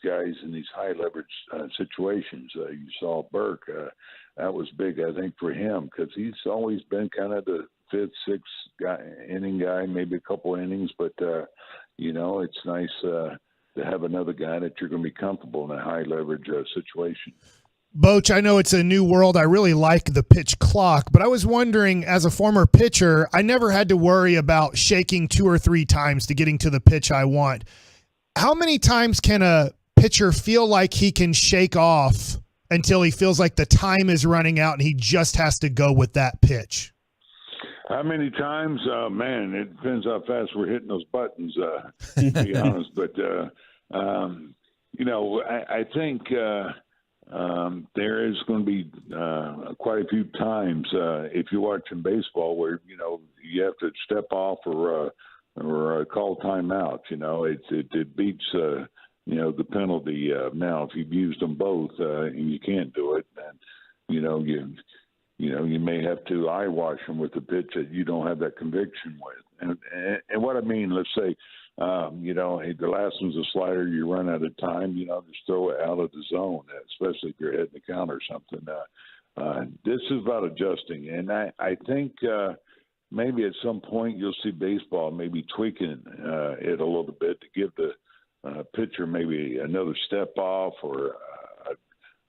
guys in these high leverage situations. You saw Burke. That was big, I think, for him because he's always been kind of the fifth, sixth inning guy, maybe a couple innings. But, it's nice to have another guy that you're going to be comfortable in a high leverage situation. Boach, I know it's a new world. I really like the pitch clock, but I was wondering, as a former pitcher, I never had to worry about shaking 2 or 3 times to getting to the pitch I want. How many times can a pitcher feel like he can shake off until he feels like the time is running out and he just has to go with that pitch? How many times? Man, it depends how fast we're hitting those buttons, to be honest. But, I think there is going to be quite a few times if you're watching baseball where, you have to step off or call timeout. It beats, the penalty. Now, if you've used them both, you can't do it. And, you may have to eye wash them with the pitch that you don't have that conviction with. And what I mean, let's say, hey, the last one's a slider, you run out of time, just throw it out of the zone, especially if you're hitting the count or something. This is about adjusting. And I think maybe at some point you'll see baseball maybe tweaking it a little bit to give the pitcher maybe another step off or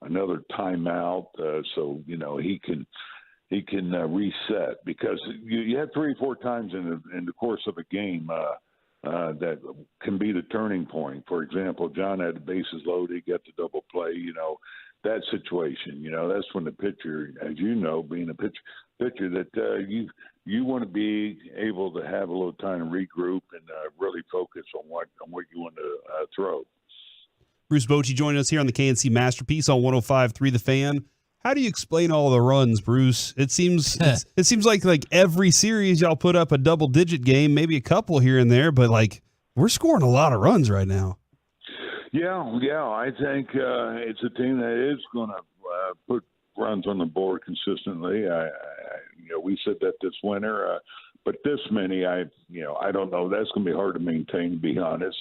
another timeout, so he can reset, because you have 3 or 4 times in the course of a game that can be the turning point. For example, John had the bases loaded, he got the double play. That situation. That's when the pitcher, as you know, being a pitcher that you want to be able to have a little time to regroup and really focus on what you want to throw. Bruce Bochy joining us here on the KNC Masterpiece on 105.3 The Fan. How do you explain all the runs, Bruce? It seems like every series y'all put up a double-digit game, maybe a couple here and there, but we're scoring a lot of runs right now. Yeah. I think it's a team that is going to put runs on the board consistently. We said that this winter, but this many, I don't know. That's going to be hard to maintain, to be honest.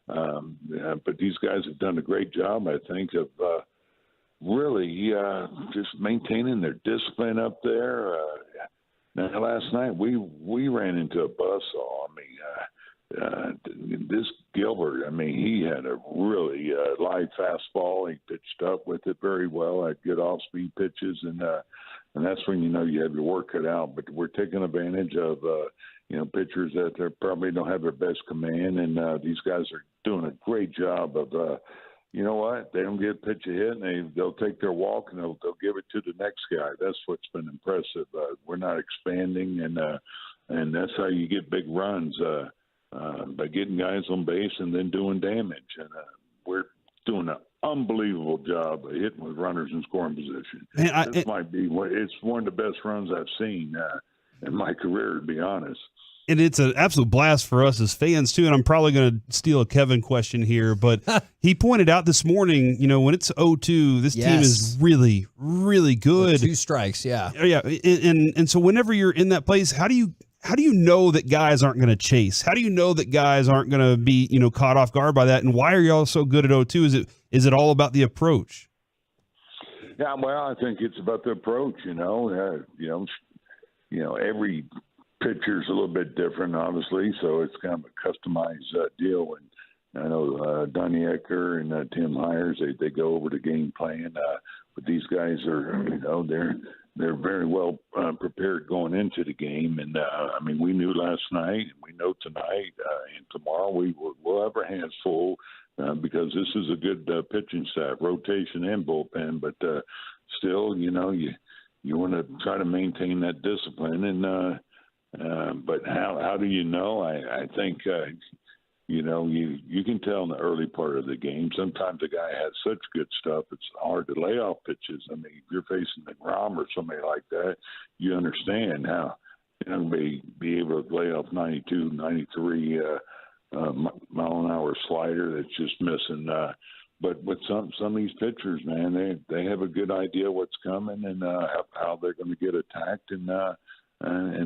But these guys have done a great job, I think, of really just maintaining their discipline up there. Now, last night we ran into a buzzsaw. This Gilbert, he had a really live fastball. He pitched up with it very well, had good off-speed pitches, and that's when you have your work cut out. But we're taking advantage of pitchers that they probably don't have their best command, and these guys are doing a great job of you know what? They don't get a pitch a hit, and they'll take their walk, and they'll give it to the next guy. That's what's been impressive. We're not expanding, and that's how you get big runs, by getting guys on base and then doing damage. And we're doing an unbelievable job of hitting with runners in scoring position. This might be it's one of the best runs I've seen in my career, to be honest. And it's an absolute blast for us as fans, too. And I'm probably going to steal a Kevin question here, but he pointed out this morning, when it's 0-2, this team is really, really good. With 2 strikes, yeah. Yeah. And so whenever you're in that place, how do you know that guys aren't going to chase? How do you know that guys aren't going to be, caught off guard by that? And why are y'all so good at 0-2? Is it all about the approach? Yeah, well, I think it's about the approach, every pitcher's a little bit different, obviously, so it's kind of a customized deal. And I know Donnie Ecker and Tim Hires, they go over the game plan, but these guys are, they're very well prepared going into the game. And we knew last night, and we know tonight, and tomorrow we'll have our hands full because this is a good pitching staff, rotation and bullpen. But still, you want to try to maintain that discipline. And but how do you know? I think you can tell in the early part of the game. Sometimes a guy has such good stuff, it's hard to lay off pitches. If you're facing deGrom or somebody like that, you understand how be able to lay off 92, 93 mile-an-hour slider that's just missing. But with some of these pitchers, man, they have a good idea what's coming and how they're going to get attacked, and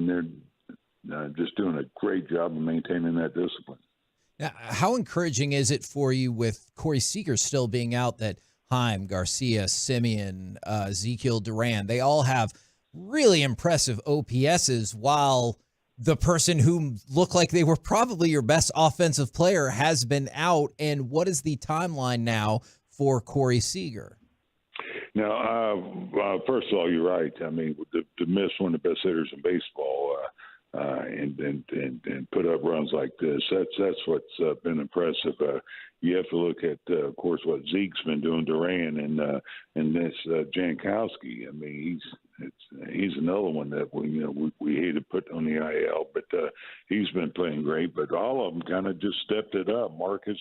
they're just doing a great job of maintaining that discipline. How encouraging is it for you with Corey Seager still being out that Heim, Garcia, Simeon, Ezekiel Duran, they all have really impressive OPSs while the person who looked like they were probably your best offensive player has been out? And what is the timeline now for Corey Seager? Now, first of all, you're right. I mean, to miss one of the best hitters in baseball and put up runs like this, that's what's been impressive. You have to look at, of course, what Zeke's been doing, Duran, and this Jankowski. I mean, he's another one that we hate to put on the IL, but he's been playing great. But all of them kind of just stepped it up. Marcus,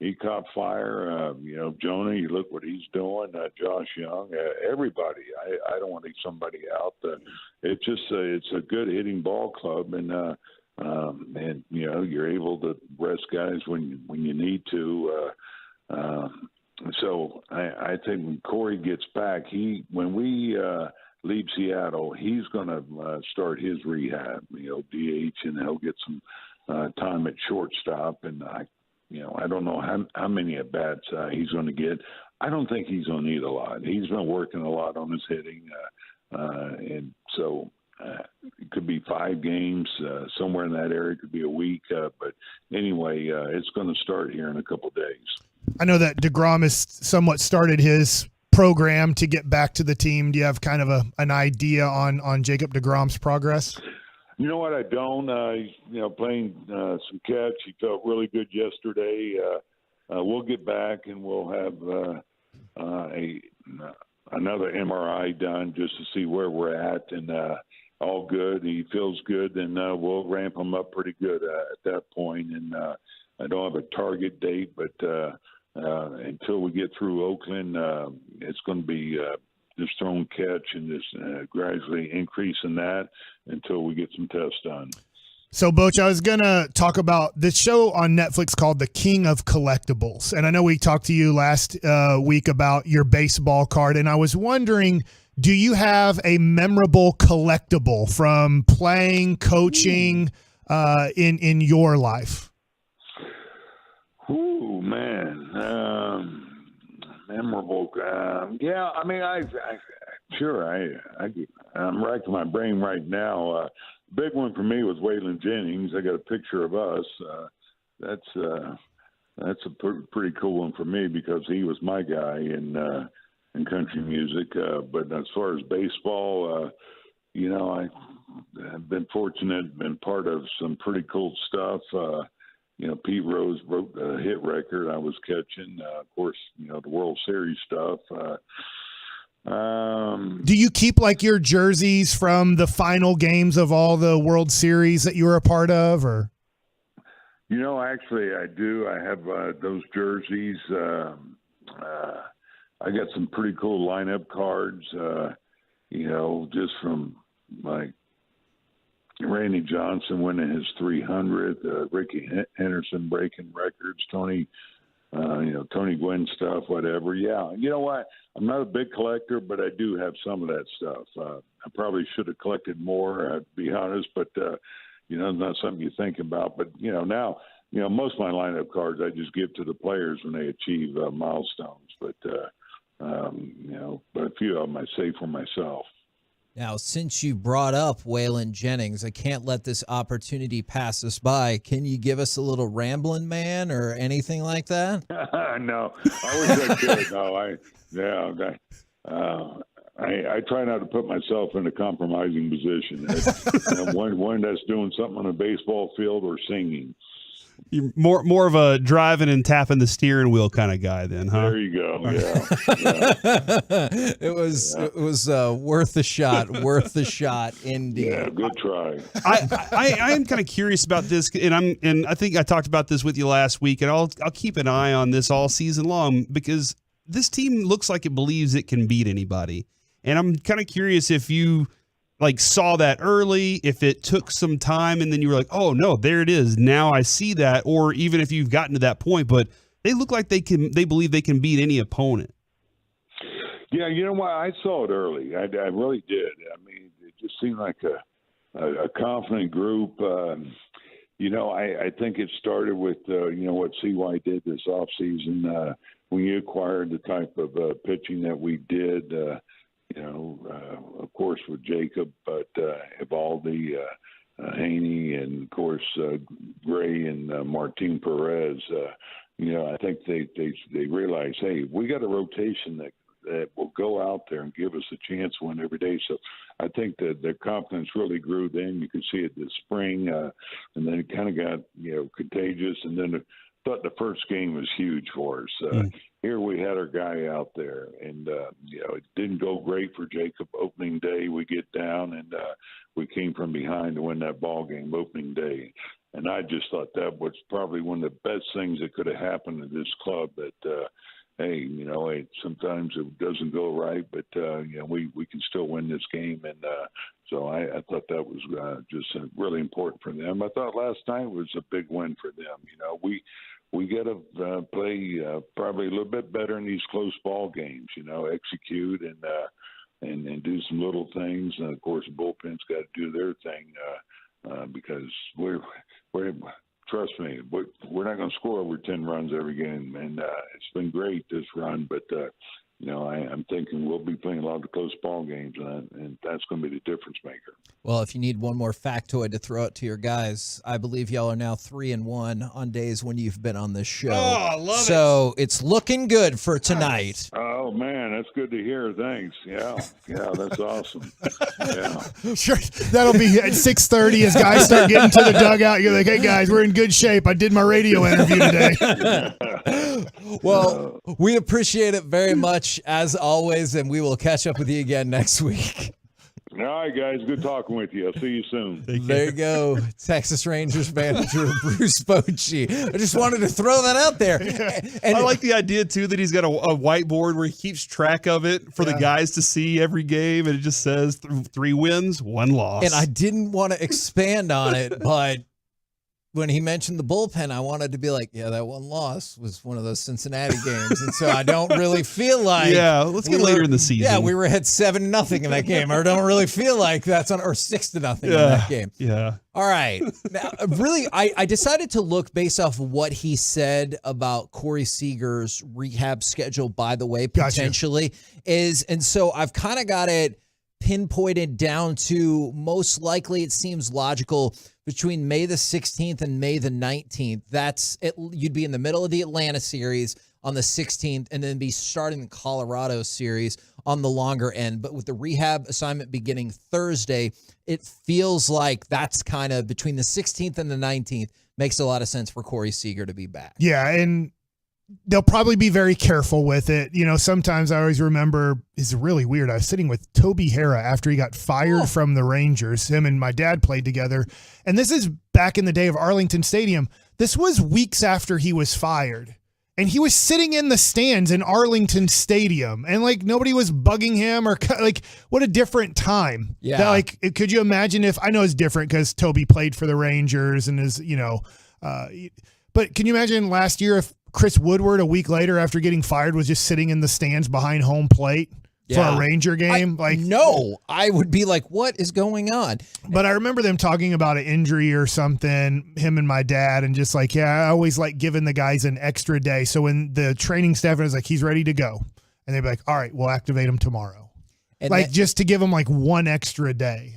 he caught fire. Jonah, you look what he's doing. Josh Young, everybody. I don't want to leave somebody out. It's just it's a good hitting ball club, and you're able to rest guys when you need to. So I think when Corey gets back, when we leave Seattle, he's going to start his rehab. DH, and he'll get some time at shortstop, and I don't know how many at bats he's going to get. I don't think he's going to need a lot. He's been working a lot on his hitting, and so it could be 5 games somewhere in that area. It could be a week, but anyway, it's going to start here in a couple of days. I know that deGrom has somewhat started his program to get back to the team. Do you have kind of an idea on Jacob deGrom's progress? You know what? I don't. Playing some catch. He felt really good yesterday. We'll get back and we'll have another MRI done just to see where we're at, and all good. He feels good, and we'll ramp him up pretty good at that point. And I don't have a target date, but until we get through Oakland, it's going to be just throwing catch and just gradually increasing that until we get some tests done. So, Boch, I was going to talk about this show on Netflix called The King of Collectibles. And I know we talked to you last week about your baseball card, and I was wondering, do you have a memorable collectible from playing, coaching in your life? Ooh, man. Memorable. Yeah, I mean, I'm racking my brain right now. Big one for me was Waylon Jennings. I got a picture of us. That's a pretty cool one for me because he was my guy in country music. But as far as baseball, I've been fortunate, been part of some pretty cool stuff. Pete Rose broke the hit record I was catching. Of course, the World Series stuff. Do you keep like your jerseys from the final games of all the World Series that you were a part of, or? Actually I do. I have those jerseys. I got some pretty cool lineup cards, just from like Randy Johnson winning his 300th, Ricky Henderson breaking records, Tony Gwynn stuff, whatever. Yeah. You know what? I'm not a big collector, but I do have some of that stuff. I probably should have collected more, to be honest, but, not something you think about. But, now, most of my lineup cards I just give to the players when they achieve milestones. But a few of them I save for myself. Now, since you brought up Waylon Jennings, I can't let this opportunity pass us by. Can you give us a little Ramblin' Man or anything like that? No, I wish I could. I try not to put myself in a compromising position. One that's doing something on a baseball field or singing. You're more of a driving and tapping the steering wheel kind of guy, then, huh? There you go. Yeah. It was worth a shot. Worth a shot, indeed. Yeah, good try. I am kind of curious about this, and I think I talked about this with you last week, and I'll keep an eye on this all season long because this team looks like it believes it can beat anybody, and I'm kind of curious if you saw that early, if it took some time and then you were like, oh no, there it is. Now I see that. Or even if you've gotten to that point, but they look like they believe they can beat any opponent. Yeah. You know what? I saw it early. I really did. I mean, it just seemed like a confident group. I think it started with, what CY did this offseason. When you acquired the type of pitching that we did, of course, with Jacob, but Evaldi, Haney, and, of course, Gray and Martin Perez, I think they realized, hey, we got a rotation that will go out there and give us a chance to win every day. So I think that their confidence really grew then. You could see it this spring, and then it kind of got, contagious. And then I thought the first game was huge for us. Here we had our guy out there, and, it didn't go great for Jacob opening day. We get down, and we came from behind to win that ball game opening day. And I just thought that was probably one of the best things that could have happened to this club, that hey, sometimes it doesn't go right, but, we can still win this game. And so I thought that was just really important for them. I thought last night was a big win for them. We got to play probably a little bit better in these close ball games, execute and do some little things. And, of course, the bullpen's got to do their thing because we're trust me, we're not going to score over 10 runs every game, and it's been great this run. But I'm thinking we'll be playing a lot of close ball games, and that's going to be the difference maker. Well, if you need one more factoid to throw out to your guys, I believe y'all are now 3-1 on days when you've been on this show. Oh, I love it. So it's looking good for tonight. Oh man, that's good to hear. Thanks. Yeah, that's awesome. Yeah, Sure, that'll be at 6:30 as guys start getting to the dugout. You're like, hey guys, we're in good shape. I did my radio interview today. Well, we appreciate it very much as always, and we will catch up with you again next week. All right, guys. Good talking with you. I'll see you soon. There you go, Texas Rangers manager Bruce Bochy. I just wanted to throw that out there. And I like the idea, too, that he's got a whiteboard where he keeps track of it for the guys to see every game, and it just says 3 wins, 1 loss. And I didn't want to expand on it, but when he mentioned the bullpen, I wanted to be like, yeah, that 1 loss was one of those Cincinnati games. And so I don't really feel like. Yeah, let's get later in the season. Yeah, we were ahead 7-0 in that game. I don't really feel like that's on, or 6-0 in that game. Yeah. All right. Now, really, I decided to look based off of what he said about Corey Seager's rehab schedule, by the way, potentially and so I've kind of got it pinpointed down to most likely it seems logical between May the 16th and May the 19th. That's it. You'd be in the middle of the Atlanta series on the 16th and then be starting the Colorado series on the longer end. But with the rehab assignment beginning Thursday, it feels like that's kind of between the 16th and the 19th makes a lot of sense for Corey Seager to be back. Yeah, and they'll probably be very careful with it. Sometimes I always remember, it's really weird. I was sitting with Toby Hara after he got fired from the Rangers. Him and my dad played together. And this is back in the day of Arlington Stadium. This was weeks after he was fired. And he was sitting in the stands in Arlington Stadium. And nobody was bugging him or what a different time. Yeah. Could you imagine if, I know it's different because Toby played for the Rangers and is, but can you imagine last year if Chris Woodward a week later after getting fired was just sitting in the stands behind home plate for a Ranger game? No, I would be like, what is going on? But I remember them talking about an injury or something, him and my dad, and just I always like giving the guys an extra day. So when the training staff was like, he's ready to go, and they'd be like, all right, we'll activate him tomorrow. And just to give him 1 extra day.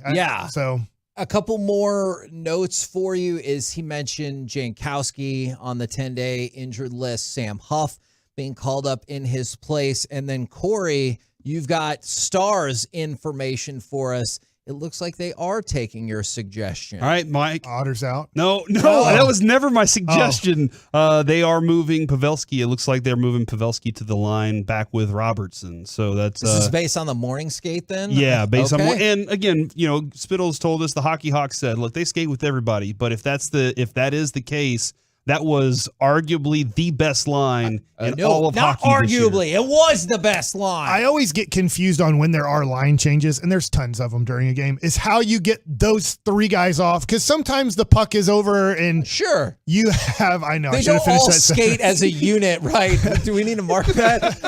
So a couple more notes for you is he mentioned Jankowski on the 10-day injured list, Sam Huff being called up in his place. And then, Corey, you've got Stars information for us. It looks like they are taking your suggestion. All right, Mike. Otter's out. No, that was never my suggestion. They are moving Pavelski. It looks like they're moving Pavelski to the line back with Robertson. So that's this is based on the morning skate then? Yeah, based on and again, Spittles told us, the Hockey Hawk said, look, they skate with everybody, but if that is the case, that was arguably the best line in all of not hockey this year. arguably. It was the best line. I always get confused on when there are line changes, and there's tons of them during a game, is how you get those three guys off. Because sometimes the puck is over and Sure. you have, I know. They I should have don't finished all that skate as a unit, right? Do we need to mark that?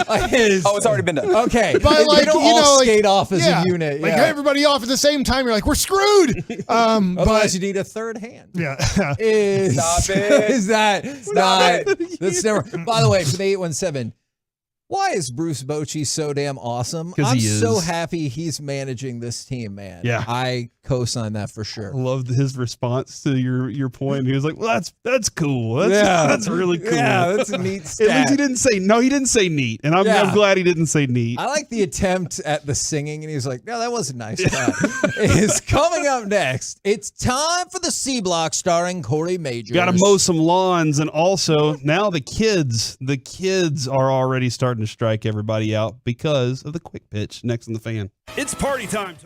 Oh, it's already been done. Okay. But They like, don't you all know, like, skate off as yeah, a unit. Like yeah. everybody off at the same time, you're like, we're screwed. Otherwise, But you need a third hand. yeah. Stop it. Is that not? it. That's never. By the way, for the 817, why is Bruce Bochy so damn awesome? 'Cause I'm he is. so happy he's managing this team, man. Yeah. I co-sign that for sure. I loved his response to your point. He was like, "Well, that's cool. That's Yeah. that's really cool." Yeah, that's a neat stat. At least he didn't say no. He didn't say neat, and I'm Yeah. glad he didn't say neat. I like the attempt at the singing, and he was like, no, that wasn't nice. Is coming up next. It's time for the C Block starring Corey Majors. Got to mow some lawns, and also now the kids are already starting to strike everybody out because of the quick pitch next in the fan. It's party time.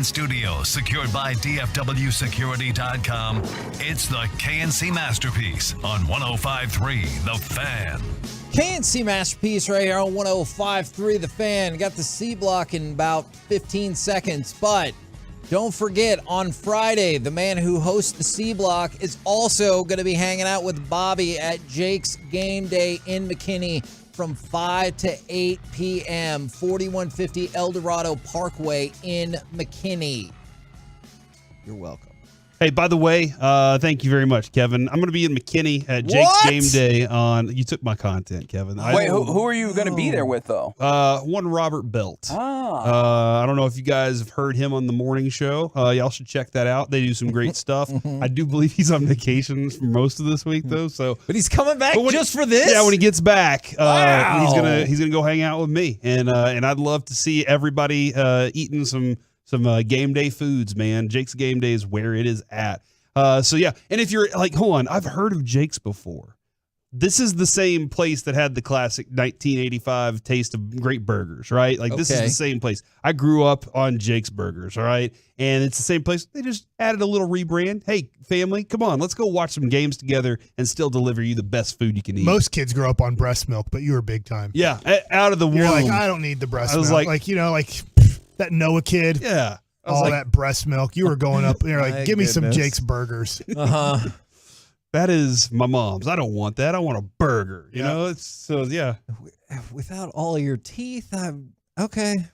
Studio, secured by DFWsecurity.com. It's the KNC Masterpiece on 105.3 The Fan. KNC Masterpiece right here on 105.3 The Fan. Got the C block in about 15 seconds, but don't forget, on Friday, the man who hosts the C block is also going to be hanging out with Bobby at Jake's Game Day in McKinney from 5 to 8 p.m., 4150 El Dorado Parkway in McKinney. You're welcome. Hey, by the way, thank you very much, Kevin. I'm going to be in McKinney at Jake's Game Day on. You took my content, Kevin. Wait, who are you going to be there with, though? One Robert Belt. Ah. I don't know if you guys have heard him on the morning show. Y'all should check that out. They do some great stuff. I do believe he's on vacation for most of this week, though. So, but he's coming back just for this. Yeah, when he gets back, wow. he's gonna go hang out with me, and I'd love to see everybody eating some game day foods, man. Jake's Game Day is where it is at. So yeah, and if you're like, hold on, I've heard of Jake's before. This is the same place that had the classic 1985 taste of great burgers, right? Like this is the same place. I grew up on Jake's Burgers, all right? And it's the same place. They just added a little rebrand. Hey, family, come on, let's go watch some games together and still deliver you the best food you can eat. Most kids grow up on breast milk, but you were big time. Yeah, out of the womb. You're like, I don't need the breast milk. Like that Noah kid. Yeah. All that breast milk. You were going up there like, give me some Jake's Burgers. Uh-huh. That is my mom's. I don't want that. I want a burger. You know? Yeah. Without all your teeth, I'm okay.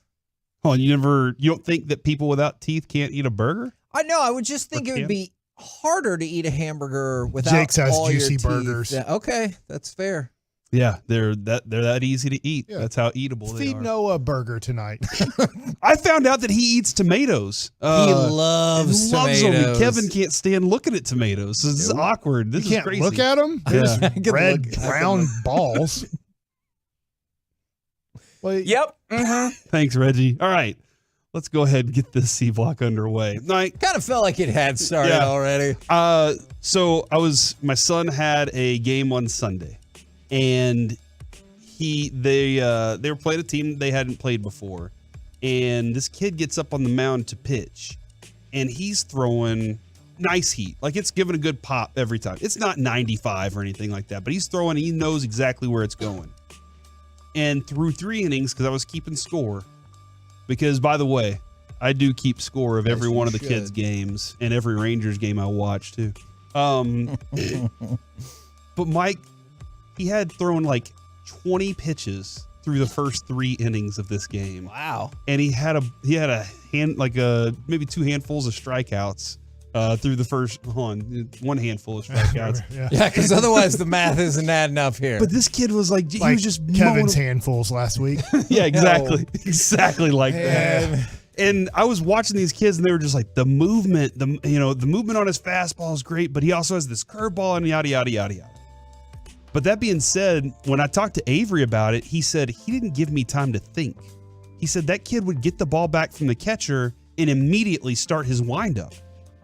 Oh, you don't think that people without teeth can't eat a burger? I know. I would just think it would be harder to eat a hamburger without Jake's has all juicy your teeth. burgers. Yeah, okay, that's fair. Yeah, they're that easy to eat. Yeah. That's how eatable they are. Feed Noah a burger tonight. I found out that he eats tomatoes. He loves tomatoes. Them. Kevin can't stand looking at tomatoes. This is awkward. This is crazy. Look at them. There's red, brown balls. Yep. Mm-hmm. Thanks, Reggie. All right. Let's go ahead and get this C block underway. Kind of felt like it had started already. So my son had a game on Sunday. And they were playing a team they hadn't played before, and this kid gets up on the mound to pitch, and he's throwing nice heat, like it's giving a good pop every time. It's not 95 or anything like that, but he's throwing. He knows exactly where it's going. And through 3 innings, because I was keeping score, because by the way, I do keep score of every one of the kids' games and every Rangers game I watch too. But Mike, he had thrown like 20 pitches through the first 3 innings of this game. Wow. And he had a hand, like maybe 2 handfuls of strikeouts through the first one handful of strikeouts. Yeah, because otherwise the math isn't adding up here. But this kid was like he was just Kevin's handfuls last week. Yeah, exactly. Exactly like that. And I was watching these kids, and they were just like, the movement, the movement on his fastball is great, but he also has this curveball and yada, yada, yada, yada. But that being said, when I talked to Avery about it, he said he didn't give me time to think. He said that kid would get the ball back from the catcher and immediately start his windup.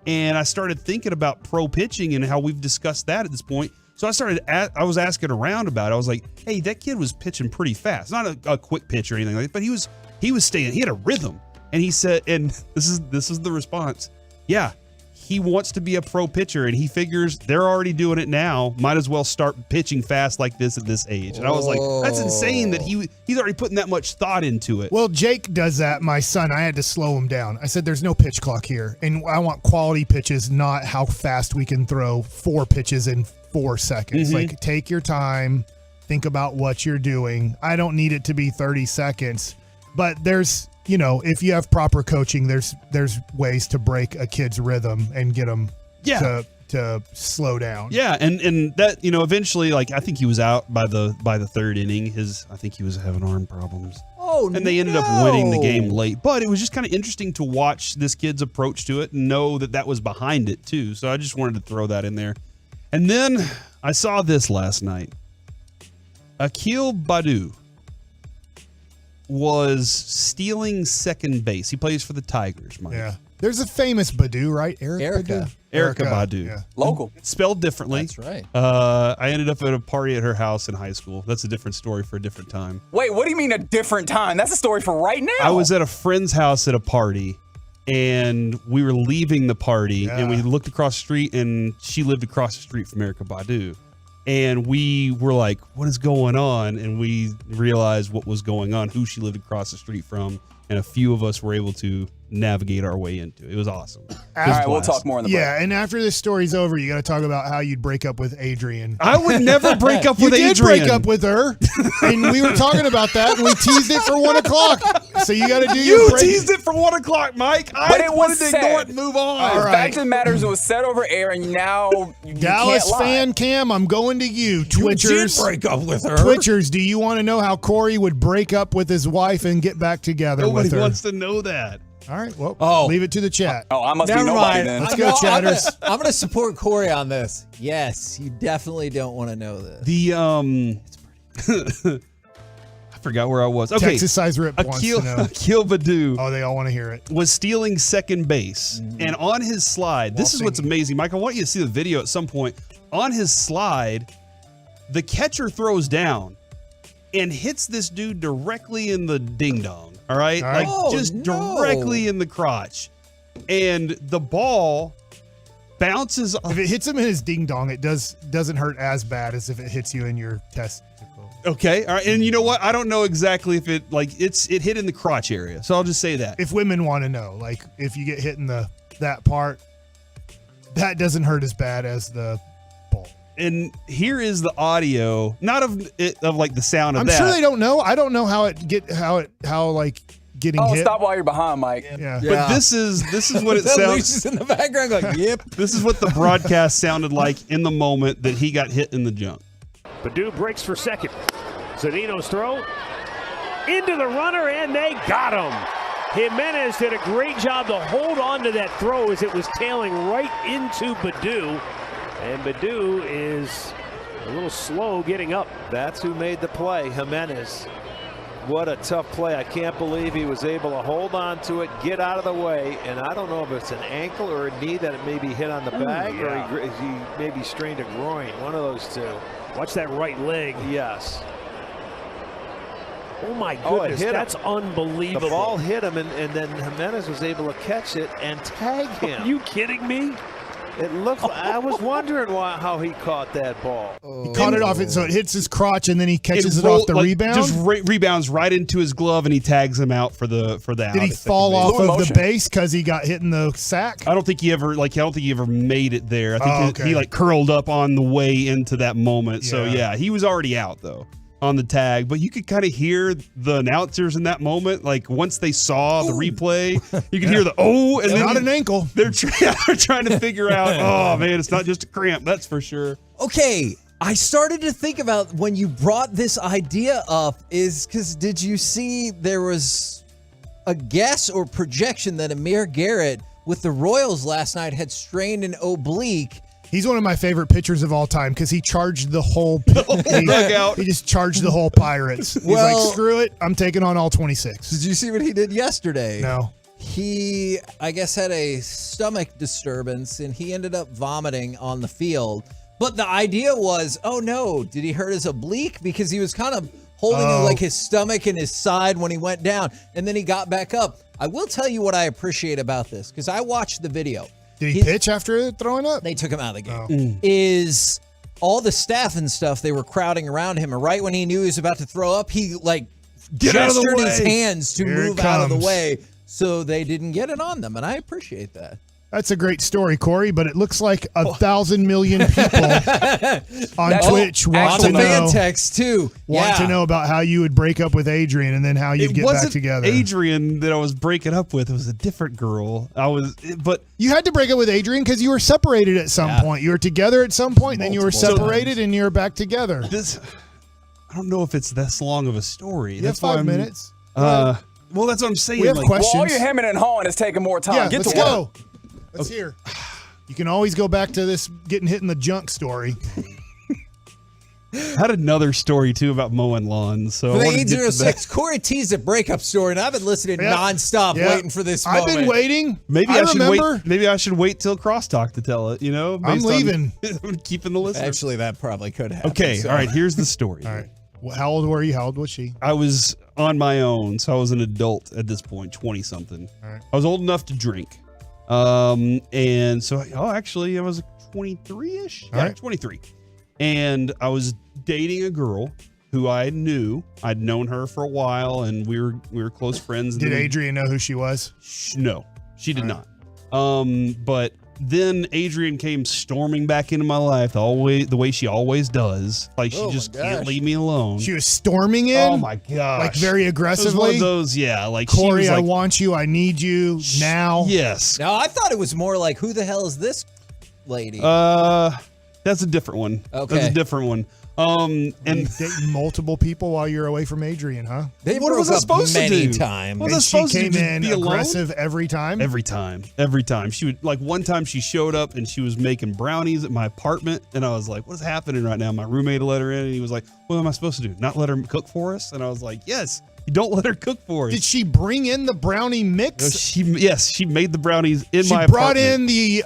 And I started thinking about pro pitching and how we've discussed that at this point. So I was asking around about it. I was like, hey, that kid was pitching pretty fast. Not a quick pitch or anything like that, but he was staying, he had a rhythm. And he said, and this is the response. Yeah, he wants to be a pro pitcher, and he figures they're already doing it now. Might as well start pitching fast like this at this age. And I was like, that's insane that he's already putting that much thought into it. Well, Jake does that. My son, I had to slow him down. I said, there's no pitch clock here. And I want quality pitches, not how fast we can throw 4 pitches in 4 seconds. Like, take your time. Think about what you're doing. I don't need it to be 30 seconds. But there's, if you have proper coaching, there's ways to break a kid's rhythm and get them to slow down. Yeah, and that, eventually, like, I think he was out by the 3rd inning. I think he was having arm problems. Oh, and they ended up winning the game late. But it was just kind of interesting to watch this kid's approach to it and know that was behind it too. So I just wanted to throw that in there. And then I saw this last night. Akil Badu was stealing second base. He plays for the Tigers, Mike. Yeah. There's a famous Badu, right? Erica Badu. Yeah. Local. Spelled differently. That's right. I ended up at a party at her house in high school. That's a different story for a different time. Wait, what do you mean a different time? That's a story for right now. I was at a friend's house at a party, and we were leaving the party, and we looked across the street, and she lived across the street from Erica Badu. And we were like, what is going on? And we realized what was going on, who she lived across the street from. And a few of us were able to navigate our way into it. It was awesome. All right, we'll talk more in the break. Yeah, and after this story's over, you got to talk about how you'd break up with Adrian. I would never break up with Adrian. You did break up with her, and we were talking about that, and we teased it for 1 o'clock. So you got to do your break. You teased it for 1 o'clock, Mike. But it was wanted to ignore it and move on. All right. Fact of the matter is, it was said over air, and now you Dallas can't lie. fan Cam, I'm going to you. Twitchers. You did break up with her. Twitchers, do you want to know how Corey would break up with his wife and get back together with Nobody her? wants to know that. All right, well, leave it to the chat. Oh, I must be Never nobody mind. then. Let's go, chatters. I'm going to support Corey on this. Yes, you definitely don't want to know this. I forgot where I was. Okay, Texas Size Rip wants to know. Akil Badu. Oh, they all want to hear it. Was stealing second base. And on his slide, this is what's amazing, Mike. I want you to see the video at some point. On his slide, the catcher throws down and hits this dude directly in the ding-dong. All right? All right. Like, just directly in the crotch. And the ball bounces off. If it hits him in his ding dong, it doesn't hurt as bad as if it hits you in your testicle. Okay. All right. And you know what? I don't know exactly if it hit in the crotch area. So I'll just say that. If women want to know, like if you get hit in that part, that doesn't hurt as bad as the ball. And here is the audio, not of like the sound of I'm that. sure they don't know. I don't know how getting hit. Stop while you're behind, Mike. Yeah. But this is what it sounds. Lucy's in the background going, yep. This is what the broadcast sounded like in the moment that he got hit in the junk. Badu breaks for second. Zunino's throw into the runner, and they got him. Jimenez did a great job to hold on to that throw as it was tailing right into Badu. And Badu is a little slow getting up. That's who made the play, Jimenez. What a tough play. I can't believe he was able to hold on to it, get out of the way, and I don't know if it's an ankle or a knee that it maybe hit on the bag, or he maybe strained a groin, one of those two. Watch that right leg. Yes. Oh my goodness, that's him. unbelievable. The ball hit him, and then Jimenez was able to catch it and tag him. Are you kidding me? It looked. I was wondering how he caught that ball. He caught it off it, so it hits his crotch, and then he catches it off the rebound. Just rebounds right into his glove, and he tags him out for the out. Did he fall off of the base because he got hit in the sack? I don't think he ever made it there. I think he curled up on the way into that moment. Yeah. So yeah, he was already out though on the tag, but you could kind of hear the announcers in that moment. Like once they saw the replay, you could hear the and then not an ankle. They're trying to figure out. Oh man, it's not just a cramp. That's for sure. Okay, I started to think about when you brought this idea up is because did you see there was a guess or projection that Amir Garrett with the Royals last night had strained an oblique. He's one of my favorite pitchers of all time because he charged the whole he just charged the whole Pirates. He's like, screw it, I'm taking on all 26. Did you see what he did yesterday? No. He, I guess, had a stomach disturbance and he ended up vomiting on the field. But the idea was, oh no, did he hurt his oblique? Because he was kind of holding like his stomach and his side when he went down and then he got back up. I will tell you what I appreciate about this because I watched the video. Did he pitch after throwing up? They took him out of the game. Is all the staff and stuff, they were crowding around him. And right when he knew he was about to throw up, he gestured his hands to move out of the way so they didn't get it on them. And I appreciate that. That's a great story, Corey, but it looks like 1,000 million people on Twitch want to know. Text too. Want to know about how you would break up with Adrian and then how you'd get back together. Adrian that I was breaking up with. It was a different girl. But you had to break up with Adrian because you were separated at some point. You were together at some point, then you were separated and you were back together. I don't know if it's this long of a story. That's 5 minutes. Well, that's what I'm saying. We have questions. Well, all your hemming and hawing is taking more time. Yeah, let's go. Let's hear. You can always go back to this getting hit in the junk story. I had another story, too, about mowing lawns. So for the 806, Corey teased a breakup story, and I've been listening nonstop waiting for this moment. I've been waiting. Maybe I should wait. Maybe I should wait till crosstalk to tell it, I'm leaving. I'm keeping the listener. Actually, that probably could happen. Okay, all right, here's the story. All right. Well, how old were you? How old was she? I was on my own, so I was an adult at this point, 20-something. All right. I was old enough to drink. And so, actually, I was 23-ish. All right. 23. And I was dating a girl who I knew. I'd known her for a while, and we were close friends. Did Adrian know who she was? No, she did not. But then Adrian came storming back into my life the way she always does. Like she just can't leave me alone. She was storming in? Oh my gosh. Like very aggressively? It was one of those, like Corey, she was I want you. I need you now. Yes. Now, I thought it was more like, who the hell is this lady? That's a different one. Okay. That's a different one. And dating multiple people while you're away from Adrian, huh? They what was I supposed to do? Times. And she came in aggressive every time? Every time. She would, like, one time she showed up and she was making brownies at my apartment, and I was like, what is happening right now? My roommate let her in, and he was like, what am I supposed to do? Not let her cook for us? And I was like, yes. You don't let her cook for us. Did she bring in the brownie mix? Yes, she made the brownies in my apartment. She brought in the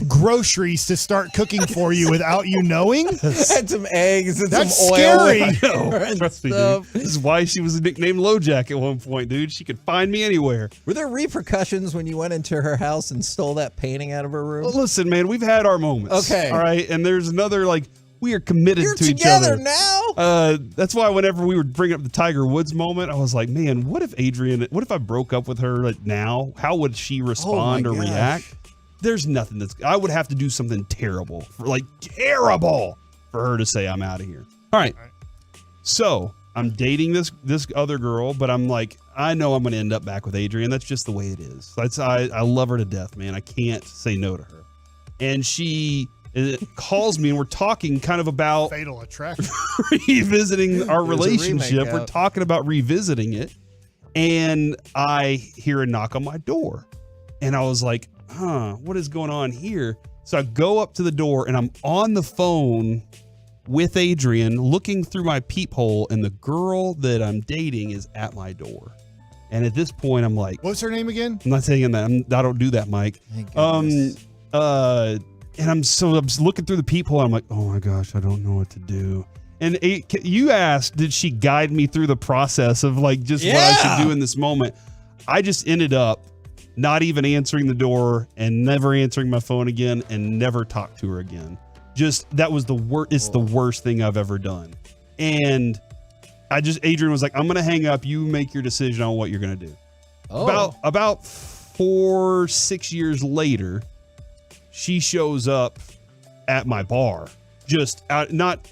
groceries to start cooking for you without you knowing? And some eggs and That's some oil. Scary. I know. Trust me, dude. This is why she was nicknamed LoJack at one point, dude. She could find me anywhere. Were there repercussions when you went into her house and stole that painting out of her room? Well, listen, man, we've had our moments. Okay. All right, and there's another, like, we are committed to each other. You're together now? That's why whenever we were bringing up the Tiger Woods moment, I was like, man, what if I broke up with her now? How would she respond or react? There's nothing I would have to do something terrible for her to say I'm out of here. All right. So I'm dating this other girl, but I'm like, I know I'm going to end up back with Adrian. That's just the way it is. I love her to death, man. I can't say no to her. And she calls me and we're talking kind of about fatal attraction, revisiting our relationship. We're talking about revisiting it. And I hear a knock on my door. And I was like, what is going on here? So I go up to the door and I'm on the phone with Adrian looking through my peephole, and the girl that I'm dating is at my door. And at this point I'm like, what's her name again? I'm not saying that. I don't do that, Mike. And I'm looking through the peephole. I'm like, oh my gosh, I don't know what to do. And you asked, did she guide me through the process of like just what I should do in this moment? I just ended up not even answering the door and never answering my phone again and never talked to her again. Just, that was the worst. It's the worst thing I've ever done. And Adrian was like, I'm going to hang up. You make your decision on what you're going to do. Oh. About 4-6 years later, she shows up at my bar. Just out, not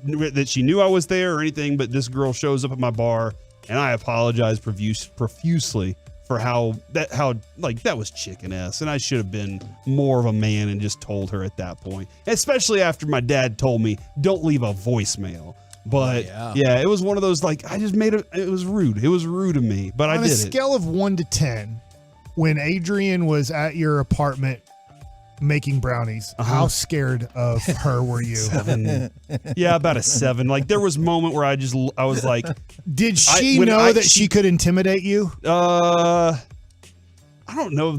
that she knew I was there or anything, but this girl shows up at my bar, and I apologize profusely for how that was chicken ass, and I should have been more of a man and just told her at that point, especially after my dad told me don't leave a voicemail. But yeah, it was one of those, like, I just made it was rude. It was rude of me, but I did it. On a scale of 1 to 10, when Adrian was at your apartment making brownies, how scared of her were you? 7. Yeah, about a 7. Like, there was a moment where I was like, did she know that she could intimidate you? I don't know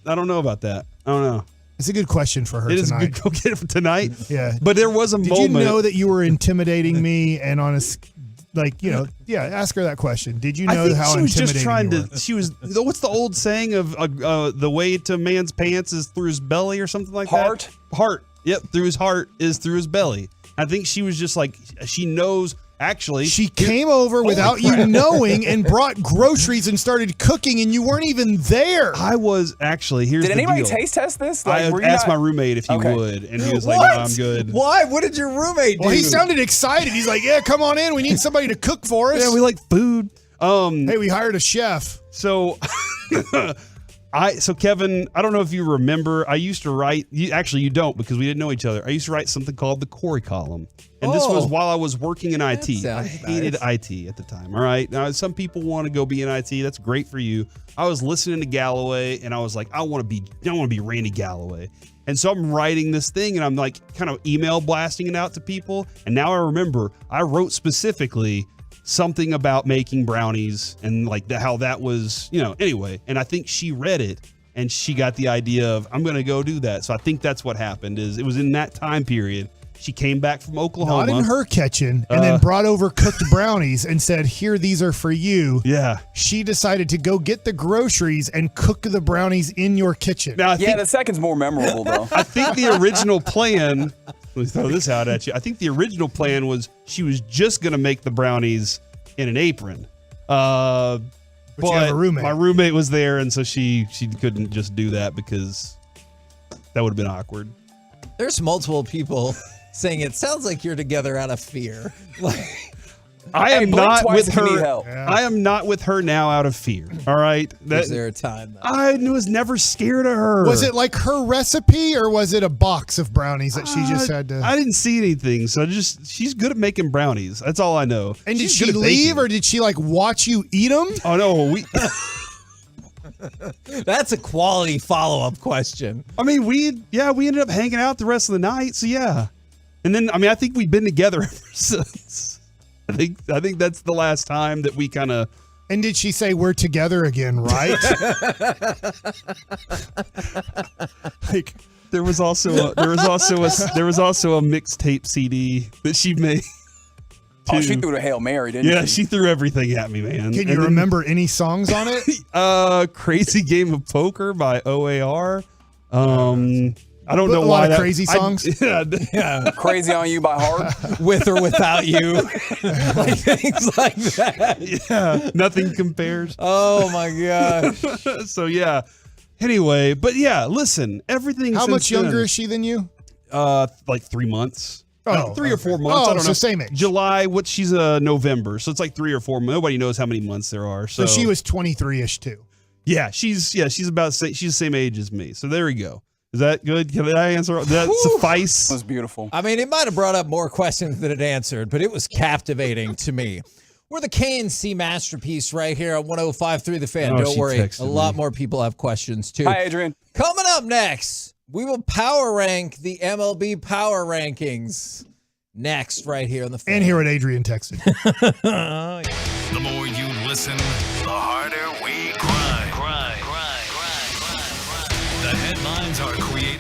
I don't know about that. I don't know. It's a good question for her tonight. It is a good go get it tonight. Yeah. But there was a moment. Did you know that you were intimidating me? And on a, ask her that question. Did you know how intimidating you were? She was just trying to, what's the old saying of the way to a man's pants is through his belly or something like that? Heart. Yep. Through his heart is through his belly. I think she was just like, she knows. Actually, she came over without you knowing and brought groceries and started cooking, and you weren't even there. I was actually. Did anybody taste test this? Like, I asked my roommate if he would, and he was like, "No, I'm good." Why? What did your roommate do? Well, he sounded excited. He's like, "Yeah, come on in. We need somebody to cook for us. Yeah, we like food. Hey, we hired a chef." So, so Kevin, I don't know if you remember. I used to write. Actually, you don't, because we didn't know each other. I used to write something called the Corey column. And this was while I was working in IT. I hated IT at the time. All right. Now, some people want to go be in IT. That's great for you. I was listening to Galloway, and I was like, I want to be Randy Galloway. And so I'm writing this thing, and I'm like kind of email blasting it out to people. And now I remember I wrote specifically something about making brownies and like how that was, anyway. And I think she read it, and she got the idea of, I'm going to go do that. So I think that's what happened. Is it was in that time period. She came back from Oklahoma. Not in her kitchen, and then brought over cooked brownies and said, here, these are for you. Yeah. She decided to go get the groceries and cook the brownies in your kitchen. Now, the second's more memorable, though. I think the original plan, let me throw this out at you. I think the original plan was she was just going to make the brownies in an apron. But you have a roommate. My roommate was there, and so she couldn't just do that because that would have been awkward. There's multiple people saying it sounds like you're together out of fear. I am not with her. Yeah. I am not with her now out of fear. All right. Was there a time? I was never scared of her. Was it like her recipe, or was it a box of brownies that she just had to? I didn't see anything. So she's good at making brownies. That's all I know. And did she leave, or did she like watch you eat them? Oh no, That's a quality follow-up question. I mean, we ended up hanging out the rest of the night. So yeah. And then, I think we've been together ever since. I think that's the last time that we kind of. And did she say we're together again, right? Like, there was also a mixtape CD that she made. Oh, she threw the Hail Mary, didn't she? Yeah, she threw everything at me, man. Can you remember any songs on it? Crazy Game of Poker by OAR. I don't know why. A lot of crazy songs. Yeah. Crazy on You by Heart. With or Without You. Like things like that. Yeah. Nothing compares. Oh my gosh. So yeah. Anyway, but yeah, listen, everything. How much younger is she than you? Like 3 months. Oh, 3 or 4 months. I don't know. Same age. July. She's November, so it's like 3 or 4. Nobody knows how many months there are. So she was 23-ish too. Yeah, she's the same age as me. So there we go. Is that good? Can I answer? Does that suffice? That was beautiful. I mean, it might have brought up more questions than it answered, but it was captivating to me. We're the KNC Masterpiece right here on 105.3 The Fan. Don't worry. A lot more people have questions too. Hi, Adrian. Coming up next, we will power rank the MLB power rankings. Next, right here on The Fan. And hear what Adrian texted. The more you listen, the harder we grind. The headlines are created.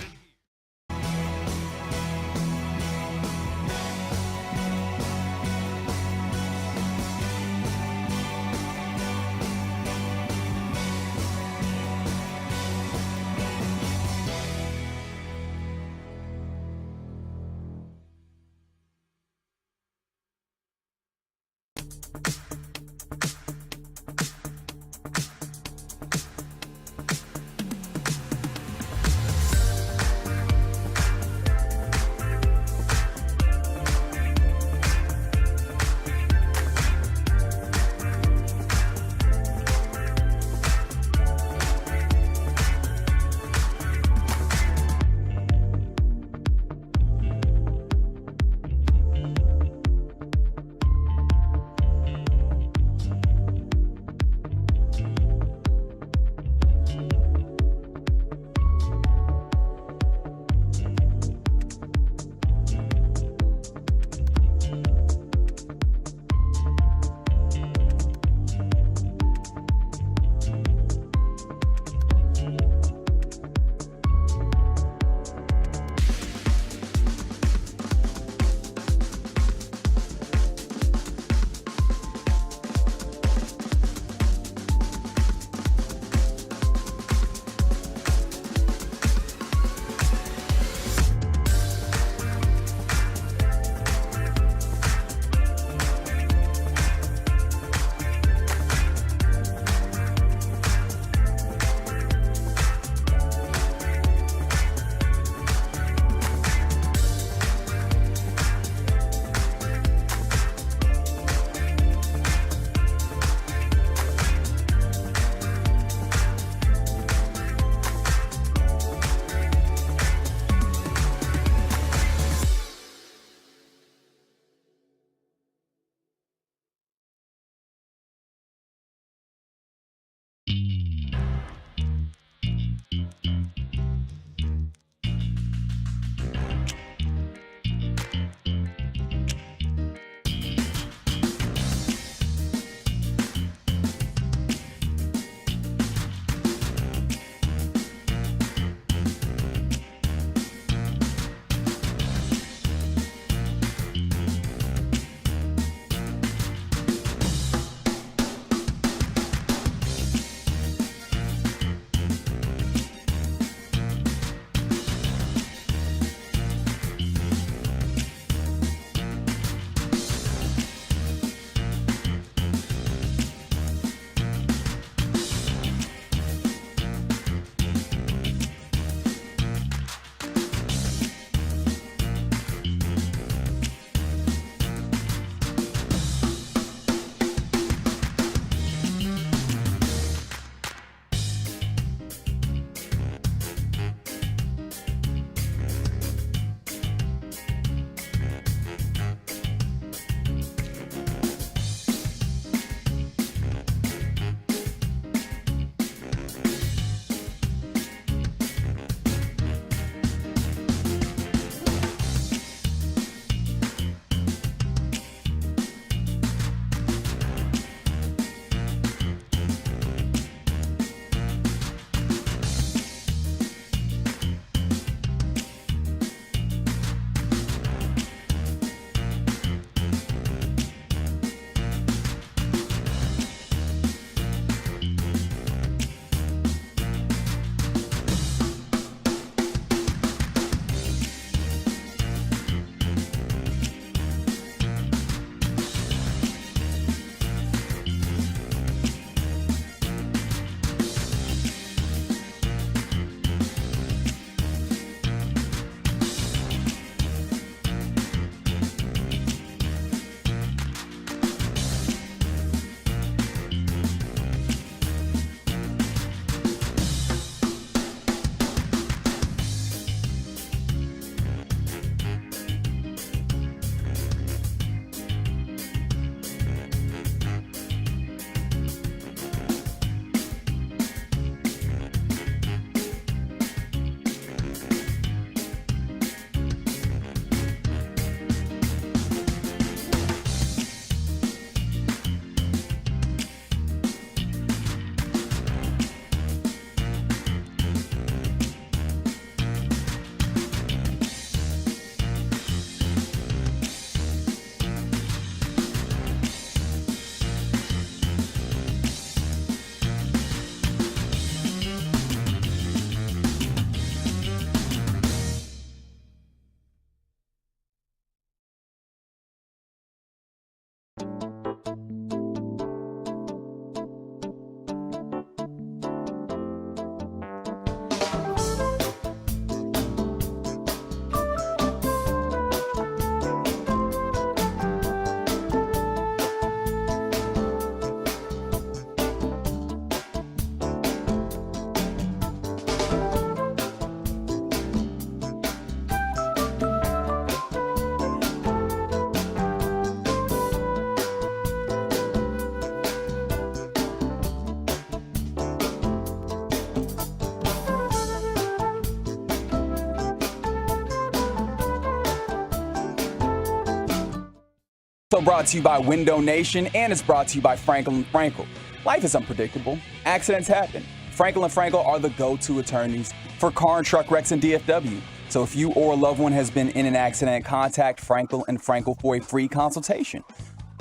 Also brought to you by Window Nation, and it's brought to you by Frankel & Frankel. Life is unpredictable. Accidents happen. Frankel & Frankel are the go-to attorneys for car and truck wrecks in DFW. So if you or a loved one has been in an accident, contact Frankel & Frankel for a free consultation.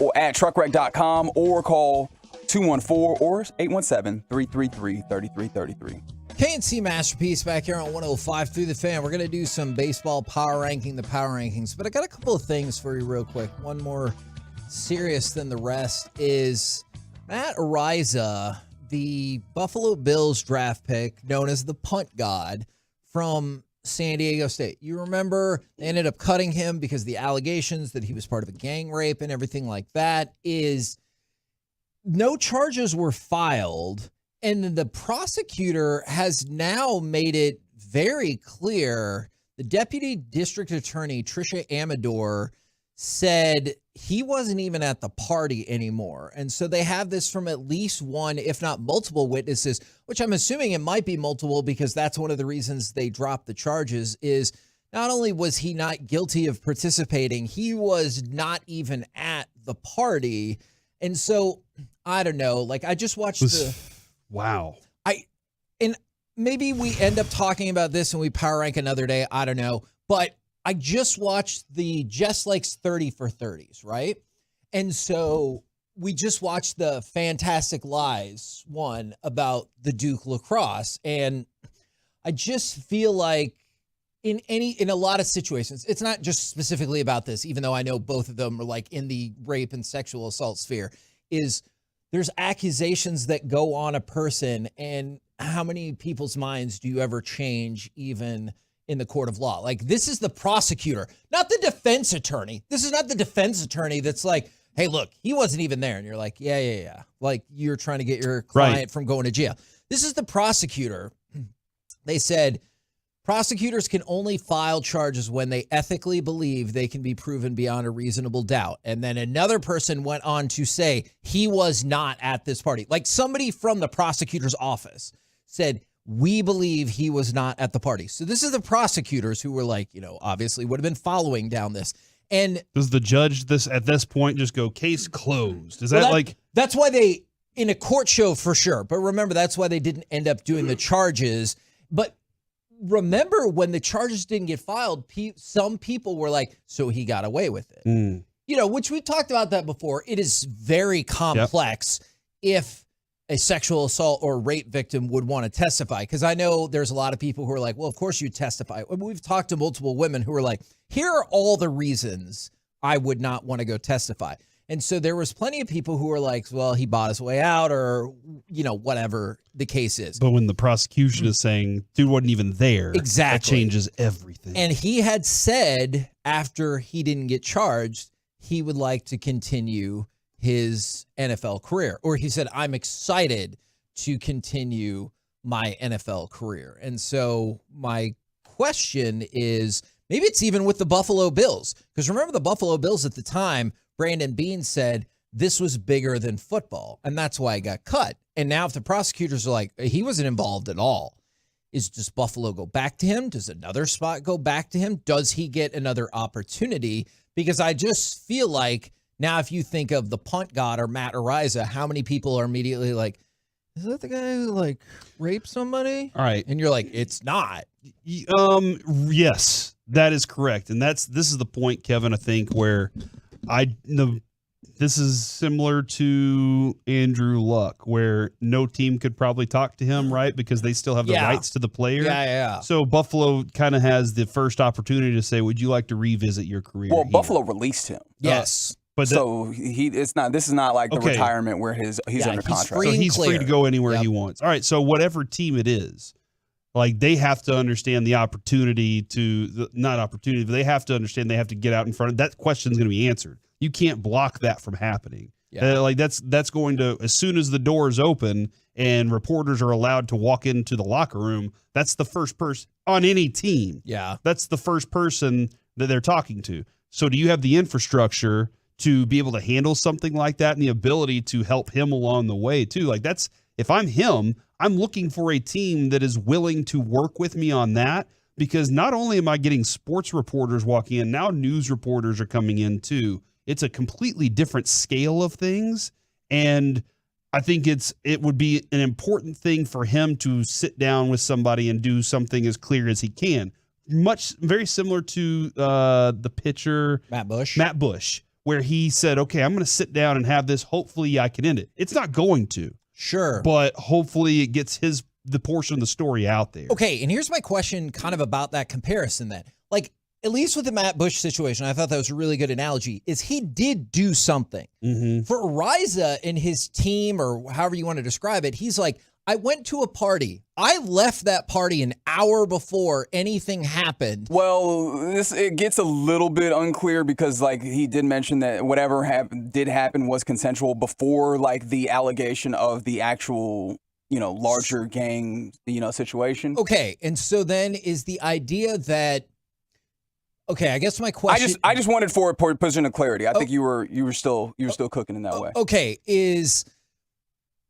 Or at truckwreck.com or call 214 or 817-333-3333. K&C Masterpiece back here on 105 through the fan. We're going to do some baseball power ranking, the power rankings. But I got a couple of things for you real quick. One more serious than the rest is Matt Araiza, the Buffalo Bills draft pick, known as the punt god from San Diego State. You remember they ended up cutting him because the allegations that he was part of a gang rape and everything like that. Is no charges were filed. And the prosecutor has now made it very clear. The deputy district attorney, Tricia Amador, said he wasn't even at the party anymore. And so they have this from at least one, if not multiple witnesses, which I'm assuming it might be multiple because that's one of the reasons they dropped the charges, is not only was he not guilty of participating, he was not even at the party. And so, I don't know, like I just watched Wow. And maybe we end up talking about this and we power rank another day. I don't know. But I just watched the Just Likes 30 for 30s, right? And so we just watched the Fantastic Lies one about the Duke lacrosse. And I just feel like in a lot of situations, it's not just specifically about this, even though I know both of them are like in the rape and sexual assault sphere, is there's accusations that go on a person, and how many people's minds do you ever change even in the court of law? Like, this is the prosecutor, not the defense attorney. This is not the defense attorney that's like, hey, look, he wasn't even there. And you're like, yeah. Like, you're trying to get your client from going to jail. This is the prosecutor. They said prosecutors can only file charges when they ethically believe they can be proven beyond a reasonable doubt. And then another person went on to say he was not at this party. Like, somebody from the prosecutor's office said, we believe he was not at the party. So this is the prosecutors who were like, obviously would have been following down this. And does the judge at this point just go case closed? Is that's why they, in a court show for sure. But remember, that's why they didn't end up doing the charges. But remember, when the charges didn't get filed, some people were like, so he got away with it. Which we talked about that before. It is very complex if a sexual assault or rape victim would want to testify. Because I know there's a lot of people who are like, well, of course you testify. We've talked to multiple women who are like, here are all the reasons I would not want to go testify. And so there was plenty of people who were like, well, he bought his way out, or, whatever the case is. But when the prosecution is saying, dude wasn't even there, exactly, that changes everything. And he had said after he didn't get charged, he would like to continue his NFL career. Or he said, I'm excited to continue my NFL career. And so my question is, maybe it's even with the Buffalo Bills. Because remember, the Buffalo Bills at the time, Brandon Beane said this was bigger than football, and that's why it got cut. And now if the prosecutors are like, he wasn't involved at all, does Buffalo go back to him? Does another spot go back to him? Does he get another opportunity? Because I just feel like now if you think of the punt god or Matt Araiza, how many people are immediately like, is that the guy who raped somebody? All right. And you're like, it's not. Yes, that is correct. And this is the point, Kevin, I think, where this is similar to Andrew Luck, where no team could probably talk to him, right? Because they still have the rights to the player. Yeah. So Buffalo kind of has the first opportunity to say, would you like to revisit your career? Well, here? Buffalo released him. Yes. But this is not like the retirement where he's under contract. He's free to go anywhere he wants. All right. So whatever team it is, they have to understand the opportunity but they have to understand they have to get out in front of that. Question's going to be answered. You can't block that from happening. Yeah. That's going to, as soon as the doors open and reporters are allowed to walk into the locker room, that's the first person on any team. Yeah. That's the first person that they're talking to. So do you have the infrastructure to be able to handle something like that and the ability to help him along the way too? If I'm him, I'm looking for a team that is willing to work with me on that, because not only am I getting sports reporters walking in, now news reporters are coming in too. It's a completely different scale of things. And I think it would be an important thing for him to sit down with somebody and do something as clear as he can. Very similar to the pitcher Matt Bush, where he said, okay, I'm going to sit down and have this. Hopefully I can end it. It's not going to. Sure. But hopefully it gets the portion of the story out there. Okay, and here's my question kind of about that comparison then. Like, at least with the Matt Bush situation, I thought that was a really good analogy, is he did do something. Mm-hmm. For Araiza and his team, or however you want to describe it, he's like, I went to a party. I left that party an hour before anything happened. Well, it gets a little bit unclear because, like, he did mention that whatever did happen was consensual before, like, the allegation of the actual, larger gang, situation. Okay, and so then is the idea that, okay, I guess my question. I just wanted for a position of clarity. I think you were still cooking in that way. Okay,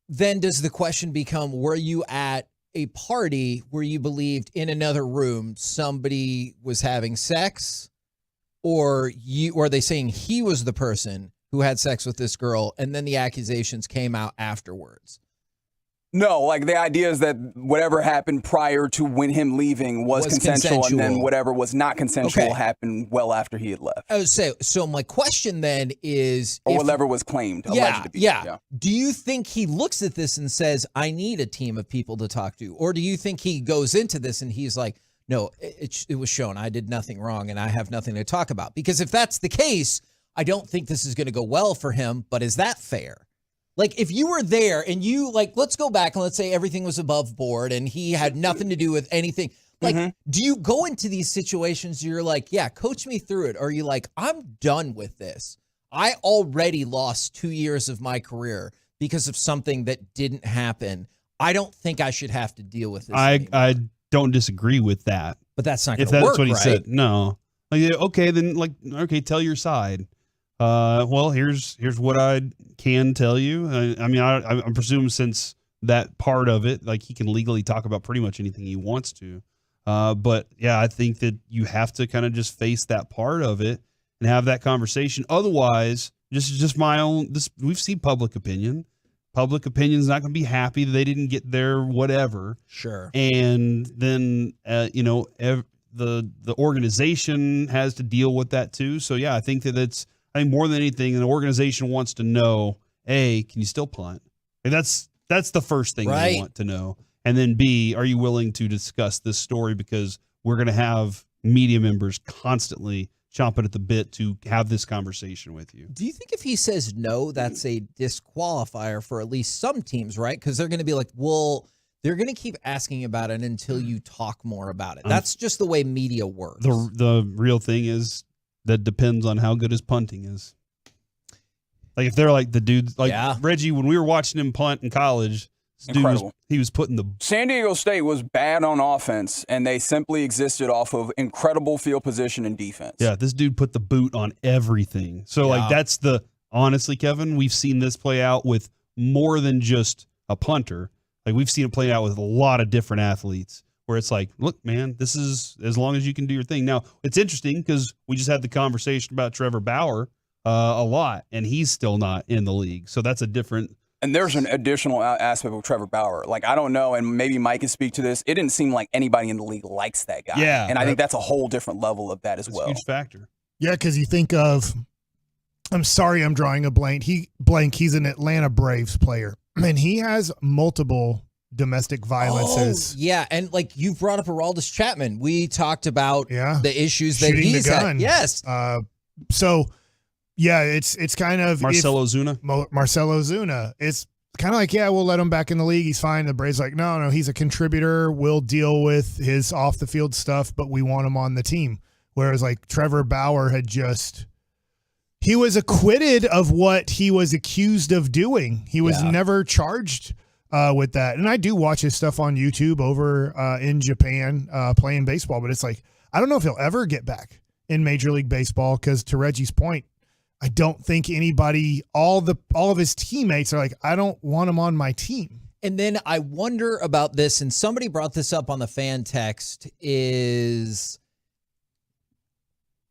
then does the question become, were you at a party where you believed in another room somebody was having sex, or are they saying he was the person who had sex with this girl and then the accusations came out afterwards? No, like the idea is that whatever happened prior to him leaving was consensual, and then whatever was not consensual happened well after he had left. I would say, so my question then is... Or whatever was claimed, alleged to be. Yeah. Do you think he looks at this and says, I need a team of people to talk to? Or do you think he goes into this and he's like, no, it was shown. I did nothing wrong and I have nothing to talk about? Because if that's the case, I don't think this is going to go well for him. But is that fair? Like, if you were there and let's go back and let's say everything was above board and he had nothing to do with anything. Like, do you go into these situations, you're like, yeah, coach me through it? Or are you like, I'm done with this. I already lost 2 years of my career because of something that didn't happen. I don't think I should have to deal with this anymore. I don't disagree with that. But that's not going to work, if that's what he right? said. No. Like, okay, then, tell your side. Well, here's what I can tell you. I presume since that part of it, like, he can legally talk about pretty much anything he wants to. But yeah, I think that you have to kind of just face that part of it and have that conversation. Otherwise, just my own. We've seen public opinion. Public opinion's not going to be happy that they didn't get their whatever. Sure. And then the organization has to deal with that too. So yeah, I think more than anything, an organization wants to know, A, can you still punt? And that's the first thing they want to know. And then B, are you willing to discuss this story? Because we're going to have media members constantly chomping at the bit to have this conversation with you. Do you think if he says no, that's a disqualifier for at least some teams, right? Because they're going to be like, well, they're going to keep asking about it until you talk more about it. That's just the way media works. The real thing is, that depends on how good his punting is. Like, if they're like the dudes, like Reggie, when we were watching him punt in college, incredible. He was putting the... San Diego State was bad on offense, and they simply existed off of incredible field position and defense. Yeah, this dude put the boot on everything. So, that's honestly, Kevin, we've seen this play out with more than just a punter. Like, we've seen it play out with a lot of different athletes. Where it's like, look, man, this is as long as you can do your thing. Now, it's interesting because we just had the conversation about Trevor Bauer a lot, and he's still not in the league. So that's a different. And there's an additional aspect of Trevor Bauer. Like, I don't know, and maybe Mike can speak to this. It didn't seem like anybody in the league likes that guy. Yeah. And I think that's a whole different level of that as well. A huge factor. Yeah, because you think of, I'm sorry, I'm drawing a blank. He's an Atlanta Braves player, and he has multiple domestic violences. Oh, yeah, and like you brought up Aroldis Chapman. We talked about the issues that shooting he's the gun. had. Yes. So, yeah, it's kind of Marcell Ozuna. Marcell Ozuna. It's kind of like, yeah, we'll let him back in the league. He's fine. The Braves like, no, he's a contributor. We'll deal with his off the field stuff, but we want him on the team. Whereas like Trevor Bauer he was acquitted of what he was accused of doing. He was never charged with that. And I do watch his stuff on YouTube over in Japan playing baseball, but it's like, I don't know if he'll ever get back in Major League Baseball because, to Reggie's point, I don't think anybody, all of his teammates are like, I don't want him on my team. And then I wonder about this, and somebody brought this up on the fan text,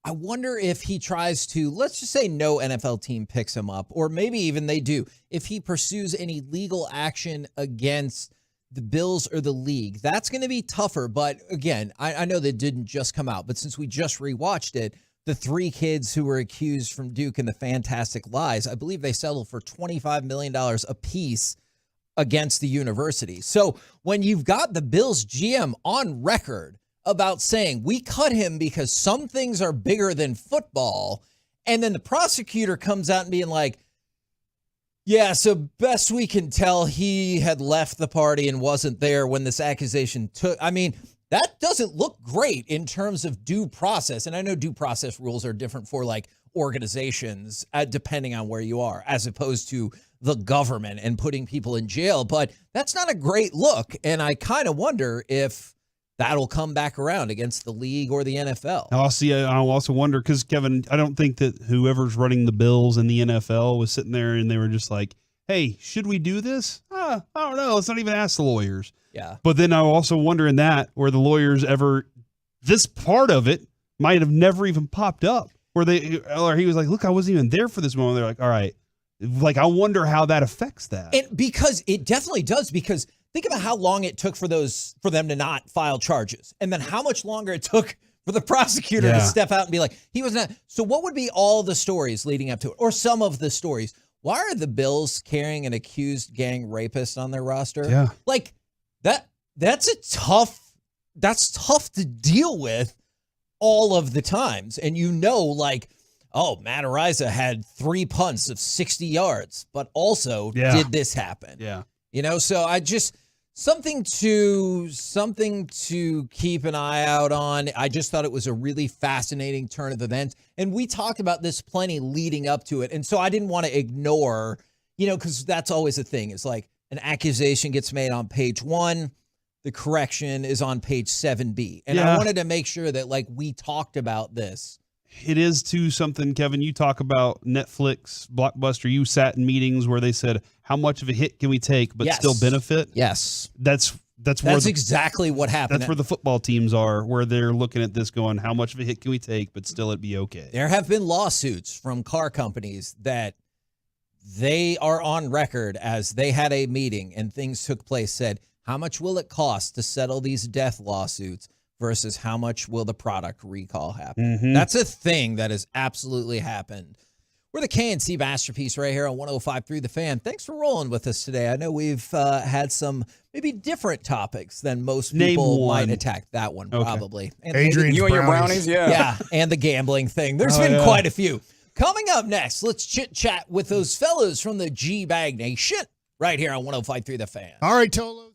I I wonder if he tries to, let's just say no NFL team picks him up, or maybe even they do, if he pursues any legal action against the Bills or the league. That's going to be tougher. But again, I know that didn't just come out, but since we just rewatched it, the 3 kids who were accused from Duke in the Fantastic Lies, I believe they settled for $25 million apiece against the university. So when you've got the Bills GM on record about saying we cut him because some things are bigger than football, and then the prosecutor comes out and being like, yeah, so best we can tell, he had left the party and wasn't there when this accusation took. I mean, that doesn't look great in terms of due process. And I know due process rules are different for like organizations depending on where you are, as opposed to the government and putting people in jail. But that's not a great look. And I kind of wonder if that'll come back around against the league or the NFL. I'll also wonder, because, Kevin, I don't think that whoever's running the Bills in the NFL was sitting there and they were just like, hey, should we do this? I don't know. Let's not even ask the lawyers. Yeah. But then I also wonder in that, where the lawyers this part of it might have never even popped up. Or he was like, look, I wasn't even there for this moment. They're like, all right. Like, I wonder how that affects that. And because it definitely does, because think about how long it took for them to not file charges, and then how much longer it took for the prosecutor to step out and be like, he was not. So what would be all the stories leading up to it, or some of the stories? Why are the Bills carrying an accused gang rapist on their roster? Yeah. Like that's tough to deal with all of the times. And like, oh, Matt Araiza had 3 punts of 60 yards, but also did this happen? Yeah. So I just something to keep an eye out on. I just thought it was a really fascinating turn of events. And we talked about this plenty leading up to it. And so I didn't want to ignore, because that's always the thing. It's like an accusation gets made on page 1. The correction is on page 7B. And I wanted to make sure that we talked about this. It is too something, Kevin. You talk about Netflix, Blockbuster. You sat in meetings where they said, how much of a hit can we take but still benefit? Yes. That's exactly what happened. That's where the football teams are, where they're looking at this going, how much of a hit can we take but still it be okay? There have been lawsuits from car companies that they are on record as they had a meeting and things took place, said, how much will it cost to settle these death lawsuits versus how much will the product recall happen? Mm-hmm. That's a thing that has absolutely happened. We're the KNC Masterpiece right here on 105.3 The Fan. Thanks for rolling with us today. I know we've had some maybe different topics than most people might attack. That one, probably. And Adrian's you and your brownies, Yeah, and the gambling thing. There's been quite a few. Coming up next, let's chit-chat with those fellas from the G-Bag Nation right here on 105.3 The Fan. All right, Tolos.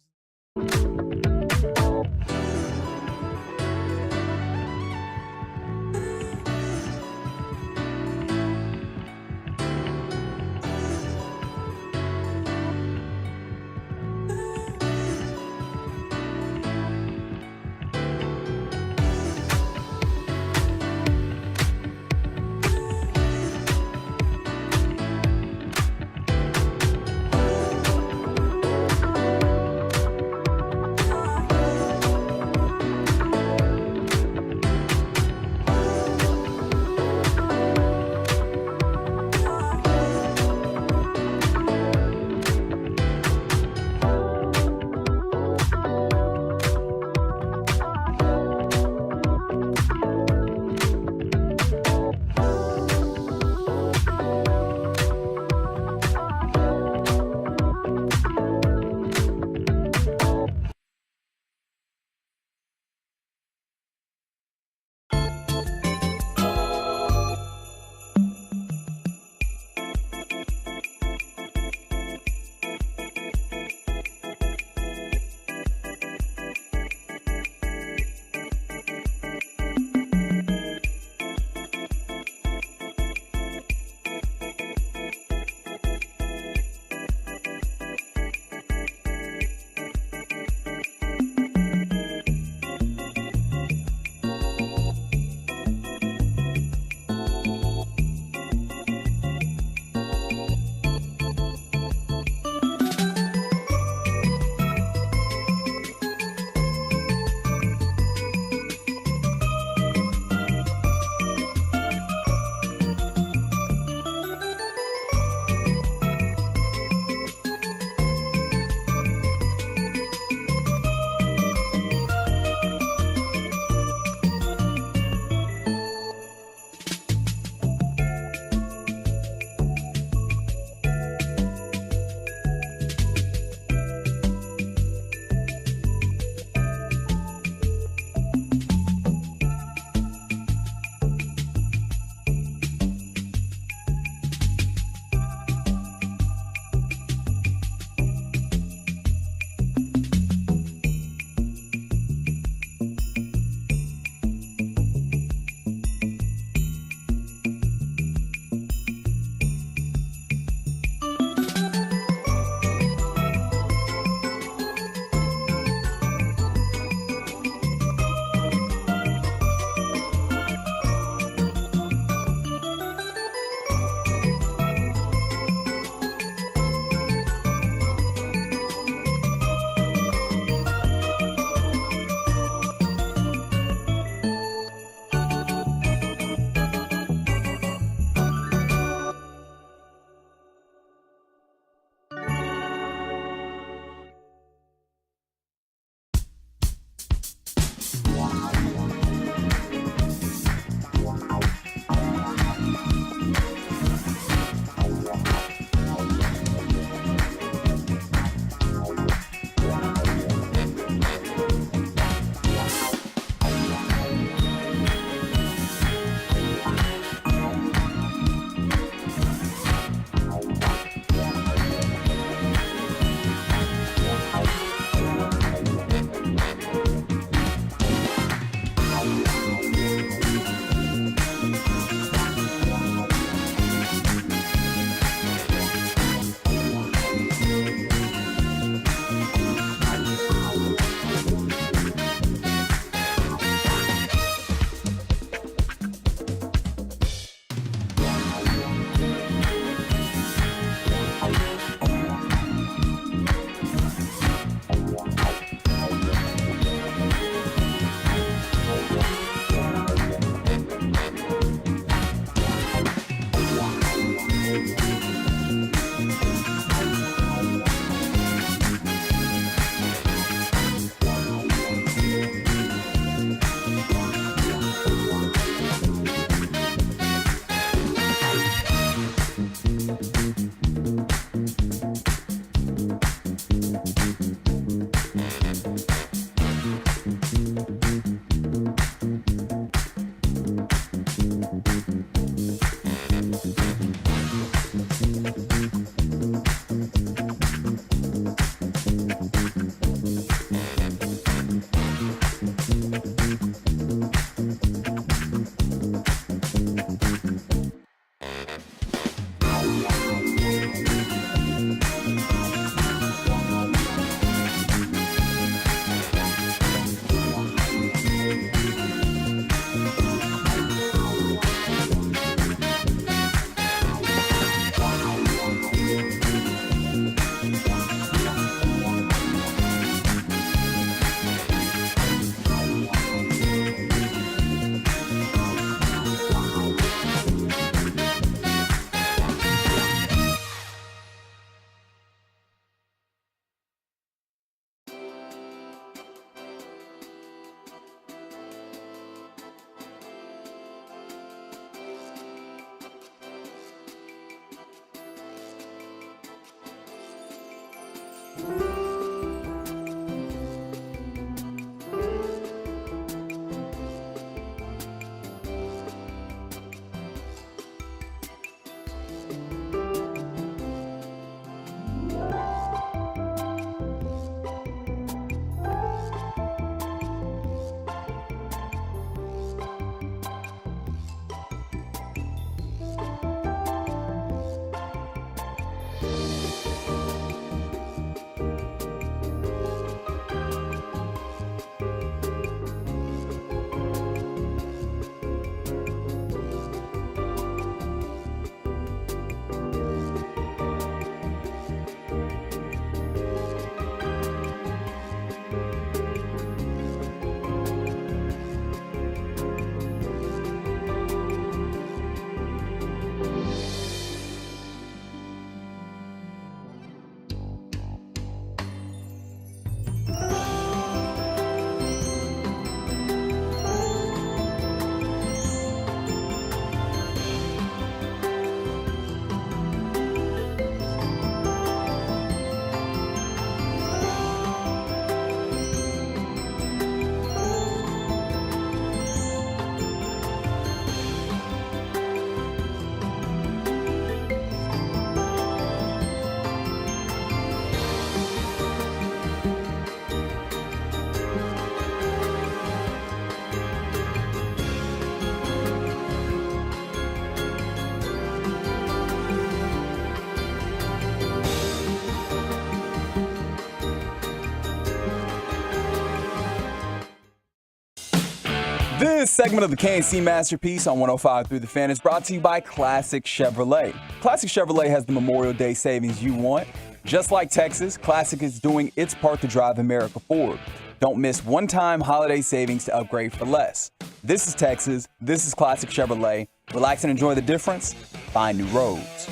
This segment of the KNC Masterpiece on 105.3 The Fan is brought to you by Classic Chevrolet. Classic Chevrolet has the Memorial Day savings you want. Just like Texas, Classic is doing its part to drive America forward. Don't miss one-time holiday savings to upgrade for less. This is Texas. This is Classic Chevrolet. Relax and enjoy the difference. Find new roads.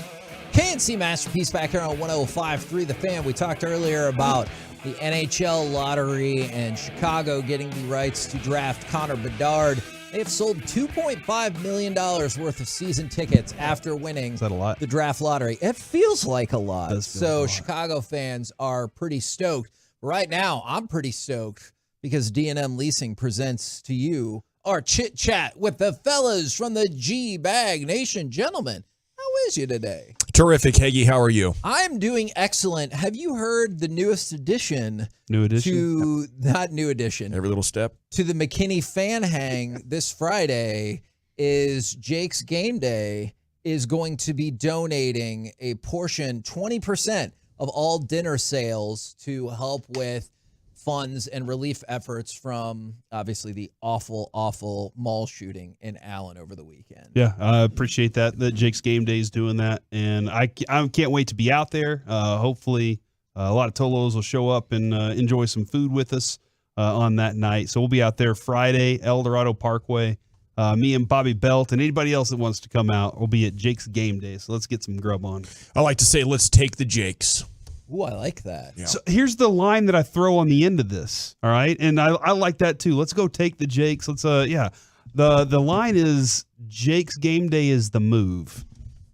KNC Masterpiece back here on 105.3 The Fan. We talked earlier about the NHL lottery and Chicago getting the rights to draft Connor Bedard. They have sold $2.5 million worth of season tickets after winning the draft lottery. It feels like a lot. So Chicago fans are pretty stoked. Right now, I'm pretty stoked because D&M Leasing presents to you our chit chat with the fellas from the G-Bag Nation. Gentlemen, how is you today? Terrific, Hagee. How are you? I'm doing excellent. Have you heard the newest addition? New edition? Not new edition. Every little step. To the McKinney Fan Hang this Friday is Jake's Game Day is going to be donating a portion, 20% of all dinner sales to help with funds and relief efforts from, obviously, the awful mall shooting in Allen over the weekend. Yeah, I appreciate that Jake's Game Day is doing that, and I can't wait to be out there. Hopefully, a lot of Tolos will show up and enjoy some food with us on that night. So we'll be out there Friday, El Dorado Parkway. Me and Bobby Belt and anybody else that wants to come out will be at Jake's Game Day. So let's get some grub on. I like to say, let's take the Jakes. Ooh, I like that. Yeah. So here's the line that I throw on the end of this. All right. And I like that too. Let's go take the Jakes. Let's The line is Jake's Game Day is the move.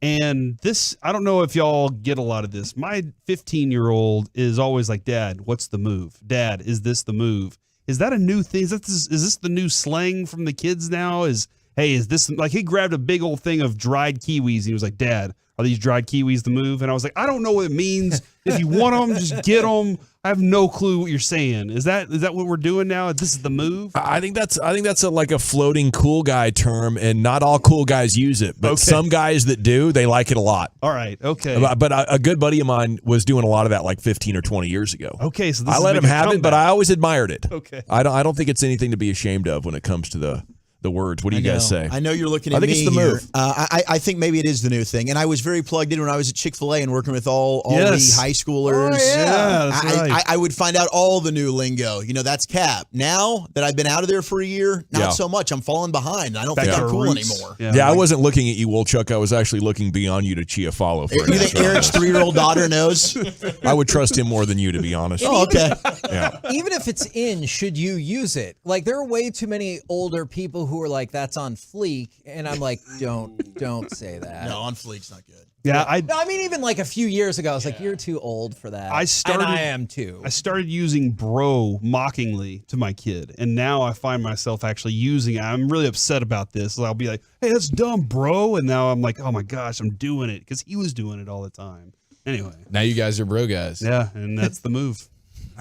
And this, I don't know if y'all get a lot of this. My 15-year-old is always like, Dad, what's the move? Dad, is this the move? Is that a new thing? Is this the new slang from the kids now? Is this like he grabbed a big old thing of dried kiwis and he was like, Dad, are these dried kiwis the move? And I was like, I don't know what it means. If you want them, just get them. I have no clue what you're saying. Is that what we're doing now? This is the move? I think that's like a floating cool guy term, and not all cool guys use it. But some guys that do, they like it a lot. All right, okay. But a good buddy of mine was doing a lot of that like 15 or 20 years ago. Okay, so I let him have it, but I always admired it. Okay. I don't think it's anything to be ashamed of when it comes to the words. What do you guys say? I know you're looking at me. I think it's the move. I think maybe it is the new thing. And I was very plugged in when I was at Chick-fil-A and working with all the high schoolers. Oh, yeah, that's right. I would find out all the new lingo. That's Cap. Now that I've been out of there for a year, not so much. I'm falling behind. I don't think I'm cool anymore. Yeah, I wasn't looking at you, Wolchuk. I was actually looking beyond you to Chiafalo. You think Eric's 3-year-old daughter knows? I would trust him more than you, to be honest. Oh, okay. Yeah. Even if it's in, should you use it? Like, there are way too many older people who are like, that's on fleek, and I'm like, don't say that. No, on fleek's not good. Yeah, I mean, even like a few years ago, I was like, you're too old for that. And I am too. I started using bro mockingly to my kid, and now I find myself actually using it. I'm really upset about this. I'll be like, hey, that's dumb, bro. And now I'm like, oh my gosh, I'm doing it because he was doing it all the time. Anyway. Now you guys are bro guys. Yeah, and that's the move.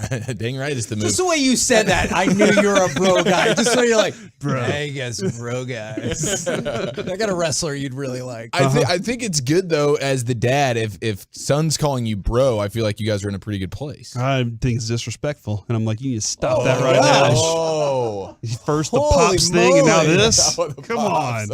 Dang right, it's the move. Just the way you said that, I knew you were a bro guy. Just so you're like, bro. Hey, you guys are bro guys. I got a wrestler you'd really like. I think it's good, though, as the dad, if son's calling you bro, I feel like you guys are in a pretty good place. I think it's disrespectful. And I'm like, you need to stop that right now. Oh. First the Pops thing, and now this? Come on.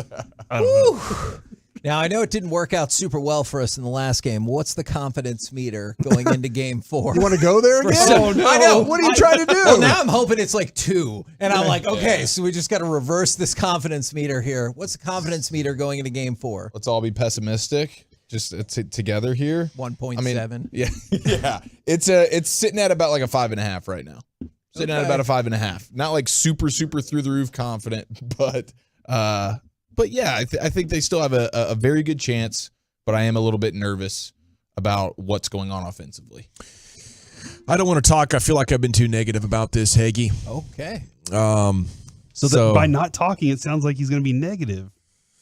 I don't know. Now, I know it didn't work out super well for us in the last game. What's the confidence meter going into game 4? You want to go there again? Oh, no. I know. What are you trying to do? Well, now I'm hoping it's like 2. And I'm like, okay, so we just got to reverse this confidence meter here. What's the confidence meter going into game 4? Let's all be pessimistic. Just together here. 1.7. I mean, yeah. It's sitting at about like a 5.5 right now. Sitting at about a 5.5. Not like super through the roof confident, but yeah, I think they still have a very good chance, but I am a little bit nervous about what's going on offensively. I don't want to talk. I feel like I've been too negative about this, Hagee. Okay. So by not talking, it sounds like he's going to be negative.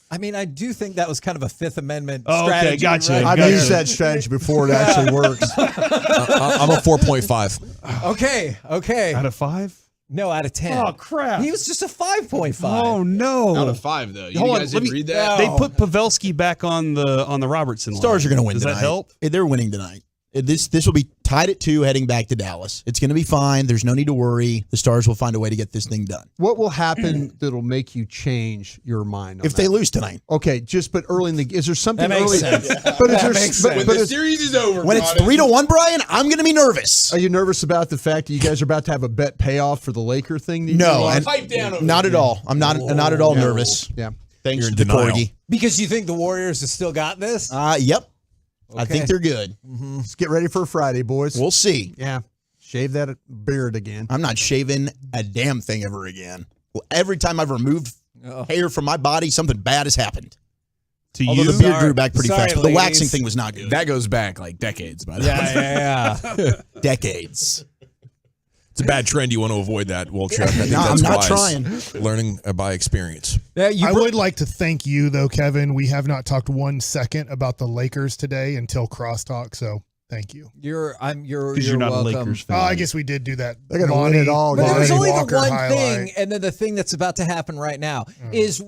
I mean, I do think that was kind of a Fifth Amendment Okay, strategy. gotcha. Right? I've used that strategy before. It actually works. I'm a 4.5. Okay. Out of 5? No, out of 10. Oh, crap. He was just a 5.5. Oh, no. Out of 5, though. You Hold guys on, didn't read that? They put Pavelski back on the Robertson line. Stars are going to win Does tonight. that help? They're winning tonight. This will be Tied at 2 heading back to Dallas. It's going to be fine. There's no need to worry. The Stars will find a way to get this thing done. What will happen that'll make you change your mind on if they lose tonight? Okay, but early in the is there something that makes early? sense. But is there, When the series is over, when it's 3-1, Brian, I'm going to be nervous. Are you nervous about the fact that you guys are about to have a bet payoff for the Laker thing? No, and Pipe down over not at all. I'm not at all nervous. Yeah. Thanks You're in to denial. Corgi. Because you think the Warriors have still got this? Yep. I Okay. think they're good. Let's get ready for Friday, boys. We'll see. Yeah. Shave that beard again. I'm not shaving a damn thing ever again. Well, every time I've removed hair from my body, something bad has happened. To Although you, the beard grew back pretty Sorry, fast, but the ladies. waxing thing was not good. That goes back like decades, by the way. Yeah. Decades. It's a bad trend. You want to avoid that, Walter. I think No, that's I'm not wise. trying. Learning by experience. I would like to thank you, though, Kevin. We have not talked 1 second about the Lakers today until crosstalk, so thank you. You're because you're not welcome. a Lakers fan. I guess we did do that. They're gonna win it all, But Lonnie there's only Walker the one highlight. thing, and then the thing that's about to happen right now is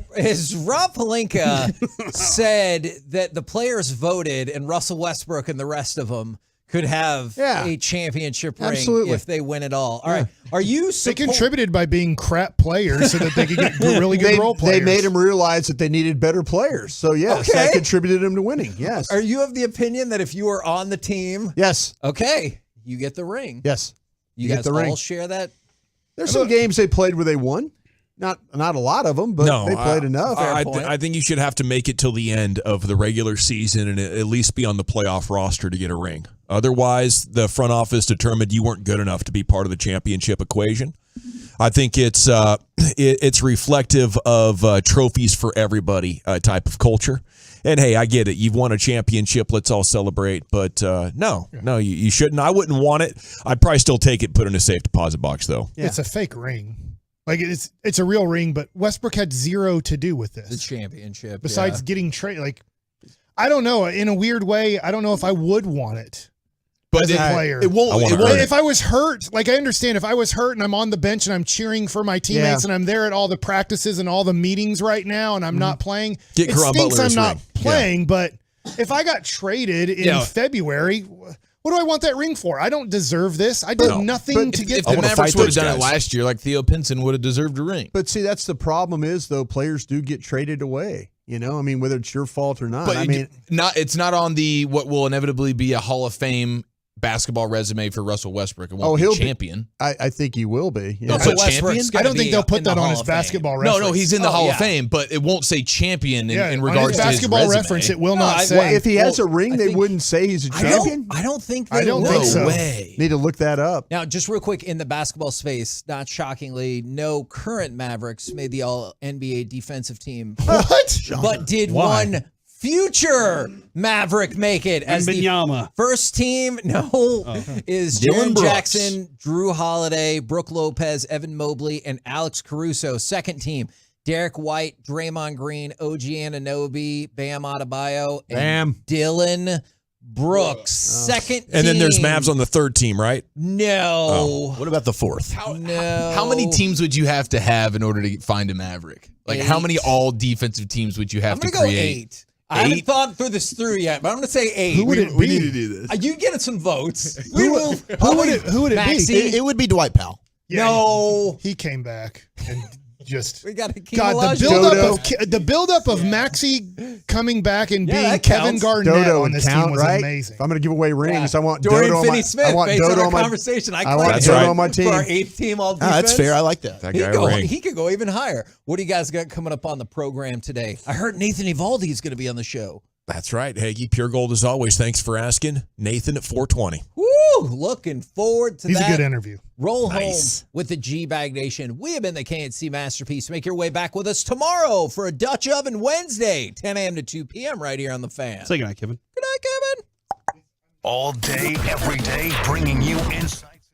Rob Pelinka said that the players voted, and Russell Westbrook and the rest of them could have a championship ring Absolutely. if they win it all. All right, are you? They contributed by being crap players so that they could get really good role players. They made them realize that they needed better players. So, yes, that contributed them to winning. Yes. Are you of the opinion that if you are on the team, Yes. okay, you get the ring? Yes. You get guys the all ring. share that? There's some games they played where they won. Not a lot of them, but No, they played enough. I think you should have to make it till the end of the regular season and at least be on the playoff roster to get a ring. Otherwise, the front office determined you weren't good enough to be part of the championship equation. I think it's reflective of trophies for everybody type of culture. And hey, I get it. You've won a championship. Let's all celebrate. But no, you shouldn't. I wouldn't want it. I'd probably still take it, put it in a safe deposit box, though. Yeah. It's a fake ring. Like it's a real ring, but Westbrook had zero to do with this. The championship. Besides getting traded. Like, I don't know. In a weird way, I don't know if I would want it. But as a player. It won't. If I was hurt, like I understand if I was hurt and I'm on the bench and I'm cheering for my teammates and I'm there at all the practices and all the meetings right now and I'm not playing, Get it Caron stinks I'm Butler's not ring. playing. But if I got traded in February, what do I want that ring for? I don't deserve this. I did nothing to get If the this. Mavericks would have done it last year, like Theo Pinson would have deserved a ring. But see, that's the problem is, though, players do get traded away. You know, I mean, whether it's your fault or not. But I mean, it's not on the what will inevitably be a Hall of Fame basketball resume for Russell Westbrook. It won't be he'll champion. I think he will be. Yeah. They'll put champion? I don't think they'll put that on his basketball reference. No, he's in the Hall of Fame, but it won't say champion in on regards his to his basketball resume. reference. It will not say. Well, if he has a ring, they wouldn't say he's a champion. I don't think I don't think so. Need to look that up. Now, just real quick, in the basketball space, not shockingly, no current Mavericks made the All-NBA defensive team. What? But did one future Maverick make it as the first team? Is Dylan Jaren Brooks. Jackson, Drew Holiday, Brooke Lopez, Evan Mobley, and Alex Caruso. Second team, Derek White, Draymond Green, OG Anunoby, Bam Adebayo, and Dylan Brooks. Second team. And then there's Mavs on the third team, right? No. What about the fourth? How many teams would you have to have in order to find a Maverick? Like, how many all defensive teams would you have to I'm going to create? go 8. I haven't thought this through yet, but I'm going to say 8. Who would it be? We need to do this. You get some votes. Who would it Maxey? be? It would be Dwight Powell. Yeah, No. he came back and just We got to keep God, the buildup of Maxey coming back and being that Kevin counts. Garnett Dodo on would this count, team was right? amazing. If I'm going to give away rings, I want Dorian Dodo on my. Finney-Smith, I want based Dodo on our on my conversation. I want claim Dodo him on my team. for our 8th team all defense. That's fair. I like that. That He guy could, go, ring. he could go even higher. What do you guys got coming up on the program today? I heard Nathan Evaldi is going to be on the show. That's right, Hagee. Pure gold as always. Thanks for asking. Nathan at 420. Woo! Looking forward to He's that. a good interview. Roll Nice. home with the G-Bag Nation. We have been the KNC Masterpiece. Make your way back with us tomorrow for a Dutch Oven Wednesday, 10 a.m. to 2 p.m. right here on The Fan. Say goodnight, Kevin. Good night, Kevin. All day, every day, bringing you insights.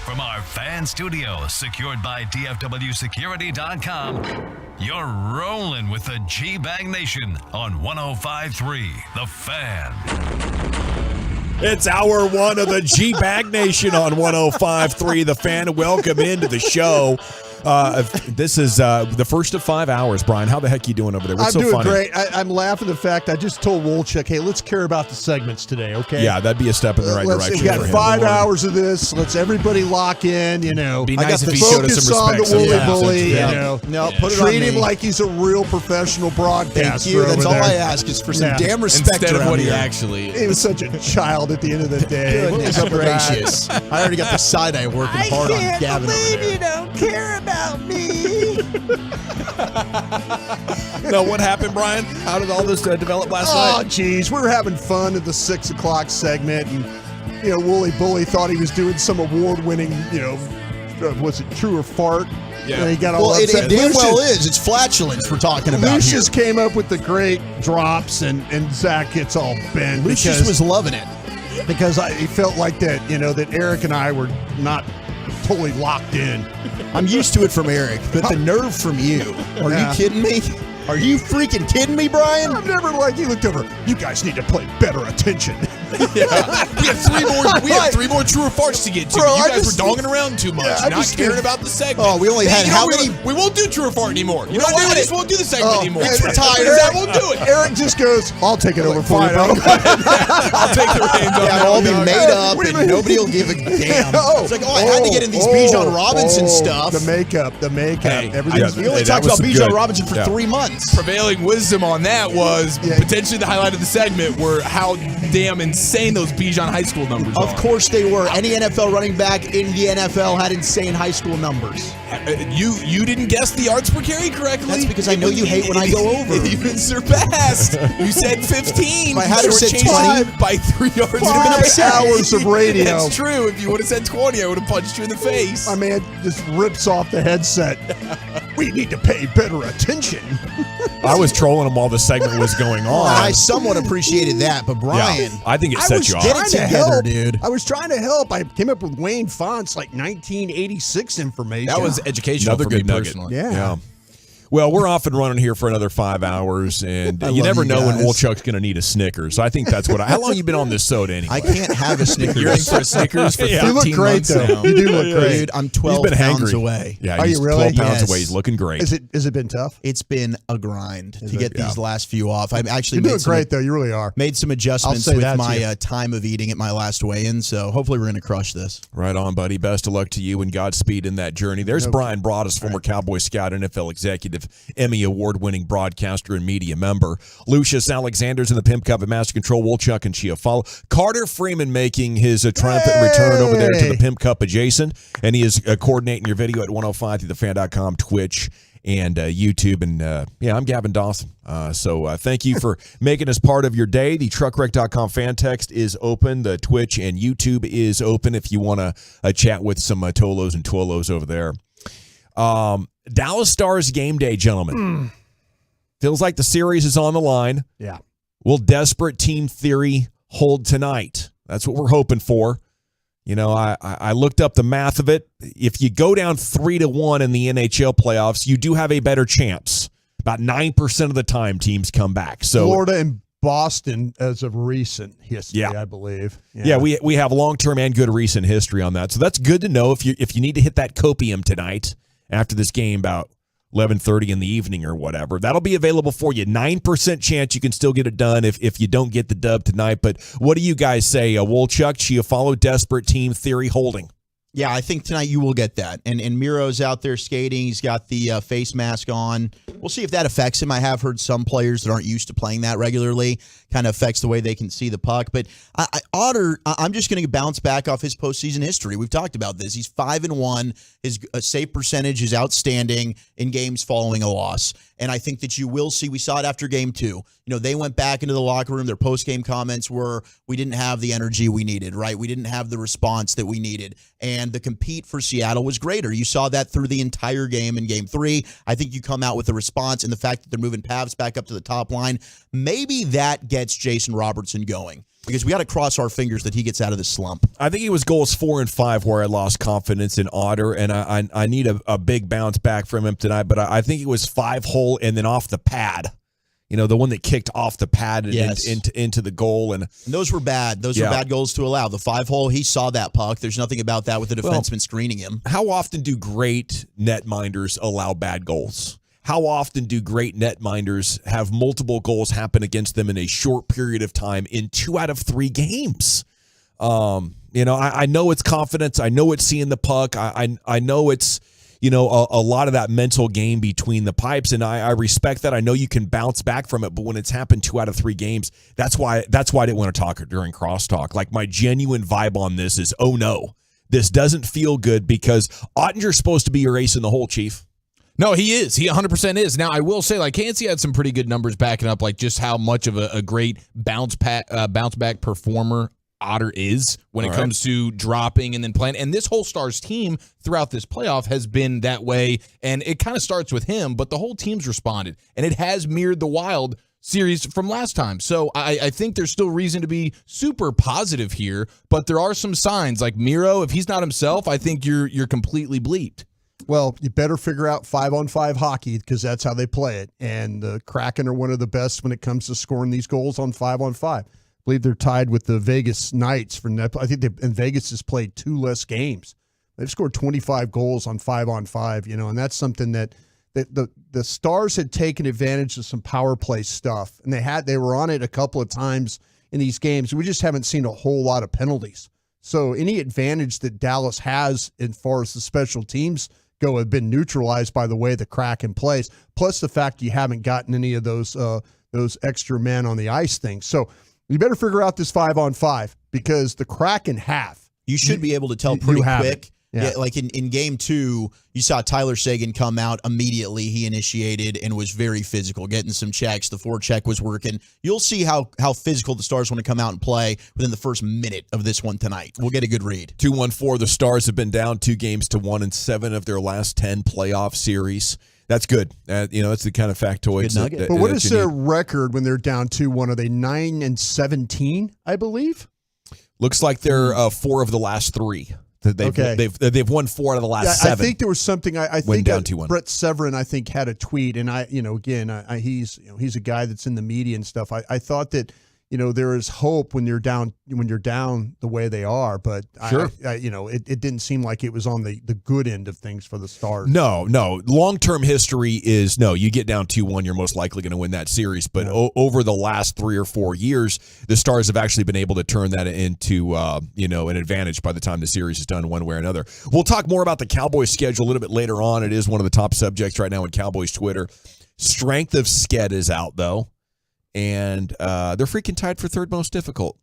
From our fan studio, secured by DFWsecurity.com, you're rolling with the G-Bag Nation on 105.3 The Fan. It's hour one of the G-Bag Nation on 105.3 The Fan. Welcome into the show. This is the first of 5 hours, Brian. How the heck are you doing over there? What's I'm so doing funny? great. I'm laughing at the fact I just told Wolchuk, hey, let's care about the segments today, okay? Yeah, that'd be a step in the right direction. We got for him. 5 hours of this. Let's everybody lock in, Be nice if he focus showed us some on respect the woolly sometimes. bully, No, put it on Treat him me. like he's a real professional broadcaster. Thank you. That's over all there. I ask is for some Yeah. damn respect Instead of around what he here. actually He was such a child at the end of the day. What was Goodness up with that? gracious. I already got the side-eye working hard on Gavin over there. don't care about me. No, what happened, Brian? How did all this develop last Oh, night? geez. We were having fun at the 6 o'clock segment, and, Wooly Bully thought he was doing some award-winning, was it true or fart? Yeah. And he got all Well, it upset. damn well Lucius- is. It's flatulence we're talking about Lucius here. came up with the great drops, and Zach gets all bent. Lucius because, was loving it. because he felt like that, that Eric and I were not totally locked in. I'm used to it from Eric, but the nerve from you. Are Yeah. you kidding me? Are you freaking kidding me, Brian? I've never he looked over. You guys need to play better attention. We have three more true or farts to get to. Bro, you I guys just- were dogging around too much, Yeah, I not just caring did- about the segment. Oh, we only had you know, how we- many- We won't do true or fart anymore. You know We're what? doing I just it. won't do the segment anymore. it's retired. That won't do it. Eric just goes, I'll take it over for you, bro. I'll take the reins on Yeah, that it'll all one, be dog. made up, What do you and mean? nobody will give a damn. It's like, I had to get in these Bijan Robinson stuff. The makeup. Hey, Everything's We only Hey, talked that was about some Bijan good- Robinson for yeah. 3 months. Prevailing wisdom on that was potentially the highlight of the segment were how damn insane those Bijan high school numbers are. Of course they were. Any NFL running back in the NFL had insane high school numbers. You didn't guess the yards per carry correctly. That's because I know you hate when I go over. It even surpassed. You said 15. If I had You said shortchanged 20 by 3 yards. You'd have been upset. hours of radio. That's true. If you would have said 20, I would have punched you in the face. My man just rips off the headset. We need to pay better attention. I was trolling him while the segment was going on. I somewhat appreciated that, but Brian, I think it set you off. Get it together, dude. I was trying to help. I came up with Wayne Font's 1986 information. That was educational Another for me good nugget. personally. Yeah. Well, we're off and running here for another 5 hours, and I you love never you know when guys. Wolchuk's going to need a Snickers. So I think that's what. How long you been on this soda anyway? I can't have a Snickers. You're in for a Snickers for Yeah. 13 You look great, months though. now. You do look great. Dude, I'm 12 He's been pounds hangry. away. Yeah, Are he's you really? 12 pounds Yes. away. He's looking great. Has it been tough? It's been a grind to it? get these last few off. I've actually You're made doing great, though. You really are. made some adjustments I'll say with that to my you. time of eating at my last weigh-in, so hopefully we're going to crush this. Right on, buddy. Best of luck to you and Godspeed in that journey. There's Brian Broaddus, former Cowboy scout, NFL executive, Emmy award-winning broadcaster and media member. Lucius Alexander's in the Pimp Cup at Master Control. Wolchuk and Chia follow. Carter Freeman making his triumphant return over there to the Pimp Cup adjacent, and he is coordinating your video at 105thethefan.com, Twitch, and YouTube. And I'm Gavin Dawson. So thank you for making us part of your day. The truckwreck.com fan text is open. The Twitch and YouTube is open if you want to chat with some Tolos and Tolos over there. Dallas Stars game day, gentlemen. Feels like the series is on the line. Yeah. Will desperate team theory hold tonight? That's what we're hoping for. You know, I looked up the math of it. If you go down 3-1 in the NHL playoffs, you do have a better chance. About 9% of the time, teams come back. So Florida and Boston as of recent history, Yeah. I believe. yeah, we have long-term and good recent history on that. So that's good to know if you need to hit that copium tonight after this game about 11:30 in the evening or whatever. That'll be available for you. 9% chance you can still get it done if you don't get the dub tonight. But what do you guys say? Wolchuk, Chiafalo, desperate team theory holding. Yeah, I think tonight you will get that. And Miro's out there skating. He's got the face mask on. We'll see if that affects him. I have heard some players that aren't used to playing that regularly kind of affects the way they can see the puck. But Otter, I'm just going to bounce back off his postseason history. We've talked about this. He's 5-1. His save percentage is outstanding in games following a loss. And I think that you will see, we saw it after game 2. You know, they went back into the locker room. Their post-game comments were, we didn't have the energy we needed, right? We didn't have the response that we needed. And the compete for Seattle was greater. You saw that through the entire game in game 3. I think you come out with a response, and the fact that they're moving Pavs back up to the top line, maybe that gets Jason Robertson going. because we got to cross our fingers that he gets out of this slump. I think it was goals 4 and 5 where I lost confidence in Otter, and I need a big bounce back from him tonight. But I think it was 5-hole and then off the pad. The one that kicked off the pad and into the goal. And those were bad. Those were bad goals to allow. The 5-hole, he saw that puck. There's nothing about that with the defenseman screening him. How often do great netminders allow bad goals? How often do great netminders have multiple goals happen against them in a short period of time in 2 out of 3 games? I know it's confidence. I know it's seeing the puck. I know it's, a lot of that mental game between the pipes, and I respect that. I know you can bounce back from it, but when it's happened 2 out of 3 games, that's why I didn't want to talk during crosstalk. Like, my genuine vibe on this is, oh no, this doesn't feel good, because Ottinger's supposed to be your ace in the hole, Chief. No, he is. He 100% is. Now, I will say, KNC had some pretty good numbers backing up, just how much of a great bounce back performer Otter is when it comes to dropping and then playing. And this whole Stars team throughout this playoff has been that way. And it kind of starts with him, but the whole team's responded. And it has mirrored the Wild series from last time. So I think there's still reason to be super positive here. But there are some signs, like Miro, if he's not himself, I think you're completely bleeped. Well, you better figure out 5-on-5 hockey, because that's how they play it. And the Kraken are one of the best when it comes to scoring these goals on 5-on-5. I believe they're tied with the Vegas Knights for net. I think Vegas has played 2 less games. They've scored 25 goals on 5-on-5, and that's something that the Stars had taken advantage of some power play stuff, and they were on it a couple of times in these games. We just haven't seen a whole lot of penalties. So any advantage that Dallas has as far as the special teams go have been neutralized by the way the Kraken plays, plus the fact you haven't gotten any of those extra men on the ice things. So you better figure out this 5-on-5, because the Kraken have. You should be able to tell pretty quick. Yeah, like in game 2, you saw Tyler Seguin come out immediately. He initiated and was very physical, getting some checks. The forecheck was working. You'll see how physical the Stars want to come out and play within the first minute of this one tonight. We'll get a good read. 2-1-4, the Stars have been down 2 games to 1 in 7 of their last 10 playoff series. That's good. That's the kind of factoid. But what is their record when they're down 2-1? Are they 9-17, I believe? Looks like they're 4 of the last 3. They've won 4 out of the last 7. I think there was something. I think down 2-1. Brett Severin, I think, had a tweet, and he's a guy that's in the media and stuff. I thought that there is hope when you're down the way they are, but sure. It didn't seem like it was on the good end of things for the Stars. No. Long-term history is no. You get down 2-1, you're most likely going to win that series. But over the last 3 or 4 years, the Stars have actually been able to turn that into an advantage by the time the series is done, one way or another. We'll talk more about the Cowboys schedule a little bit later on. It is one of the top subjects right now in Cowboys Twitter. Strength of Sked is out though. And they're freaking tied for 3rd most difficult.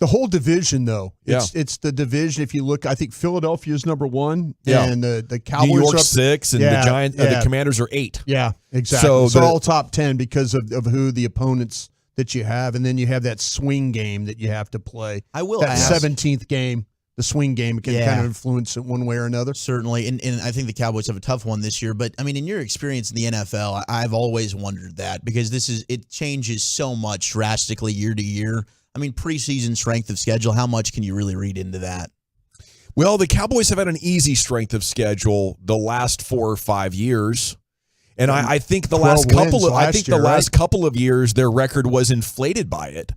The whole division, though, it's the division. If you look, I think Philadelphia is number 1, and the Cowboys New York are 6, and the Giants, the Commanders are 8. Yeah, exactly. So all top 10 because of who the opponents that you have, and then you have that swing game that you have to play. I will that ask. 17th game. The swing game can kind of influence it one way or another. Certainly, and I think the Cowboys have a tough one this year. But, in your experience in the NFL, I've always wondered that, because it changes so much drastically year to year. Preseason strength of schedule, how much can you really read into that? Well, the Cowboys have had an easy strength of schedule the last 4 or 5 years. And I think the last couple of years, their record was inflated by it.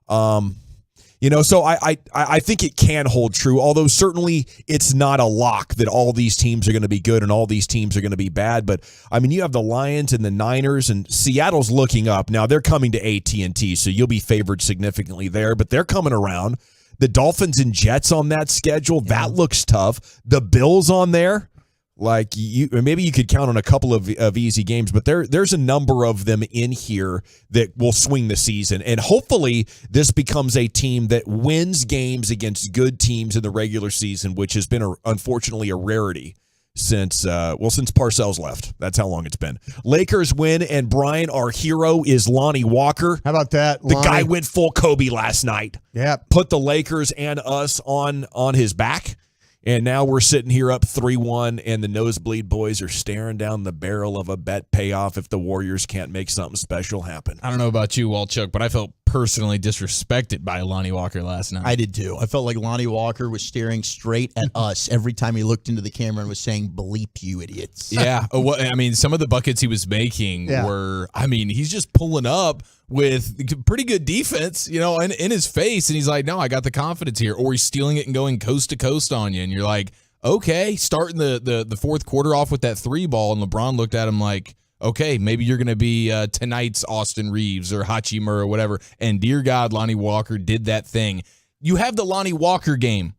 So I think it can hold true, although certainly it's not a lock that all these teams are going to be good and all these teams are going to be bad. But, you have the Lions and the Niners, and Seattle's looking up. Now, they're coming to AT&T, so you'll be favored significantly there, but they're coming around. The Dolphins and Jets on that schedule, that looks tough. The Bills on there. Maybe you could count on a couple of easy games, but there's a number of them in here that will swing the season. And hopefully this becomes a team that wins games against good teams in the regular season, which has been, unfortunately, a rarity since Parcells left. That's how long it's been. Lakers win, and Brian, our hero, is Lonnie Walker. How about that, Lonnie? The guy went full Kobe last night. Yeah. Put the Lakers and us on his back. And now we're sitting here up 3-1, and the Nosebleed boys are staring down the barrel of a bet payoff if the Warriors can't make something special happen. I don't know about you, Walchuk, but I felt personally disrespected by Lonnie Walker last night. I did too. I felt like Lonnie Walker was staring straight at us every time he looked into the camera and was saying, "Bleep, you idiots." Yeah. I mean, some of the buckets he was making were, I mean, he's just pulling up with pretty good defense, in his face. And he's like, no, I got the confidence here. Or he's stealing it and going coast to coast on you. And you're like, okay, starting the fourth quarter off with that 3 ball. And LeBron looked at him like, okay, maybe you're going to be tonight's Austin Reeves or Hachimura or whatever. And dear God, Lonnie Walker did that thing. You have the Lonnie Walker game.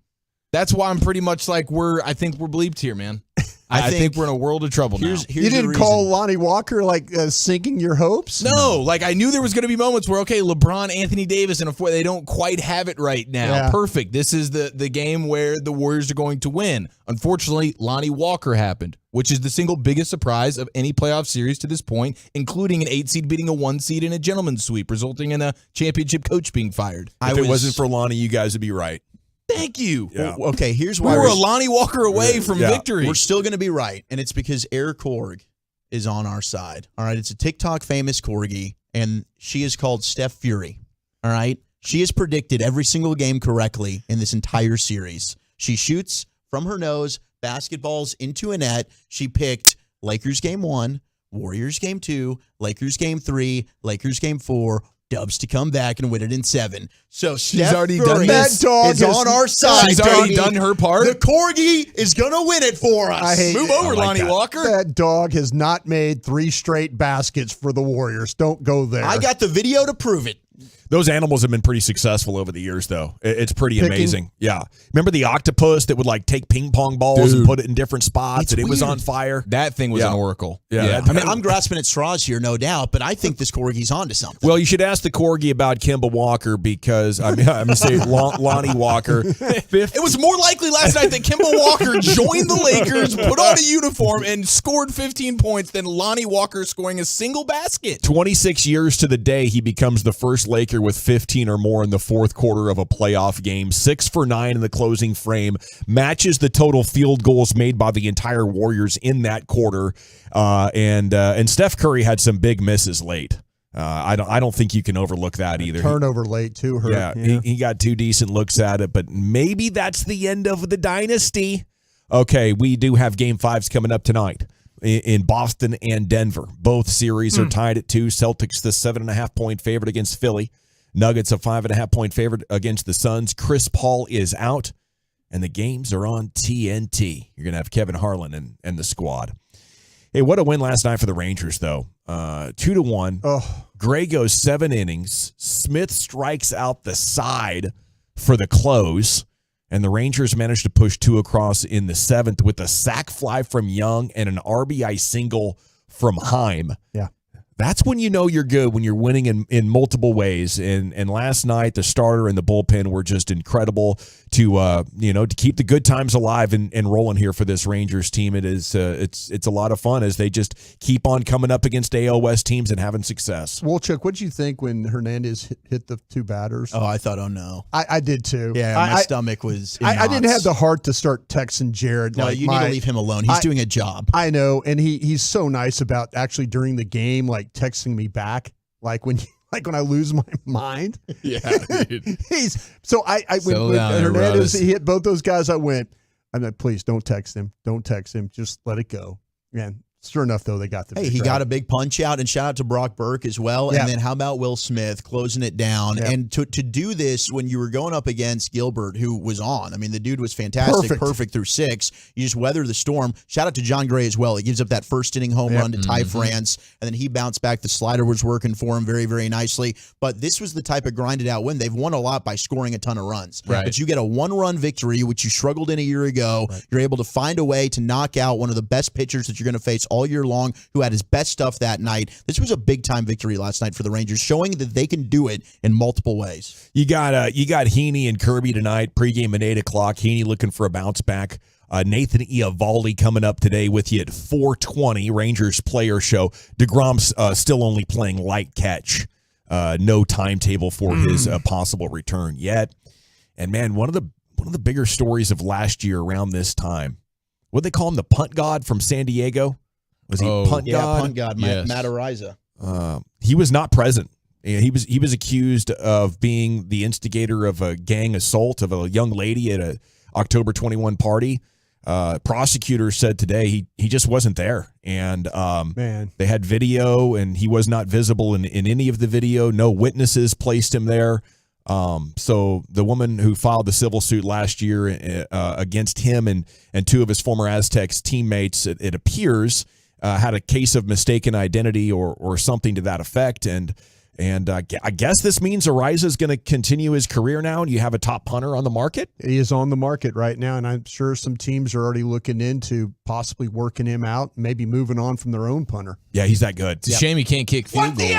That's why I'm pretty much like I think we're bleeped here, man. I think we're in a world of trouble now. You didn't call Lonnie Walker sinking your hopes? No, I knew there was going to be moments where, okay, LeBron, Anthony Davis, and they don't quite have it right now. Yeah. Perfect. This is the game where the Warriors are going to win. Unfortunately, Lonnie Walker happened, which is the single biggest surprise of any playoff series to this point, including an 8 seed beating a 1 seed in a gentleman's sweep, resulting in a championship coach being fired. If it wasn't for Lonnie, you guys would be right. Thank you. Yeah. Well, okay, here's why we're a Lonnie Walker away from victory. We're still going to be right, and it's because Air Korg is on our side. All right, it's a TikTok famous corgi, and she is called Steph Fury. All right, she has predicted every single game correctly in this entire series. She shoots from her nose basketballs into a net. She picked Lakers game 1, Warriors game 2, Lakers game 3, Lakers game 4. Dubs to come back and win it in 7. So she's Steph already Curry done this. That dog is on our side. She's already done her part. The corgi is going to win it for us. Move over, Lonnie Walker. That dog has not made 3 straight baskets for the Warriors. Don't go there. I got the video to prove it. Those animals have been pretty successful over the years, though. It's pretty amazing. Yeah. Remember the octopus that would take ping pong balls and put it in different spots, and it was on fire? That thing was an oracle. Yeah. I mean, I'm grasping at straws here, no doubt, but I think this corgi's onto something. Well, you should ask the corgi about Campbell Walker because, I'm going to say Lonnie Walker. It was more likely last night that Campbell Walker joined the Lakers, put on a uniform, and scored 15 points than Lonnie Walker scoring a single basket. 26 years to the day, he becomes the first Laker with 15 or more in the fourth quarter of a playoff game. 6 for 9 in the closing frame, matches the total field goals made by the entire Warriors in that quarter. And Steph Curry had some big misses late. I don't think you can overlook that either. Turnover late too. Yeah. He got 2 decent looks at it, but maybe that's the end of the dynasty. Okay, we do have Game 5s coming up tonight in Boston and Denver. Both series are tied at 2. Celtics the 7.5-point favorite against Philly. Nuggets a 5.5-point favorite against the Suns. Chris Paul is out, and the games are on TNT. You're going to have Kevin Harlan and the squad. Hey, what a win last night for the Rangers, though. 2-1. Oh. Gray goes 7 innings. Smith strikes out the side for the close, and the Rangers managed to push 2 across in the 7th with a sac fly from Young and an RBI single from Heim. Yeah. That's when you know you're good, when you're winning in multiple ways. And last night, the starter and the bullpen were just incredible to keep the good times alive and rolling here for this Rangers team. It is it's a lot of fun as they just keep on coming up against AL West teams and having success. Wolchuk, what did you think when Hernandez hit the 2 batters? Oh, I thought, oh no. I did too. Yeah, my stomach was in I didn't knots. have the heart to start texting Jared. No, you need to leave him alone. He's doing a job. I know, and he's so nice about actually during the game, texting me back, when I lose my mind. Yeah, dude. When Hernandez hit both those guys, I'm like, please don't text him. Don't text him. Just let it go. Man, sure enough, though, they got the. Hey, he got a big punch out, and shout out to Brock Burke as well. Yeah. And then how about Will Smith closing it down? Yeah. And to do this when you were going up against Gilbert, who was on. I mean, the dude was fantastic, perfect through 6. You just weather the storm. Shout out to John Gray as well. He gives up that first inning home run to Ty France, and then he bounced back. The slider was working for him very, very nicely. But this was the type of grinded out win. They've won a lot by scoring a ton of runs. Right. But you get a 1-run victory, which you struggled in a year ago. Right. You're able to find a way to knock out one of the best pitchers that you're going to face all year long, who had his best stuff that night. This was a big-time victory last night for the Rangers, showing that they can do it in multiple ways. You got Heaney and Kirby tonight, pregame at 8 o'clock. Heaney looking for a bounce back. Nathan Eovaldi coming up today with you at 4:20, Rangers player show. deGrom's still only playing light catch. No timetable for his possible return yet. And, man, one of one of the bigger stories of last year around this time. What they call him, the punt god from San Diego? Was he punt god? Punt god, Yes. Matt Araiza. He was not present. He was accused of being the instigator of a gang assault of a young lady at a October 21 party. Prosecutors said today he just wasn't there, and they had video, and he was not visible in any of the video. No witnesses placed him there. So the woman who filed the civil suit last year against him and two of his former Aztecs teammates, it appears, had a case of mistaken identity or something to that effect, and I guess this means Araiza is going to continue his career now, and you have a top punter on the market? He is on the market right now, and I'm sure some teams are already looking into possibly working him out, maybe moving on from their own punter. Yeah, he's that good. It's a shame he can't kick field goals.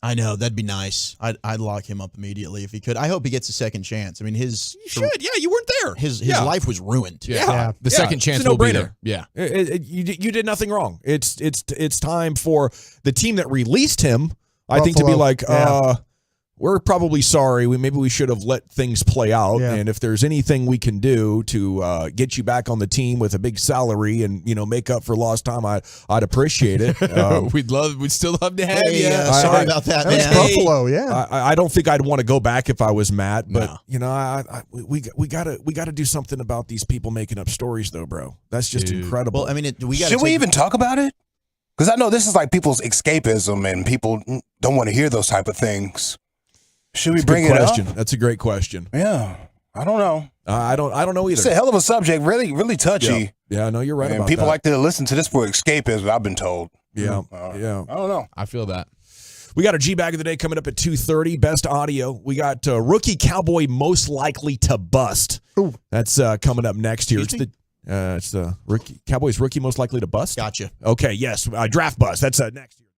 I know, that'd be nice. I'd lock him up immediately if he could. I hope he gets a second chance. I mean, You should. Yeah, you weren't there. His life was ruined. Yeah. The second chance it's a will be no-brainer. there. Yeah. You did nothing wrong. It's time for the team that released him, I think, to be Buffalo. like, we're probably sorry. Maybe we should have let things play out. Yeah. And if there's anything we can do to get you back on the team with a big salary and make up for lost time, I'd appreciate it. We'd still love to have you. Sorry about that, That's man. Buffalo, yeah. I don't think I'd want to go back if I was Matt, but No. we gotta do something about these people making up stories, though, bro. That's just incredible. Well, I mean, we got. Should we even talk about it? Because I know this is like people's escapism, and people don't want to hear those type of things. Should we That's a bring good it question. up? That's a great question. Yeah, I don't know. I don't know either. It's a hell of a subject, really touchy. Yeah, no, you're right And about people that. like to listen to this for escapism, I've been told. Yeah. I don't know. I feel that. We got our G-Bag of the day coming up at 2:30. Best audio. We got rookie Cowboy most likely to bust. Ooh. That's coming up next here. Excuse It's the rookie Cowboys rookie most likely to bust. Gotcha. Okay, yes, draft bust. That's next year.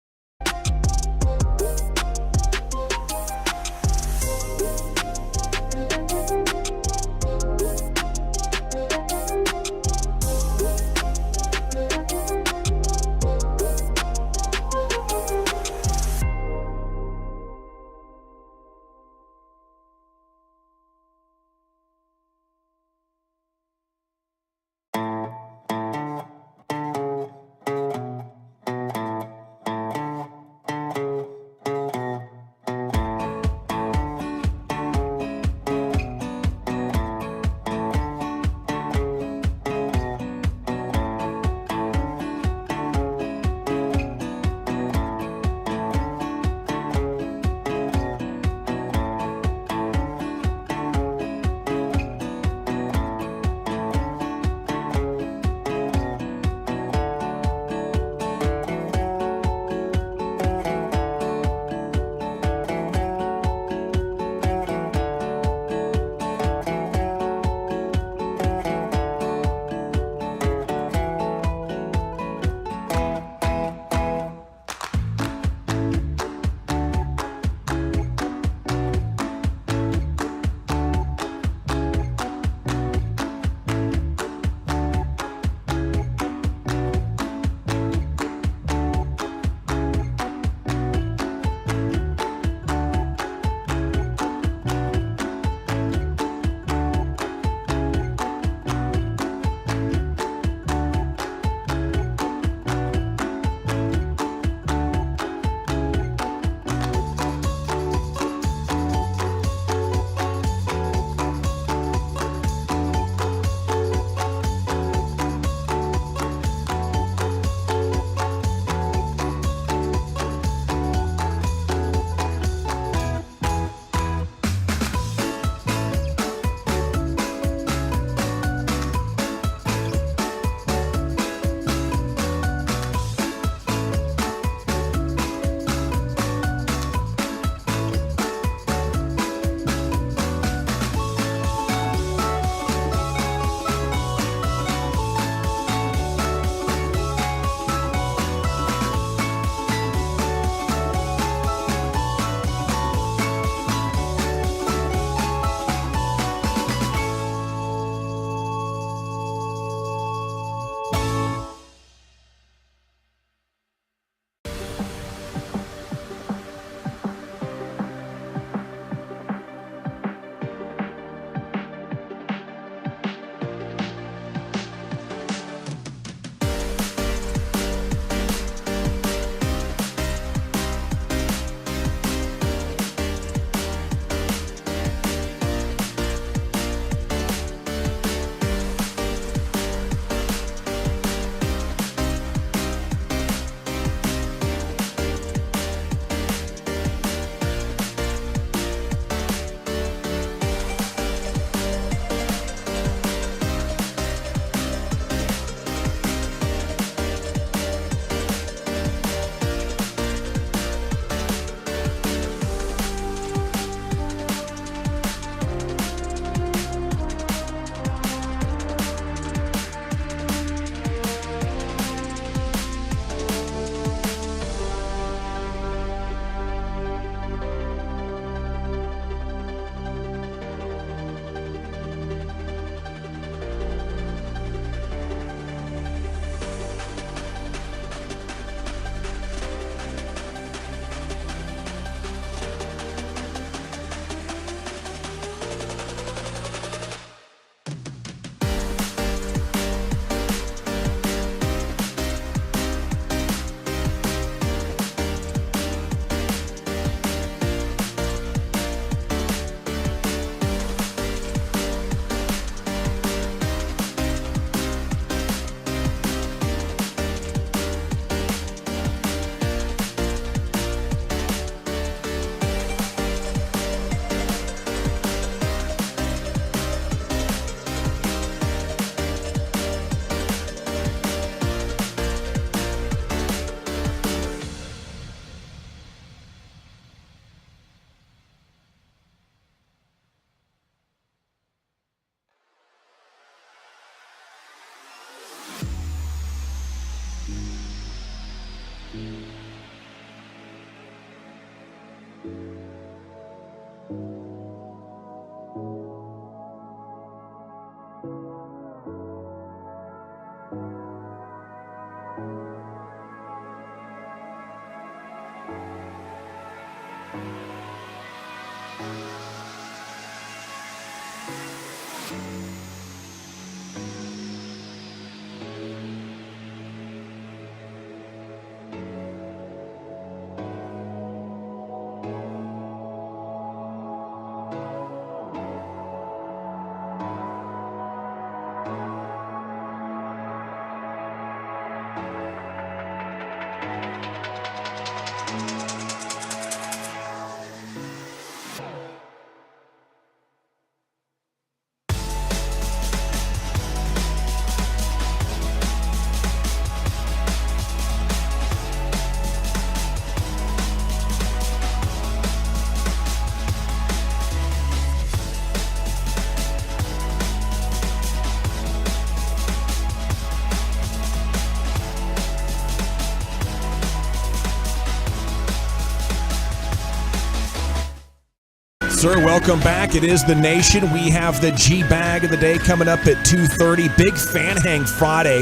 Sir, welcome back. It is The Nation. We have the G-Bag of the day coming up at 2:30. Big Fan Hang Friday.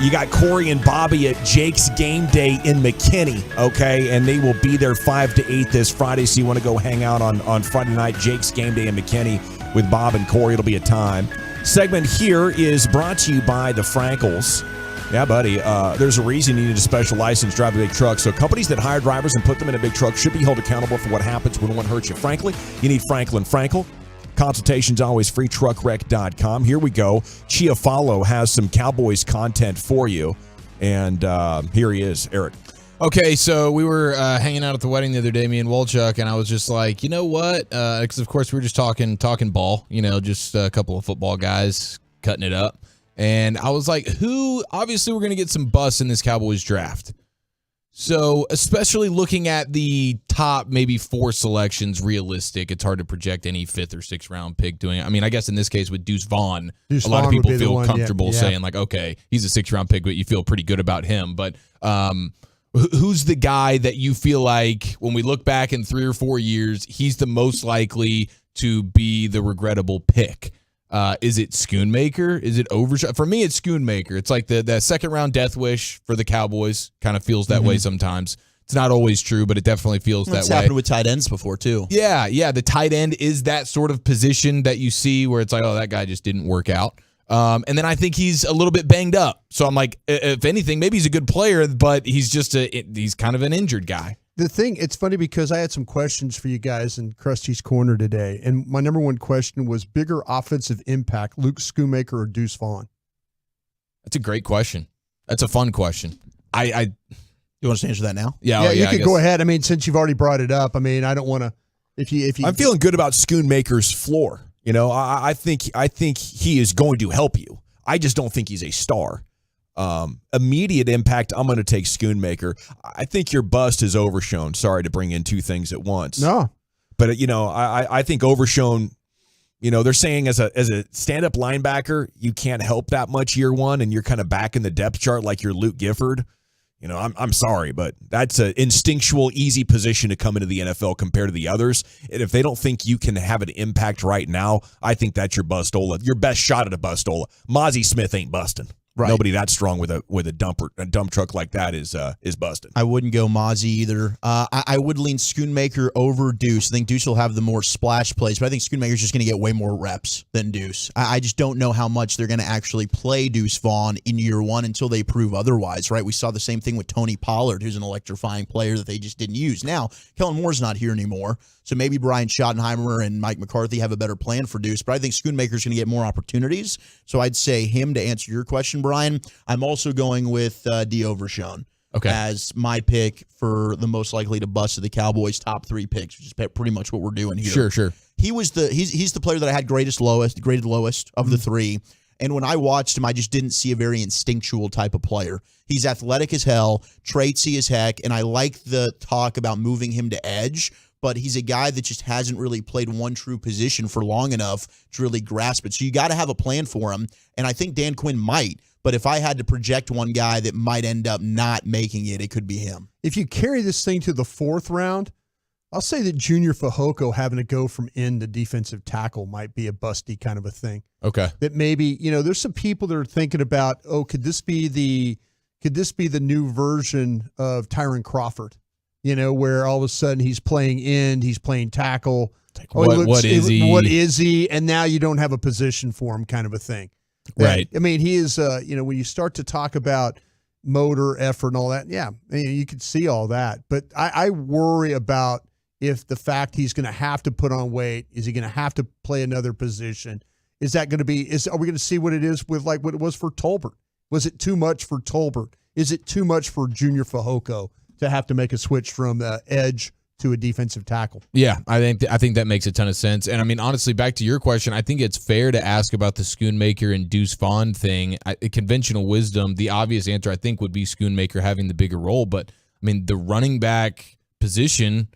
You got Corey and Bobby at Jake's Game Day in McKinney, okay? And they will be there 5 to 8 this Friday, so you want to go hang out on Friday night, Jake's Game Day in McKinney with Bob and Corey. It'll be a time. Segment here is brought to you by the Frankels. Yeah, buddy. There's a reason you need a special license to drive a big truck. So companies that hire drivers and put them in a big truck should be held accountable for what happens when one hurts you. Frankly, you need Franklin Frankel. Consultation's always free. Truckwreck.com. Here we go. Chiafalo has some Cowboys content for you. And here he is, Eric. Okay, so we were hanging out at the wedding the other day, me and Wolchuk, and I was just like, you know what? Because, of course, we were just talking ball, just a couple of football guys cutting it up. And I was like, obviously we're going to get some busts in this Cowboys draft. So especially looking at the top maybe 4 selections, realistic, it's hard to project any 5th or 6th round pick doing it. I mean, I guess in this case with Deuce Vaughn, a lot of people feel comfortable saying like, okay, he's a 6th round pick, but you feel pretty good about him. But who's the guy that you feel like when we look back in 3 or 4 years, he's the most likely to be the regrettable pick? Is it Schoonmaker? Is it Overshown? For me, it's Schoonmaker. It's like the second round death wish for the Cowboys. Kind of feels that way sometimes. It's not always true, but it definitely feels that way. It's happened with tight ends before, too. Yeah. The tight end is that sort of position that you see where it's like, oh, that guy just didn't work out. And then I think he's a little bit banged up. So I'm like, if anything, maybe he's a good player, but he's just he's kind of an injured guy. The thing, it's funny because I had some questions for you guys in Krusty's Corner today, and my number one question was bigger offensive impact, Luke Schoonmaker or Deuce Vaughn? That's a great question. That's a fun question. You want us to answer that now? Yeah, you could go ahead. I mean, since you've already brought it up, I mean, I don't want to. If you, I'm feeling good about Schoonmaker's floor. I think he is going to help you. I just don't think he's a star. Immediate impact, I'm going to take Schoonmaker. I think your bust is Overshown. Sorry to bring in 2 things at once. No. But, I think Overshown, they're saying as a stand-up linebacker, you can't help that much year one, and you're kind of back in the depth chart like you're Luke Gifford. I'm sorry, but that's an instinctual, easy position to come into the NFL compared to the others. And if they don't think you can have an impact right now, I think that's your bustola. Your best shot at a bustola. Mozzie Smith ain't busting. Right. Nobody that strong with a dump truck like that is busted. I wouldn't go Mozzie either. I would lean Schoonmaker over Deuce. I think Deuce will have the more splash plays, but I think Schoonmaker's just going to get way more reps than Deuce. I just don't know how much they're going to actually play Deuce Vaughn in year one until they prove otherwise, right? We saw the same thing with Tony Pollard, who's an electrifying player that they just didn't use. Now, Kellen Moore's not here anymore, so maybe Brian Schottenheimer and Mike McCarthy have a better plan for Deuce, but I think Schoonmaker's going to get more opportunities, so I'd say him to answer your question, Brian. I'm also going with D. Overshown as my pick for the most likely to bust of the Cowboys' top 3 picks, which is pretty much what we're doing here. Sure. He's the player that I had graded lowest of the 3. And when I watched him, I just didn't see a very instinctual type of player. He's athletic as hell, traitsy as heck, and I like the talk about moving him to edge, but he's a guy that just hasn't really played one true position for long enough to really grasp it. So you got to have a plan for him, and I think Dan Quinn might. But if I had to project one guy that might end up not making it, it could be him. If you carry this thing to the 4th round, I'll say that Junior Fehoko having to go from end to defensive tackle might be a busty kind of a thing. Okay. That maybe, there's some people that are thinking about, could this be the new version of Tyron Crawford? Where all of a sudden he's playing end, he's playing tackle. What is he? What is he? And now you don't have a position for him, kind of a thing. Right. I mean, he is. When you start to talk about motor, effort, and all that, yeah, you can see all that. But I worry about if the fact he's going to have to put on weight. Is he going to have to play another position? Is that going to be? Are we going to see what it is with like what it was for Tolbert? Was it too much for Tolbert? Is it too much for Junior Fehoko to have to make a switch from edge to a defensive tackle? Yeah, I think that makes a ton of sense. And I mean, honestly, back to your question, I think it's fair to ask about the Schoonmaker and Deuce Vaughn thing. Conventional wisdom, the obvious answer I think would be Schoonmaker having the bigger role. But I mean, the running back position,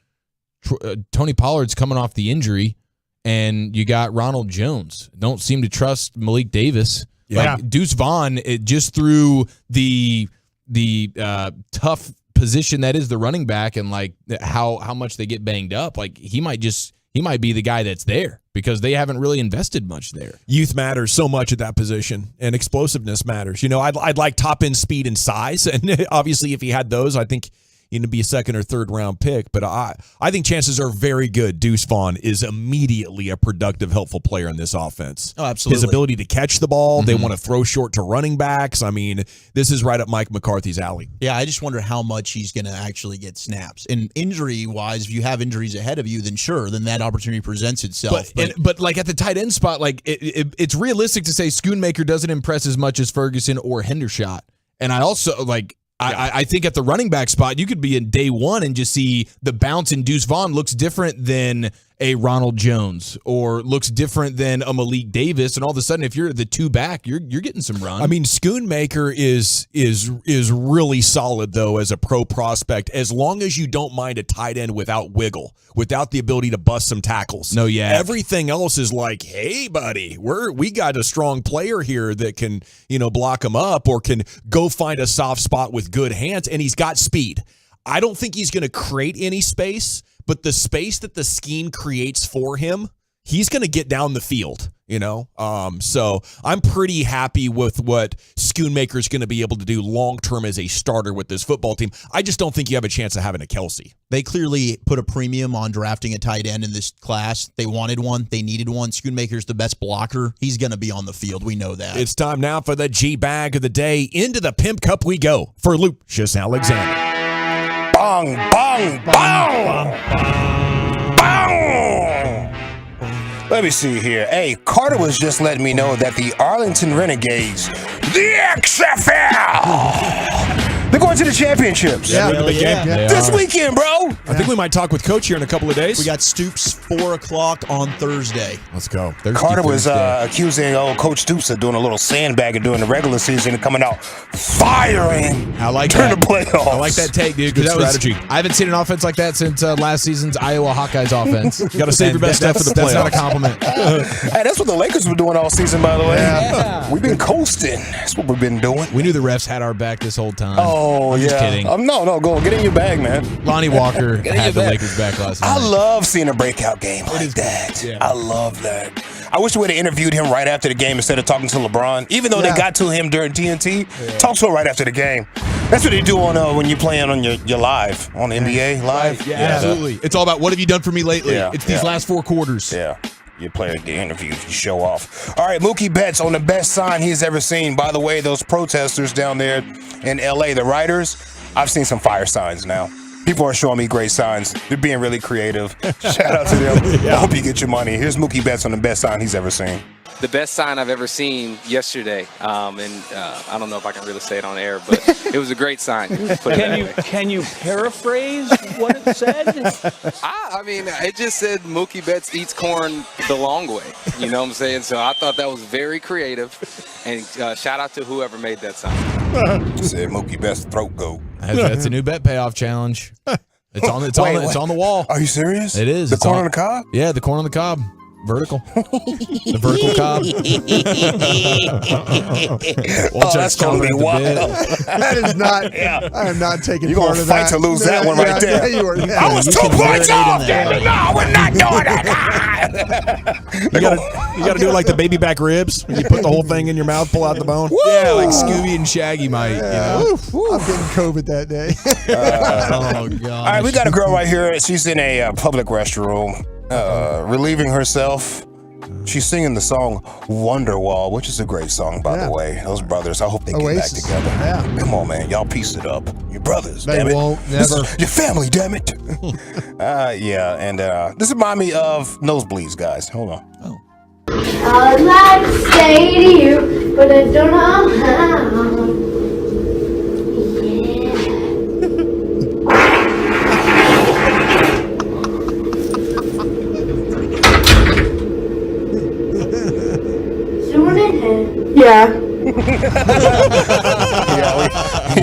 Tony Pollard's coming off the injury, and you got Ronald Jones. Don't seem to trust Malik Davis. Yeah. Like Deuce Vaughn, just through the tough position that is the running back, and like how much they get banged up, like he might be the guy that's there because they haven't really invested much there. Youth matters so much at that position, and explosiveness matters. I'd like top end speed and size, and obviously if he had those, I think he'd be a second or third round pick. But I think chances are very good Deuce Vaughn is immediately a productive, helpful player in this offense. Oh, absolutely. His ability to catch the ball, they want to throw short to running backs. I mean, this is right up Mike McCarthy's alley. Yeah, I just wonder how much he's going to actually get snaps. And injury-wise, if you have injuries ahead of you, then sure, then that opportunity presents itself. But like at the tight end spot, like it's realistic to say Schoonmaker doesn't impress as much as Ferguson or Hendershot. And I also like. I think at the running back spot, you could be in day one and just see the bounce in Deuce Vaughn looks different than a Ronald Jones or looks different than a Malik Davis. And all of a sudden, if you're the two back, you're getting some run. I mean, Schoonmaker is really solid, though, as a pro prospect, as long as you don't mind a tight end without wiggle, without the ability to bust some tackles. No, yeah. Everything else is like, hey, buddy, we got a strong player here that can, block him up or can go find a soft spot with good hands, and he's got speed. I don't think he's going to create any space, but the space that the scheme creates for him, he's going to get down the field, So I'm pretty happy with what Schoonmaker's going to be able to do long-term as a starter with this football team. I just don't think you have a chance of having a Kelsey. They clearly put a premium on drafting a tight end in this class. They wanted one. They needed one. Schoonmaker's the best blocker. He's going to be on the field. We know that. It's time now for the G-Bag of the day. Into the Pimp Cup we go for Lucius Alexander. Bong, bong, bong, bong. Let me see here. Hey, Carter was just letting me know that the Arlington Renegades, the XFL, they're going to the championships. Yeah, This weekend, bro. I think we might talk with Coach here in a couple of days. We got Stoops 4 o'clock on Thursday. Let's go. Carter was accusing old Coach Stoops of doing a little sandbagging during the regular season and coming out firing during the playoffs. I like that take, dude. Good strategy. I haven't seen an offense like that since last season's Iowa Hawkeyes offense. You got to save your best stuff for the playoffs. That's not a compliment. Hey, that's what the Lakers were doing all season, by the way. Yeah. We've been coasting. That's what we've been doing. We knew the refs had our back this whole time. Oh, I'm yeah. just kidding. No, go. Get in your bag, man. Lonnie Walker had the Lakers back last night. I love seeing a breakout game like that. Yeah. I love that. I wish we would have interviewed him right after the game instead of talking to LeBron. Even though they got to him during TNT, talk to him right after the game. That's what they do on when you're playing on your live, on the NBA live. Yeah, absolutely. It's all about what have you done for me lately. Yeah, it's these last 4 quarters. Yeah. You play the interviews, you show off. All right, Mookie Betts on the best sign he's ever seen. By the way, those protesters down there in L.A., the writers, I've seen some fire signs now. People are showing me great signs. They're being really creative. Shout out to them. I hope you get your money. Here's Mookie Betts on the best sign he's ever seen. The best sign I've ever seen yesterday, and I don't know if I can really say it on air, but it was a great sign. Can you paraphrase what it said? I mean, it just said Mookie Betts eats corn the long way. You know what I'm saying? So I thought that was very creative, and shout out to whoever made that sign. Said Mookie Betts throat goat. That's a new bet payoff challenge. It's on the wall. Are you serious? It is. The corn on the cob? Yeah, the corn on the cob. Vertical. The vertical cob. That's going to be wild. That is not. I am not taking part of that. You're going to fight to lose that one right there. I was 2 points off. No, we're not doing that. You got to do it like the baby back ribs. You put the whole thing in your mouth, pull out the bone. Yeah, like Scooby and Shaggy might. You know? I'm getting COVID that day. Oh, God. All right, we got a girl right here. She's in a public restroom. relieving herself. She's singing the song Wonderwall, which is a great song, by the way. Those brothers, I hope they get back together. Yeah. Come on, man. Y'all piece it up. Your brothers, They damn it. won't, never. Your family, damn it. And this reminds me of Nosebleeds, guys. Hold on. I'd like to say to you, but I don't know how. Yeah.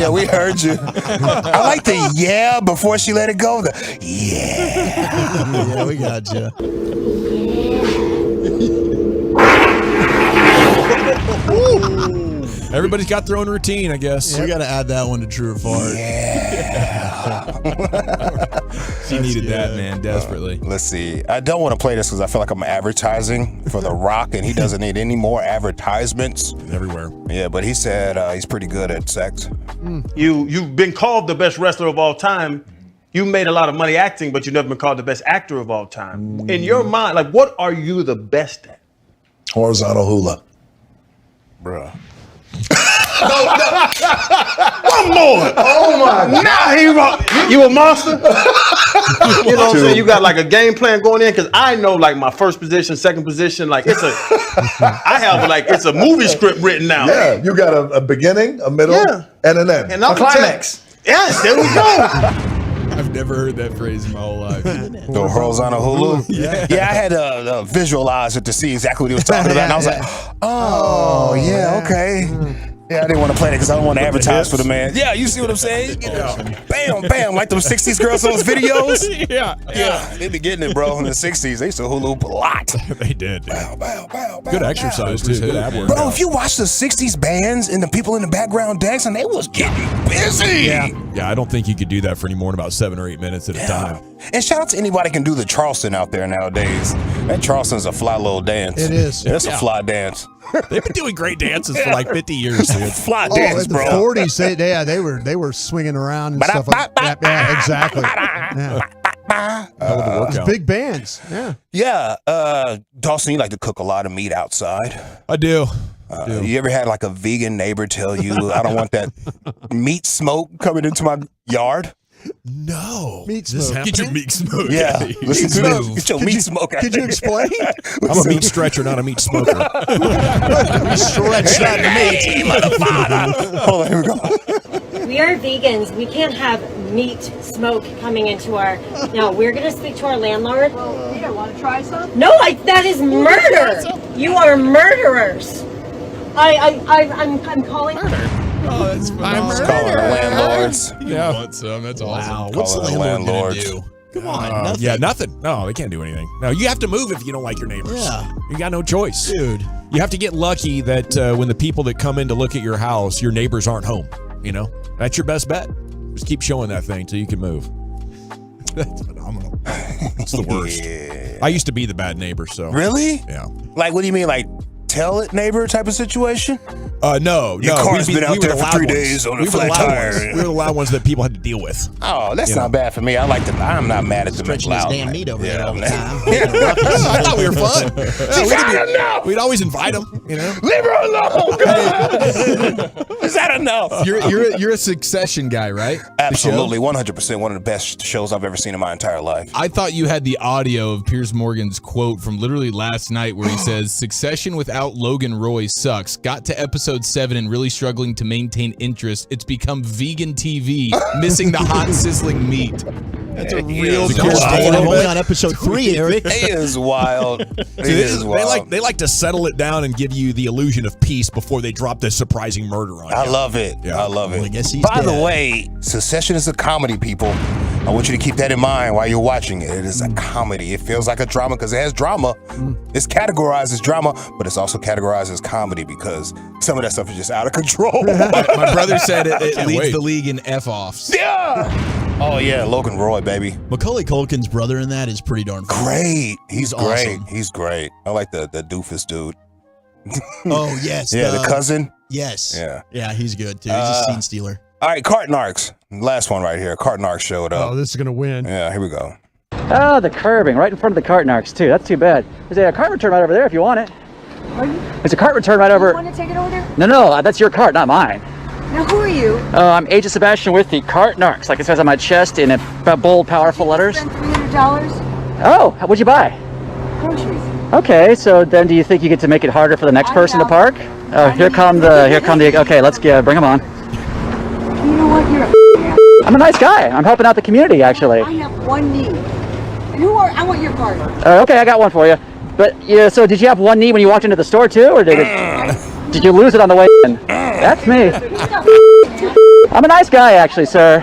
We heard you. I like the yeah before she let it go. The yeah. Yeah, we got you. Everybody's got their own routine, I guess. We got to add that one to True or False. She needed that, man, desperately. Let's see. I don't want to play this because I feel like I'm advertising for The Rock, and he doesn't need any more advertisements. Everywhere. Yeah, but he said he's pretty good at sex. You've been called the best wrestler of all time. You made a lot of money acting, but you've never been called the best actor of all time. In your mind, like, what are you the best at? Horizontal hula. Bruh. One more. Oh my God. Now you a monster. You know what I'm saying? You got like a game plan going in, because I know like my first position, second position, like it's a movie script written out. Yeah, you got a beginning, a middle, and an end. And a climax. Yes, there we go. I've never heard that phrase in my whole life. The horizontal hulu? Yeah, I had to visualize it to see exactly what he was talking about. And I was like, oh, yeah, okay. Yeah, I didn't want to play it because I don't want to advertise for the man. Yeah, you see what I'm saying? You know, bam, bam, like them 60s girls on those videos. Yeah. They be getting it, bro. In the 60s, they used to hula hoop a lot. They did. Bow, bow, bow, Good exercise, too. Good ab work. Bro, if you watch the 60s bands and the people in the background dancing, they was getting busy. Yeah, I don't think you could do that for any more than about 7 or 8 minutes at a time. And shout out to anybody can do the Charleston out there nowadays. That Charleston's a fly little dance. It is. Yeah, it's a fly dance. They've been doing great dances for like 50 years, dude. Fly dance, in bro. the 40s, they were swinging around and stuff like that. Yeah, exactly. Yeah. Big bands. Yeah. Dawson, you like to cook a lot of meat outside. I do. You ever had like a vegan neighbor tell you, I don't want that meat smoke coming into my yard? No. Meat smoke. Get your meat smoke. Yeah. Listen to me. Get your meat smoke out Could you explain? I'm a meat stretcher, not a meat smoker. Stretch that meat. Hold on, here we go. We are vegans. We can't have meat smoke coming into our. No, we're going to speak to our landlord. Well, you don't want to try some? No, that is murder. You are murderers. I'm calling murder. Oh, that's fine. I'm calling the landlords. You want some? That's awesome. Wow. What's the landlord gonna do? Come on, nothing. Yeah, nothing. No, they can't do anything. No, you have to move if you don't like your neighbors. Yeah. You got no choice. Dude. You have to get lucky that when the people that come in to look at your house, your neighbors aren't home. You know? That's your best bet. Just keep showing that thing till you can move. That's phenomenal. It's the worst. Yeah. I used to be the bad neighbor, so. Really? Yeah. Like, what do you mean? Like, tell it neighbor type of situation? No. Your car's been out there for 3 days on a flat tire. We were the loud ones that people had to deal with. Oh, that's not bad for me. I'm not mad at the Stretching his damn meat over there all the time. I thought we were fun. We'd always invite them, you know? Leave her alone. Is that enough? You're a Succession guy, right? Absolutely, 100%. One of the best shows I've ever seen in my entire life. I thought you had the audio of Piers Morgan's quote from literally last night where he says, Succession without Logan Roy sucks. Got to episode 7 and really struggling to maintain interest. It's become vegan TV, missing the hot sizzling meat. That's a real I'm only on episode 3, Eric. It is wild. It is wild. They like to settle it down and give you the illusion of peace before they drop this surprising murder on you. I love it. Yeah. I love it. Well, I guess he's By the dead. way, Succession is a comedy, people. I want you to keep that in mind while you're watching it. It is a comedy. It feels like a drama because it has drama. It's categorized as drama, but it's also categorized as comedy because some of that stuff is just out of control. My brother said it leads the league in F-offs. Yeah. Oh, yeah. Logan Roy, baby. Macaulay Culkin's brother in that is pretty darn cool. Great. He's great. Awesome. He's great. I like the doofus dude. Oh, yes. Yeah, the cousin. Yes. Yeah. Yeah, he's good, too. He's a scene stealer. All right, Carton Arcs. Last one right here. Carton Arcs showed up. Oh, this is going to win. Yeah, here we go. Oh, the curbing right in front of the cart narcs too. That's too bad. There's a cart return right over there if you want it. Are you? There's a cart return right over. You want to take it over there? No, that's your cart, not mine. Now, who are you? I'm Agent Sebastian with the cart narcs, like it says on my chest in bold, powerful letters. Spend $300? Oh, what'd you buy? Groceries. Okay, so then do you think you get to make it harder for the next person to park? Oh, here come the. Okay, let's bring them on. You know what? You're a I'm a nice guy. I'm helping out the community, actually. I have one need. And who are? I want your card. Okay, I got one for you. But yeah, so did you have one knee when you walked into the store too, or did you lose it on the way in? That's me. I'm a nice guy, actually, sir.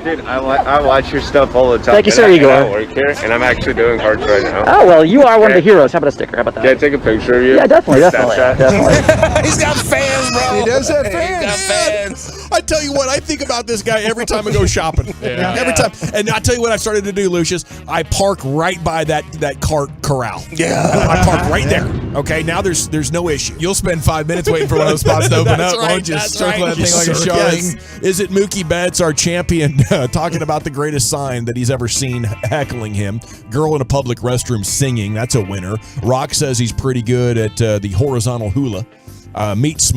Dude, I watch your stuff all the time. Thank you, sir, Igor. I work here, and I'm actually doing cards right now. Oh well, you are one of the heroes. How about a sticker? How about that? Can I take a picture of you? Yeah, definitely. He's got fans, bro. He does have fans. He's got fans. I tell you what, I think about this guy every time I go shopping. Every time. And I tell you what I've started to do, Lucius. I park right by that cart corral. Yeah. I park right there. Okay, now there's no issue. You'll spend 5 minutes waiting for one of those spots to open That's up. right, Won't you? that's Circle right. that thing like a Yes. shark. Is it Mookie Betts, our champion, talking about the greatest sign that he's ever seen, heckling him? Girl in a public restroom singing. That's a winner. Rock says he's pretty good at the horizontal hula. Meat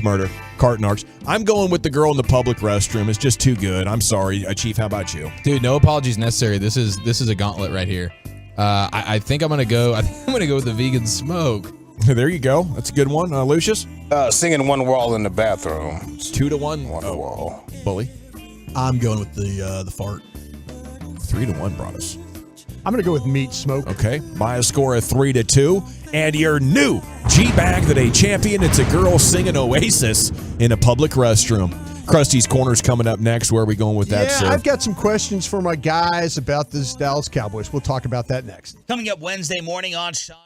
murder, cart narcs. I'm going with the girl in the public restroom. It's just too good. I'm sorry, Chief. How about you? Dude, no apologies necessary. This is a gauntlet right here. I think I'm gonna go. I think I'm gonna go with the vegan smoke. There you go. That's a good one, Lucius. Singing one wall in the bathroom. It's 2-1. One wall. Bully. I'm going with the fart. 3-1 brought us. I'm going to go with meat smoke. Okay. My score of 3-2. And your new G-Bag Today champion. It's a girl singing Oasis in a public restroom. Krusty's Corner's coming up next. Where are we going with that, sir? I've got some questions for my guys about this Dallas Cowboys. We'll talk about that next. Coming up Wednesday morning on Sean.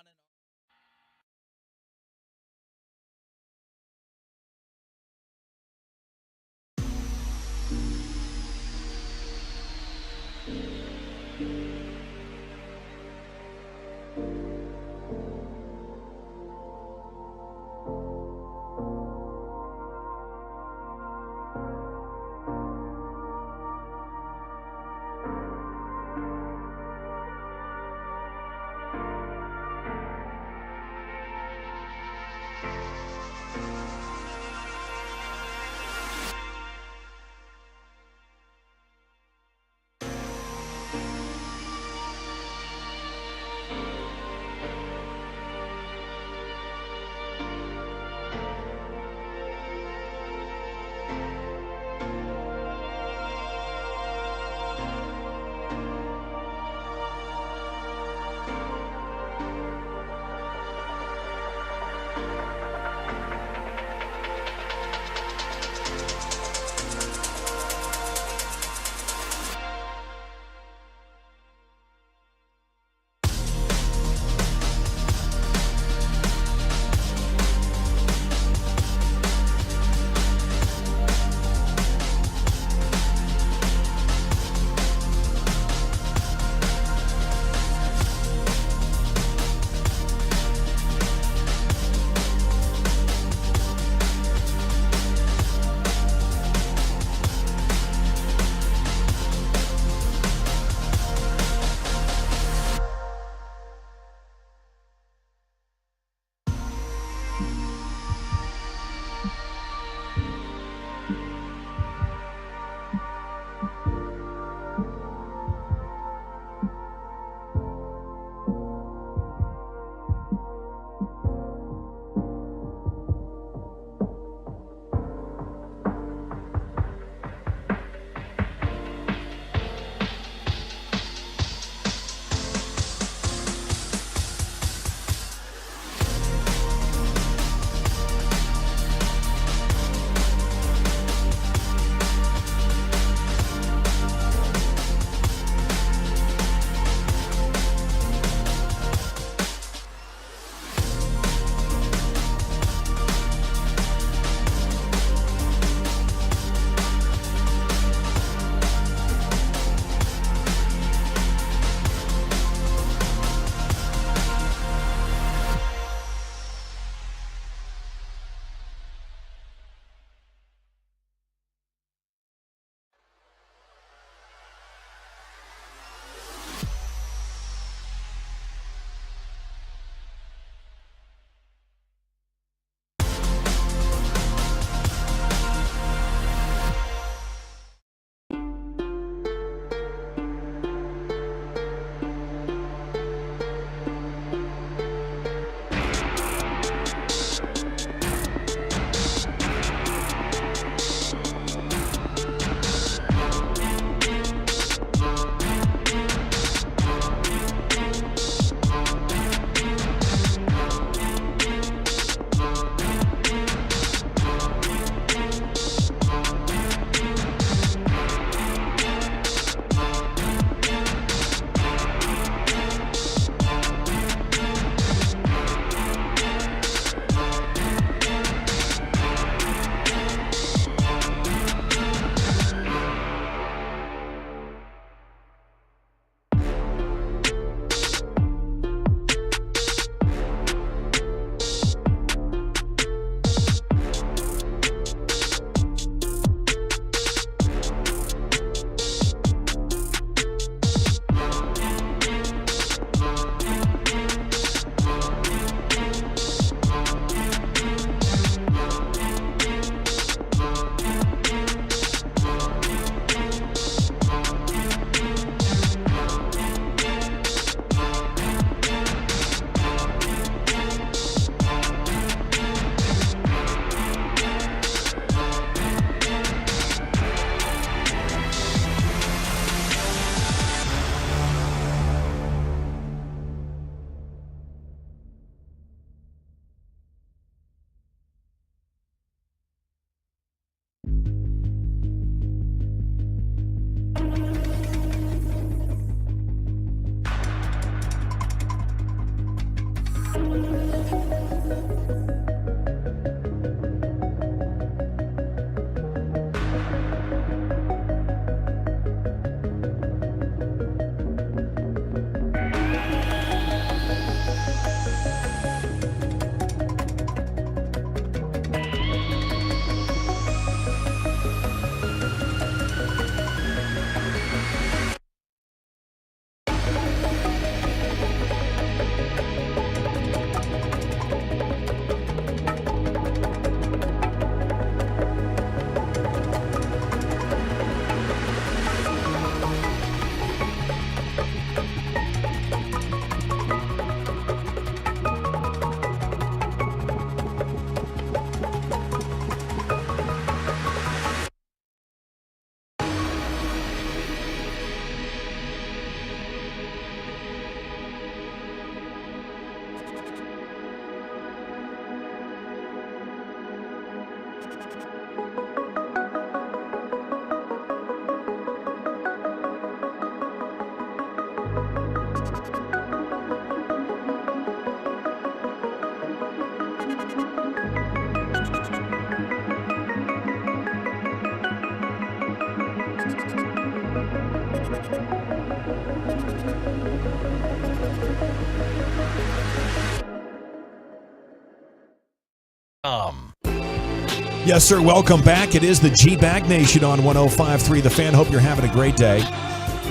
Yes, sir. Welcome back. It is the G-Bag Nation on 105.3 The Fan. Hope you're having a great day.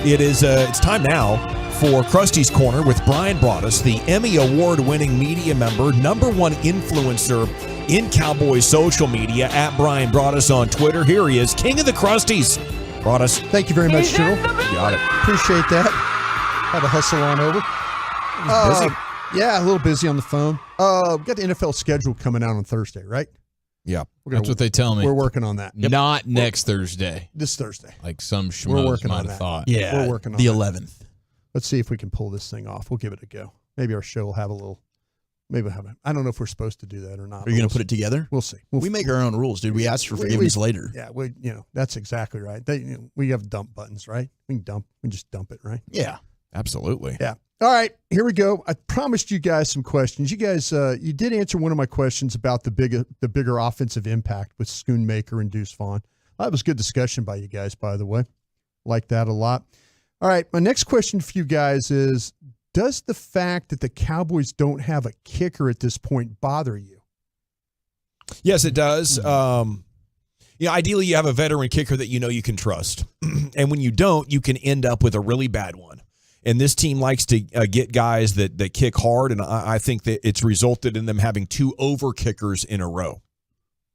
It's time now for Krusty's Corner with Brian Broaddus, the Emmy Award-winning media member, #1 influencer in Cowboys social media, at Brian Broaddus on Twitter. Here he is, king of the Krusties. Broaddus. Thank you very much, Joe. Got it. Appreciate that. Had to hustle on over. Busy. Yeah, a little busy on the phone. We got the NFL schedule coming out on Thursday, right? Yeah. That's what they tell me. We're working on that. Not next Thursday. This Thursday. Like some We're schmoes working might on have that. thought. Yeah, We're working on the that. 11th. Let's see if we can pull this thing off. We'll give it a go. Maybe our show will have a little. Maybe we'll have it. I don't know if we're supposed to do that or not. Are you going to put it together? We'll see. We make our own rules, dude. We ask for forgiveness later. Yeah, that's exactly right. We have dump buttons, right? We can just dump it, right? Yeah, absolutely. Yeah. All right, here we go. I promised you guys some questions. You guys, you did answer one of my questions about the bigger offensive impact with Schoonmaker and Deuce Vaughn. That was good discussion by you guys, by the way. Like that a lot. All right, my next question for you guys is, does the fact that the Cowboys don't have a kicker at this point bother you? Yes, it does. Ideally, you have a veteran kicker that you can trust. And when you don't, you can end up with a really bad one. And this team likes to get guys that kick hard, and I think that it's resulted in them having 2 over kickers in a row.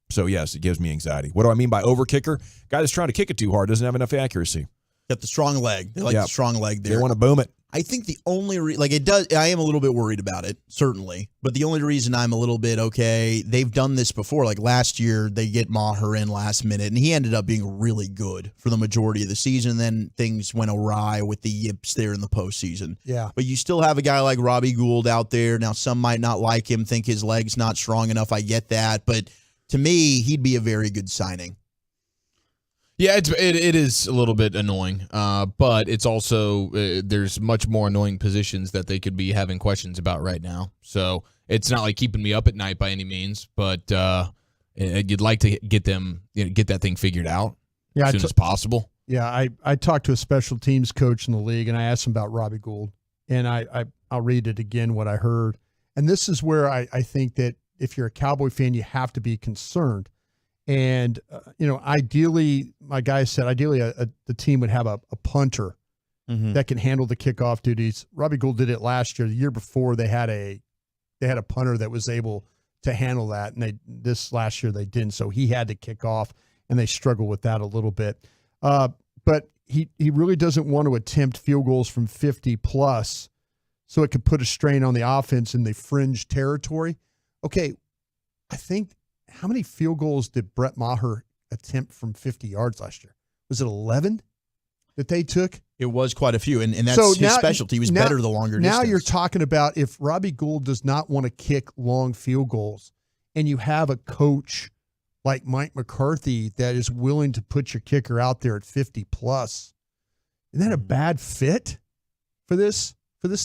So, yes, it gives me anxiety. What do I mean by over kicker? Guy that's trying to kick it too hard doesn't have enough accuracy. Got the strong leg. They like the strong leg there. They want to boom it. I think the only it does. I am a little bit worried about it, certainly. But the only reason I'm a little bit okay, they've done this before. Like last year, they get Maher in last minute, and he ended up being really good for the majority of the season. Then things went awry with the yips there in the postseason. Yeah. But you still have a guy like Robbie Gould out there. Now, some might not like him, think his leg's not strong enough. I get that. But to me, he'd be a very good signing. Yeah, it is a little bit annoying, but it's also there's much more annoying positions that they could be having questions about right now. So it's not like keeping me up at night by any means, but you'd like to get them get that thing figured out as soon as possible. Yeah, I talked to a special teams coach in the league, and I asked him about Robbie Gould, and I'll read it again what I heard, and this is where I think that if you're a Cowboy fan, you have to be concerned. And, ideally, my guy said, the team would have a punter that can handle the kickoff duties. Robbie Gould did it last year. The year before, they had a punter that was able to handle that. And this last year, they didn't. So he had to kick off, and they struggled with that a little bit. But he really doesn't want to attempt field goals from 50+, so it could put a strain on the offense in the fringe territory. Okay, I think – how many field goals did Brett Maher attempt from 50 yards last year? Was it 11 that they took? It was quite a few, and that's his specialty. He was better the longer distance. Now you're talking about if Robbie Gould does not want to kick long field goals, and you have a coach like Mike McCarthy that is willing to put your kicker out there at 50+, isn't that a bad fit for this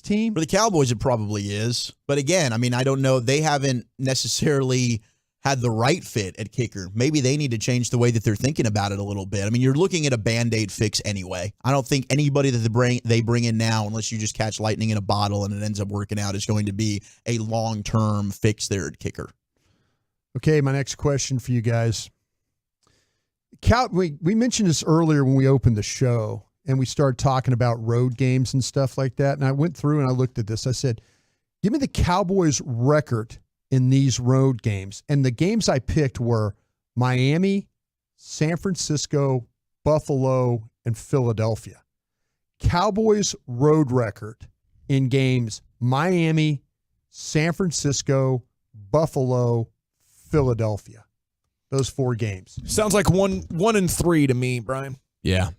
team? For the Cowboys, it probably is. But again, I don't know. They haven't necessarily had the right fit at kicker. Maybe they need to change the way that they're thinking about it a little bit. You're looking at a Band-Aid fix anyway. I don't think anybody that they bring in now, unless you just catch lightning in a bottle and it ends up working out, is going to be a long-term fix there at kicker. Okay, my next question for you guys. We mentioned this earlier when we opened the show, and we started talking about road games and stuff like that. And I went through and I looked at this. I said, give me the Cowboys' record in these road games. And the games I picked were Miami, San Francisco, Buffalo, and Philadelphia. Cowboys road record in games Miami, San Francisco, Buffalo, Philadelphia. Those 4 games. Sounds like 1-3 to me, Brian. Yeah.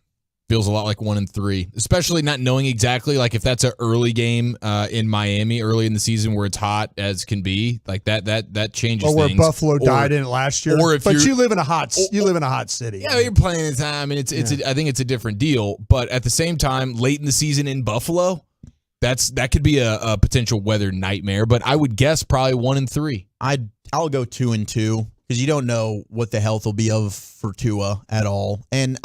Feels a lot like 1-3, especially not knowing exactly like if that's an early game in Miami early in the season where it's hot as can be, like that changes or where things. Buffalo died in it last year. Or if you live in a hot city. Yeah, you're playing the time, and I think it's a different deal. But at the same time, late in the season in Buffalo, that could be a potential weather nightmare. But I would guess probably 1-3. I'll go 2-2 because you don't know what the health will be of for Tua at all. And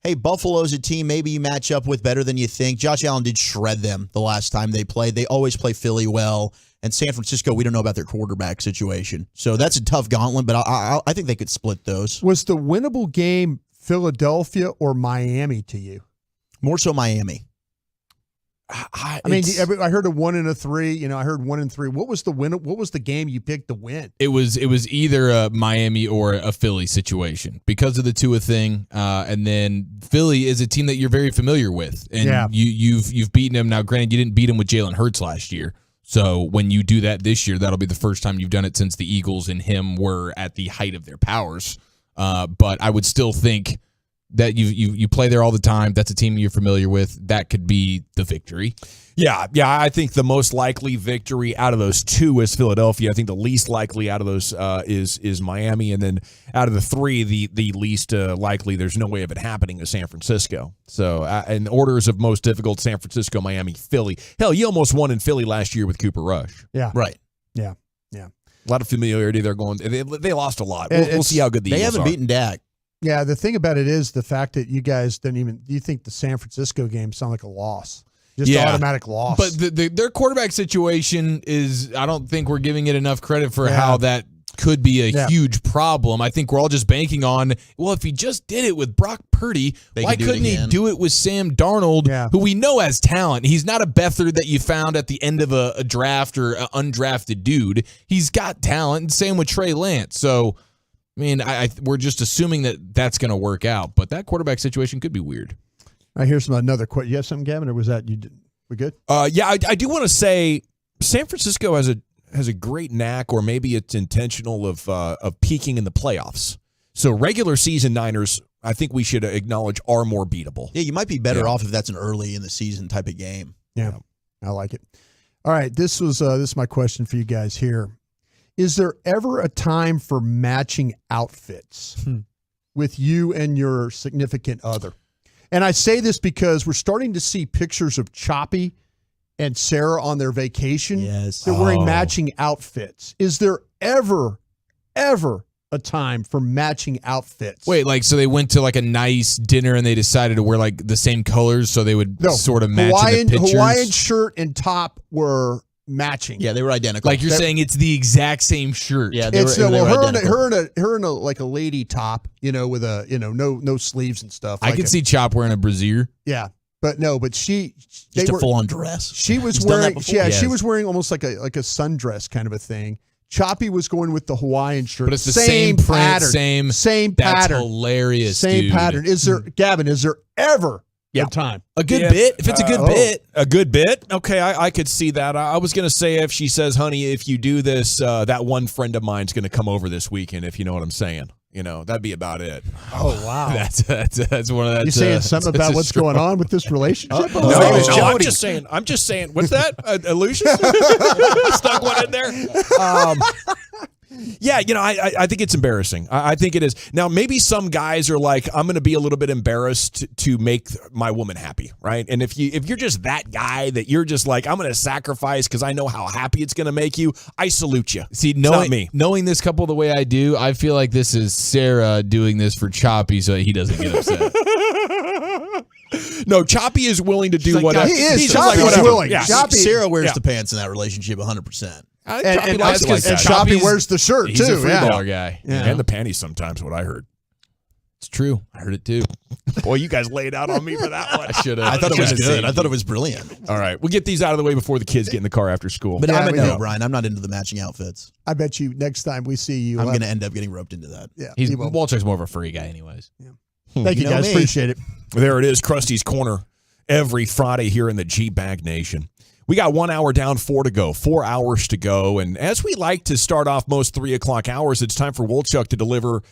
hey, Buffalo's a team maybe you match up with better than you think. Josh Allen did shred them the last time they played. They always play Philly well, And San Francisco, we don't know about their quarterback situation. So that's a tough gauntlet, but I think they could split those. Was the winnable game Philadelphia or Miami to you? More so Miami. I mean, I heard a 1 and a 3. I heard 1 and 3. What was the win? What was the game you picked to win? It was either a Miami or a Philly situation because of the Tua thing, and then Philly is a team that you're very familiar with, and you've beaten them. Now, granted, you didn't beat them with Jalen Hurts last year, so when you do that this year, that'll be the first time you've done it since the Eagles and him were at the height of their powers. But I would still think that you play there all the time. That's a team you're familiar with. That could be the victory. Yeah. I think the most likely victory out of those two is Philadelphia. I think the least likely out of those is Miami, and then out of the three, the least likely. There's no way of it happening is San Francisco. So, in orders of most difficult: San Francisco, Miami, Philly. Hell, you almost won in Philly last year with Cooper Rush. Yeah. Right. Yeah. A lot of familiarity. They're going. They lost a lot. We'll see how good the Eagles haven't are. beaten Dak. Yeah, the thing about it is the fact that you guys didn't even. You think the San Francisco game sound like a loss? Just automatic loss. But their quarterback situation is. I don't think we're giving it enough credit for how that could be a huge problem. I think we're all just banking on. Well, if he just did it with Brock Purdy, why couldn't he do it with Sam Darnold, who we know has talent? He's not a Beathard that you found at the end of a draft or an undrafted dude. He's got talent. Same with Trey Lance. So. I mean, we're just assuming that that's going to work out, but that quarterback situation could be weird. I hear another question. You have something, Gavin, or was that you? We good? Yeah, I do want to say San Francisco has a great knack, or maybe it's intentional of peaking in the playoffs. So regular season Niners, I think we should acknowledge, are more beatable. Yeah, you might be better off if that's an early in the season type of game. Yeah, I like it. All right, this is my question for you guys here. Is there ever a time for matching outfits with you and your significant other? And I say this because we're starting to see pictures of Choppy and Sarah on their vacation. Yes. They're wearing matching outfits. Is there ever a time for matching outfits? Wait, so they went to a nice dinner and they decided to wear the same colors so they would sort of match in the pictures? Hawaiian shirt and top were matching. Yeah, they were identical. You're saying it's the exact same shirt. Yeah, her in a lady top, with no sleeves and stuff. I could see Chop wearing a brassiere. Yeah, but she just a full on dress. She was wearing she was wearing almost like a sundress kind of a thing. Choppy was going with the Hawaiian shirt, but it's the same print, pattern, same That's pattern. Hilarious, same dude. pattern. Is there, Gavin? Is there ever a time? A good bit? If it's a good bit. A good bit? Okay, I could see that. I was going to say if she says, honey, if you do this, that one friend of mine's going to come over this weekend, if you know what I'm saying. That'd be about it. Oh, wow. That's one of that. You saying something about what's going on with this relationship? No, I'm just saying. What's that? Lucius? Stuck one in there? Yeah, I think it's embarrassing. I think it is. Now, maybe some guys are like, I'm going to be a little bit embarrassed to make my woman happy, right? And if you're just that guy that you're just like, I'm going to sacrifice because I know how happy it's going to make you, I salute you. See, knowing this couple the way I do, I feel like this is Sarah doing this for Choppy so he doesn't get upset. No, Choppy is willing to do whatever. He is. He's Choppy's willing. Yeah. Sarah wears the pants in that relationship 100%. And Choppy wears the shirt he's too. He's a free baller guy. Yeah. And the panties sometimes, what I heard. It's true. I heard it too. Boy, you guys laid out on me for that one. I should have. I thought it was good. I thought it was brilliant. All right. We'll get these out of the way before the kids get in the car after school. But I'm no, Brian. I'm not into the matching outfits. I bet you next time we see you, I'm going to end up getting roped into that. Yeah. Walchuk's more of a free guy anyways. Yeah. Thank you guys. Appreciate it. There it is. Krusty's Corner every Friday here in the G-Bag Nation. We got 1 hour down, 4 to go, 4 hours to go. And as we like to start off most 3 o'clock hours, it's time for Wolchuk to deliver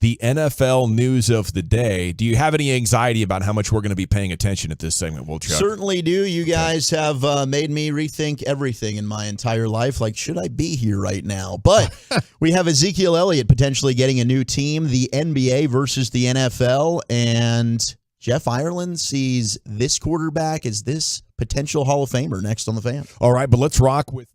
the NFL news of the day. Do you have any anxiety about how much we're going to be paying attention at this segment, Wolchuk? Certainly do. You guys have made me rethink everything in my entire life. Like, should I be here right now? But we have Ezekiel Elliott potentially getting a new team, the NBA versus the NFL, and Jeff Ireland sees this quarterback as this potential Hall of Famer next on the Fan. All right, but let's rock with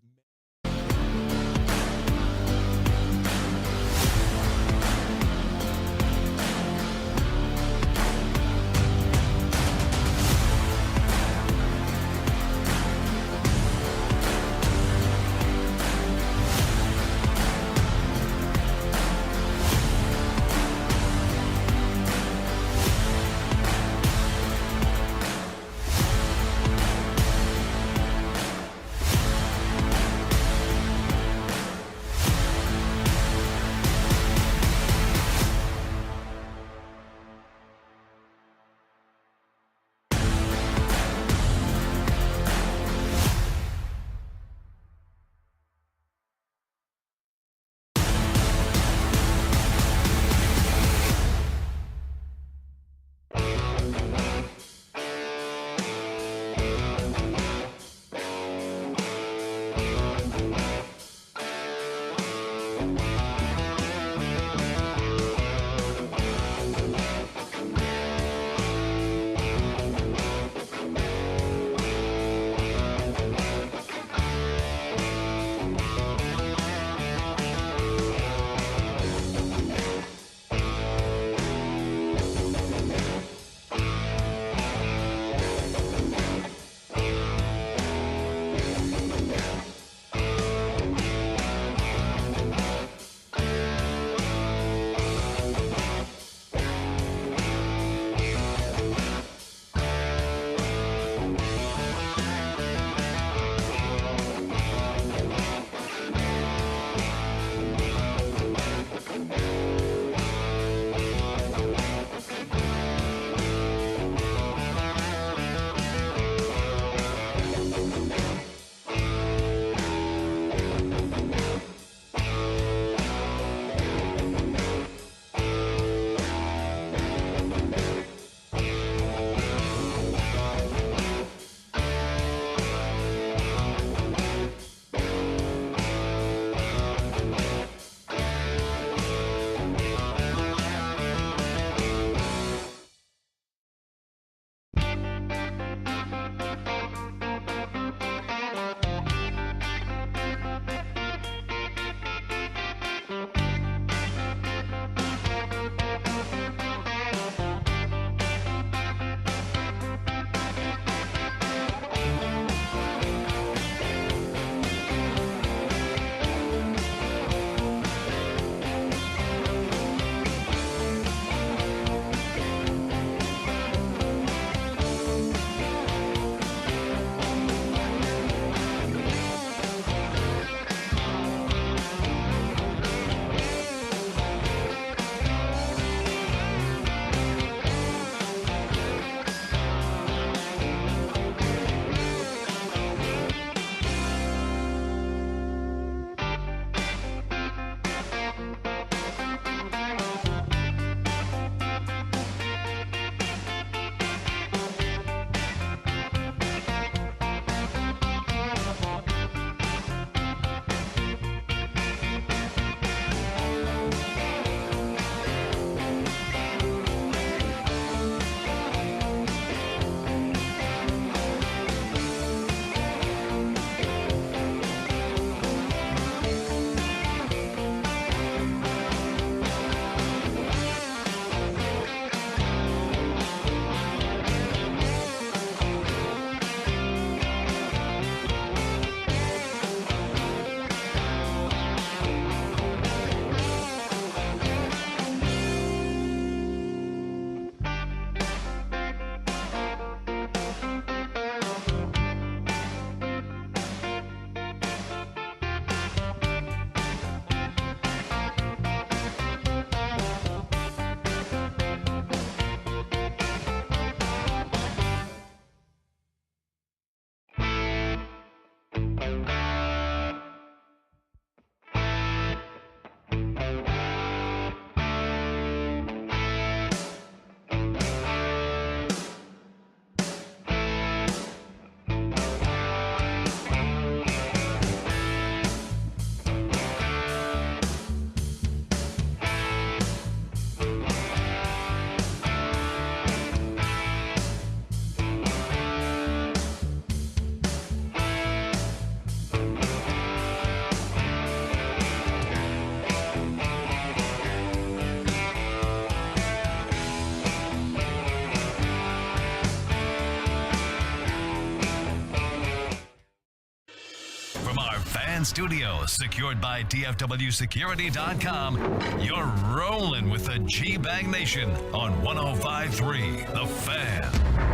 in studio, secured by DFWsecurity.com. You're rolling with the G-Bang Nation on 105.3 The Fan.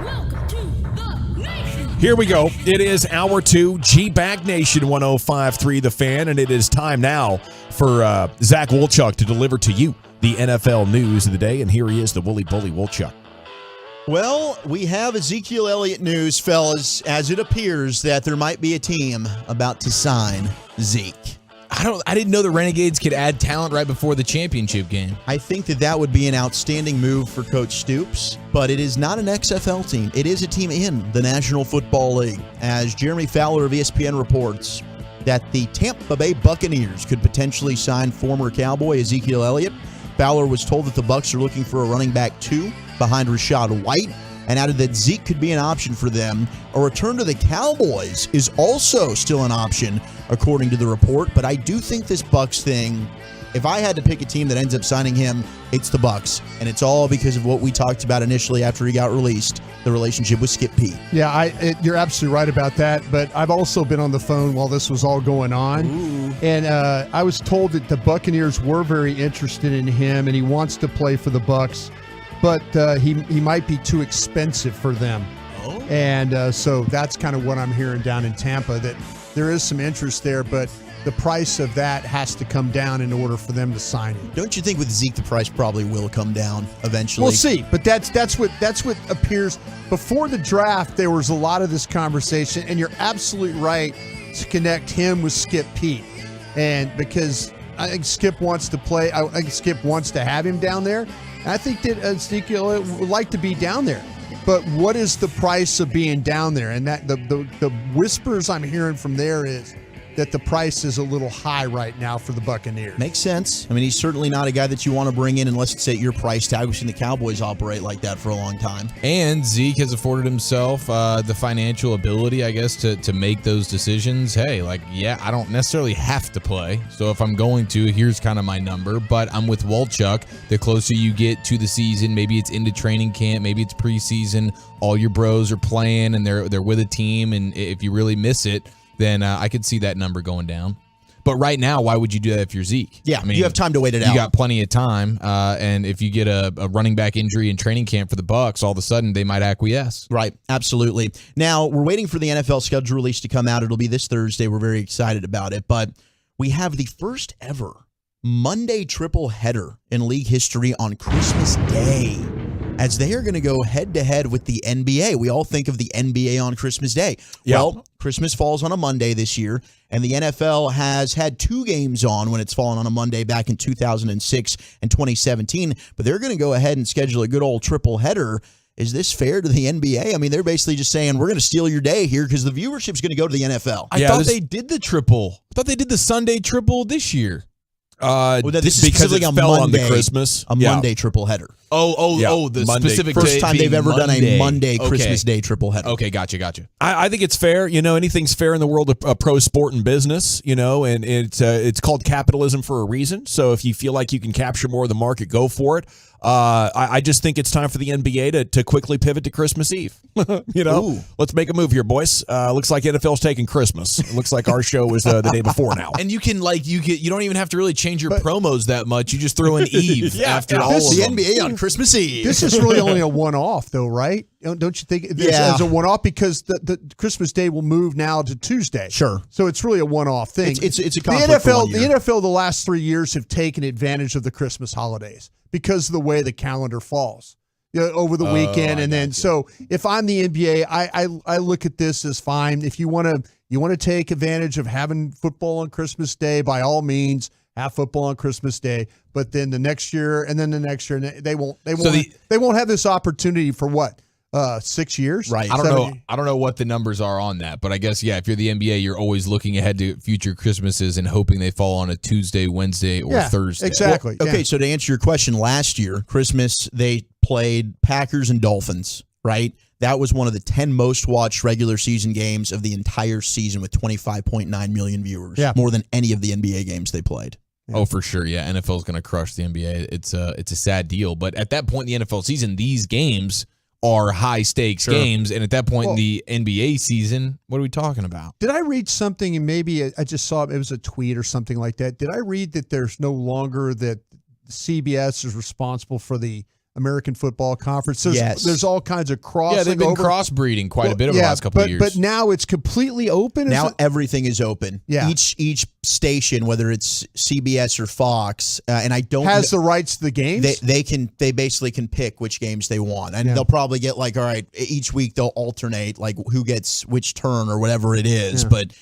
Welcome to the Nation. Here we go. It is hour 2, G-Bag Nation 105.3 The Fan, and it is time now for Zach Wolchuk to deliver to you the NFL news of the day, and here he is, the Woolly Bully Wolchuk. Well, we have Ezekiel Elliott news, fellas, as it appears that there might be a team about to sign Zeke. I didn't know the Renegades could add talent right before the championship game. I think that would be an outstanding move for Coach Stoops, but it is not an XFL team. It is a team in the National Football League, as Jeremy Fowler of ESPN reports that the Tampa Bay Buccaneers could potentially sign former Cowboy Ezekiel Elliott. Fowler was told that the Bucs are looking for a running back 2 behind Rashad White, and added that Zeke could be an option for them. A return to the Cowboys is also still an option, according to the report. But I do think this Bucs thing, if I had to pick a team that ends up signing him, it's the Bucs, and it's all because of what we talked about initially after he got released, the relationship with Skip P. Yeah, you're absolutely right about that, but I've also been on the phone while this was all going on. Ooh. And I was told that the Buccaneers were very interested in him, and he wants to play for the Bucs, but he might be too expensive for them. Oh. And so that's kind of what I'm hearing down in Tampa, that there is some interest there, but the price of that has to come down in order for them to sign him. Don't you think with Zeke the price probably will come down eventually? We'll see, but that's what appears. Before the draft, there was a lot of this conversation, and you're absolutely right to connect him with Skip Pete, and because I think Skip wants to play, I think Skip wants to have him down there. And I think that Ezekiel would like to be down there. But what is the price of being down there? And that the whispers I'm hearing from there is that the price is a little high right now for the Buccaneers. Makes sense. I mean, he's certainly not a guy that you want to bring in unless it's at your price tag. We've seen the Cowboys operate like that for a long time. And Zeke has afforded himself the financial ability, I guess, to make those decisions. Hey, I don't necessarily have to play. So if I'm going to, here's kind of my number. But I'm with Wolchuk. The closer you get to the season, maybe it's into training camp, maybe it's preseason, all your bros are playing and they're with a team. And if you really miss it, then I could see that number going down. But right now, why would you do that if you're Zeke? Yeah, I mean, you have time to wait it out. You got plenty of time, and if you get a running back injury in training camp for the Bucs, all of a sudden they might acquiesce. Right, absolutely. Now, we're waiting for the NFL schedule release to come out. It'll be this Thursday. We're very excited about it. But we have the first ever Monday triple header in league history on Christmas Day, as they are going to go head-to-head with the NBA. We all think of the NBA on Christmas Day. Yep. Well, Christmas falls on a Monday this year, and the NFL has had 2 games on when it's fallen on a Monday back in 2006 and 2017, but they're going to go ahead and schedule a good old triple header. Is this fair to the NBA? I mean, they're basically just saying, we're going to steal your day here because the viewership's going to go to the NFL. I thought they did the triple. I thought they did the Sunday triple this year. This is because it fell Monday, on the Christmas. Monday triple header. The Monday. specific first day time they've ever done a Monday Okay. Christmas Day triple header. Okay, gotcha. I think it's fair. You know, anything's fair in the world of pro sport and business, you know, and it's called capitalism for a reason. So if you feel like you can capture more of the market, go for it. I just think it's time for the NBA to quickly pivot to Christmas Eve. You know, let's make a move here, boys. Looks like NFL's taking Christmas. It looks like our show is the day before now. And you can you don't even have to really change your promos that much. You just throw in Eve after all of the them. NBA on Christmas Eve. This is really only a one-off, though, right? Don't you think? As a one-off, because the Christmas Day will move now to Tuesday. Sure. So it's really a one-off thing. It's a conflict for 1 year. The NFL the last 3 years have taken advantage of the Christmas holidays because of the way the calendar falls over the weekend, and then so if I'm the NBA, I look at this as fine. If you want to take advantage of having football on Christmas Day, by all means, have football on Christmas Day. But then the next year, and then the next year, and they won't have this opportunity for what? 6 years, right? I don't know what the numbers are on that, but I guess if you're the NBA, you're always looking ahead to future Christmases and hoping they fall on a Tuesday, Wednesday, or Thursday. Exactly. Well, okay, so to answer your question, last year Christmas they played Packers and Dolphins, right? That was one of the 10 most watched regular season games of the entire season with 25.9 million viewers. Yeah, more than any of the NBA games they played. Yeah. Oh, for sure. Yeah, NFL's going to crush the NBA. It's a sad deal, but at that point in the NFL season, these games are high stakes games. And at that point in the NBA season, what are we talking about? Did I read something, and maybe I just saw it was a tweet or something like that? Did I read that there's no longer that CBS is responsible for the American Football Conference? There's all kinds of crossing. Yeah, they've been crossbreeding quite a bit over the last couple of years. But now it's completely open? Now everything is open. Yeah. Each station, whether it's CBS or Fox, and I don't has the rights to the games. They basically can pick which games they want, and they'll probably get all right, each week they'll alternate who gets which turn or whatever it is. Yeah. But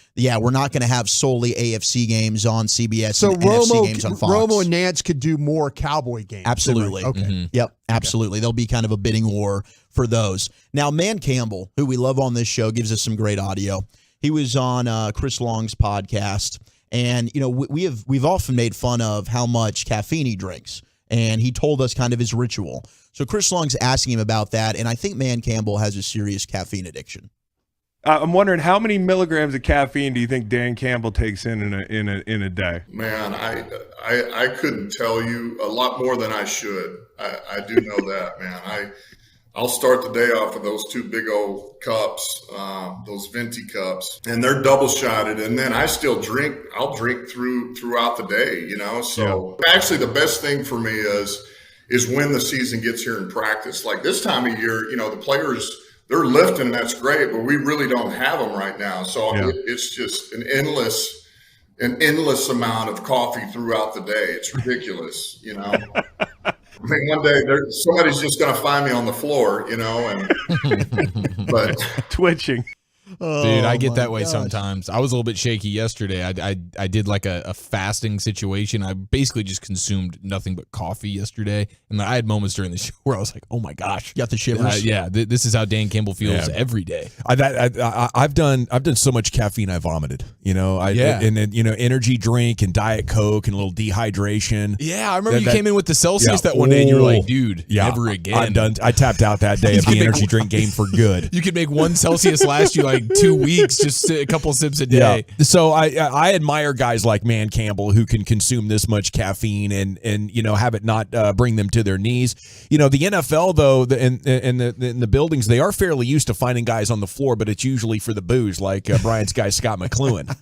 we're not going to have solely AFC games on CBS. So and NFC games on Fox. Romo and Nance could do more Cowboy games. Absolutely. Okay. Mm-hmm. Yep. Absolutely. There'll be kind of a bidding war for those. Now, Man Campbell, who we love on this show, gives us some great audio. He was on Chris Long's podcast, and we've often made fun of how much caffeine he drinks, and he told us kind of his ritual. So Chris Long's asking him about that, and I think Man Campbell has a serious caffeine addiction. I'm wondering, how many milligrams of caffeine do you think Dan Campbell takes in a day? Man, I couldn't tell you. A lot more than I should. I do know that, man. I'll start the day off with those two big old cups, those venti cups, and they're double shotted. And then I still drink. I'll drink throughout the day, So actually, the best thing for me is when the season gets here in practice. Like this time of year, the players, they're lifting, that's great, but we really don't have them right now. So it's just an endless amount of coffee throughout the day. It's ridiculous, I mean, one day somebody's just going to find me on the floor, but twitching. Dude, I get that way sometimes. I was a little bit shaky yesterday. I did like a fasting situation. I basically just consumed nothing but coffee yesterday, and I had moments during the show where I was like, "Oh my gosh, you got the shivers." This is how Dan Campbell feels every day. I've done so much caffeine I vomited. And then energy drink and Diet Coke and a little dehydration. Yeah, I remember you came in with the Celsius that one day, and you were like, "Dude, never again." I'm done. I tapped out that day of the energy drink game for good. You could make one Celsius last you like 2 weeks, just a couple sips a day. Yeah. So I admire guys like Man Campbell who can consume this much caffeine and have it not bring them to their knees. The NFL though, in the buildings, they are fairly used to finding guys on the floor, but it's usually for the booze, like Brian's guy Scott McLuhan.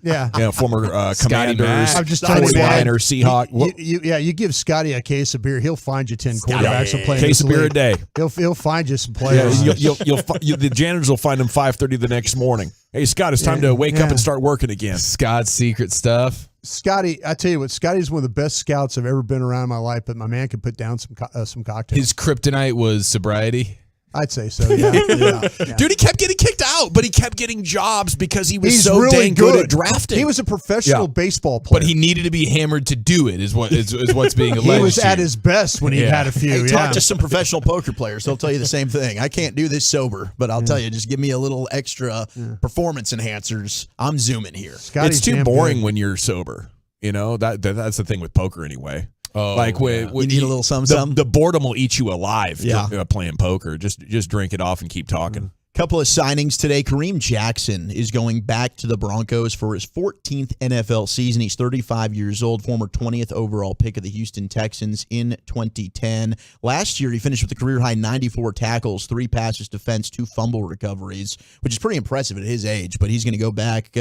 Former Commanders, I'm just telling you, Seahawk. You give Scotty a case of beer, he'll find you 10 quarterbacks to play. Case of beer a day. He'll find you some players. The janitors will find him 5:30 the next morning. Hey, Scott, it's time to wake up and start working again. Scott's secret stuff. Scotty, I tell you what, Scotty's one of the best scouts I've ever been around in my life, but my man can put down some cocktails. His kryptonite was sobriety. I'd say so, yeah. Dude, he kept getting kicked out, but he kept getting jobs because he was He's so really dang good at drafting. He was a professional baseball player. But he needed to be hammered to do it, is what's being alleged. He was at his best when he had a few. Hey, talk to some professional poker players. They'll tell you the same thing. I can't do this sober, but I'll tell you, just give me a little extra performance enhancers. I'm zooming here. It's too boring when you're sober. That's the thing with poker anyway. Oh, like when you need a little something. The boredom will eat you alive. Playing poker. Just drink it off and keep talking. Couple of signings today. Kareem Jackson is going back to the Broncos for his 14th NFL season. He's 35 years old, former 20th overall pick of the Houston Texans in 2010. Last year, he finished with a career-high 94 tackles, 3 passes defense, 2 fumble recoveries, which is pretty impressive at his age. But he's going to go back,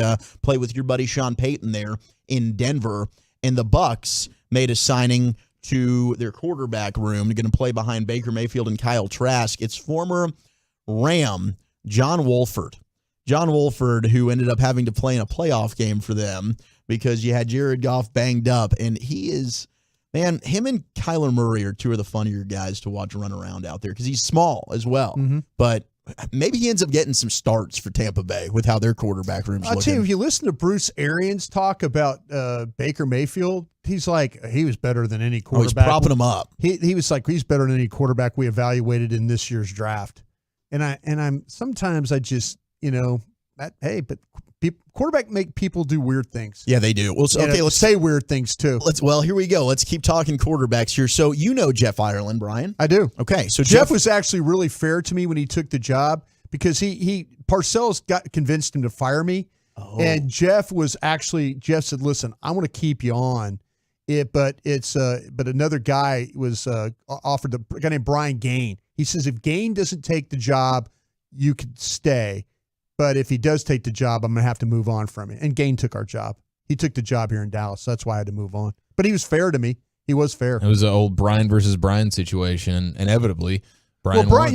play with your buddy Sean Payton there in Denver. And the Bucs made a signing to their quarterback room. They're going to play behind Baker Mayfield and Kyle Trask. It's former Ram John Wolford. John Wolford, who ended up having to play in a playoff game for them because you had Jared Goff banged up. And he is, man, him and Kyler Murray are 2 of the funnier guys to watch run around out there because he's small as well. Mm-hmm. But maybe he ends up getting some starts for Tampa Bay with how their quarterback room's looking. I'll tell you, if you listen to Bruce Arians talk about Baker Mayfield, he's like, he was better than any quarterback. Oh, he's propping him up. He was like, he's better than any quarterback we evaluated in this year's draft. And I'm sometimes I just, but quarterback make people do weird things. Yeah, they do. Well, let's say weird things too. Well, here we go. Let's keep talking quarterbacks here. So Jeff Ireland, Brian? I do. Okay, so Jeff was actually really fair to me when he took the job because Parcells convinced him to fire me, and Jeff said, "Listen, I want to keep you on." But another guy was offered a guy named Brian Gain. He says if Gain doesn't take the job, you could stay. But if he does take the job, I'm going to have to move on from it. And Gain took our job. He took the job here in Dallas, so that's why I had to move on. But he was fair to me. He was fair. It was an old Brian versus Brian situation, inevitably. Brian won.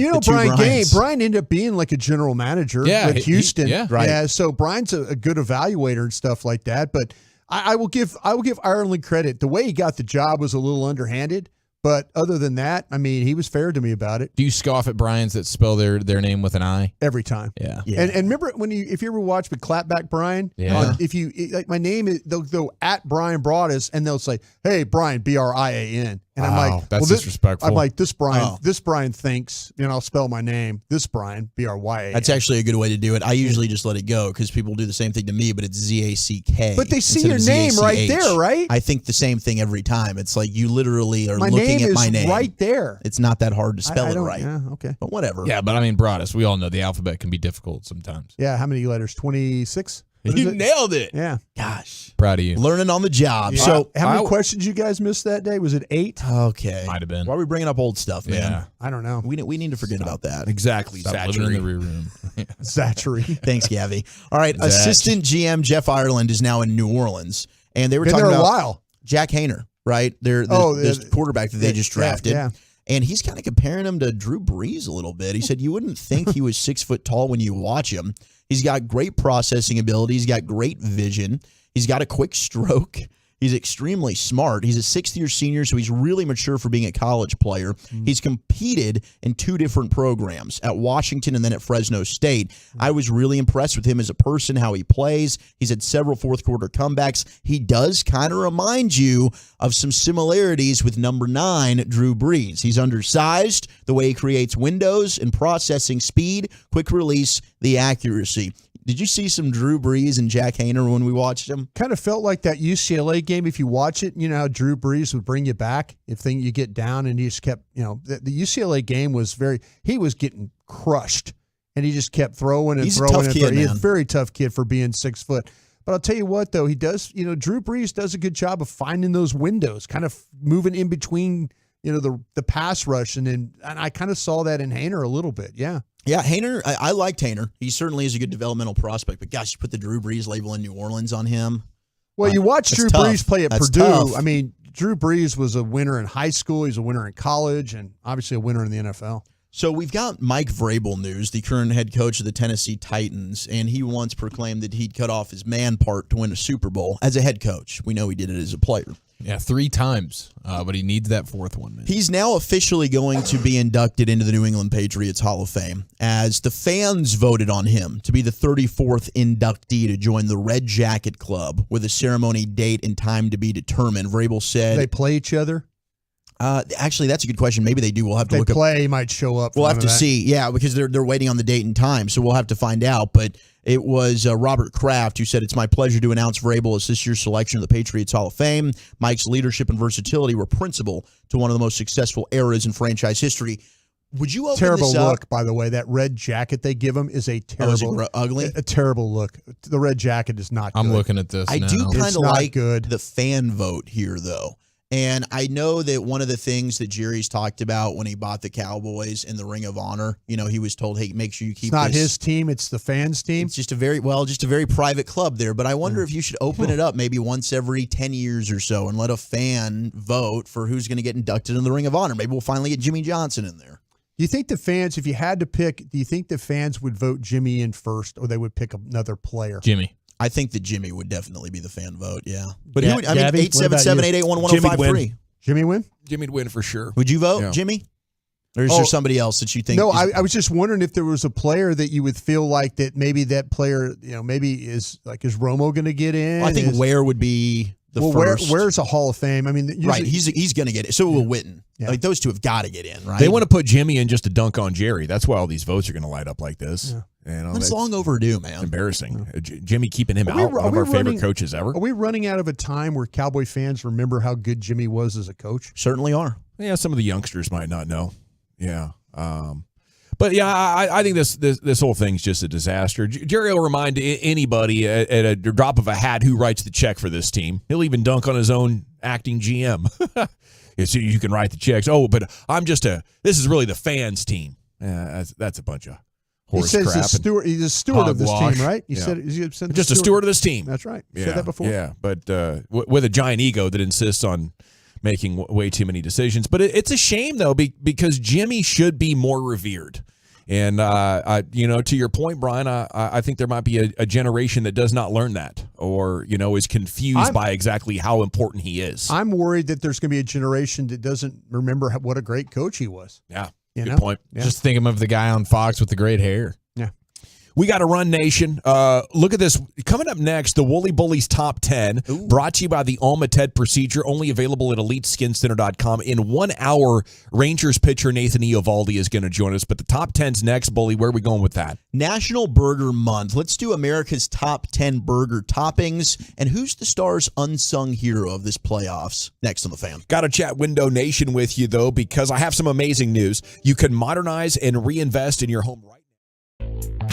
Brian ended up being like a general manager with Houston. Right. Yeah, so Brian's a good evaluator and stuff like that. But I will give Ireland credit. The way he got the job was a little underhanded. But other than that, I mean, he was fair to me about it. Do you scoff at Brian's that spell their name with an I? Every time. Yeah. And remember if you ever watch with Clapback Brian, if you like my name is they'll go at Brian Broadus and they'll say, "Hey Brian, Brian." And I'm like, that's disrespectful. I'm like, this Brian thinks, I'll spell my name. This Brian, Bryan. That's actually a good way to do it. I usually just let it go because people do the same thing to me, but it's Zack. But they see your name right there, right? I think the same thing every time. It's like you literally are my looking name at my is name right there. It's not that hard to spell it right. Yeah, okay. But whatever. Yeah, but I mean, Broadus, we all know the alphabet can be difficult sometimes. Yeah, how many letters? 26? You nailed it. Yeah. Gosh. Proud of you. Learning on the job. Yeah. So how many questions you guys missed that day? Was it 8? Okay. Might have been. Why are we bringing up old stuff, man? Yeah. I don't know. We need to forget about that. Exactly. Stop living in the rear room. Zachary. Thanks, Gavi. All right. Assistant GM Jeff Ireland is now in New Orleans. And they were Been talking there a about while. Jack Hayner, right? This quarterback that they just drafted. Yeah. And he's kind of comparing him to Drew Brees a little bit. He said you wouldn't think he was 6 foot tall when you watch him. He's got great processing ability. He's got great vision. He's got a quick stroke. He's extremely smart. He's a 6th-year senior, so he's really mature for being a college player. He's competed in 2 different programs, at Washington and then at Fresno State. I was really impressed with him as a person, how he plays. He's had several fourth-quarter comebacks. He does kind of remind you of some similarities with number 9, Drew Brees. He's undersized, the way he creates windows and processing speed, quick release, the accuracy. Did you see some Drew Brees and Jack Hayner when we watched him? Kind of felt like that UCLA game. If you watch it, how Drew Brees would bring you back if you get down, and he just kept, the UCLA game was he was getting crushed, and he just kept throwing and He's throwing. A tough kid, He's a very tough kid for being 6 foot. But I'll tell you what, though, he does, Drew Brees does a good job of finding those windows, kind of moving in between, the pass rush, and I kind of saw that in Hayner a little bit. Yeah. Yeah, Hayner, I liked Hayner. He certainly is a good developmental prospect, but gosh, you put the Drew Brees label in New Orleans on him. Well, you watch Drew Brees play at Purdue. Tough. I mean, Drew Brees was a winner in high school. He's a winner in college, and obviously a winner in the NFL. So we've got Mike Vrabel news, the current head coach of the Tennessee Titans, and he once proclaimed that he'd cut off his man part to win a Super Bowl as a head coach. We know he did it as a player. Yeah, 3 times, but he needs that 4th one, man. He's now officially going to be inducted into the New England Patriots Hall of Fame as the fans voted on him to be the 34th inductee to join the Red Jacket Club with a ceremony date and time to be determined. Vrabel said... Do they play each other? Actually, that's a good question. Maybe they do. We'll have to look up. He might show up. We'll have to see. Yeah, because they're waiting on the date and time, so we'll have to find out. But it was Robert Kraft who said, "It's my pleasure to announce Vrabel as this year's selection of the Patriots Hall of Fame. Mike's leadership and versatility were principal to one of the most successful eras in franchise history." Would you open terrible this up? Look, by the way, that red jacket they give him is a terrible, ugly, a terrible look. The red jacket is not. I'm good. looking at this. I now. do kind of like good. The fan vote here, though. And I know that one of the things that Jerry's talked about when he bought the Cowboys in the Ring of Honor, he was told, hey, make sure you keep It's not his team, it's the fans' team. It's just a very private club there. But I wonder if you should open it up maybe once every 10 years or so and let a fan vote for who's going to get inducted in the Ring of Honor. Maybe we'll finally get Jimmy Johnson in there. Do you think the fans, if you had to pick, do you think the fans would vote Jimmy in first, or they would pick another player? Jimmy. I think that Jimmy would definitely be the fan vote, yeah. But who would, 877-881-1053. Jimmy win? Jimmy'd win for sure. Would you vote, Jimmy? Or is there somebody else that you think? No, I was just wondering if there was a player that you would feel like that maybe that player, maybe is Romo going to get in? Well, I think Ware would be the first. Where's a Hall of Fame? I mean, right, he's going to get it. So will Witten. Yeah. Like those two have got to get in, right? They want to put Jimmy in just to dunk on Jerry. That's why all these votes are going to light up like this. Yeah. It's long overdue, man. It's embarrassing. Jimmy keeping him out, one of our favorite coaches ever. Are we running out of a time where Cowboy fans remember how good Jimmy was as a coach? Certainly are. Yeah, some of the youngsters might not know. Yeah. But yeah, I think this whole thing's just a disaster. Jerry will remind anybody at a drop of a hat who writes the check for this team. He'll even dunk on his own acting GM. So you can write the checks. Oh, but this is really the fans team. That's a bunch of horse crap. He's a steward of this team, right? He said just a steward of this team. That's right. Yeah, Said that before. Yeah, but with a giant ego that insists on making way too many decisions. But it's a shame, though, because Jimmy should be more revered. And, to your point, Brian, I think there might be a generation that does not learn that or, is confused by exactly how important he is. I'm worried that there's going to be a generation that doesn't remember what a great coach he was. Yeah, good point. Yeah. Just think of the guy on Fox with the great hair. Yeah. We got to run, Nation. Look at this. Coming up next, the Woolly Bullies Top 10, brought to you by the Alma TED procedure, only available at EliteSkinCenter.com. In 1 hour, Rangers pitcher Nathan Eovaldi is going to join us. But the Top 10's next, Bully. Where are we going with that? National Burger Month. Let's do America's top 10 burger toppings. And who's the Stars' unsung hero of this playoffs? Next on The Fan. Got to chat Window Nation with you, though, because I have some amazing news. You can modernize and reinvest in your home right now.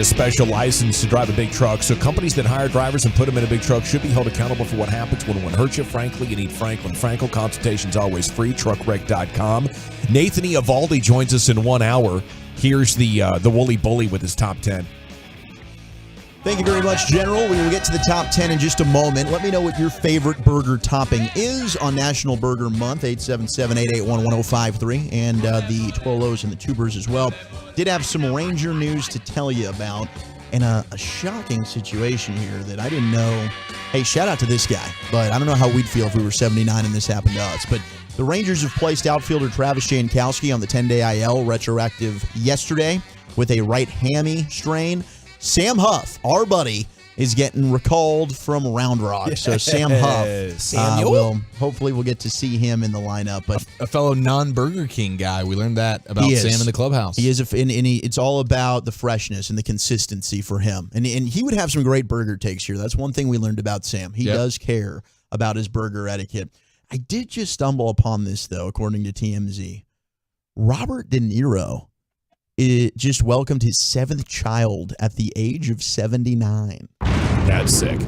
A special license to drive a big truck, so companies that hire drivers and put them in a big truck should be held accountable for what happens when one hurts you. Frankly, you need Franklin. Frankel consultation's always free. Truckwreck.com. Nathan Eovaldi joins us in 1 hour. Here's the Woolly Bully with his top 10. Thank you very much, General. We will get to the top 10 in just a moment. Let me know what your favorite burger topping is on National Burger Month, 877-881-1053, and the Twolos and the Tubers as well. Did have some Ranger news to tell you about, and a shocking situation here that I didn't know. Hey, shout out to this guy, but I don't know how we'd feel if we were 79 and this happened to us. But the Rangers have placed outfielder Travis Jankowski on the 10-day IL, retroactive yesterday, with a right hammy strain. Sam Huff, our buddy, is getting recalled from Round Rock. Yes. So Sam Huff, hopefully we'll get to see him in the lineup. But a fellow non-Burger King guy. We learned that about Sam in the clubhouse. He is, it's all about the freshness and the consistency for him. And he would have some great burger takes here. That's one thing we learned about Sam. He does care about his burger etiquette. I did just stumble upon this, though, according to TMZ. Robert De Niro just welcomed his 7th child at the age of 79. That's sick.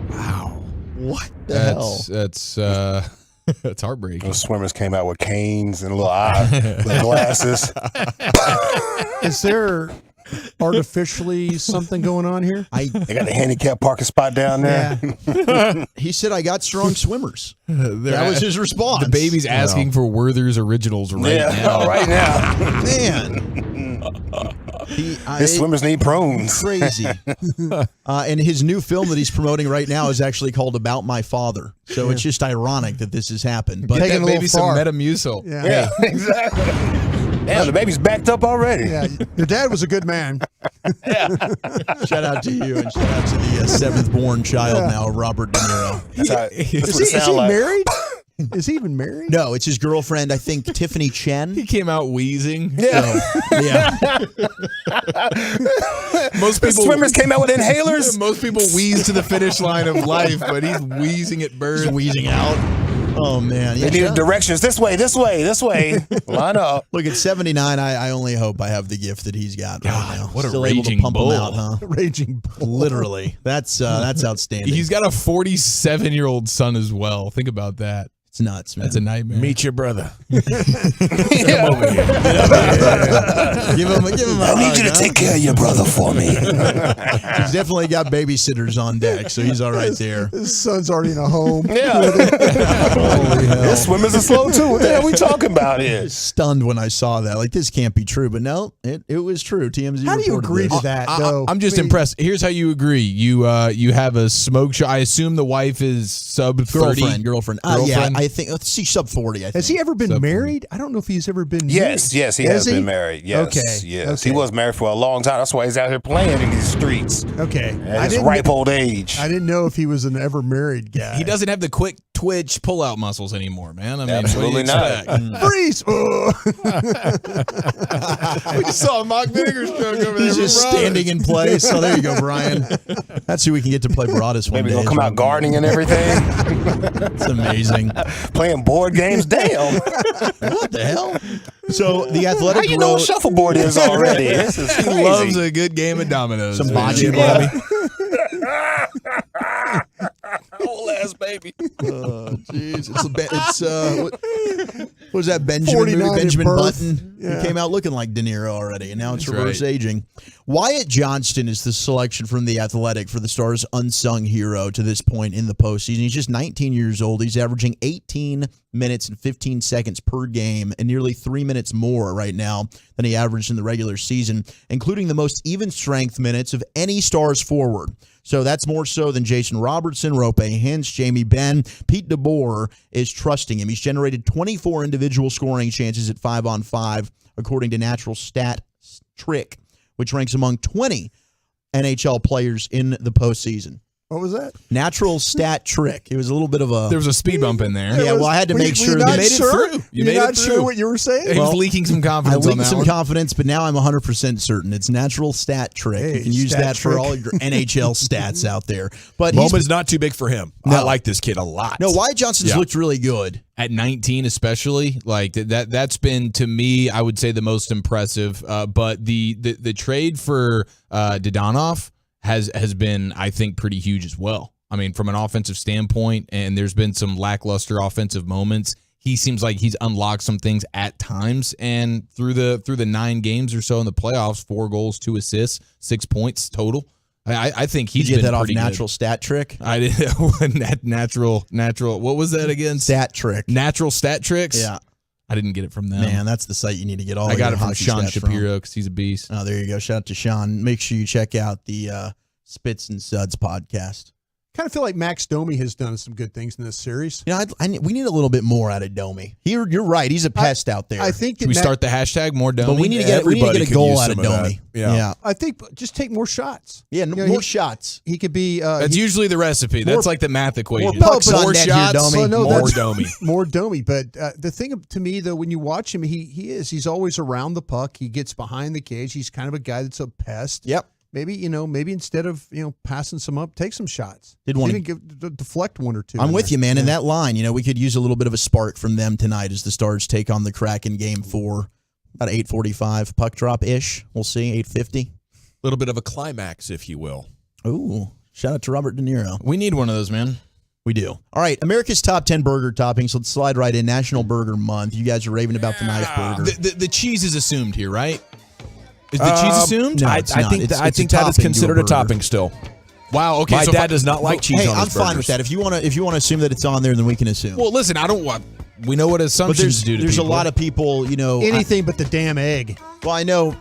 Wow. What the hell? That's heartbreaking. Those swimmers came out with canes and little glasses. Is there artificially something going on here? They got the handicap parking spot down there. Yeah. He said, I got strong swimmers. That was his response. The baby's asking for Werther's Originals right now. Right now. Man. His swimmers need prunes. Crazy. And his new film that he's promoting right now is actually called About My Father. So it's just ironic that this has happened. But that baby some Metamucil. Yeah, exactly. Damn, the baby's backed up already. Yeah, your dad was a good man. Shout out to you and shout out to the 7th born child now, Robert De Niro. Is he married? Is he even married? No, it's his girlfriend, I think, Tiffany Chen. He came out wheezing. Yeah. Most people, swimmers came out with inhalers. Most people wheeze to the finish line of life, but he's wheezing at birth. He's wheezing out. Oh, man. They needed directions. This way, this way, this way. Line up. Look, at 79, I only hope I have the gift that he's got right now. What a Still raging able to pump bull. him out, huh? Raging bull. Literally. That's outstanding. He's got a 47-year-old son as well. Think about that. It's nuts, man. That's a nightmare. Meet your brother. Come over here. Give him I need you to take care of your brother for me. He's definitely got babysitters on deck, so he's all right there. His son's already in a home. Yeah. Holy hell. His swimmers are slow, too. What the hell are we talking about I here? was stunned when I saw that. Like, this can't be true. But no, it was true. TMZ How do you reported agree this. to that, though? I'm just impressed. Here's how you agree. You have a smoke show. I assume the wife is sub 30. Girlfriend. Yeah, I think. Let's see, sub 40. I think. Has he ever been married? I don't know if he's ever been married. Yes, he has been married. Yes, Okay. yes. Okay. He was married for a long time. That's why he's out here playing in these streets. Okay. At his ripe old age. I didn't know if he was an ever married guy. He doesn't have the quick twitch pull-out muscles anymore, man. I mean, Absolutely what do you not. Freeze! We just saw a mock vinegar stroke over there. He's just standing in place. So there you go, Brian. That's who we can get to play Broadus one Maybe day. he'll come out gardening and everything. It's amazing. Playing board games. Damn. What the hell? So the Athletic. How you know what shuffleboard is already? This is He crazy. loves a good game of dominoes. Some man. bocce, Yeah. baby. Old ass baby. Oh, jeez. What was that, Benjamin 49 movie? at Benjamin birth. Button? Yeah. He came out looking like De Niro already, and now it's That's reverse right. aging. Wyatt Johnston is the selection from The Athletic for the Stars' unsung hero to this point in the postseason. He's just 19 years old. He's averaging 18 minutes and 15 seconds per game and nearly 3 minutes more right now than he averaged in the regular season, including the most even strength minutes of any Stars forward. So that's more so than Jason Robertson, Rope Hintz, Jamie Benn. Pete DeBoer is trusting him. He's generated 24 individual scoring chances at 5-on-5, according to Natural Stat Trick, which ranks among 20 NHL players in the postseason. What was that? Natural stat trick. It was a little bit of a. There was a speed bump in there. Yeah, well, I had to make sure you that made it through. You You're made it not through. sure what you were saying? He was leaking some confidence I on leaked that some one. confidence, but now I'm 100% certain. It's natural stat trick. Hey, you can use stat that for trick. all your NHL stats out there. But Moment's not too big for him. No. I like this kid a lot. No, Wyatt Johnston's looked really good. At 19 especially, like that's been, to me, I would say the most impressive. But the trade for Dodonov has been, I think, pretty huge as well. I mean, from an offensive standpoint, and there's been some lackluster offensive moments. He seems like he's unlocked some things at times, and through the 9 games or so in the playoffs, 4 goals, 2 assists, 6 points total. I think he's Did you get been that off pretty natural good. stat trick? I did natural. What was that again? Stat trick. Natural stat tricks. Yeah. I didn't get it from them. Man, that's the site you need to get all. I got your it from hockey Sean stats Shapiro because he's a beast. Oh, there you go. Shout out to Sean. Make sure you check out the Spits and Suds podcast. Kind of feel like Max Domi has done some good things in this series. You know, we need a little bit more out of Domi. You're right. He's a pest out there. I think Should we start the hashtag more Domi? But we need to get a goal out of Domi. Yeah. I think just take more shots. Yeah, more shots. He could be. That's usually the recipe. That's like the math equation. More pucks on more net here, shots, Domi. more Domi. More Domi. But the thing to me, though, when you watch him, he's always around the puck. He gets behind the cage. He's kind of a guy that's a pest. Yep. Maybe instead of passing some up, take some shots. Did want to deflect one or two. I'm with you, man. In that line, we could use a little bit of a spark from them tonight as the Stars take on the Kraken Game 4, about 8:45 puck drop ish. We'll see 8:50. A little bit of a climax, if you will. Ooh, shout out to Robert De Niro. We need one of those, man. We do. All right, America's top 10 burger toppings. Let's slide right in. National Burger Month. You guys are raving about the nice burger. The cheese is assumed here, right? Is the cheese assumed? No, I it's not. think It's that is topping to considered a burger. topping still. Wow. Okay. My so dad does not like cheese Hey, on I'm his fine burgers. with that. If you want to assume that it's on there, then we can assume. Well, listen, I don't want. We know what but assumptions do to there's people. a lot of people, anything but the damn egg. Well, I know,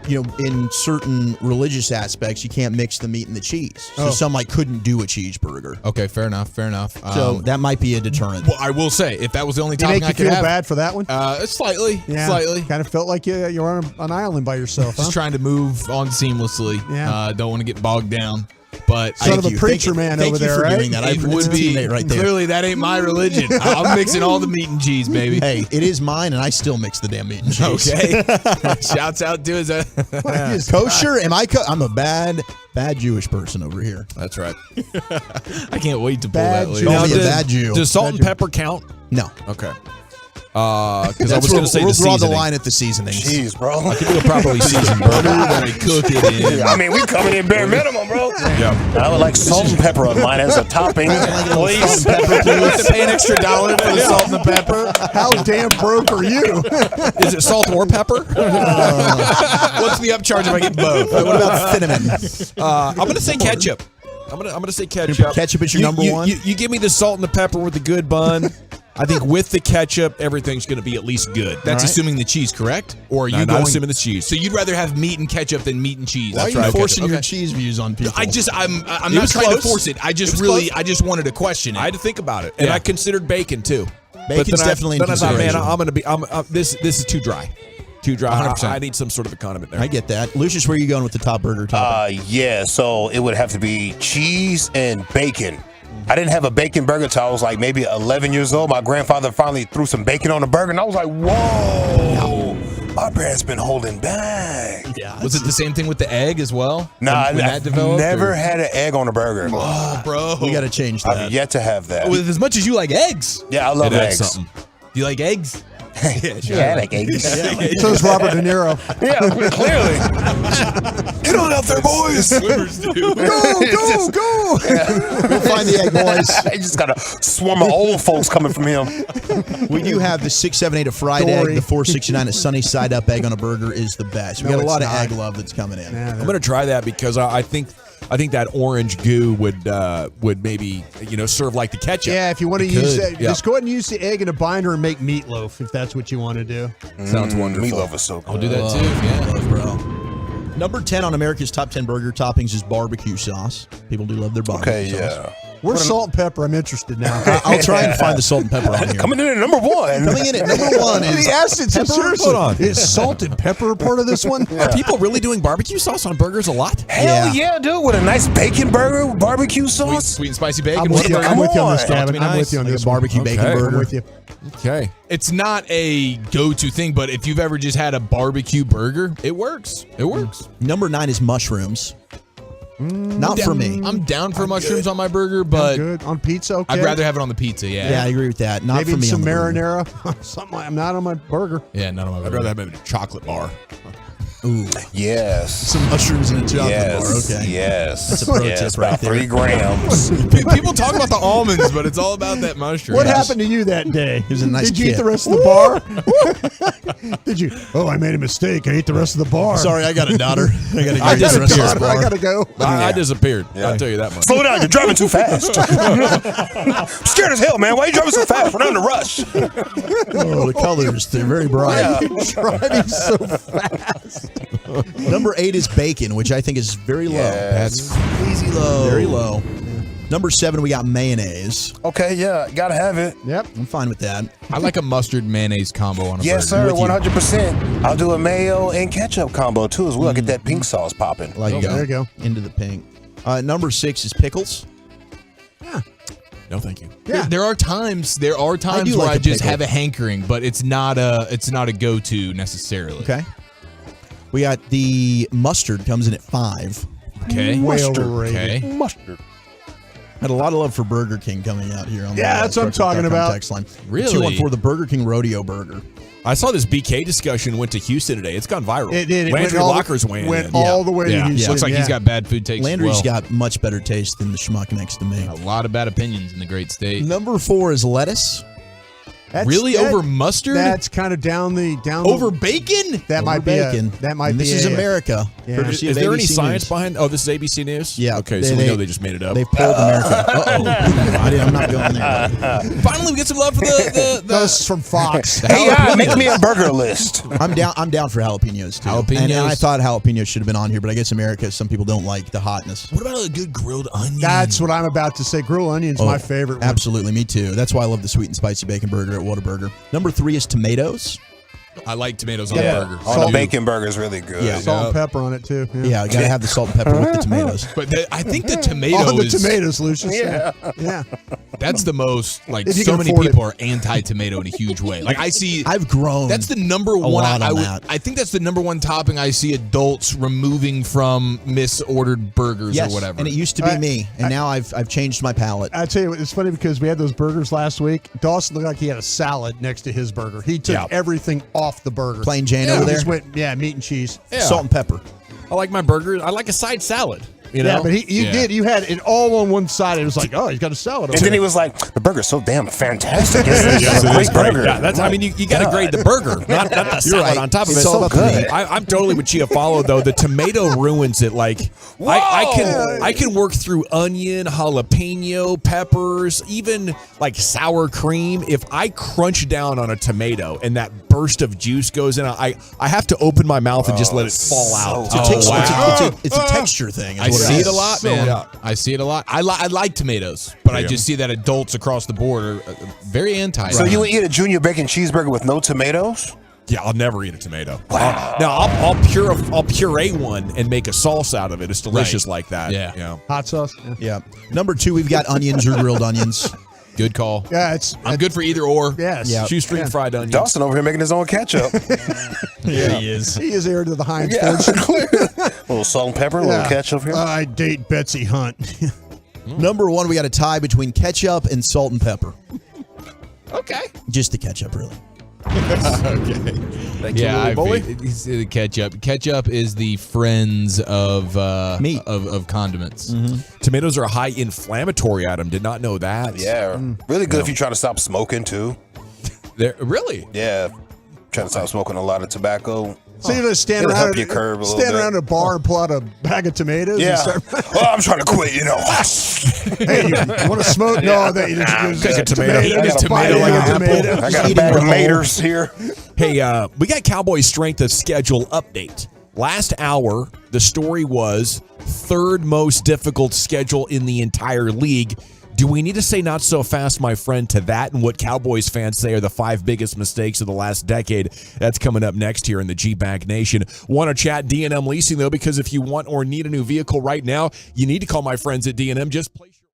in certain religious aspects, you can't mix the meat and the cheese. So some couldn't do a cheeseburger. Okay, fair enough. So that might be a deterrent. Well, I will say, if that was the only Did it topping make I you could feel have, bad for that one? Slightly. Kind of felt like you're on an island by yourself. Just trying to move on seamlessly. Yeah. Don't want to get bogged down. But Son of a preacher man over there, right? Doing that. It would be right there. clearly that ain't my religion. I'm mixing all the meat and cheese, baby. Hey, it is mine, and I still mix the damn meat and cheese. Okay. Shouts out to his. Kosher? Am I? I'm a bad Jewish person over here. That's right. I can't wait to pull Bad that Jew. later. Call me a bad Jew. Does salt and pepper count? No. Okay. Because I was going to say we'll the draw the seasoning. line at the seasonings. Jeez, bro. I could do a properly seasoned burger. Then I cook it in. I mean, we coming in bare minimum, bro. Yeah. I would like salt and pepper on mine as a topping, please. You have to pay an extra $1 for the salt and the pepper. How damn broke are you? Is it salt or pepper? What's the upcharge if I get both? What about cinnamon? I'm going to say ketchup. I'm gonna say ketchup. Ketchup is your number one? You give me the salt and the pepper with the good bun. I think with the ketchup, everything's going to be at least good. That's assuming the cheese, correct? Or are you not going assuming the cheese. So you'd rather have meat and ketchup than meat and cheese? Why are you forcing your cheese views on people? I'm It not was trying close. to force it. I just close. wanted to question it. I had to think about it, and Yeah. I considered bacon too. Bacon's definitely in Then I thought, man, consideration. this is too dry. Too dry. 100%. I need some sort of a condiment there. I get that. Lucius, where are you going with the top burger topping? Yeah, so it would have to be cheese and bacon. I didn't have a bacon burger until I was like maybe 11 years old. My grandfather finally threw some bacon on the burger, and I was like, whoa, my parents been holding back. Yeah. Was it the same thing with the egg as well? Nah, when that I've developed, never or- had an egg on a burger. Oh, bro. We got to change that. I've yet to have that. With as much as you like eggs. Yeah, I love It adds eggs. something. Do you like eggs? Yeah, I like eggs. So does Robert De Niro. Yeah, clearly. Get on out there, boys. Go! We'll find the egg, boys. I just got a swarm of old folks coming from him. We do have the 678 a fried Dory. egg. The 469 a sunny side up egg on a burger is the best. We No, got a lot of it's not. egg love that's coming in. I'm going to try that because I think that orange goo would maybe serve like the ketchup. Yeah, if you want to It use could, that, yeah. just go ahead and use the egg in a binder and make meatloaf if that's what you want to do. Sounds wonderful. Meatloaf is so good. I'll do that too. Yeah. Love, bro. Number 10 on America's top 10 burger toppings is barbecue sauce. People do love their barbecue Okay, sauce. yeah. Where's salt and pepper? I'm interested now. I'll try and find the salt and pepper on here. Coming in at number one. Coming in at number one is he asked it pepper. seriously. Hold on. Is salt and pepper part of this one? Are people really doing barbecue sauce on burgers a lot? Hell yeah, dude! With a nice bacon burger with barbecue sauce. Sweet and spicy bacon. I'm with you on this, Gavin. I'm with you on Like this a barbecue one. bacon burger. I'm with you. Okay. It's not a go-to thing, but if you've ever just had a barbecue burger, it works. It works. Number 9 is mushrooms. Not for me. I'm down for mushrooms on my burger, but good on pizza. Okay. I'd rather have it on the pizza. Yeah. Yeah, I agree with that. Not Maybe for me. some on the burger. marinara. Something like, I'm not on my burger. Yeah, not on my I'd burger. rather have maybe a chocolate bar. Ooh. Yes. Some mushrooms in a chocolate Yes. bar. Okay. Yes. That's a pro yes, tip right about there. 3 grams. People talk about the almonds, but it's all about that mushroom. What happened to you that day? He was a nice Did you eat kid. the rest of the bar? Did you? Oh, I made a mistake. I ate the rest of the bar. Sorry, I got a daughter. I got to I get the rest of disappeared. this bar. I gotta go. I disappeared. I'll tell you that much. Slow down, you're driving too fast. I'm scared as hell, man. Why are you driving so fast? We're not in a rush. Oh, the colors, they're very bright. Driving so fast. Number 8 is bacon, which I think is very low. Yes. That's crazy low. Very low. Number 7, we got mayonnaise. Okay, yeah, gotta have it. Yep. I'm fine with that. I like a mustard mayonnaise combo on a Yes, burger. sir, 100%. I'll do a mayo and ketchup combo too as well. Get that pink sauce popping. Like There you go. Into the pink. Number 6 is pickles. No, thank you. Yeah. There are times do where like I a just pickle. have a hankering, but it's not a go-to necessarily. Okay. We got the mustard comes in at 5. Okay. Way Mustard. overrated. Okay. Mustard. Had a lot of love for Burger King coming out here on the Yeah, that's what I'm talking Trucker.com about. text line. Really? 214, the Burger King Rodeo Burger. I saw this BK discussion went to Houston today. It's gone viral. It did. It Landry went all the- Locker's weighing went in. all the way to Houston. Looks like he's got bad food takes. Landry's as well. got much better taste than the schmuck next to me. A lot of bad opinions in the great state. Number 4 is lettuce. Really? Over mustard? That's kind of down the Over bacon? That might Over be bacon. that might And be. this is America. Yeah. Courtesy Is of there any ABC science News. behind? Oh, this is ABC News. Yeah. Okay, so we know they just made it up. They polled America. I'm not going there. Finally, we get some love for the That's from Fox. Hey, make me a burger list. I'm down for jalapenos too. Jalapenos. And I thought jalapenos should have been on here, but I guess America, some people don't like the hotness. What about a good grilled onion? That's what I'm about to say. Grilled onion's my favorite one. Absolutely, me too. That's why I love the sweet and spicy bacon burger at Whataburger. Number 3 is tomatoes. I like tomatoes on Yeah. a burger. On a bacon burger is really good. Yeah. Salt and pepper on it too. Yeah, I gotta have the salt and pepper with the tomatoes. But I think the tomato Oh, the is tomatoes, Lucius. Yeah. Yeah. that's the most like If you so can many afford people are anti-tomato in a huge way. Like I see I've grown. that's the number one lot on I that. I think that's the number one topping I see adults removing from misordered burgers yes, or whatever. and it used to be me, and now I've changed my palate. I tell you what, it's funny because we had those burgers last week. Dawson looked like he had a salad next to his burger. He took everything off the burger. Plain Jane He over there. just went, meat and cheese. Yeah. Salt and pepper. I like my burgers. I like a side salad. You know? Yeah, but you had it all on one side. It was like, oh, he's got a salad. And then he was like, the burger's so damn fantastic. It's a great burger. Yeah, that's. I mean, you got to grade the burger, not the salad right. on top of It's it. all about the meat. I'm totally with Chiafalo though. The tomato ruins it. Like I can work through onion, jalapeno, peppers, even like sour cream. If I crunch down on a tomato and that burst of juice goes in, I have to open my mouth and just let it fall out. It's a texture thing. I see it a lot, man. I see it a lot. I like tomatoes, but I just see that adults across the board are very anti. So you would eat a junior bacon cheeseburger with no tomatoes? Yeah, I'll never eat a tomato. Wow. Now I'll puree one and make a sauce out of it. It's delicious like that. Yeah. Hot sauce. Yeah. Number 2, we've got onions or grilled onions. Good call. Yeah, I'm good for either or. Yes. Yeah. Shoestring fried onions. Dawson over here making his own ketchup. Yeah, he is. He is heir to the Heinz Yeah, fortune. a little salt and pepper, a little ketchup here. I date Betsy Hunt. Number 1, we got a tie between ketchup and salt and pepper. Okay. Just the ketchup, really. Okay. Thank you, little boy. He's the ketchup. Ketchup is the friends of meat of condiments. Tomatoes are a high inflammatory item. Did not know that. Yeah, really good if you try to stop smoking too. Really? Yeah, trying to stop smoking a lot of tobacco. So you just stand It'll around, help your curve a little stand bit. around a bar and pull out a bag of tomatoes. Yeah. And start, Well, I'm trying to quit, you know. hey, you want to smoke? No, that you just Take a tomato. Tomato, Just tomato like like an a tomato. I got a bag of maters here. Hey, we got Cowboys strength of schedule update. Last hour, the story was third most difficult schedule in the entire league. Do we need to say not so fast, my friend, to that and what Cowboys fans say are the 5 biggest mistakes of the last decade? That's coming up next here in the G-Bag Nation. Want to chat D&M Leasing, though, because if you want or need a new vehicle right now, you need to call my friends at D&M. Just place your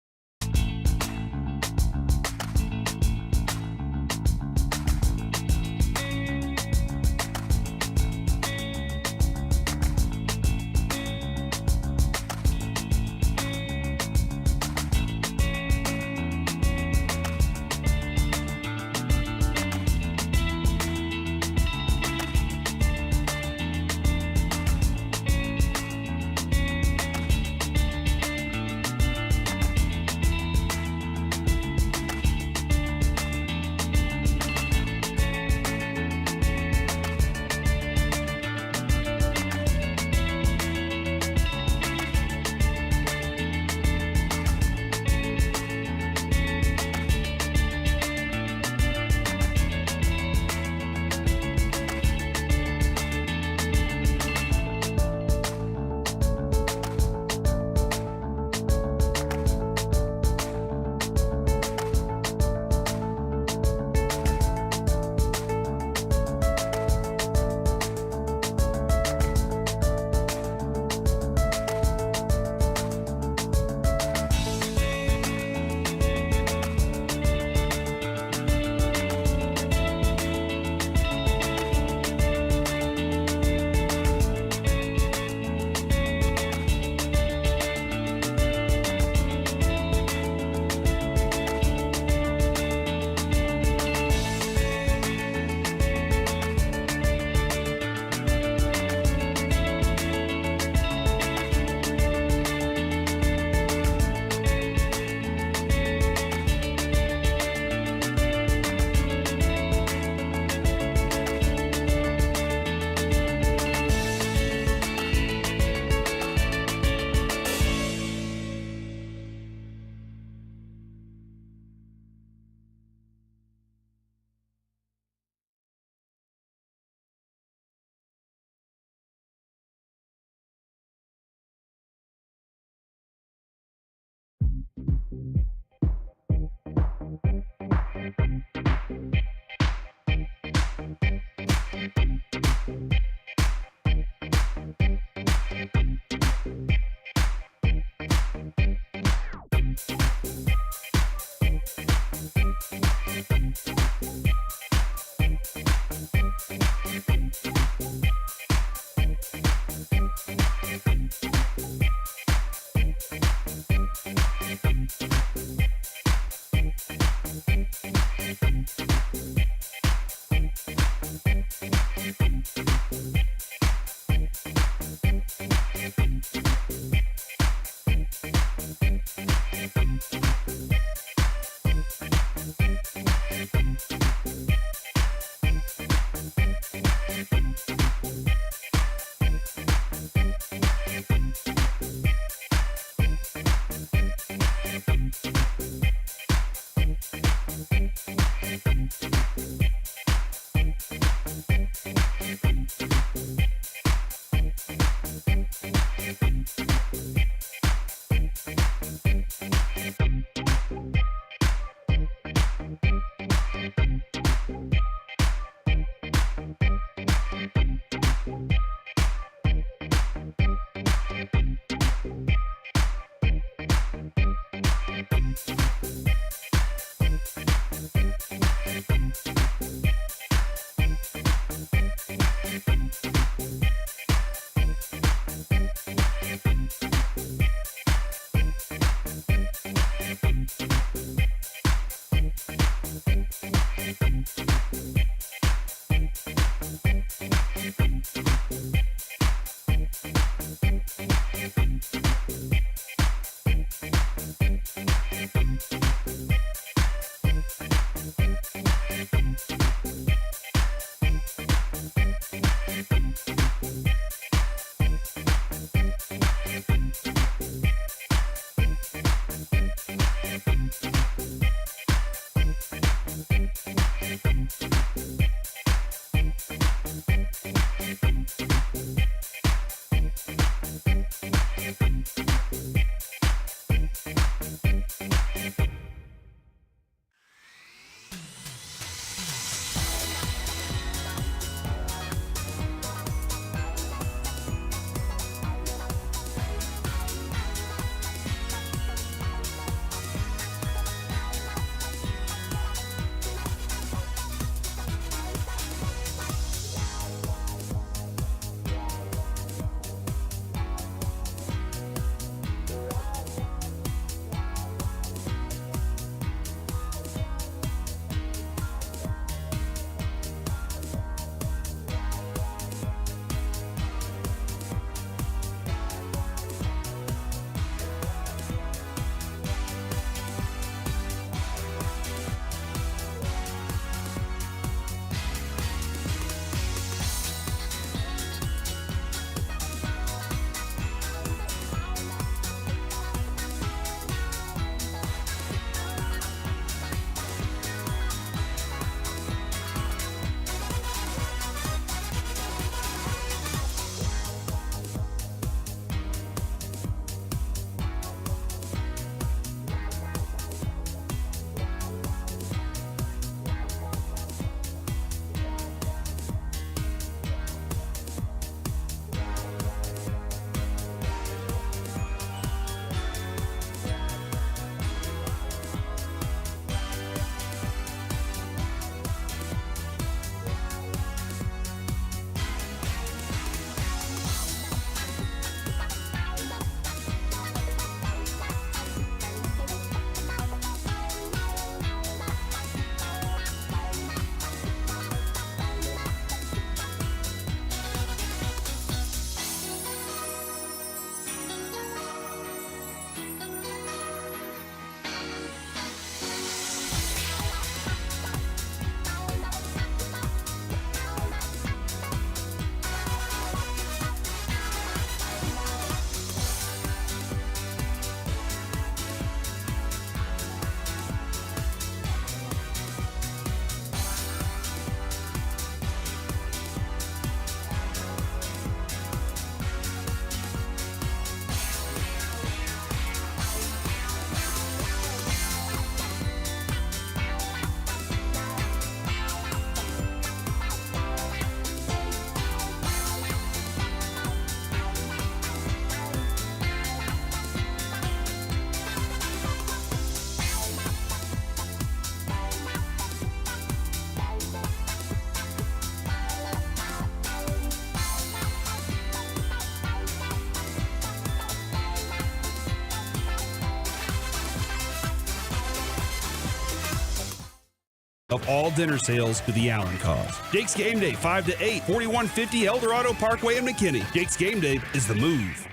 of all dinner sales to the Allen cause. Jake's Game Day, 5 to 8, 4150 Eldorado Parkway in McKinney. Jake's Game Day is the move.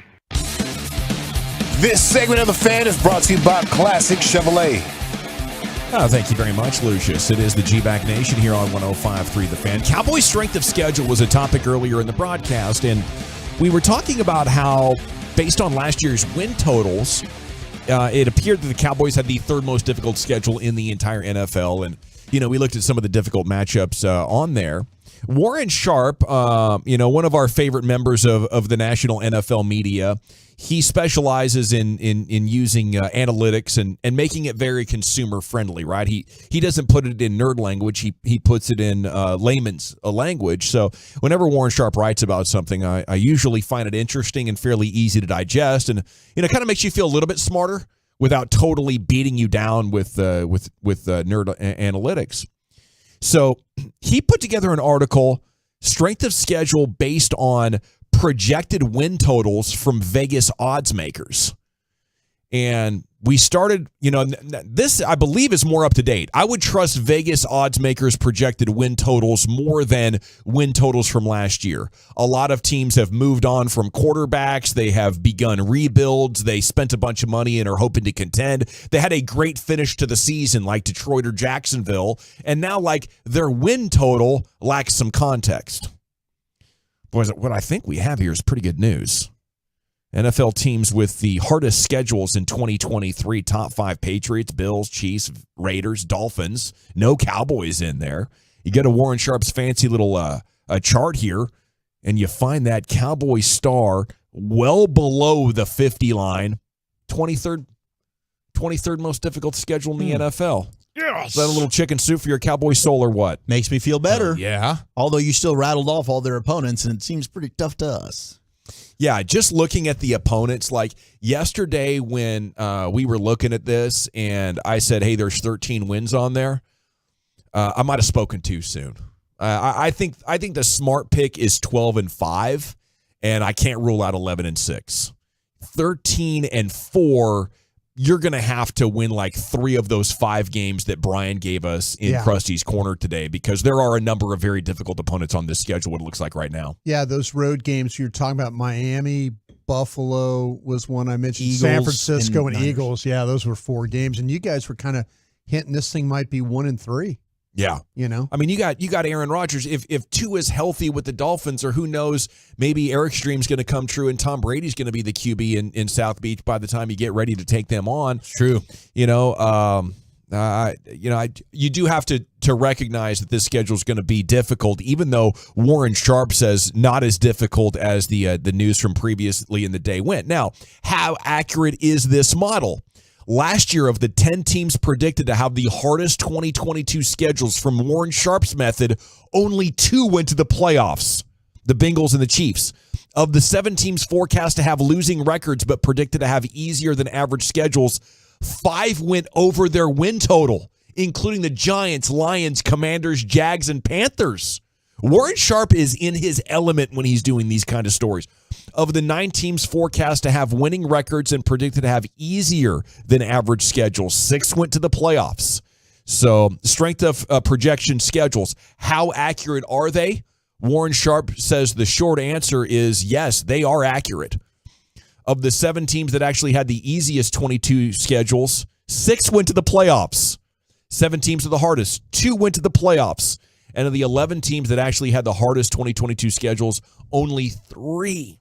This segment of The Fan is brought to you by Classic Chevrolet. Oh, thank you very much, Lucius. It is the G-Back Nation here on 105.3 The Fan. Cowboys' strength of schedule was a topic earlier in the broadcast, and we were talking about how, based on last year's win totals, it appeared that the Cowboys had the third most difficult schedule in the entire NFL, and we looked at some of the difficult matchups on there. Warren Sharp, one of our favorite members of the national NFL media, he specializes in using analytics and making it very consumer friendly, right? He doesn't put it in nerd language. He puts it in layman's language. So whenever Warren Sharp writes about something, I usually find it interesting and fairly easy to digest, and kind of makes you feel a little bit smarter without totally beating you down with nerd analytics. So he put together an article, strength of schedule based on projected win totals from Vegas odds makers. And we started, this I believe is more up to date. I would trust Vegas odds makers projected win totals more than win totals from last year. A lot of teams have moved on from quarterbacks. They have begun rebuilds. They spent a bunch of money and are hoping to contend. They had a great finish to the season like Detroit or Jacksonville. And now their win total lacks some context. Boys, what I think we have here is pretty good news. NFL teams with the hardest schedules in 2023, top 5 Patriots, Bills, Chiefs, Raiders, Dolphins. No Cowboys in there. You get a Warren Sharp's fancy little a chart here, and you find that Cowboy star well below the 50 line. 23rd most difficult schedule in the NFL. Yes. Is that a little chicken soup for your Cowboy soul or what? Makes me feel better. Yeah. Although you still rattled off all their opponents, and it seems pretty tough to us. Yeah, just looking at the opponents, like yesterday when we were looking at this and I said, hey, there's 13 wins on there, I might have spoken too soon. I think the smart pick is 12-5, and I can't rule out 11-6. 13-4, you're going to have to win 3 of those 5 games that Brian gave us in Krusty's Corner today, because there are a number of very difficult opponents on this schedule, what it looks like right now. Yeah, those road games you're talking about, Miami, Buffalo was one I mentioned, Eagles, San Francisco and Niners. Eagles. Yeah, those were 4 games, and you guys were kind of hinting this thing might be 1-3. Yeah. I mean, you got Aaron Rodgers. If Tua is healthy with the Dolphins, or who knows, maybe Eric's dream's going to come true and Tom Brady's going to be the QB in South Beach by the time you get ready to take them on. It's true. You do have to recognize that this schedule is going to be difficult, even though Warren Sharp says not as difficult as the news from previously in the day went. Now, how accurate is this model? Last year, of the 10 teams predicted to have the hardest 2022 schedules from Warren Sharp's method, only 2 went to the playoffs, the Bengals and the Chiefs. Of the 7 teams forecast to have losing records but predicted to have easier than average schedules, 5 went over their win total, including the Giants, Lions, Commanders, Jags, and Panthers. Warren Sharp is in his element when he's doing these kind of stories. Of the 9 teams forecast to have winning records and predicted to have easier than average schedules, 6 went to the playoffs. So strength of projection schedules, how accurate are they? Warren Sharp says the short answer is yes, they are accurate. Of the 7 teams that actually had the easiest 22 schedules, 6 went to the playoffs. 7 teams are the hardest, 2 went to the playoffs. And of the 11 teams that actually had the hardest 2022 schedules, only 3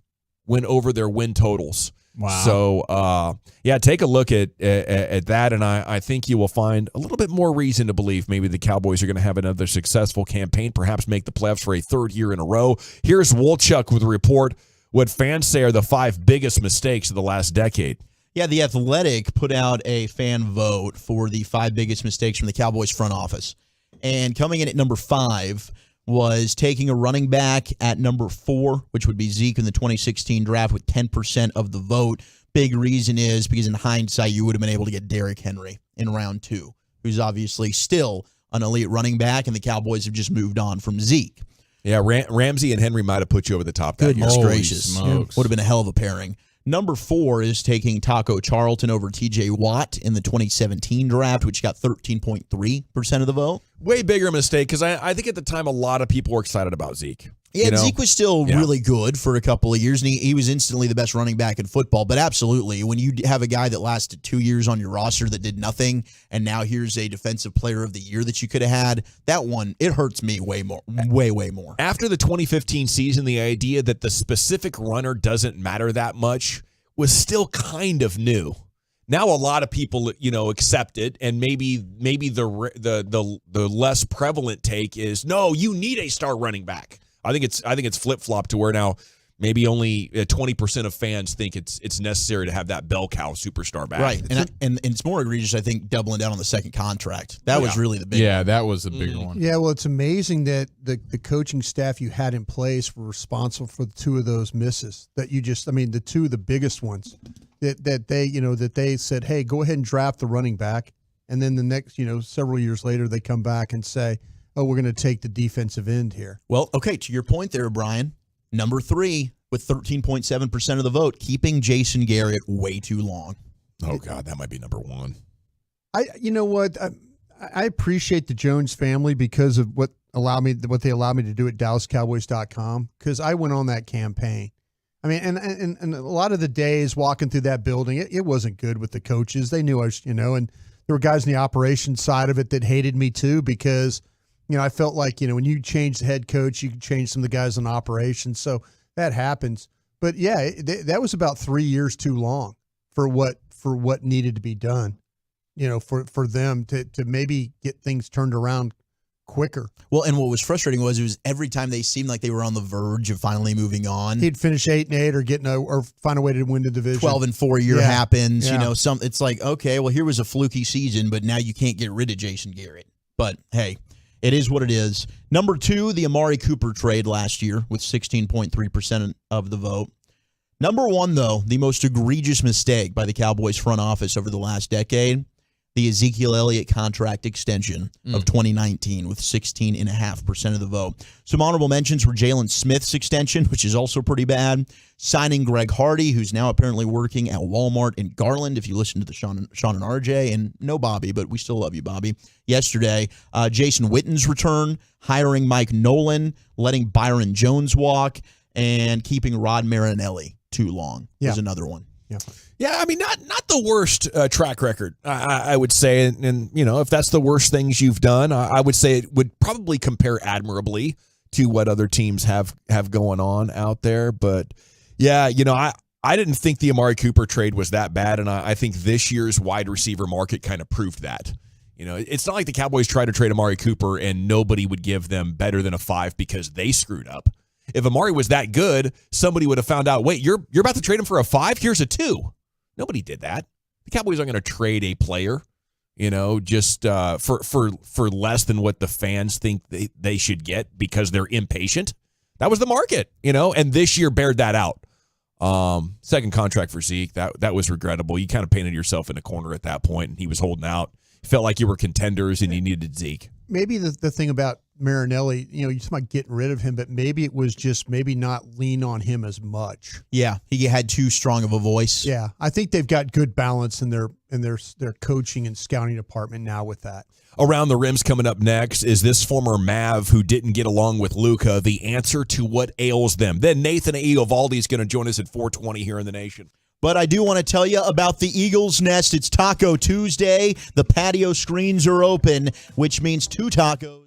went over their win totals. Wow. So, take a look at that, and I think you will find a little bit more reason to believe maybe the Cowboys are going to have another successful campaign, perhaps make the playoffs for a 3rd year in a row. Here's Wolchuk with a report what fans say are the 5 biggest mistakes of the last decade. Yeah, The Athletic put out a fan vote for the 5 biggest mistakes from the Cowboys front office. And coming in at number 5 was taking a running back at number 4, which would be Zeke in the 2016 draft with 10% of the vote. Big reason is because in hindsight, you would have been able to get Derrick Henry in round 2, who's obviously still an elite running back, and the Cowboys have just moved on from Zeke. Yeah, Ramsey and Henry might have put you over the top that year. Goodness gracious. Would have been a hell of a pairing. Number 4 is taking Taco Charlton over TJ Watt in the 2017 draft, which got 13.3% of the vote. Way bigger mistake because I think at the time a lot of people were excited about Zeke. Yeah, Zeke was still really good for a couple of years, and he was instantly the best running back in football. But absolutely, when you have a guy that lasted 2 years on your roster that did nothing, and now here's a defensive player of the year that you could have had, that one, it hurts me way more. After the 2015 season, the idea that the specific runner doesn't matter that much was still kind of new. Now a lot of people, accept it, and maybe the less prevalent take is, no, you need a star running back. I think it's flip-flopped to where now maybe only 20% of fans think it's necessary to have that bell cow superstar back. Right, and it's more egregious, I think, doubling down on the second contract. That was really the big one. Yeah, that was a bigger one. Yeah, well, it's amazing that the coaching staff you had in place were responsible for the 2 of those misses that you just, the 2 of the biggest ones that they said, hey, go ahead and draft the running back. And then the next, several years later, they come back and say, oh, we're going to take the defensive end here. Well, okay, to your point there, Brian, number 3 with 13.7% of the vote, keeping Jason Garrett way too long. Oh, God, that might be number 1. You know what? I appreciate the Jones family because of what they allowed me to do at DallasCowboys.com, because I went on that campaign. And a lot of the days walking through that building, it wasn't good with the coaches. They knew I was, and there were guys in the operations side of it that hated me too because – I felt like, when you change the head coach, you can change some of the guys on operations. So that happens. But, yeah, that was about 3 years too long for what needed to be done, for them to maybe get things turned around quicker. Well, and what was frustrating was it was every time they seemed like they were on the verge of finally moving on. He'd finish 8-8 or find a way to win the division. 12-4 year happens. Yeah. It's like, okay, well, here was a fluky season, but now you can't get rid of Jason Garrett. But, hey. It is what it is. Number 2, the Amari Cooper trade last year with 16.3% of the vote. Number 1, though, the most egregious mistake by the Cowboys front office over the last decade, the Ezekiel Elliott contract extension of 2019 with 16.5% of the vote. Some honorable mentions were Jalen Smith's extension, which is also pretty bad. Signing Greg Hardy, who's now apparently working at Walmart in Garland, if you listen to the Sean and RJ, and no Bobby, but we still love you, Bobby. Yesterday, Jason Witten's return, hiring Mike Nolan, letting Byron Jones walk, and keeping Rod Marinelli too long is another one. Yeah, not the worst track record, I would say. And if that's the worst things you've done, I would say it would probably compare admirably to what other teams have going on out there. But, yeah, I didn't think the Amari Cooper trade was that bad, and I think this year's wide receiver market kind of proved that. It's not like the Cowboys tried to trade Amari Cooper and nobody would give them better than a 5 because they screwed up. If Amari was that good, somebody would have found out, wait, you're about to trade him for a 5? Here's a 2. Nobody did that. The Cowboys aren't going to trade a player, just for less than what the fans think they should get because they're impatient. That was the market, and this year bared that out. Second contract for Zeke, that was regrettable. You kind of painted yourself in a corner at that point, and he was holding out. Felt like you were contenders and you needed Zeke. Maybe the thing about Marinelli, you're talking about getting rid of him, but maybe it was just not lean on him as much. Yeah, he had too strong of a voice. Yeah, I think they've got good balance in their coaching and scouting department now with that. Around the Rims coming up next is this former Mav who didn't get along with Luka, the answer to what ails them. Then Nathan Eovaldi is going to join us at 4:20 here in the Nation. But I do want to tell you about the Eagles Nest. It's Taco Tuesday. The patio screens are open, which means 2 tacos.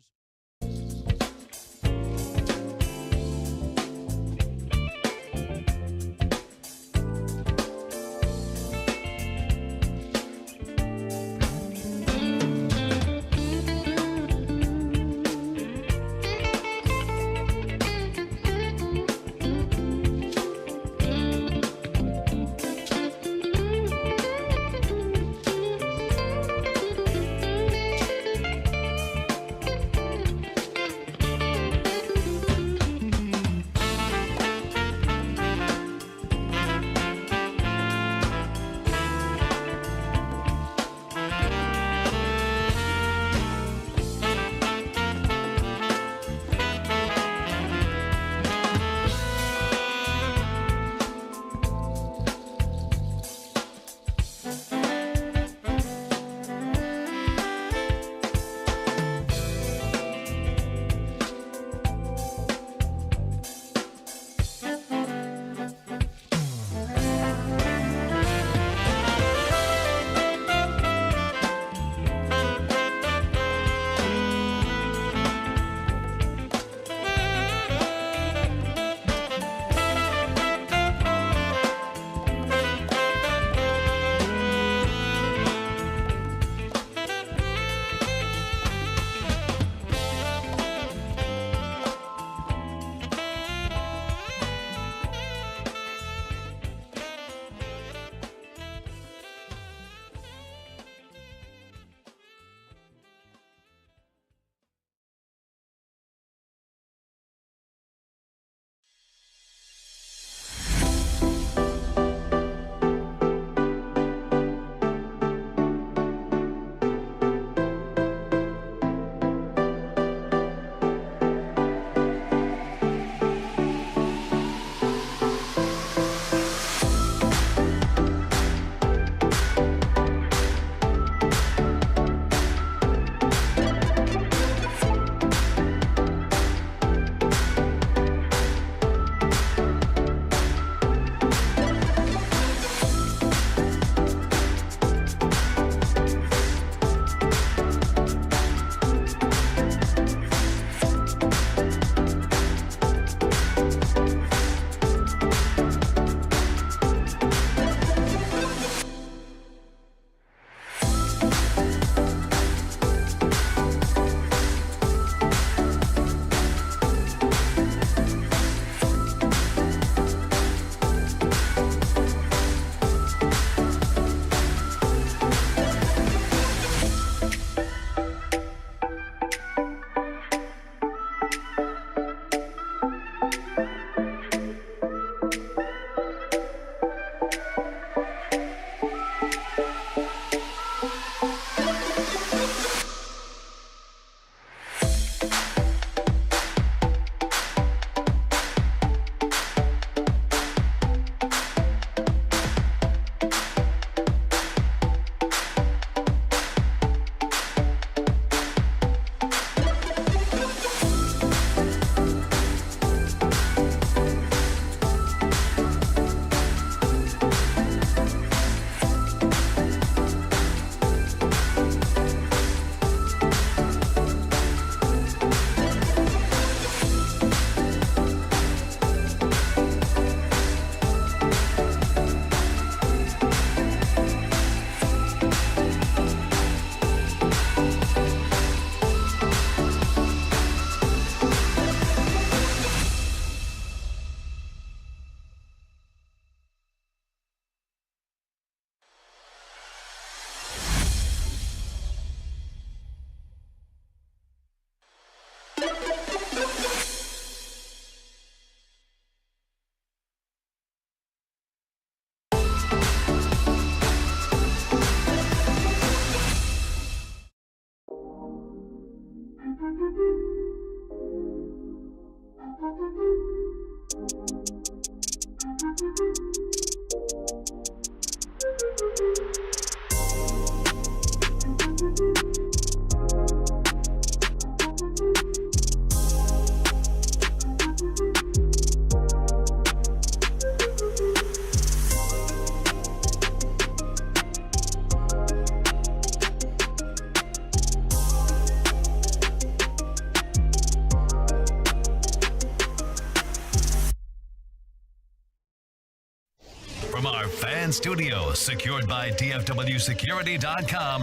From our fan studio, secured by DFWsecurity.com,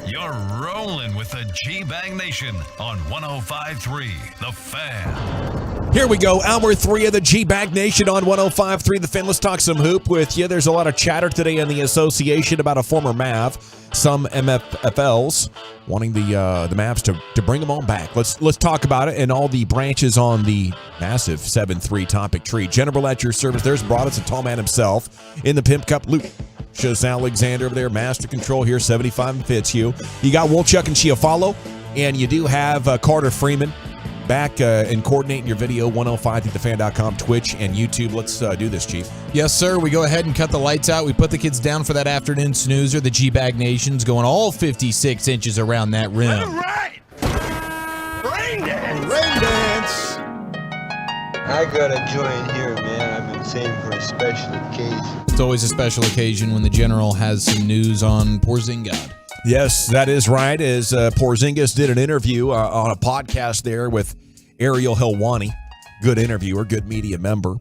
you're rolling with the G-Bang Nation on 105.3 The Fan. Here we go. Hour 3 of the G-Bag Nation on 105.3 The Fan. Let's talk some hoop with you. There's a lot of chatter today in the association about a former Mav. Some MFFLs wanting the Mavs to bring them on back. Let's talk about it and all the branches on the massive 7-3 topic tree. General at your service. There's Broadus, a tall man himself in the Pimp Cup. Luke shows Alexander over there. Master Control here, 75 and Fitzhugh. You got Wolchuk and Chiafalo, and you do have Carter Freeman back and coordinating your video, 105thefan.com, Twitch, and YouTube. Let's do this, Chief. Yes, sir. We go ahead and cut the lights out. We put the kids down for that afternoon snoozer. The G-Bag Nation's going all 56 inches around that rim. All right. Rain dance. Rain dance. I gotta join here, man. I've been saving for a special occasion. It's always a special occasion when the General has some news on Porzingis. Yes, that is right. As Porzingis did an interview on a podcast there with Ariel Helwani, good interviewer, good media member.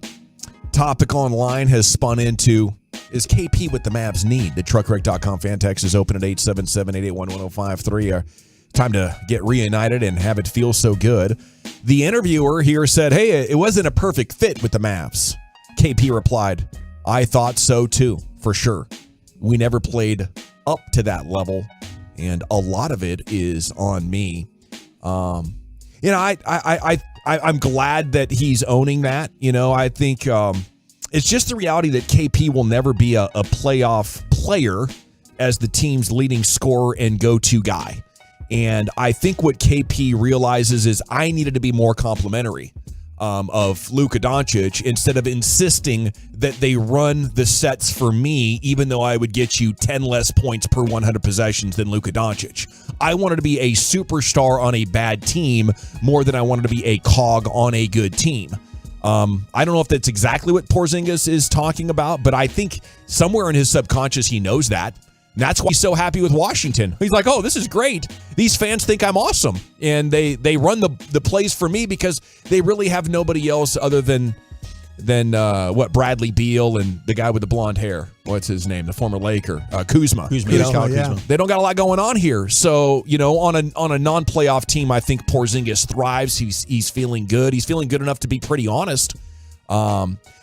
Topic online has spun into, is KP what the Mavs need? The truckwreck.com fan text is open at 877-881-1053. Time to get reunited and have it feel so good. The interviewer here said, hey, it wasn't a perfect fit with the Mavs. KP replied, I thought so too, for sure. We never played up to that level, and a lot of it is on me. I'm glad that he's owning that. I think it's just the reality that KP will never be a playoff player as the team's leading scorer and go-to guy. And I think what KP realizes is I needed to be more complimentary of Luka Doncic instead of insisting that they run the sets for me, even though I would get you 10 less points per 100 possessions than Luka Doncic. I wanted to be a superstar on a bad team more than I wanted to be a cog on a good team. I don't know if that's exactly what Porzingis is talking about, but I think somewhere in his subconscious he knows that. And that's why he's so happy with Washington. He's like, oh, this is great. These fans think I'm awesome. And they run the plays for me because they really have nobody else other than Bradley Beal and the guy with the blonde hair. What's his name? The former Laker. Kuzma. Kuzma. They don't got a lot going on here. So, on a non-playoff team, I think Porzingis thrives. He's feeling good. He's feeling good enough to be pretty honest.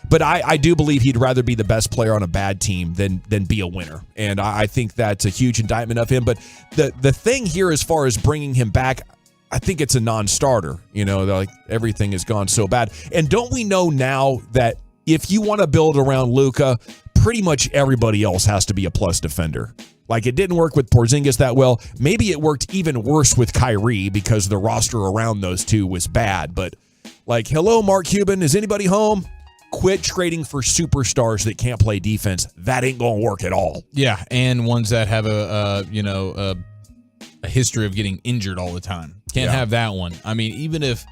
But I do believe he'd rather be the best player on a bad team than be a winner. And I think that's a huge indictment of him. But the thing here as far as bringing him back, I think it's a non-starter. Like everything has gone so bad. And don't we know now that if you want to build around Luka, pretty much everybody else has to be a plus defender. Like it didn't work with Porzingis that well. Maybe it worked even worse with Kyrie because the roster around those two was bad. But like, hello, Mark Cuban, is anybody home? Quit trading for superstars that can't play defense. That ain't going to work at all. Yeah, and ones that have a history of getting injured all the time. Can't have that one. I mean, even if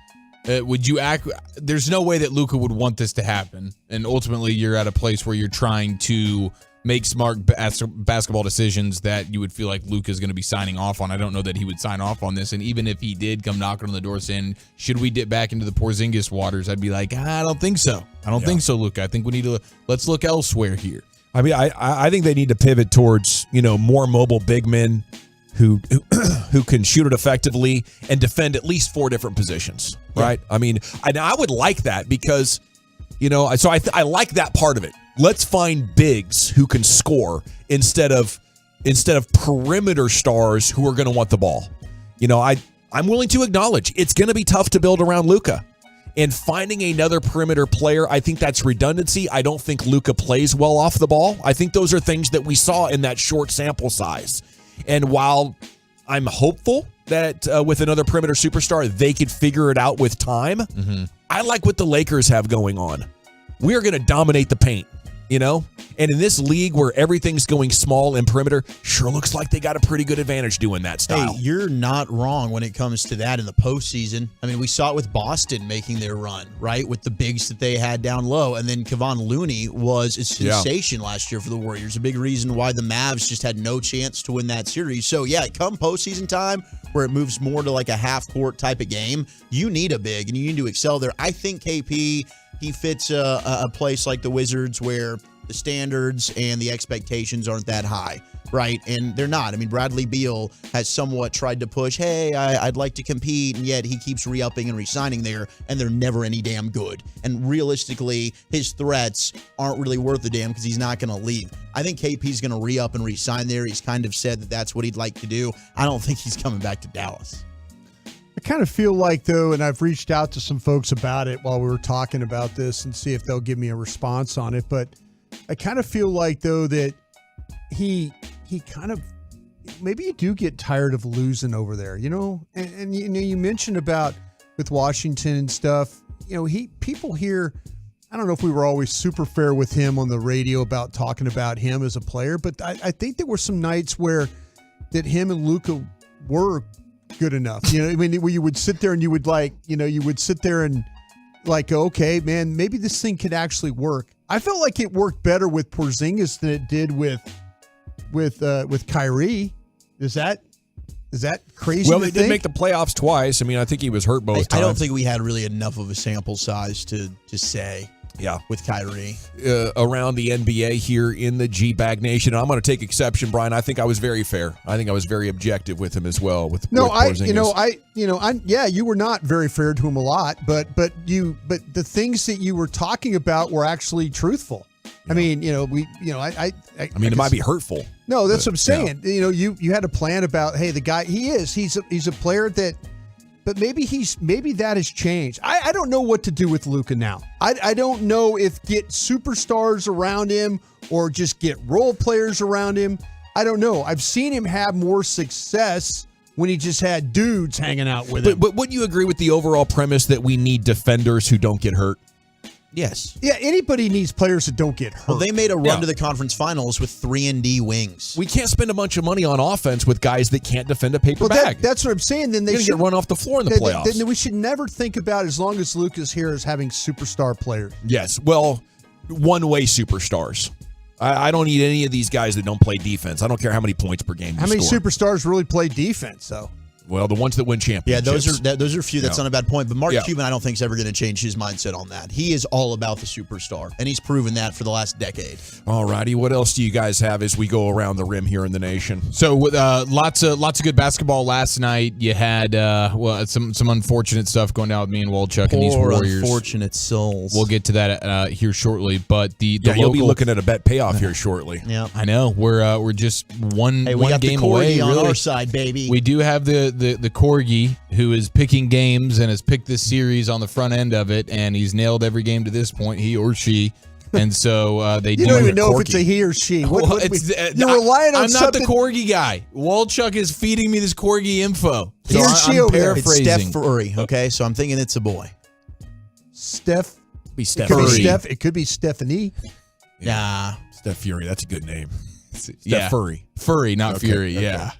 would you act? There's no way that Luka would want this to happen. And ultimately, you're at a place where you're trying to make smart basketball decisions that you would feel like Luka is going to be signing off on. I don't know that he would sign off on this. And even if he did come knocking on the door saying, should we dip back into the Porzingis waters? I'd be like, I don't think so. I don't think so, Luka. I think we need to let's look elsewhere here. I mean, I think they need to pivot towards, more mobile big men who can shoot it effectively and defend at least 4 different positions, right? I mean, I would like that because, so I like that part of it. Let's find bigs who can score instead of perimeter stars who are going to want the ball. I'm willing to acknowledge it's going to be tough to build around Luka. And finding another perimeter player, I think that's redundancy. I don't think Luka plays well off the ball. I think those are things that we saw in that short sample size. And while I'm hopeful that with another perimeter superstar, they could figure it out with time, I like what the Lakers have going on. We are going to dominate the paint. And in this league where everything's going small and perimeter, sure looks like they got a pretty good advantage doing that style. Hey, you're not wrong when it comes to that in the postseason. I mean, we saw it with Boston making their run, right, with the bigs that they had down low. And then Kevon Looney was a sensation last year for the Warriors, a big reason why the Mavs just had no chance to win that series. So, come postseason time where it moves more to like a half-court type of game, you need a big and you need to excel there. I think KP, he fits a place like the Wizards where the standards and the expectations aren't that high, right? And they're not. I mean, Bradley Beal has somewhat tried to push, hey, I'd like to compete, and yet he keeps re-upping and re-signing there, and they're never any damn good. And realistically, his threats aren't really worth a damn because he's not going to leave. I think KP's going to re-up and re-sign there. He's kind of said that that's what he'd like to do. I don't think he's coming back to Dallas. I kind of feel like, though, and I've reached out to some folks about it while we were talking about this and see if they'll give me a response on it, but I kind of feel like, though, that he kind of, maybe you do get tired of losing over there, you know? And you know, you mentioned about with Washington and stuff, you know, people here, I don't know if we were always super fair with him on the radio about talking about him as a player, but I think there were some nights where that him and Luka were good enough. You know, I mean, where you would sit there and you would sit there and like, okay, man, maybe this thing could actually work. I felt like it worked better with Porzingis than it did with Kyrie. Is that crazy? Well, they did make the playoffs twice. I mean, I think he was hurt both times. I don't think we had really enough of a sample size to say. Yeah, with Kyrie around the NBA here in the G-Bag Nation. I'm going to take exception, Brian. I think I was very fair. I think I was very objective with him as well. With Porzingis. You were not very fair to him a lot, but the things that you were talking about were actually truthful. I mean, it might be hurtful. No, that's what I'm saying. Yeah. You know, you had a plan about, hey, the guy he's a player that. But maybe that has changed. I don't know what to do with Luka now. I don't know if get superstars around him or just get role players around him. I don't know. I've seen him have more success when he just had dudes hanging out with him. But wouldn't you agree with the overall premise that we need defenders who don't get hurt? Yes. Yeah, anybody needs players that don't get hurt. Well, they made a run to the conference finals with 3-and-D wings. We can't spend a bunch of money on offense with guys that can't defend a paper bag. That's what I'm saying. Then they should get run off the floor in the playoffs. Then we should never think about, as long as Luka's here, as having superstar players. Yes. Well, one-way superstars. I don't need any of these guys that don't play defense. I don't care how many points per game. How many superstars really play defense, though? Well, the ones that win championships. Yeah, those are few. That's not a bad point. But Mark Cuban, I don't think, is ever going to change his mindset on that. He is all about the superstar, and he's proven that for the last decade. All righty. What else do you guys have as we go around the rim here in the nation? So with lots of good basketball last night. You had some unfortunate stuff going down with me and Wolchuk and these Warriors. Unfortunate souls. We'll get to that here shortly. But you'll be looking at a bet payoff here shortly. Yeah, I know. We're just one we got game the away. On really. Our side, baby. We do have the Corgi, who is picking games and has picked this series on the front end of it, and he's nailed every game to this point, he or she. And so they you don't even know if it's a he or she. You're relying on I'm not the Corgi guy. Wolchuk is feeding me this Corgi info. He or she I'm paraphrasing. It's Steph Curry, okay? So I'm thinking it's a boy. Steph. Steph Curry. It could be Stephanie. Nah. Steph Fury. That's a good name. Steph Furry, not Fury. Yeah.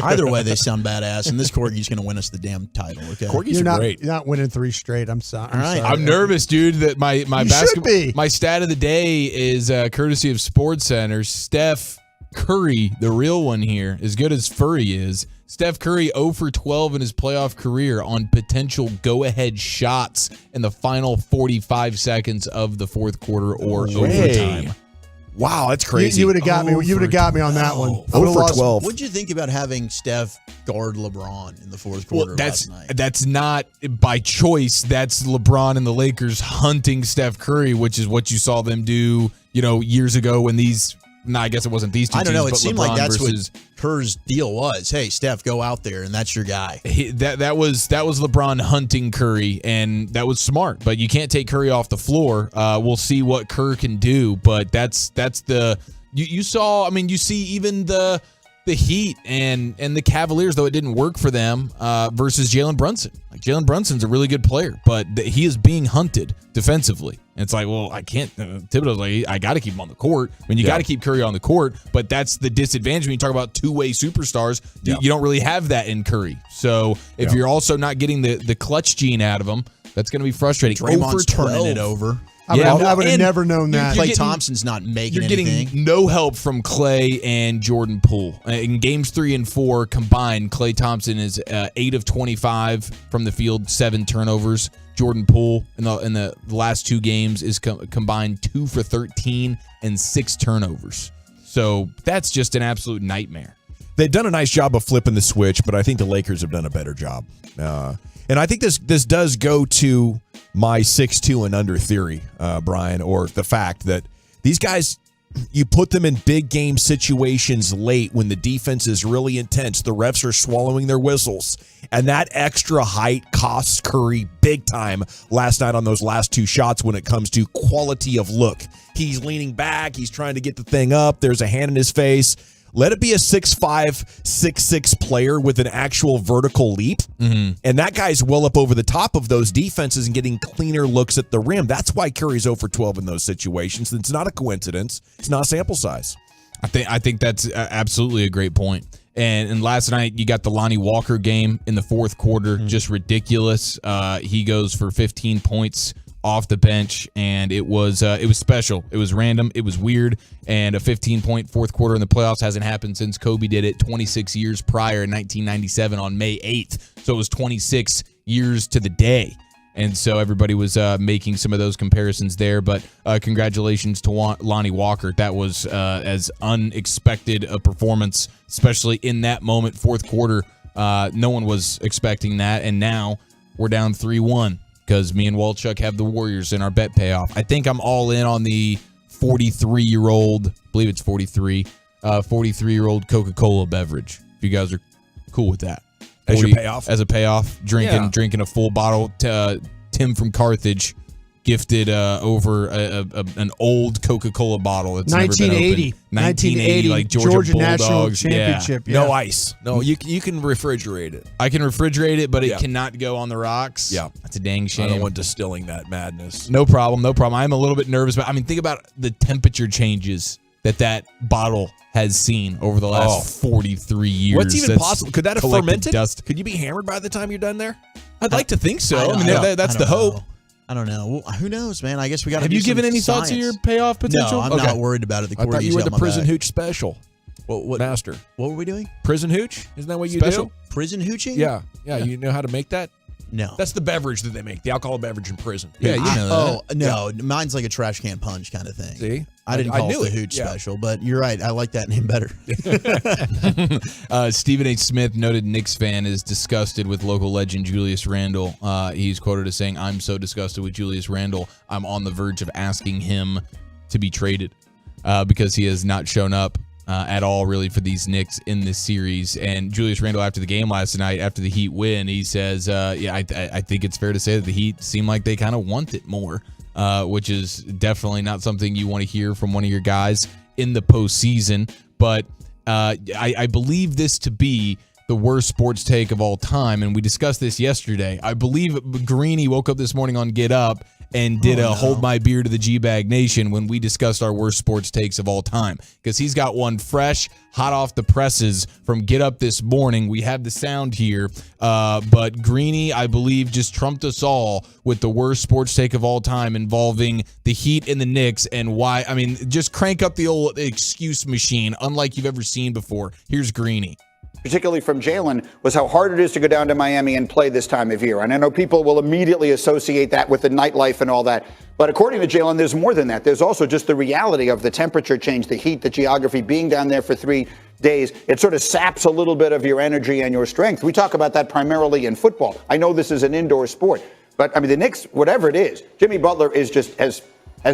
Either way, they sound badass, and this Corgi's going to win us the damn title. Okay, Corgis are great. You're not winning 3 straight. I'm sorry. All right. I'm nervous, dude. That my basketball. My stat of the day is courtesy of Sports Center. Steph Curry, the real one here, as good as Furry is. Steph Curry 0 for 12 in his playoff career on potential go-ahead shots in the final 45 seconds of the fourth quarter or overtime. Wow, that's crazy. You would have got me. You would have got me on that one. 0 for 12. What'd you think about having Steph guard LeBron in the fourth quarter last night? That's not by choice. That's LeBron and the Lakers hunting Steph Curry, which is what you saw them do, years ago when these. No, I guess it wasn't these two. I don't know. It seemed like that's what Kerr's deal was. Hey, Steph, go out there, and that's your guy. That was LeBron hunting Curry, and that was smart. But you can't take Curry off the floor. We'll see what Kerr can do, but that's the you saw. I mean, you see even the Heat and the Cavaliers, though it didn't work for them, versus Jalen Brunson. Like Jalen Brunson's a really good player, but he is being hunted defensively. And it's like, well, I can't. Thibodeau's like, I got to keep him on the court. I mean, you got to keep Curry on the court, but that's the disadvantage when you talk about two-way superstars. You don't really have that in Curry. So if you're also not getting the clutch gene out of him, that's going to be frustrating. Draymond's turning it over. I would have never known that. Klay Thompson's not making anything. You're getting no help from Klay and Jordan Poole. In games 3 and 4 combined, Klay Thompson is 8 of 25 from the field, 7 turnovers. Jordan Poole in the last 2 games is combined 2 for 13 and 6 turnovers. So that's just an absolute nightmare. They've done a nice job of flipping the switch, but I think the Lakers have done a better job. And I think this does go to my 6-2 and under theory, Brian, or the fact that these guys, you put them in big game situations late when the defense is really intense. The refs are swallowing their whistles. And that extra height costs Curry big time last night on those last 2 shots when it comes to quality of look. He's leaning back. He's trying to get the thing up. There's a hand in his face. Let it be a 6'5", 6'6" player with an actual vertical leap. Mm-hmm. And that guy's well up over the top of those defenses and getting cleaner looks at the rim. That's why Curry's 0 for 12 in those situations. It's not a coincidence. It's not sample size. I think that's absolutely a great point. And last night, you got the Lonnie Walker game in the fourth quarter. Mm-hmm. Just ridiculous. He goes for 15 points off the bench, and it was special. It was random. It was weird. And a 15-point fourth quarter in the playoffs hasn't happened since Kobe did it 26 years prior in 1997 on May 8th. So it was 26 years to the day. And so everybody was making some of those comparisons there. But congratulations to Lonnie Walker. That was as unexpected a performance, especially in that moment, fourth quarter. No one was expecting that. And now we're down 3-1 because me and Walchuk have the Warriors in our bet payoff. I think I'm all in on the 43-year-old, I believe it's 43, 43-year-old Coca-Cola beverage. If you guys are cool with that. As your payoff? As a payoff, drinking a full bottle. Tim from Carthage gifted over an old Coca-Cola bottle. It's 1980. 1980, like Georgia National Bulldogs. Championship. Yeah. Yeah. No ice. No, you can refrigerate it. I can refrigerate it, but it cannot go on the rocks. Yeah. That's a dang shame. I don't want distilling that madness. No problem. I'm a little bit nervous, but I mean, think about the temperature changes that bottle has seen over the last 43 years. What's even possible? Could that have fermented? Dust. Could you be hammered by the time you're done there? I'd like to think so. That's the hope. I don't know. Well, who knows, man? I guess we got to. Have you given any thoughts to your payoff potential? No, I'm not worried about it. I thought you were the prison hooch special. What master? What were we doing? Prison hooch? Isn't that what you Special? do? Prison hooching? Yeah. You know how to make that? No. That's the beverage that they make, the alcohol beverage in prison. Yeah, you know that. No. Mine's like a trash can punch kind of thing. See? I didn't call it the hooch special, but you're right. I like that name better. Stephen H. Smith, noted Knicks fan, is disgusted with local legend Julius Randle. He's quoted as saying, "I'm so disgusted with Julius Randle, I'm on the verge of asking him to be traded because he has not shown up at all, really, for these Knicks in this series." And Julius Randle, after the game last night, after the Heat win, he says, I think it's fair to say that the Heat seem like they kind of want it more, which is definitely not something you want to hear from one of your guys in the postseason. But I believe this to be the worst sports take of all time, and we discussed this yesterday. I believe Greeny woke up this morning on Get Up and did Hold My Beer to the G-Bag Nation when we discussed our worst sports takes of all time, because he's got one fresh, hot off the presses from Get Up this morning. We have the sound here, but Greeny, I believe, just trumped us all with the worst sports take of all time involving the Heat and the Knicks and why. I mean, just crank up the old excuse machine, unlike you've ever seen before. Here's Greeny. Particularly from Jalen, was how hard it is to go down to Miami and play this time of year. And I know people will immediately associate that with the nightlife and all that. But according to Jalen, there's more than that. There's also just the reality of the temperature change, the heat, the geography, being down there for 3 days. It sort of saps a little bit of your energy and your strength. We talk about that primarily in football. I know this is an indoor sport, but I mean, the Knicks, whatever it is, Jimmy Butler is just has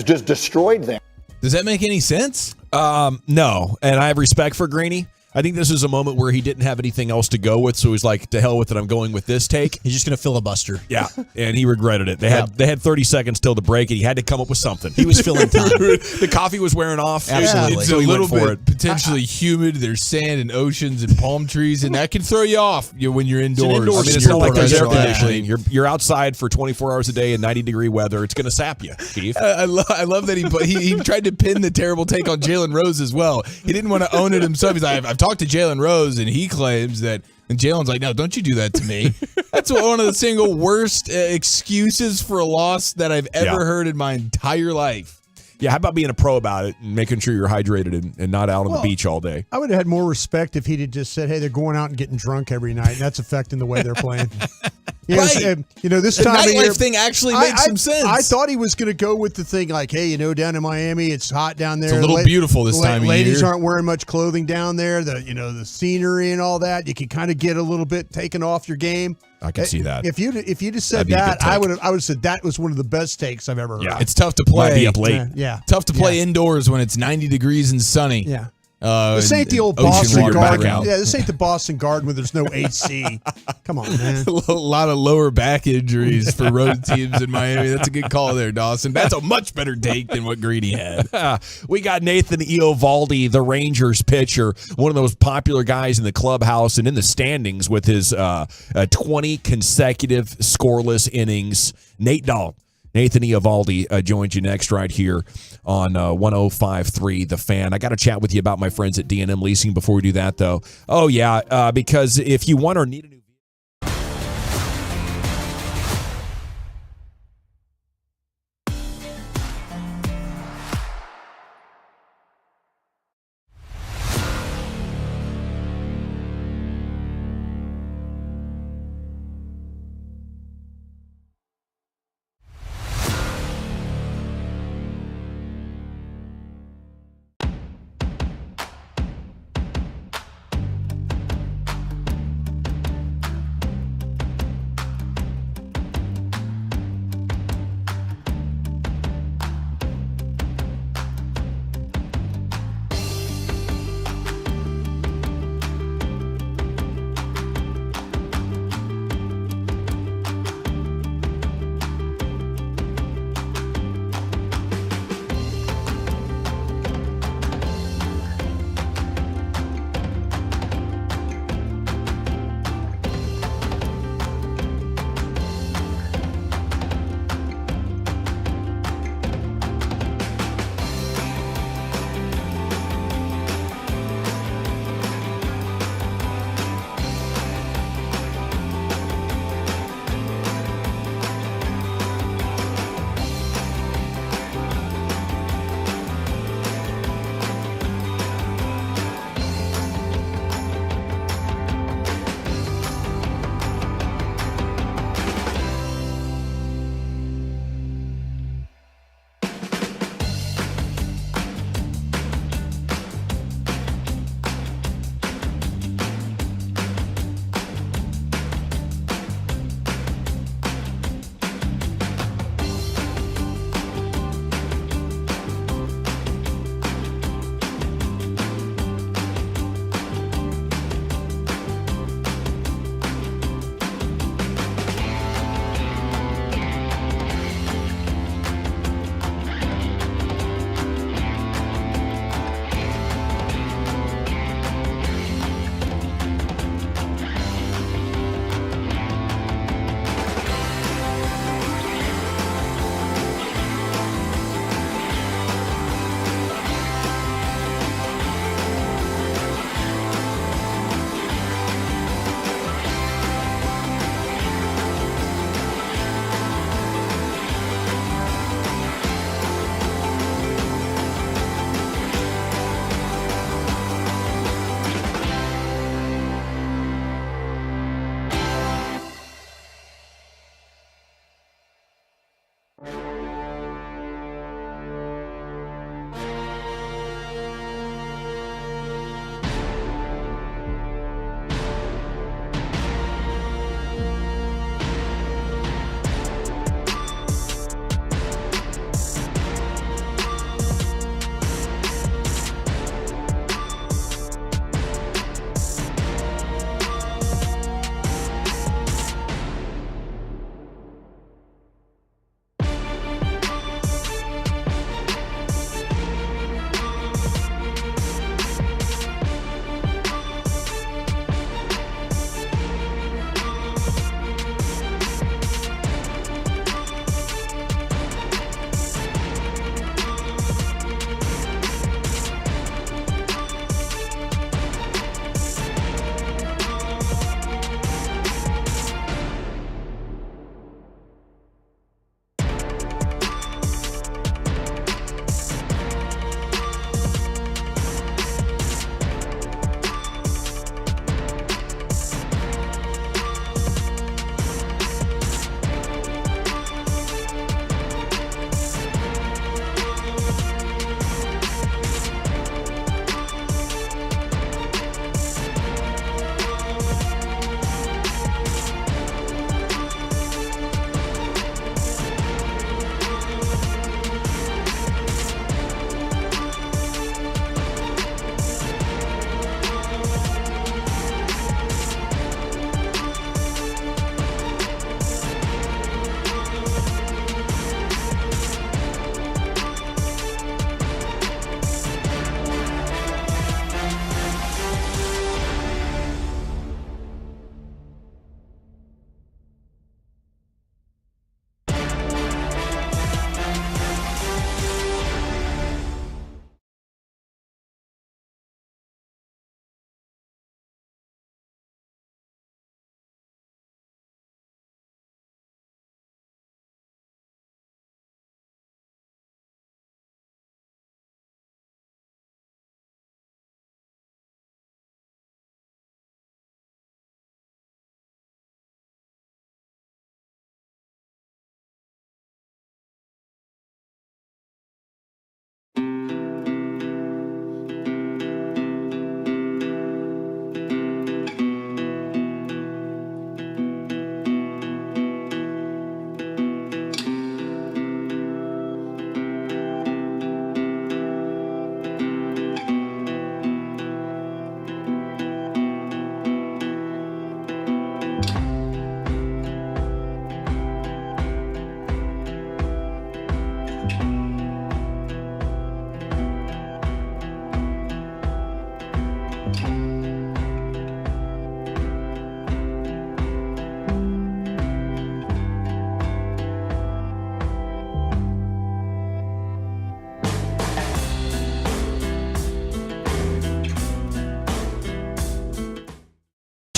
just destroyed them. Does that make any sense? No. And I have respect for Greeny. I think this is a moment where he didn't have anything else to go with, so he's like, to hell with it, I'm going with this take. He's just going to filibuster. Yeah, and he regretted it. They had 30 seconds till the break, and he had to come up with something. He was filling time. The coffee was wearing off. Absolutely. It's a little bit potentially humid. There's sand and oceans and palm trees, and that can throw you off when you're indoors. I mean, it's not like there's air conditioning. You're outside for 24 hours a day in 90-degree weather. It's going to sap you, Chief. I love that he tried to pin the terrible take on Jalen Rose as well. He didn't want to own it himself. He's like, I've talked to Jalen Rose, and he claims that, and Jalen's like, no, don't you do that to me. That's one of the single worst excuses for a loss that I've ever heard in my entire life. Yeah, how about being a pro about it and making sure you're hydrated and not out on the beach all day? I would have had more respect if he'd just said, hey, they're going out and getting drunk every night, and that's affecting the way they're playing. Yes, Right. This The time of nightlife year, thing actually makes some sense. I thought he was going to go with the thing like, hey, down in Miami, it's hot down there. It's a little beautiful this time of year. Ladies aren't wearing much clothing down there. The scenery and all that, you can kind of get a little bit taken off your game. I can see that. If you just said That'd be a that, good take. I would have said that was one of the best takes I've ever heard. Yeah. It's tough to play. Might be up late. Yeah. Tough to play indoors when it's 90 degrees and sunny. Yeah. This ain't the old ocean Boston water Garden. background. Yeah, this ain't the Boston Garden where there's no AC. Come on, man. A lot of lower back injuries for road teams in Miami. That's a good call there, Dawson. That's a much better take than what Greedy had. We got Nathan Eovaldi, the Rangers pitcher, one of those popular guys in the clubhouse and in the standings with his 20 consecutive scoreless innings. Nathan Eovaldi joins you next right here on 105.3 The Fan. I got to chat with you about my friends at D&M Leasing before we do that, though. Oh, yeah, because if you want or need a new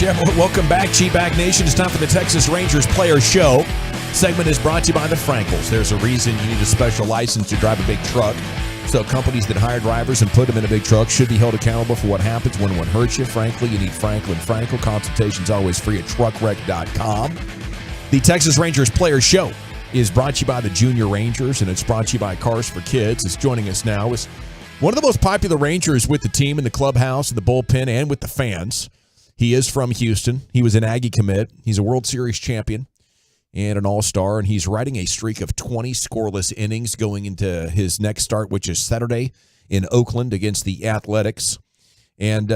Yeah, welcome back, G-Bag Nation. It's time for the Texas Rangers Player Show. Segment is brought to you by the Frankels. There's a reason you need a special license to drive a big truck. So companies that hire drivers and put them in a big truck should be held accountable for what happens when one hurts you. Frankly, you need Franklin Frankel. Consultation's always free at truckwreck.com. The Texas Rangers Player Show is brought to you by the Junior Rangers, and it's brought to you by Cars for Kids. It's joining us now is one of the most popular Rangers with the team in the clubhouse, in the bullpen, and with the fans. He is from Houston. He was an Aggie commit. He's a World Series champion and an all-star, and he's riding a streak of 20 scoreless innings going into his next start, which is Saturday in Oakland against the Athletics. And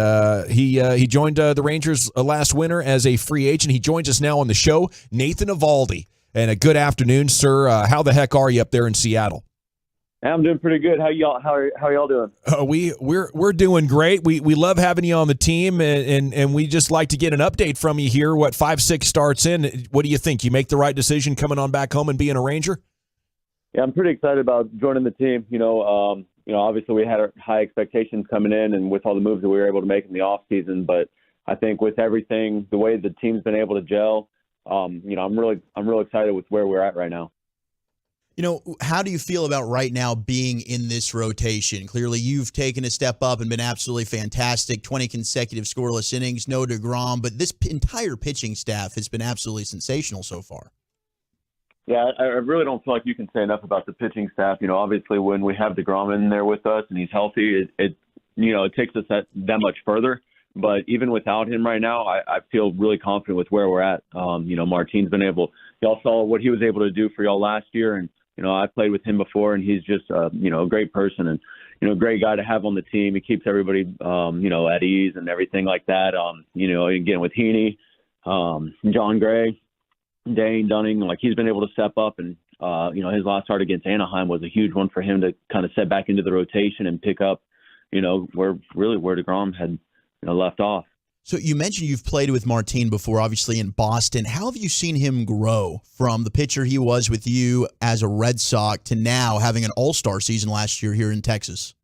he joined the Rangers last winter as a free agent. He joins us now on the show, Nathan Eovaldi. And a good afternoon, sir. How the heck are you up there in Seattle? I'm doing pretty good. How are y'all doing? We're doing great. We love having you on the team, and we just like to get an update from you here. 5-6 starts in? What do you think? You make the right decision coming on back home and being a Ranger? Yeah, I'm pretty excited about joining the team. Obviously we had our high expectations coming in, and with all the moves that we were able to make in the off season. But I think with everything, the way the team's been able to gel, I'm really excited with where we're at right now. How do you feel about right now being in this rotation? Clearly, you've taken a step up and been absolutely fantastic. 20 consecutive scoreless innings, no deGrom, but this entire pitching staff has been absolutely sensational so far. Yeah, I really don't feel like you can say enough about the pitching staff. Obviously, when we have deGrom in there with us and he's healthy, it takes us that much further. But even without him right now, I feel really confident with where we're at. Martin's been able – y'all saw what he was able to do for y'all last year, and I played with him before, and he's just, a great person and, a great guy to have on the team. He keeps everybody, at ease and everything like that. Again, with Heaney, John Gray, Dane Dunning, he's been able to step up. And, his last start against Anaheim was a huge one for him to kind of set back into the rotation and pick up, where deGrom had left off. So you mentioned you've played with Martin before, obviously in Boston. How have you seen him grow from the pitcher he was with you as a Red Sox to now having an all-star season last year here in Texas?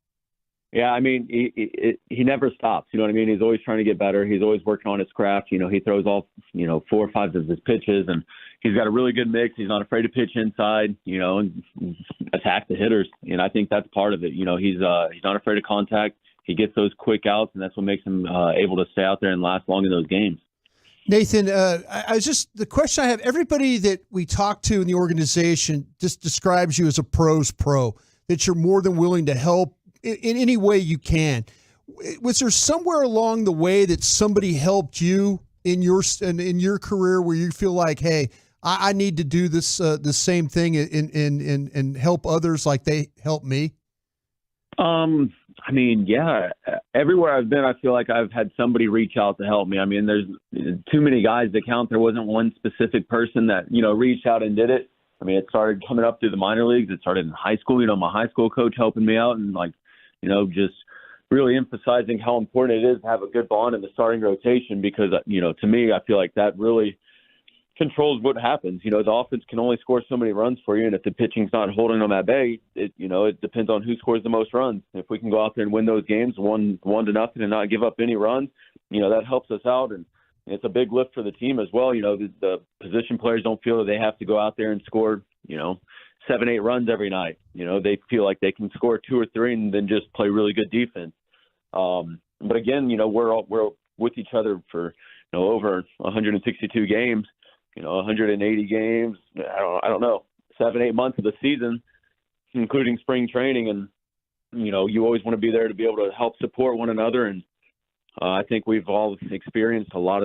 Yeah, I mean, he never stops. You know what I mean? He's always trying to get better. He's always working on his craft. He throws all, 4 or 5 of his pitches, and he's got a really good mix. He's not afraid to pitch inside, and attack the hitters. And I think that's part of it. He's not afraid of contact. He gets those quick outs, and that's what makes him able to stay out there and last long in those games. Nathan, the question I have, everybody that we talk to in the organization just describes you as a pro's pro, that you're more than willing to help in any way you can. Was there somewhere along the way that somebody helped you in your career where you feel like, hey, I need to do this the same thing and help others like they help me? I mean, yeah, everywhere I've been, I feel like I've had somebody reach out to help me. I mean, there's too many guys that count. There wasn't one specific person that, reached out and did it. I mean, it started coming up through the minor leagues. It started in high school, my high school coach helping me out and just really emphasizing how important it is to have a good bond in the starting rotation because, to me, I feel like that really controls what happens. The offense can only score so many runs for you, and if the pitching's not holding them at bay, it depends on who scores the most runs. If we can go out there and win those games 1-0 and not give up any runs, that helps us out, and it's a big lift for the team as well. The position players don't feel that they have to go out there and score, 7-8 runs every night. They feel like they can score 2 or 3 and then just play really good defense. But again, we're with each other for over 162 games. 180 games, I don't know, 7-8 months of the season, including spring training. And, you always want to be there to be able to help support one another. And I think we've all experienced a lot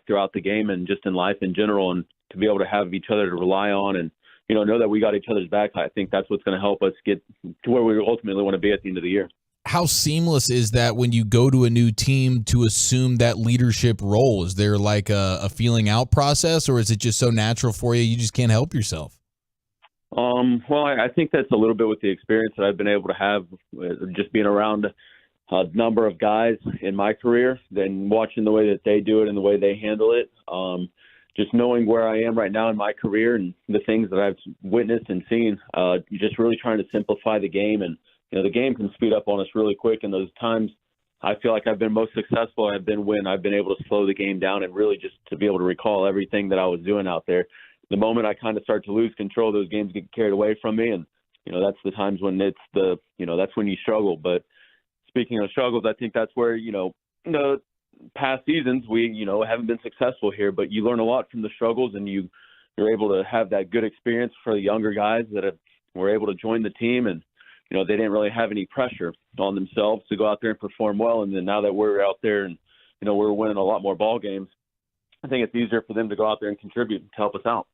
throughout the game and just in life in general. And to be able to have each other to rely on and, know that we got each other's back, I think that's what's going to help us get to where we ultimately want to be at the end of the year. How seamless is that when you go to a new team to assume that leadership role? Is there like a feeling out process, or is it just so natural for you just can't help yourself? Well, I think that's a little bit with the experience that I've been able to have just being around a number of guys in my career, then watching the way that they do it and the way they handle it. Just knowing where I am right now in my career and the things that I've witnessed and seen, just really trying to simplify the game. And the game can speed up on us really quick, and those times, I feel like I've been most successful I've been when I've been able to slow the game down and really just to be able to recall everything that I was doing out there. The moment I kind of start to lose control, those games get carried away from me, and that's the times when that's when you struggle. But speaking of struggles, I think that's where the past seasons we haven't been successful here, but you learn a lot from the struggles, and you're able to have that good experience for the younger guys that were able to join the team, and they didn't really have any pressure on themselves to go out there and perform well. And then now that we're out there and we're winning a lot more ball games, I think it's easier for them to go out there and contribute to help us out.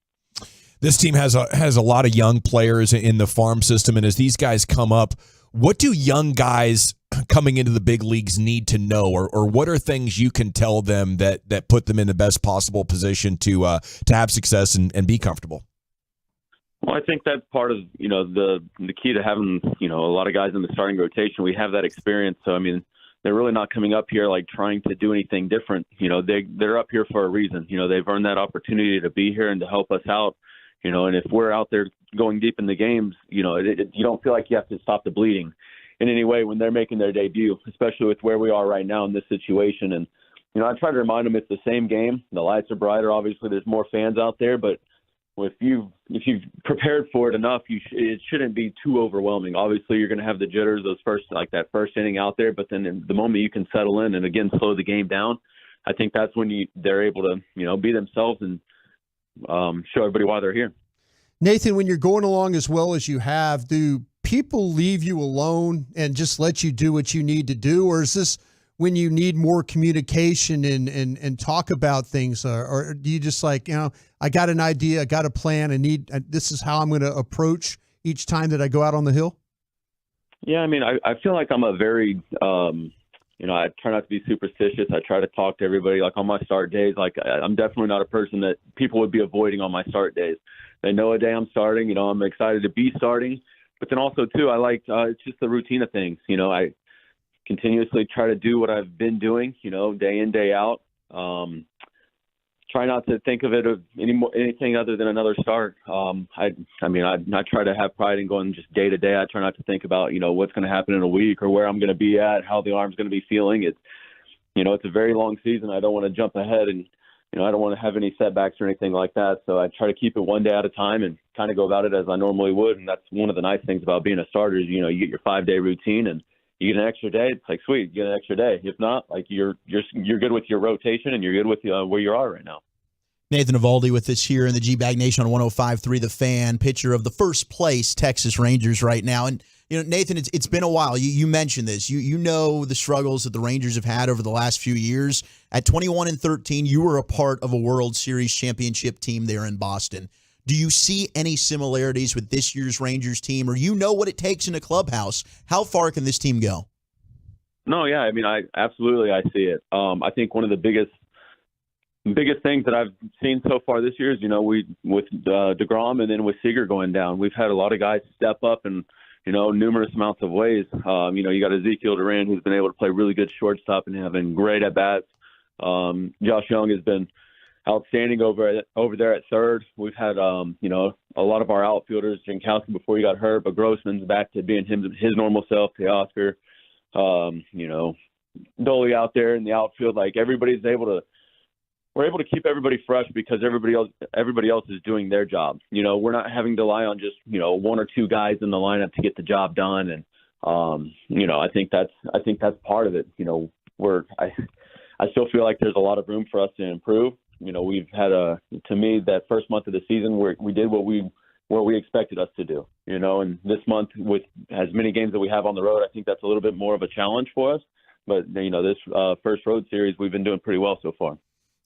This team has a lot of young players in the farm system, and as these guys come up, what do young guys coming into the big leagues need to know, or what are things you can tell them that put them in the best possible position to have success and be comfortable? Well, I think that's part of the key to having a lot of guys in the starting rotation. We have that experience, so I mean they're really not coming up here like trying to do anything different. They're up here for a reason. They've earned that opportunity to be here and to help us out. And if we're out there going deep in the games, you don't feel like you have to stop the bleeding in any way when they're making their debut, especially with where we are right now in this situation. And I try to remind them it's the same game. The lights are brighter. Obviously, there's more fans out there, but if you've prepared for it enough, it shouldn't be too overwhelming. Obviously, you're going to have the jitters, that first inning out there, but then the moment you can settle in and again slow the game down, I think that's when they're able to be themselves and show everybody why they're here. Nathan, when you're going along as well as you have, do people leave you alone and just let you do what you need to do, or is this when you need more communication and talk about things, or do you just I got an idea, I got a plan, this is how I'm going to approach each time that I go out on the hill? Yeah, I mean, I feel like I'm a very, I try not to be superstitious. I try to talk to everybody like on my start days. Like I'm definitely not a person that people would be avoiding on my start days. They know a day I'm starting, I'm excited to be starting, but then also too, I like, it's just the routine of things. I continuously try to do what I've been doing, day in, day out. Try not to think of it as anything other than another start. I try to have pride in going just day to day. I try not to think about, what's going to happen in a week or where I'm going to be at, how the arm's going to be feeling. It's a very long season. I don't want to jump ahead and, I don't want to have any setbacks or anything like that. So I try to keep it one day at a time and kind of go about it as I normally would. And that's one of the nice things about being a starter is, you get your 5-day routine and you get an extra day. It's like, sweet, you get an extra day. If not, like you're good with your rotation and you're good with where you are right now. Nathan Evaldi with us here in the G-Bag Nation on 105.3 The Fan, pitcher of the first place Texas Rangers right now. And, Nathan, it's been a while. You mentioned this. You know the struggles that the Rangers have had over the last few years. At 21-13, you were a part of a World Series championship team there in Boston. Do you see any similarities with this year's Rangers team, or what it takes in a clubhouse? How far can this team go? No, yeah, I mean, I see it. I think one of the biggest things that I've seen so far this year is, with deGrom and then with Seager going down, we've had a lot of guys step up and, numerous amounts of ways. You got Ezekiel Elliott, who's been able to play really good shortstop and having great at-bats. Josh Young has been outstanding over there at third. We've had, a lot of our outfielders, Jankowski before he got hurt, but Grossman's back to being his normal self, Teoscar, Dolly out there in the outfield. Like we're able to keep everybody fresh because everybody else is doing their job. We're not having to rely on just, one or two guys in the lineup to get the job done. And, I think that's part of it. I still feel like there's a lot of room for us to improve. We've had to me, that first month of the season where we did what we expected us to do, and this month with as many games that we have on the road, I think that's a little bit more of a challenge for us. But, this first road series, we've been doing pretty well so far.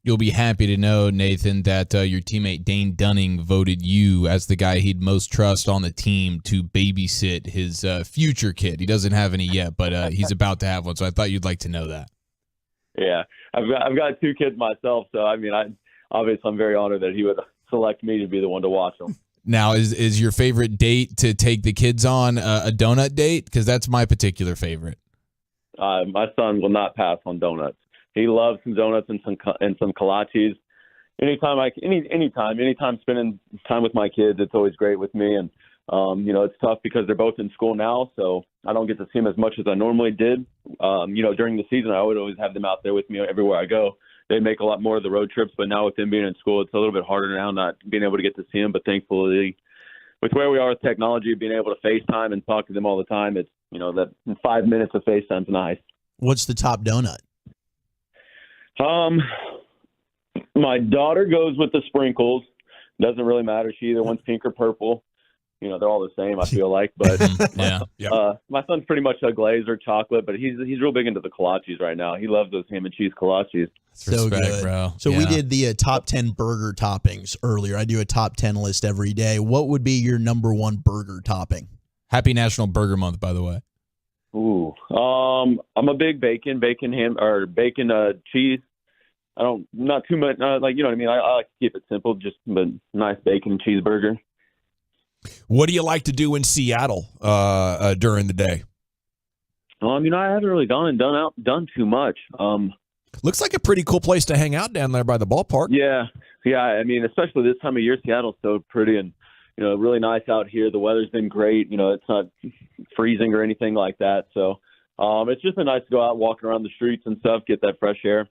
You'll be happy to know, Nathan, that your teammate Dane Dunning voted you as the guy he'd most trust on the team to babysit his future kid. He doesn't have any yet, but he's about to have one, so I thought you'd like to know that. Yeah, I've got two kids myself, so I mean, obviously I'm very honored that he would select me to be the one to watch them. Now, is your favorite date to take the kids on a donut date? Because that's my particular favorite. My son will not pass on donuts. He loves some donuts and some kolaches. Anytime spending time with my kids, it's always great with me. And It's tough because they're both in school now, so I don't get to see them as much as I normally did. During the season, I would always have them out there with me everywhere I go. They make a lot more of the road trips, but now with them being in school, it's a little bit harder now not being able to get to see them. But thankfully, with where we are with technology, being able to FaceTime and talk to them all the time, it's, that 5 minutes of FaceTime's nice. What's the top donut? My daughter goes with the sprinkles. Doesn't really matter. She either wants pink or purple. They're all the same, I feel like. But my son's pretty much a glaze or chocolate, but he's real big into the kolaches right now. He loves those ham and cheese kolaches. So good, bro. So we did the top 10 burger toppings earlier. I do a top 10 list every day. What would be your number one burger topping? Happy National Burger Month, by the way. Ooh, I'm a big bacon ham or bacon cheese. Not too much. Like, you know what I mean? I like to keep it simple, just a nice bacon cheeseburger. What do you like to do in Seattle during the day? I haven't really done too much. Looks like a pretty cool place to hang out down there by the ballpark. Yeah. Especially this time of year, Seattle's so pretty and really nice out here. The weather's been great. It's not freezing or anything like that. So it's just been nice to go out, walking around the streets and stuff, get that fresh air.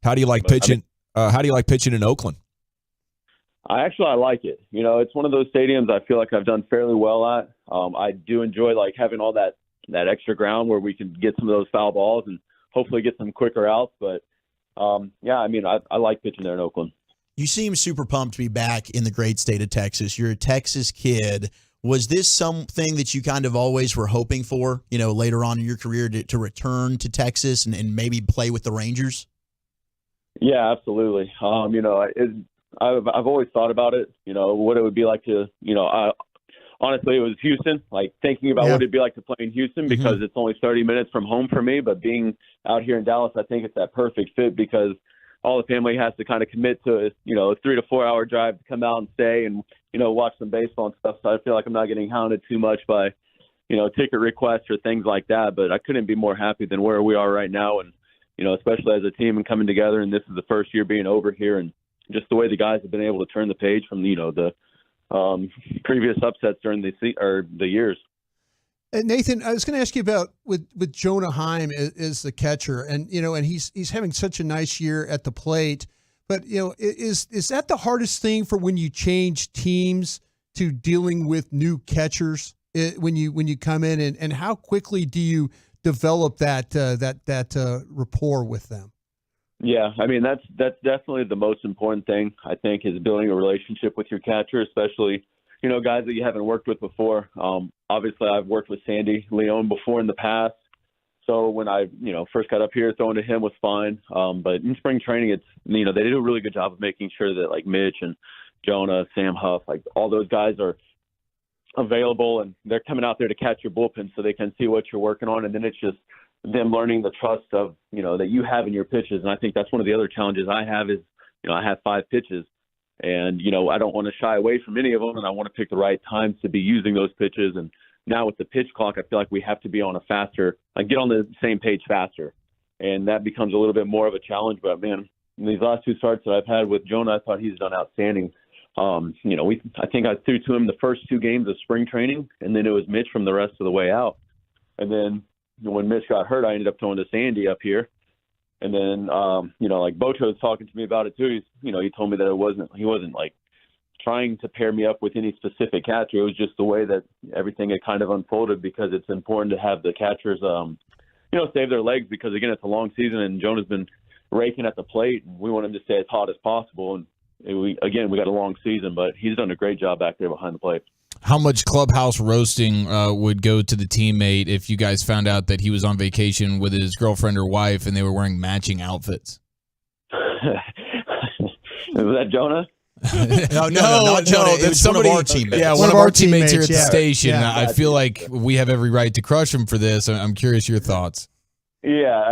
How do you like pitching? How do you like pitching in Oakland? I like it. It's one of those stadiums I feel like I've done fairly well at. I do enjoy having all that extra ground where we can get some of those foul balls and hopefully get some quicker outs. But I like pitching there in Oakland. You seem super pumped to be back in the great state of Texas. You're a Texas kid. Was this something that you kind of always were hoping for, later on in your career to return to Texas and maybe play with the Rangers? Yeah, absolutely. I've always thought about it, what it would be like to, honestly, it was Houston, thinking about what it'd be like to play in Houston because it's only 30 minutes from home for me. But being out here in Dallas, I think it's that perfect fit because all the family has to kind of commit to a 3 to 4 hour drive to come out and stay and, watch some baseball and stuff. So I feel like I'm not getting hounded too much by, ticket requests or things like that. But I couldn't be more happy than where we are right now. And, especially as a team and coming together. And this is the first year being over here and just the way the guys have been able to turn the page from, the previous upsets during the years. Nathan, I was going to ask you about with Jonah Heim as the catcher, and and he's having such a nice year at the plate. But is that the hardest thing for when you change teams to dealing with new catchers when you come in, and how quickly do you develop that rapport with them? Yeah, that's definitely the most important thing, I think, is building a relationship with your catcher, especially, guys that you haven't worked with before. Obviously, I've worked with Sandy Leon before in the past. So when I, first got up here, throwing to him was fine. But in spring training, it's, they do a really good job of making sure that, Mitch and Jonah, Sam Huff, all those guys are available and they're coming out there to catch your bullpen so they can see what you're working on. And then it's just them learning the trust of, that you have in your pitches. And I think that's one of the other challenges I have is, I have 5 pitches and, I don't want to shy away from any of them. And I want to pick the right times to be using those pitches. And now with the pitch clock, I feel like we have to be on a faster, get on the same page faster. And that becomes a little bit more of a challenge. But man, in these last 2 starts that I've had with Jonah, I thought he's done outstanding. I think I threw to him the first 2 games of spring training, and then it was Mitch from the rest of the way out. And then when Mitch got hurt, I ended up throwing to Sandy up here. And then, Bocho was talking to me about it too. He told me that he wasn't trying to pair me up with any specific catcher. It was just the way that everything had kind of unfolded because it's important to have the catchers, save their legs because, again, it's a long season and Jonah's been raking at the plate. And we want him to stay as hot as possible. And we got a long season, but he's done a great job back there behind the plate. How much clubhouse roasting would go to the teammate if you guys found out that he was on vacation with his girlfriend or wife and they were wearing matching outfits? Was that Jonah? No, not Jonah. It was somebody, one of our teammates. Yeah, one of our teammates here at the yeah. station. Yeah. I feel like we have every right to crush him for this. I'm curious your thoughts. Yeah,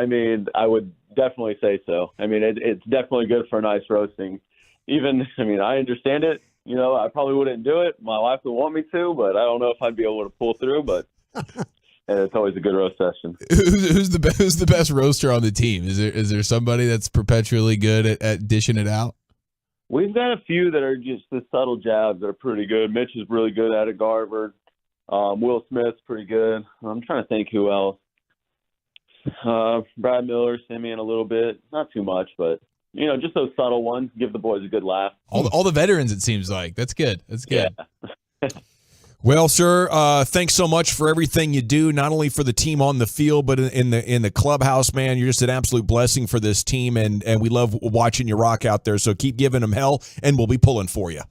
I would definitely say so. It's definitely good for a nice roasting. I understand it. I probably wouldn't do it. My wife would want me to, but I don't know if I'd be able to pull through. But it's always a good roast session. Who's the best roaster on the team? Is there somebody that's perpetually good at dishing it out? We've got a few that are just the subtle jabs that are pretty good. Mitch is really good at it. Garver. Will Smith's pretty good. I'm trying to think who else. Brad Miller, Simeon a little bit. Not too much, but, just those subtle ones. Give the boys a good laugh. All the veterans, it seems like. That's good. That's good. Yeah. Well, sir, thanks so much for everything you do, not only for the team on the field, but in the clubhouse, man. You're just an absolute blessing for this team, and we love watching you rock out there. So keep giving them hell, and we'll be pulling for you.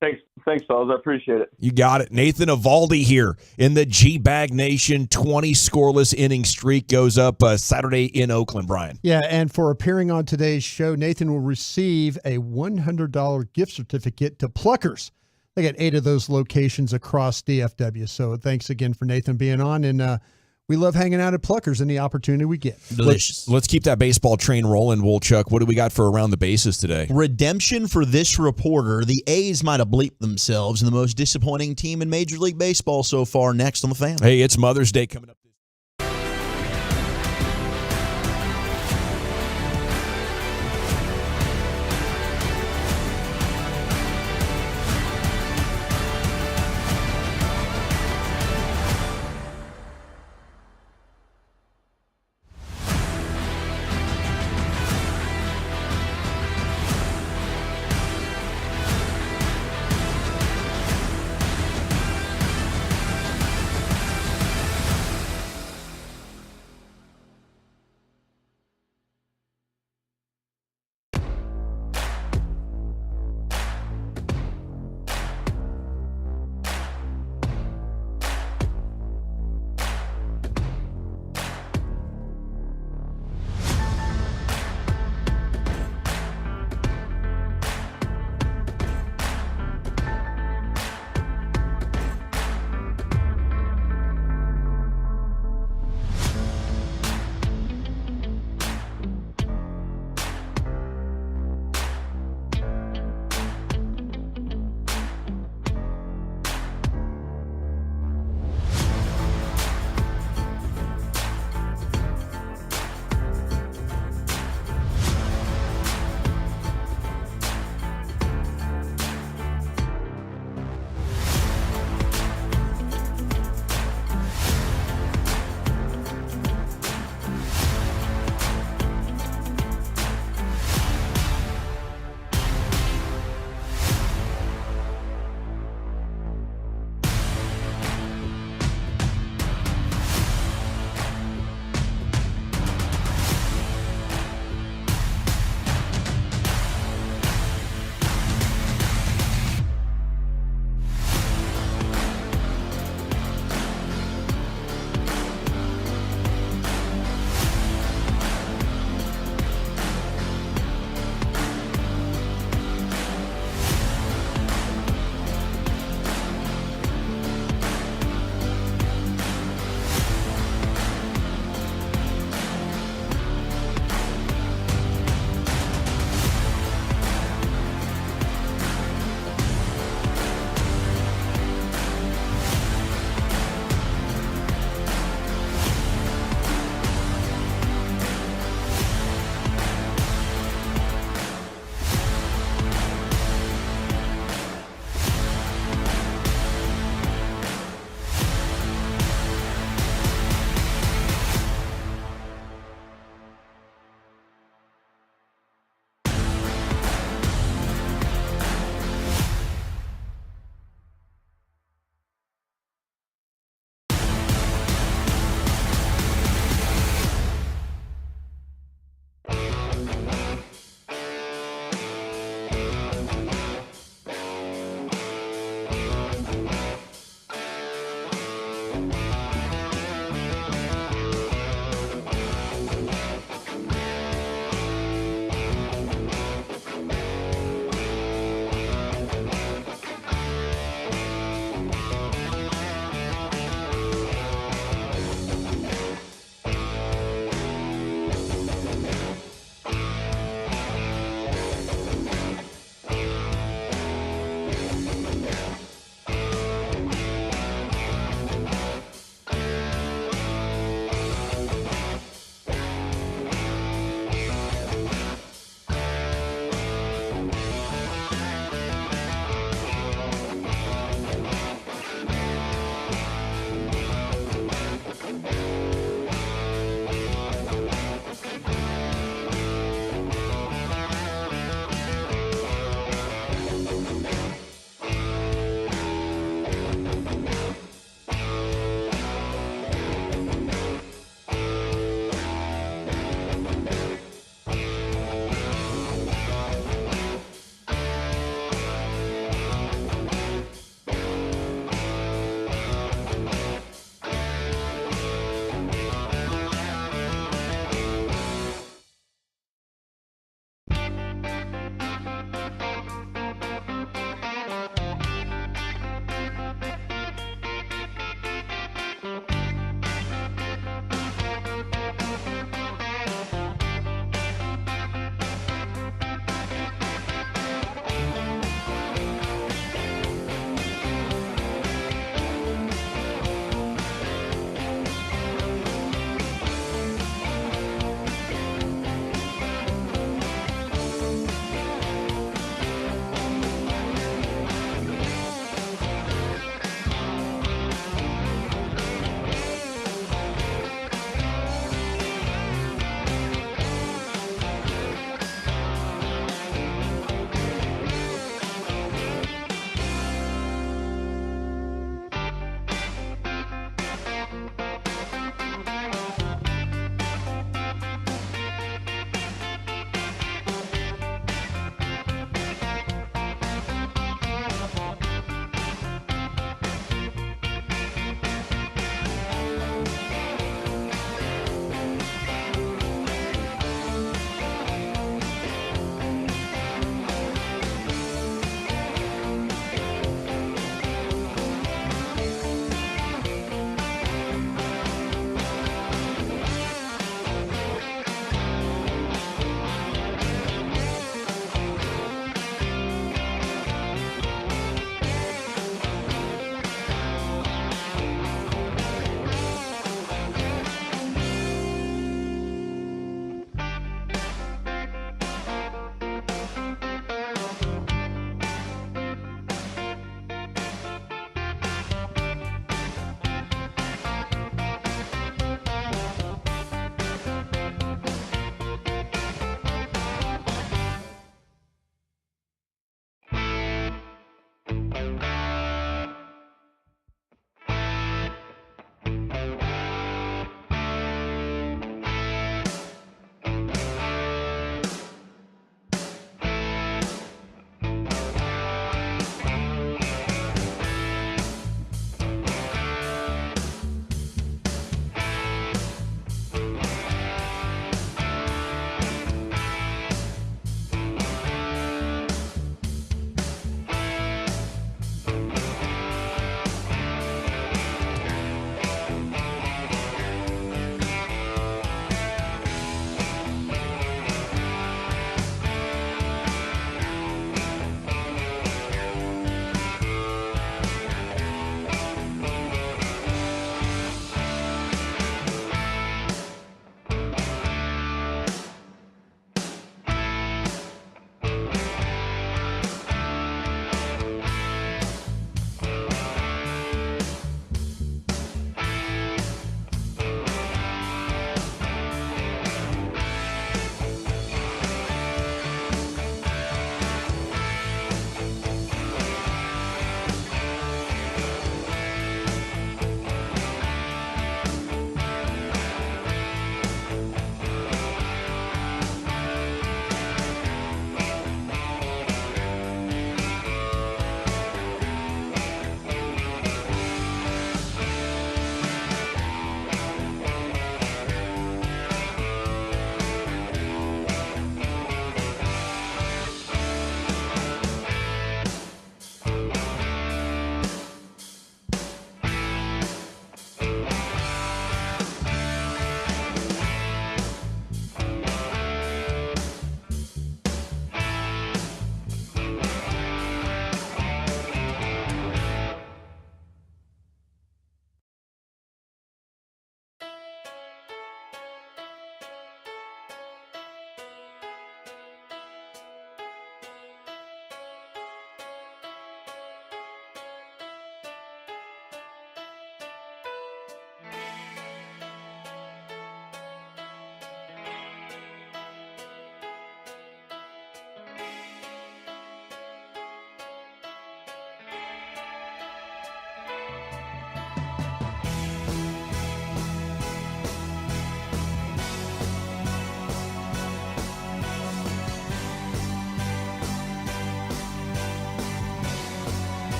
Thanks, fellas. I appreciate it. You got it. Nathan Evaldi here in the G-Bag Nation. 20 scoreless inning streak goes up Saturday in Oakland, Brian. Yeah, and for appearing on today's show, Nathan will receive a $100 gift certificate to Pluckers. They got 8 of those locations across DFW. So thanks again for Nathan being on. And we love hanging out at Pluckers and the opportunity we get. Delicious. Let's keep that baseball train rolling, Wolchuk. What do we got for Around the Bases today? Redemption for this reporter. The A's might have bleeped themselves in the most disappointing team in Major League Baseball so far. Next on The Fan. Hey, it's Mother's Day coming up.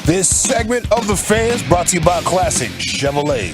This segment of The Fans brought to you by Classic Chevrolet.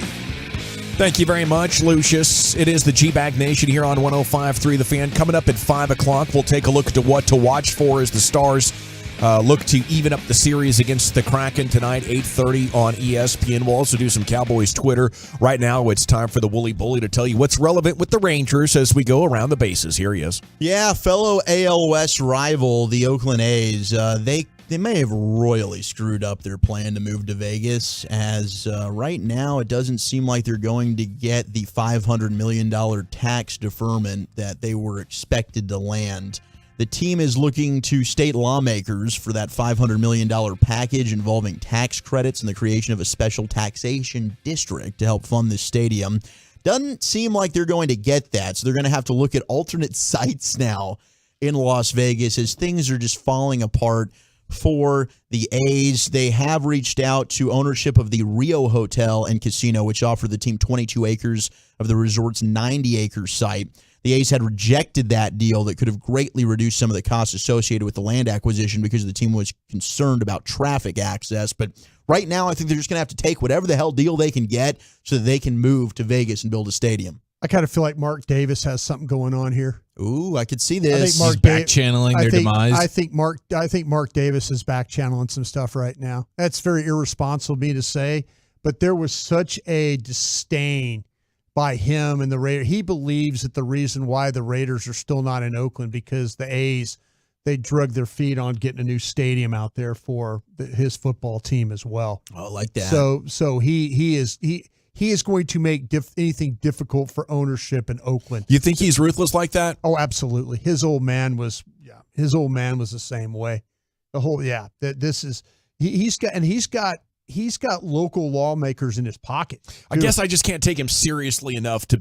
Thank you very much, Lucius. It is the G-Bag Nation here on 105.3 The Fan. Coming up at 5 o'clock, we'll take a look at what to watch for as the Stars look to even up the series against the Kraken tonight, 8:30 on ESPN. We'll also do some Cowboys Twitter. Right now, it's time for the Wooly Bully to tell you what's relevant with the Rangers as we go around the bases. Here he is. Yeah, fellow AL West rival, the Oakland A's, they may have royally screwed up their plan to move to Vegas, as right now it doesn't seem like they're going to get the $500 million tax deferment that they were expected to land. The team is looking to state lawmakers for that $500 million package involving tax credits and the creation of a special taxation district to help fund this stadium. Doesn't seem like they're going to get that, so they're going to have to look at alternate sites now in Las Vegas as things are just falling apart for the A's. They have reached out to ownership of the Rio Hotel and Casino, which offered the team 22 acres of the resort's 90-acre site. The A's had rejected that deal that could have greatly reduced some of the costs associated with the land acquisition because the team was concerned about traffic access. But right now, I think they're just going to have to take whatever the hell deal they can get so that they can move to Vegas and build a stadium. I kind of feel like Mark Davis has something going on here. Ooh, I could see this. I think Mark He's back-channeling their demise. I think Mark Davis is back-channeling some stuff right now. That's very irresponsible of me to say, but there was such a disdain by him and the Raiders. He believes that the reason why the Raiders are still not in Oakland because the A's, they drug their feet on getting a new stadium out there for his football team as well. Oh, I like that. So he is going to make anything difficult for ownership in Oakland. You think he's ruthless like that? Oh, absolutely. His old man was the same way. He's got local lawmakers in his pocket. I guess I just can't take him seriously enough to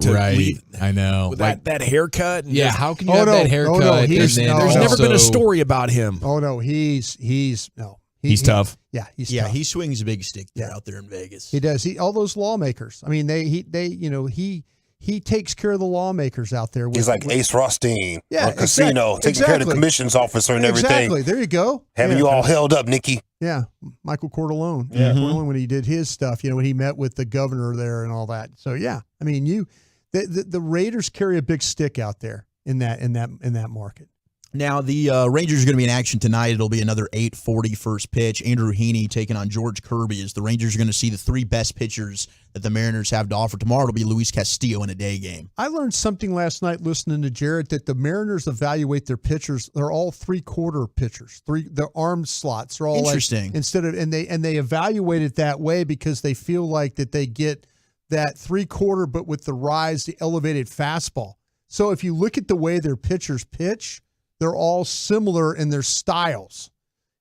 right. leave. I know. With that haircut. Yeah, how can you have that haircut? No, there's never been a story about him. Oh no, he's tough. Yeah, he's tough. tough. He swings a big stick out there in Vegas. He does. All those lawmakers. I mean, he takes care of the lawmakers out there. He's like Ace Rothstein or exactly. Casino, taking care of the commission's officer and everything. Exactly. There you go. Having you all held up, Nikki. Yeah, Michael Corleone. Yeah. Corleone, when he did his stuff, when he met with the governor there and all that. So yeah, I mean, the Raiders carry a big stick out there in that market. Now, the Rangers are going to be in action tonight. It'll be another 8:40 first pitch. Andrew Heaney taking on George Kirby as the Rangers are going to see the three best pitchers that the Mariners have to offer. Tomorrow it'll be Luis Castillo in a day game. I learned something last night listening to Jared that the Mariners evaluate their pitchers. They're all three-quarter pitchers. The arm slots are all interesting. And they evaluate it that way because they feel like that they get that three-quarter, but with the elevated fastball. So if you look at the way their pitchers pitch, they're all similar in their styles.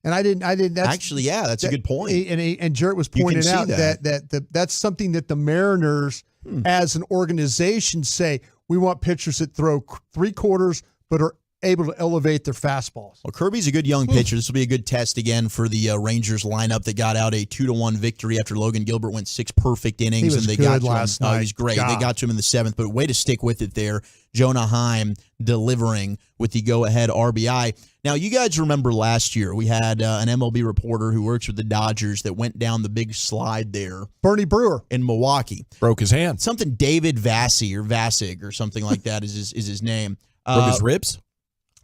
And I didn't. That's a good point. And Jarrett was pointing out that's something that the Mariners, as an organization, say we want pitchers that throw three-quarters but are able to elevate their fastballs. Well, Kirby's a good young pitcher. This will be a good test again for the Rangers lineup that got out a 2-1 victory after Logan Gilbert went 6 perfect innings. He was good last night. He was great. God. They got to him in the 7th, but way to stick with it there. Jonah Heim delivering with the go-ahead RBI. Now, you guys remember last year we had an MLB reporter who works with the Dodgers that went down the big slide there. Bernie Brewer. In Milwaukee. Broke his hand. Something David Vassig or something like that is his name. Broke his ribs?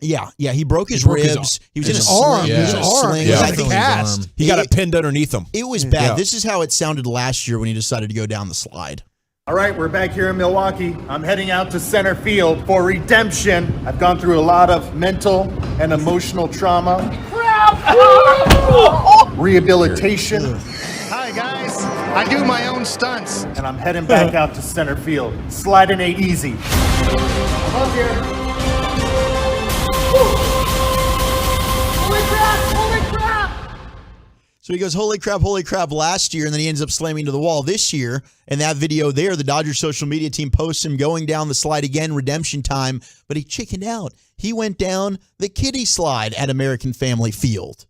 Yeah, he broke his ribs. He was in a arm. He was in a sling. Yeah. I think cast. He got it pinned underneath him. It was bad. This is how it sounded last year when he decided to go down the slide. All right, we're back here in Milwaukee. I'm heading out to center field for redemption. I've gone through a lot of mental and emotional trauma. Rehabilitation. Hi, guys. I do my own stunts. And I'm heading back out to center field. Sliding ain't easy. I'm up here. So he goes, holy crap, last year, and then he ends up slamming to the wall this year. And that video there, the Dodgers social media team posts him going down the slide again, redemption time, but he chickened out. He went down the kiddie slide at American Family Field.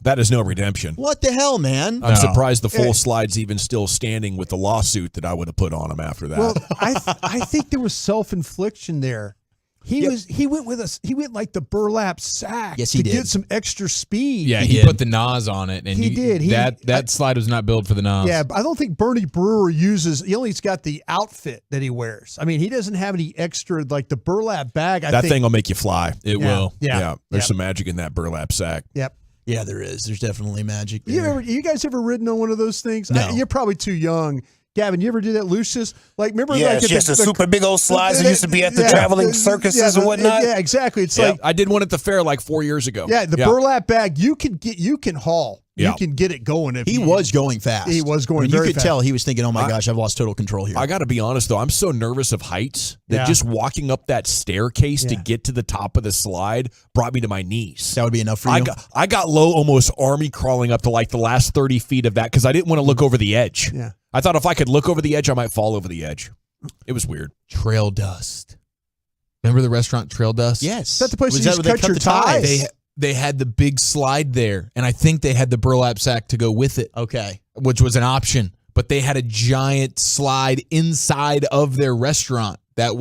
That is no redemption. What the hell, man? I'm surprised the full slide's even still standing with the lawsuit that I would have put on him after that. Well, I think there was self-infliction there. He went with us. He went like the burlap sack Yes, he to did. get some extra speed. Yeah, he put the NOS on it, and He did. That slide was not built for the NOS. Yeah, but I don't think Bernie Brewer uses. He only's got the outfit that he wears. I mean, he doesn't have any extra like the burlap bag. That thing will make you fly. It will. Yeah. There's some magic in that burlap sack. Yep. Yeah, there is. There's definitely magic there. You guys ever ridden on one of those things? No. You're probably too young. Gavin, you ever do that, Lucius? Like, remember? Yeah, like it's just the super big old slides that used to be at the traveling circuses and whatnot. Yeah, exactly. It's like I did one at the fair like 4 years ago. the burlap bag. You can haul. Yeah. You can get it going. If He was going fast. He was going I mean, very You could fast. tell he was thinking, oh my gosh, I've lost total control here. I got to be honest, though. I'm so nervous of heights that Yeah. just walking up that staircase to Yeah. get to the top of the slide brought me to my knees. That would be enough for you? I got low, almost army crawling up to like the last 30 feet of that because I didn't want to look over the edge. Yeah. I thought if I could look over the edge, I might fall over the edge. It was weird. Trail Dust. Remember the restaurant Trail Dust? Yes. Is that the place Was you that just where they cut your cut the ties? ties? They had the big slide there, and I think they had the burlap sack to go with it. Okay. Which was an option. But they had a giant slide inside of their restaurant. That's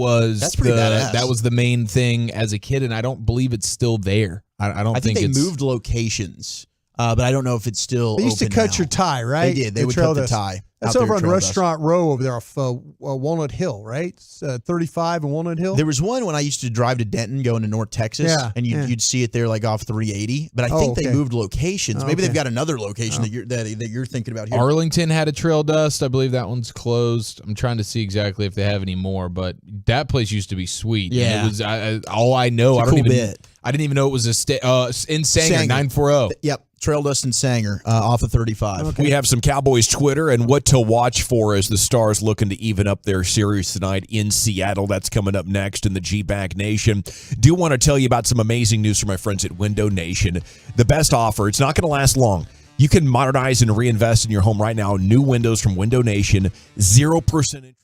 pretty badass. That was the main thing as a kid, and I don't believe it's still there. I don't think they it's moved locations, but I don't know if it's still. They used to open cut now. your tie, right? They did. They The would Trail cut the Dust. tie. That's out there over at on Trail Dust. Restaurant Row over there off Walnut Hill, right? 35 and Walnut Hill. There was one when I used to drive to Denton going to North Texas, Yeah, and you'd see it there like off 380. But I think they moved locations. Maybe they've got another location that you're thinking about here. Arlington had a Trail Dust. I believe that one's closed. I'm trying to see exactly if they have any more, but that place used to be sweet. Yeah. And it was all I know. It's a cool bit. I didn't even know it was in Sanger 940. Yep. Trail Dust and Sanger off of 35. We have some Cowboys Twitter and what to watch for as the Stars looking to even up their series tonight in Seattle. That's coming up next in the G-Bag Nation. Do want to tell you about some amazing news from my friends at Window Nation. The best offer. It's not going to last long. You can modernize and reinvest in your home right now. New windows from Window Nation. 0% interest.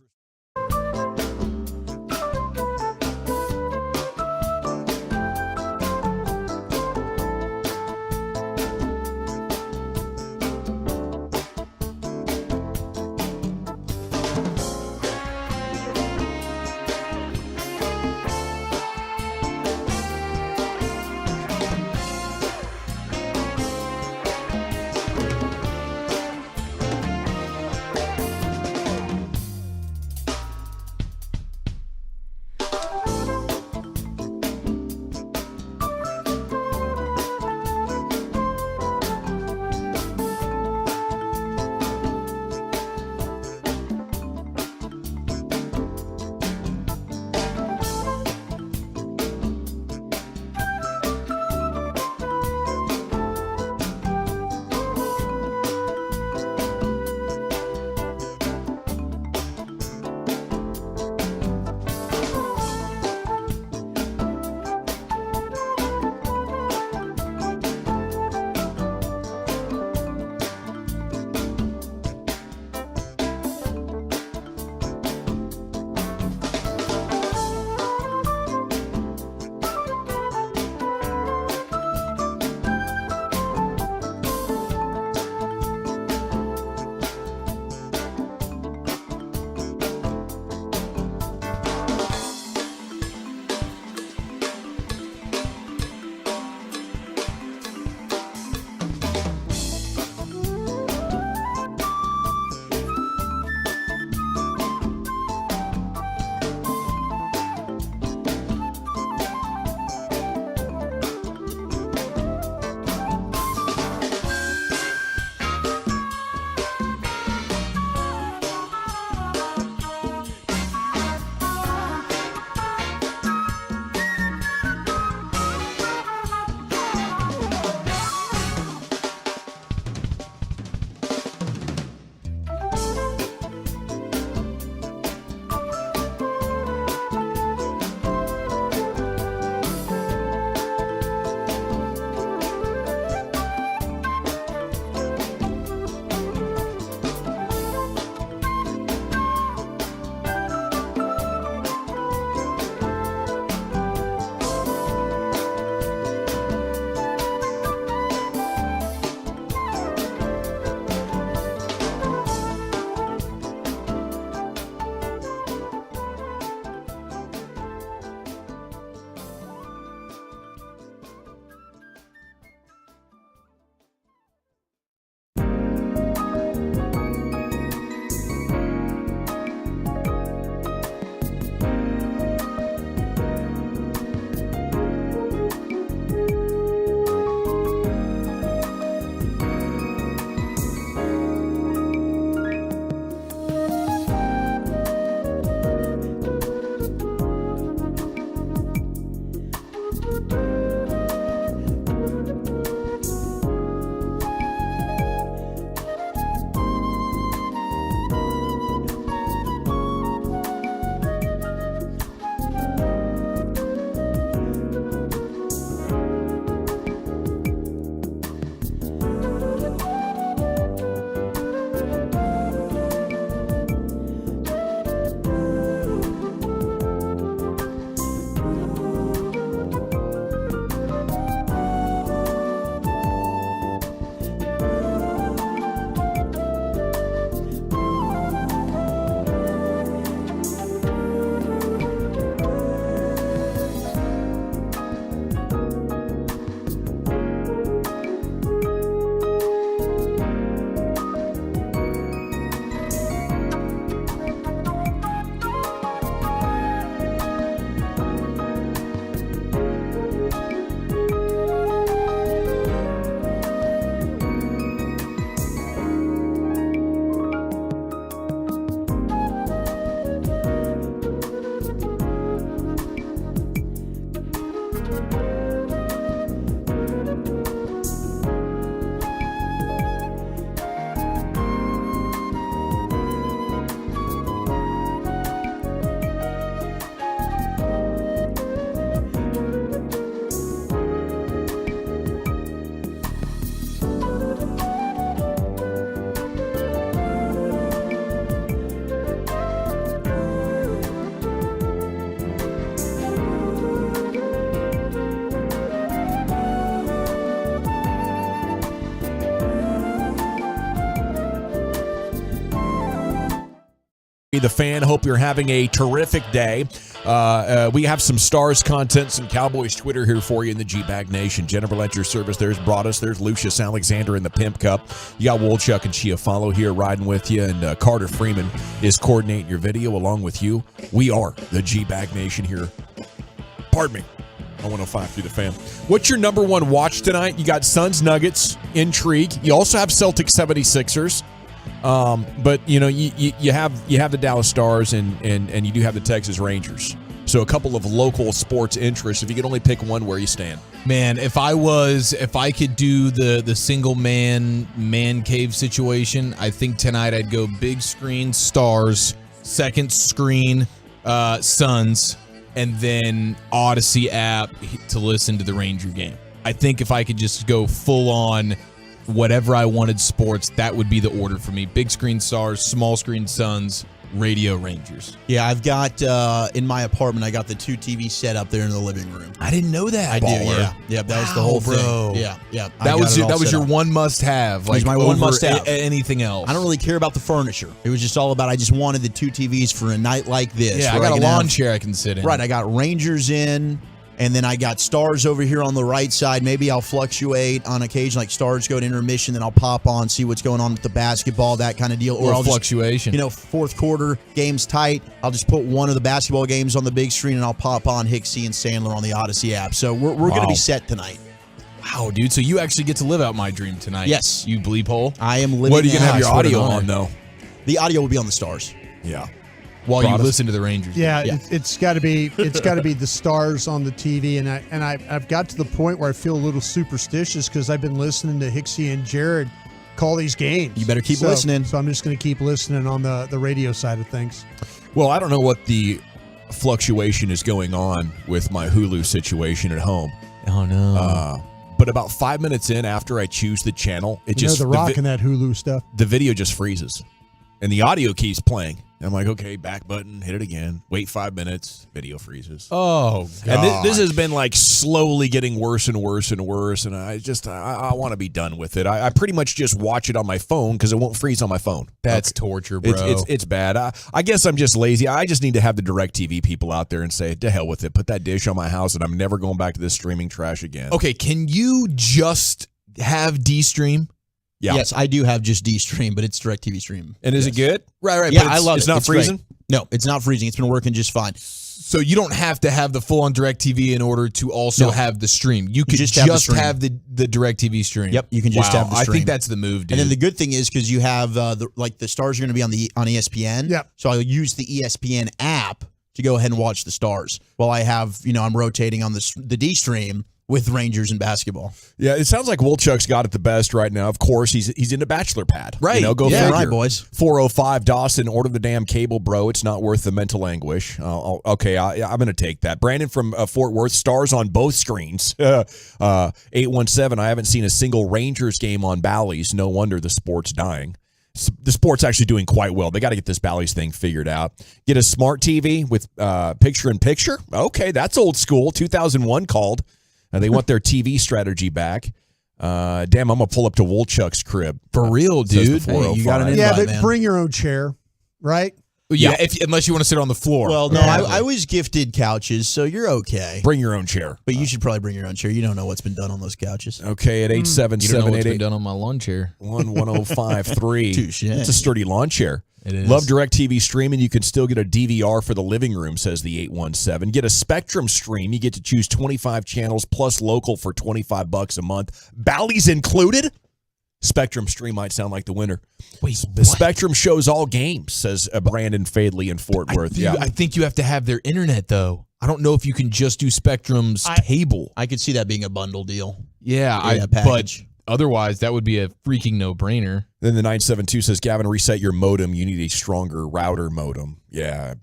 The Fan. Hope you're having a terrific day. We have some Stars content, some Cowboys Twitter here for you in the G-Bag Nation. Jennifer Letcher service. There's Broadus. There's Lucius Alexander in the Pimp Cup. You got Wolchuk and Chiafalo here riding with you, and Carter Freeman is coordinating your video along with you. We are the G-Bag Nation here. Pardon me. On 105 through the Fan. What's your number one watch tonight? You got Suns Nuggets, intrigue. You also have Celtics 76ers. But you have the Dallas Stars and you do have the Texas Rangers. So a couple of local sports interests. If you could only pick one, where you stand? Man, if I could do the single man cave situation, I think tonight I'd go big screen Stars, second screen Suns, and then Odyssey app to listen to the Ranger game. I think if I could just go full on whatever I wanted sports, that would be the order for me. Big screen Stars, small screen Suns, radio Rangers. Yeah, I've got in my apartment, I got the 2 TVs set up there in the living room. I didn't know that. I do, yeah. Yeah, that was the whole bro. thing. Yeah. That was your one must have. Like my one must have. Anything else? I don't really care about the furniture. It was just all about I just wanted the 2 TVs for a night like this. Yeah, I got a lawn chair I can sit in. Right, I got Rangers in. And then I got Stars over here on the right side. Maybe I'll fluctuate on occasion, like Stars go to intermission, then I'll pop on, see what's going on with the basketball, that kind of deal. Or I'll fluctuation. Just, fourth quarter, game's tight. I'll just put one of the basketball games on the big screen, and I'll pop on Hicksey and Sandler on the Odyssey app. So we're going to be set tonight. Wow, dude. So you actually get to live out my dream tonight. Yes. You bleep hole. I am living. What are you going to have your audio on, though? The audio will be on the Stars. Yeah. While you listen to the Rangers. Yeah. It's got to be the Stars on the TV, and I've got to the point where I feel a little superstitious because I've been listening to Hicksey and Jared call these games. You better keep listening. So I'm just going to keep listening on the radio side of things. Well, I don't know what the fluctuation is going on with my Hulu situation at home. Oh no. But about 5 minutes in after I choose the channel, The Rock and that Hulu stuff. The video just freezes, and the audio keeps playing. I'm like, okay, back button, hit it again. Wait 5 minutes, video freezes. Oh, God. And this has been like slowly getting worse and worse and worse, and I want to be done with it. I pretty much just watch it on my phone because it won't freeze on my phone. That's torture, bro. It's bad. I guess I'm just lazy. I just need to have the DirecTV people out there and say, to hell with it. Put that dish on my house, and I'm never going back to this streaming trash again. Okay, can you just have D-Stream? Yeah. Yes, I do have just D-Stream, but it's DirecTV Stream. And is it good? Right. Yeah, I love it. It's not freezing? Great. No, it's not freezing. It's been working just fine. So you don't have to have the full-on DirecTV in order to also have the stream. You could just have the DirecTV stream. Yep, you can just have the stream. I think that's the move, dude. And then the good thing is because you have the Stars are going to be on ESPN. Yep. So I'll use the ESPN app to go ahead and watch the Stars while I have I'm rotating on the D-Stream with Rangers and basketball. Yeah, it sounds like Wolchuk's got it the best right now. Of course, he's into Bachelor Pad. Right. Go figure. Right, boys. 405 Dawson, order the damn cable, bro. It's not worth the mental anguish. Okay, I'm going to take that. Brandon from Fort Worth, Stars on both screens. 817, I haven't seen a single Rangers game on Bally's. No wonder the sport's dying. The sport's actually doing quite well. They got to get this Bally's thing figured out. Get a smart TV with picture-in-picture. Okay, that's old school. 2001 called. They want their TV strategy back. Damn, I'm going to pull up to Wolchuk's crib. For real, dude. Hey, you got an Yeah, invite, but man. bring your own chair, right? Yeah, unless you want to sit on the floor. Well, no, I was gifted couches, so you're okay. Bring your own chair. But you should probably bring your own chair. You don't know what's been done on those couches. Okay, at 877 You don't know what's been done on my lawn chair. 1053. Touche. It's a sturdy lawn chair. It is. Love DirecTV streaming. You can still get a DVR for the living room, says the 817. Get a Spectrum stream. You get to choose 25 channels plus local for $25 a month. Bally's included? Spectrum stream might sound like the winner. Wait, the Spectrum shows all games, says Brandon Fadley in Fort Worth. I think you have to have their internet, though. I don't know if you can just do Spectrum's cable. I could see that being a bundle deal. Yeah, package. But otherwise, that would be a freaking no-brainer. Then the 972 says, Gavin, reset your modem. You need a stronger router modem. Yeah,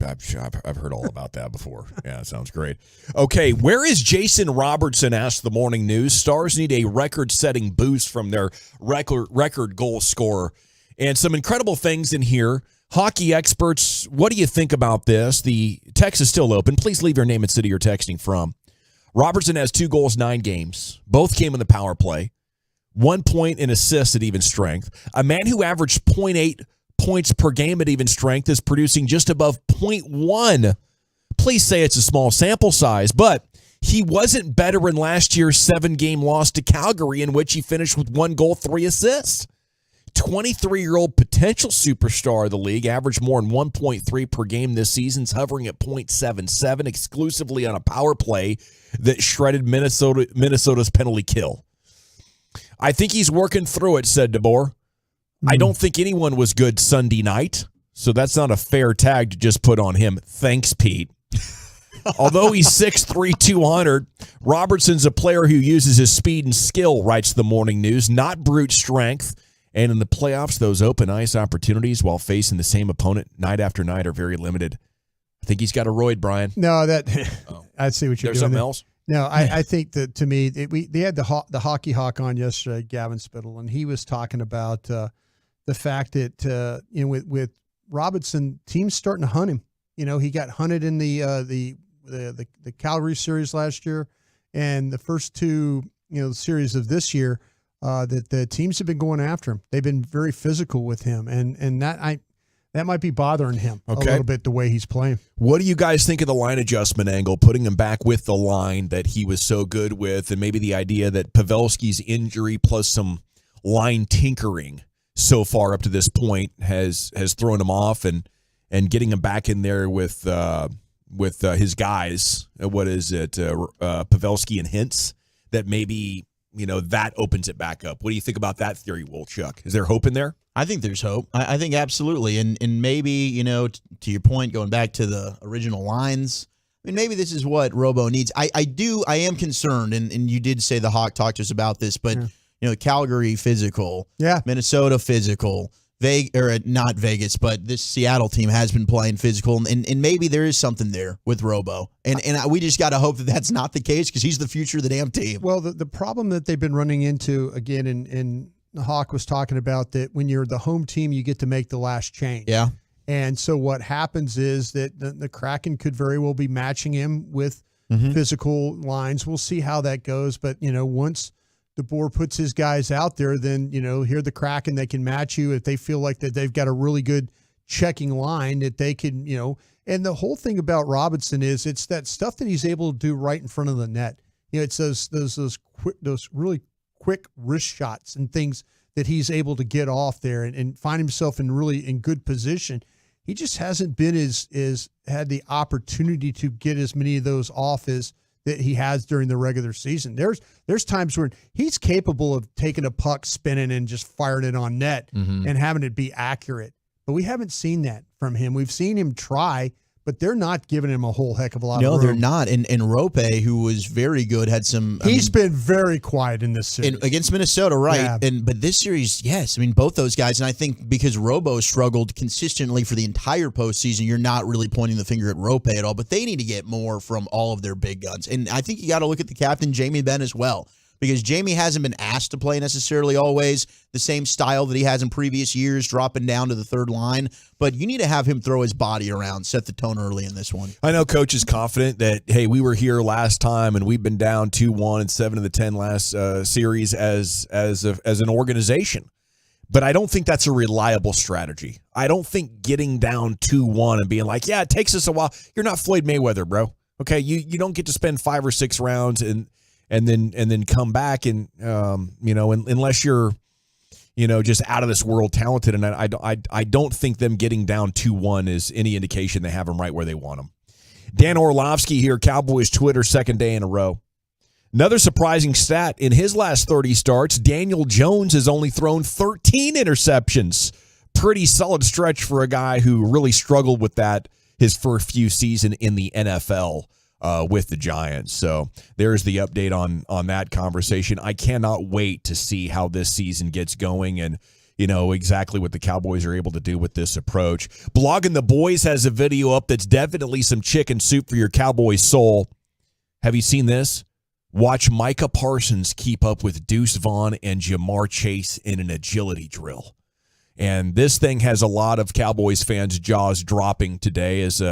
I've heard all about that before. Yeah, it sounds great. Okay, where is Jason Robertson, asked the Morning News. Stars need a record-setting boost from their record goal scorer. And some incredible things in here. Hockey experts, what do you think about this? The text is still open. Please leave your name and city you're texting from. Robertson has 2 goals, 9 games. Both came in the power play. 1 point in assists at even strength. A man who averaged 0.8 points per game at even strength is producing just above 0.1. Please say it's a small sample size, but he wasn't better in last year's 7-game loss to Calgary, in which he finished with 1 goal, 3 assists. 23-year-old potential superstar of the league, averaged more than 1.3 per game this season, hovering at 0.77 exclusively on a power play that shredded Minnesota's penalty kill. I think he's working through it, said DeBoer. I don't think anyone was good Sunday night, so that's not a fair tag to just put on him. Thanks, Pete. Although he's 6'3", 200, Robertson's a player who uses his speed and skill, writes the Morning News, not brute strength. And in the playoffs, those open ice opportunities while facing the same opponent night after night are very limited. I think he's got a roid, Brian. No, that I see what you're There's doing. Something else? No, I think that, to me, they had the hockey hawk on yesterday, Gavin Spittle, and he was talking about the fact that with Robinson, teams starting to hunt him. He got hunted in the Calgary series last year, and the first 2 series of this year. That the teams have been going after him. They've been very physical with him, and that might be bothering him a little bit, the way he's playing. What do you guys think of the line adjustment angle, putting him back with the line that he was so good with, and maybe the idea that Pavelski's injury plus some line tinkering so far up to this point has thrown him off, and getting him back in there with his guys. What is it, Pavelski and Hintz? That maybe. That opens it back up. What do you think about that theory, Wolchuk? Is there hope in there? I think there's hope. I think absolutely. And maybe, to your point, going back to the original lines, maybe this is what Robo needs. I am concerned, and you did say the Hawk talked to us about this, but, Calgary physical, Minnesota physical, not Vegas, but this Seattle team has been playing physical, and maybe there is something there with Robo, and we just got to hope that that's not the case, because he's the future of the damn team. Well, the problem that they've been running into again, and Hawk was talking about that when you're the home team, you get to make the last change. Yeah, and so what happens is that the Kraken could very well be matching him with physical lines. We'll see how that goes, but once DeBoer puts his guys out there, then, here the Kraken, they can match you if they feel like that they've got a really good checking line that they can, and the whole thing about Robinson is it's that stuff that he's able to do right in front of the net. It's those really quick wrist shots and things that he's able to get off there and find himself in good position. He just hasn't been had the opportunity to get as many of those off as that he has during the regular season. There's times where he's capable of taking a puck, spinning, and just firing it on net and having it be accurate. But we haven't seen that from him. We've seen him try, but they're not giving him a whole heck of a lot of room. No, they're not. And Rope, who was very good, had some... He's been very quiet in this series. Against Minnesota, right. Yeah. But this series, yes. Both those guys. And I think because Robo struggled consistently for the entire postseason, you're not really pointing the finger at Rope at all. But they need to get more from all of their big guns. And I think you got to look at the captain, Jamie Benn, as well. Because Jamie hasn't been asked to play necessarily always the same style that he has in previous years, dropping down to the third line. But you need to have him throw his body around, set the tone early in this one. I know Coach is confident that, hey, we were here last time and we've been down 2-1 in 7 of the 10 last series as an organization. But I don't think that's a reliable strategy. I don't think getting down 2-1 and being like, yeah, it takes us a while. You're not Floyd Mayweather, bro. Okay, you don't get to spend 5 or 6 rounds and then come back and unless you're just out of this world talented, and I don't think them getting down 2-1 is any indication they have them right where they want them. Dan Orlovsky here, Cowboys Twitter, second day in a row. Another surprising stat, in his last 30 starts, Daniel Jones has only thrown 13 interceptions. Pretty solid stretch for a guy who really struggled with that his first few seasons in the NFL. With the Giants. So there's the update on that conversation. I cannot wait to see how this season gets going and, exactly what the Cowboys are able to do with this approach. Blogging the Boys has a video up that's definitely some chicken soup for your Cowboy soul. Have you seen this? Watch Micah Parsons keep up with Deuce Vaughn and Jamar Chase in an agility drill. And this thing has a lot of Cowboys fans' jaws dropping today as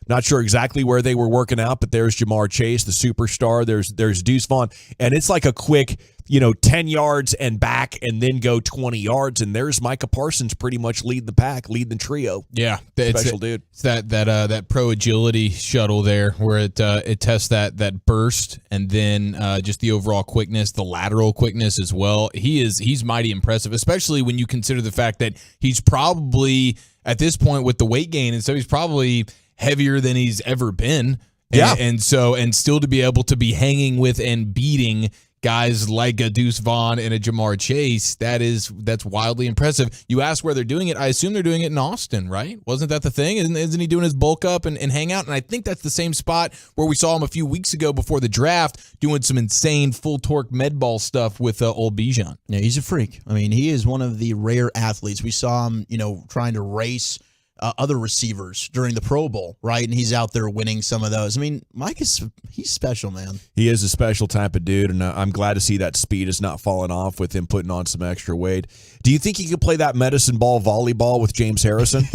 Not sure exactly where they were working out, but there's Jamar Chase, the superstar. There's Deuce Vaughn. And it's like a quick, 10 yards and back and then go 20 yards. And there's Micah Parsons pretty much leading the pack, leading the trio. Yeah. Special dude. It's that pro agility shuttle there where it tests that burst and then just the overall quickness, the lateral quickness as well. He's mighty impressive, especially when you consider the fact that he's probably, at this point with the weight gain and so he's probably heavier than he's ever been. Yeah. And still to be able to be hanging with and beating guys like a Deuce Vaughn and a Jamar Chase, that's wildly impressive. You ask where they're doing it. I assume they're doing it in Austin, right? Wasn't that the thing? Isn't he doing his bulk up and hang out? And I think that's the same spot where we saw him a few weeks ago before the draft doing some insane full torque med ball stuff with old Bijan. Yeah, he's a freak. I mean, he is one of the rare athletes. We saw him, trying to race other receivers during the Pro Bowl, right? And he's out there winning some of those. I mean, he's special, man. He is a special type of dude, and I'm glad to see that speed is not falling off with him putting on some extra weight. Do you think he could play that medicine ball volleyball with James Harrison?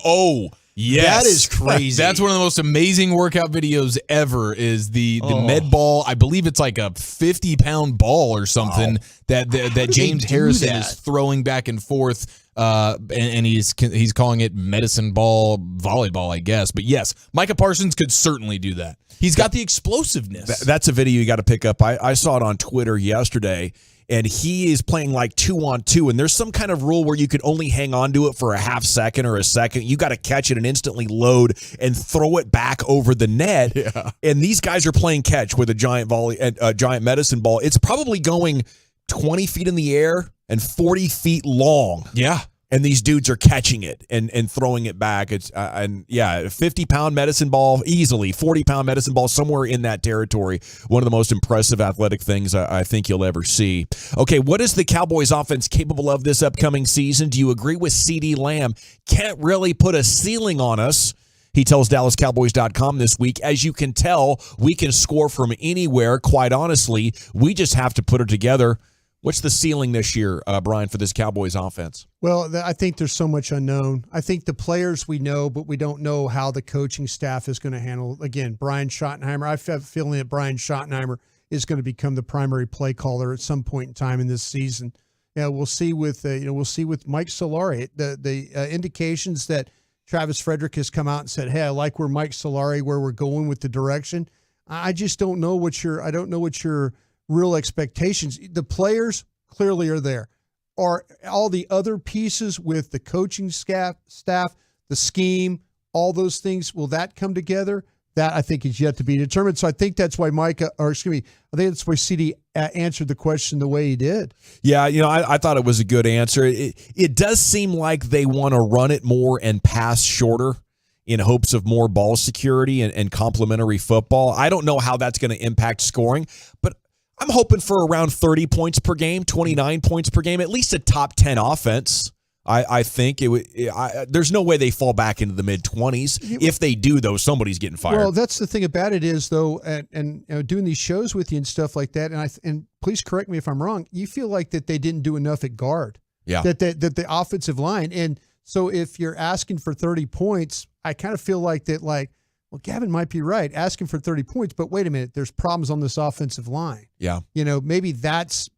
Oh, yes. That is crazy. That's one of the most amazing workout videos ever is the med ball. I believe it's like a 50-pound ball or something that James Harrison is throwing back and forth. And he's calling it medicine ball volleyball, I guess. But yes, Micah Parsons could certainly do that. He's got the explosiveness. That's a video you got to pick up. I saw it on Twitter yesterday, and he is playing like 2-on-2, and there's some kind of rule where you can only hang on to it for a half second or a second. You got to catch it and instantly load and throw it back over the net. Yeah. And these guys are playing catch with a giant medicine ball. It's probably going 20 feet in the air and 40 feet long. Yeah. And these dudes are catching it and throwing it back. It's a 50-pound medicine ball, easily 40-pound medicine ball, somewhere in that territory. One of the most impressive athletic things I think you'll ever see. Okay, what is the Cowboys offense capable of this upcoming season? Do you agree with CeeDee Lamb? Can't really put a ceiling on us. He tells DallasCowboys.com this week, as you can tell, we can score from anywhere, quite honestly. We just have to put it together. What's the ceiling this year, Brian, for this Cowboys offense? Well, I think there's so much unknown. I think the players we know, but we don't know how the coaching staff is going to handle. Again, Brian Schottenheimer. I have a feeling that Brian Schottenheimer is going to become the primary play caller at some point in time in this season. Yeah, we'll see with Mike Solari. The indications that Travis Frederick has come out and said, "Hey, I like where Mike Solari, where we're going with the direction." I just don't know what your real expectations. The players clearly are there. Are all the other pieces with the coaching staff, the scheme, all those things, will that come together? That I think is yet to be determined. So I think that's why I think that's why CeeDee answered the question the way he did. Yeah, I thought it was a good answer. It does seem like they want to run it more and pass shorter in hopes of more ball security and complementary football. I don't know how that's going to impact scoring, but I'm hoping for around 30 points per game, 29 points per game, at least a top 10 offense. I think there's no way they fall back into the mid-20s. If they do, though, somebody's getting fired. Well, that's the thing about it is, though, and doing these shows with you and stuff like that, and please correct me if I'm wrong, you feel like that they didn't do enough at guard. Yeah. That the offensive line. And so if you're asking for 30 points, I kind of feel like that, well, Gavin might be right, asking for 30 points, but wait a minute, there's problems on this offensive line. Yeah. Maybe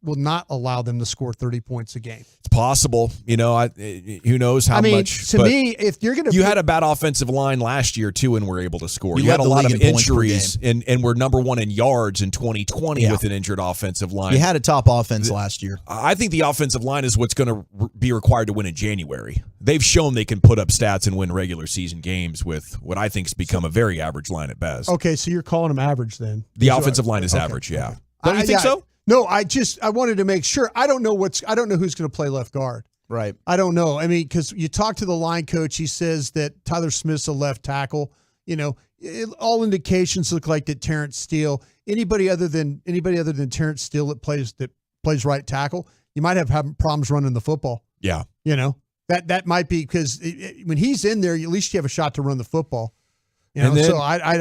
will not allow them to score 30 points a game. It's possible. Who knows how much. To me, if you're going to... You had a bad offensive line last year, too, and were able to score. You had a lot of injuries, and were number one in yards in 2020 with an injured offensive line. You had a top offense last year. I think the offensive line is what's going to be required to win in January. They've shown they can put up stats and win regular season games with what I think has become a very average line at best. Okay, so you're calling them average then? The offensive line is average, yeah. Okay. Don't you think so? No, I wanted to make sure. I don't know who's going to play left guard. Right. I don't know. I mean, because you talk to the line coach, he says that Tyler Smith's a left tackle. All indications look like that Terrence Steele. Anybody other than Terrence Steele that plays right tackle, you might have problems running the football. Yeah. That might be because when he's in there, at least you have a shot to run the football. So I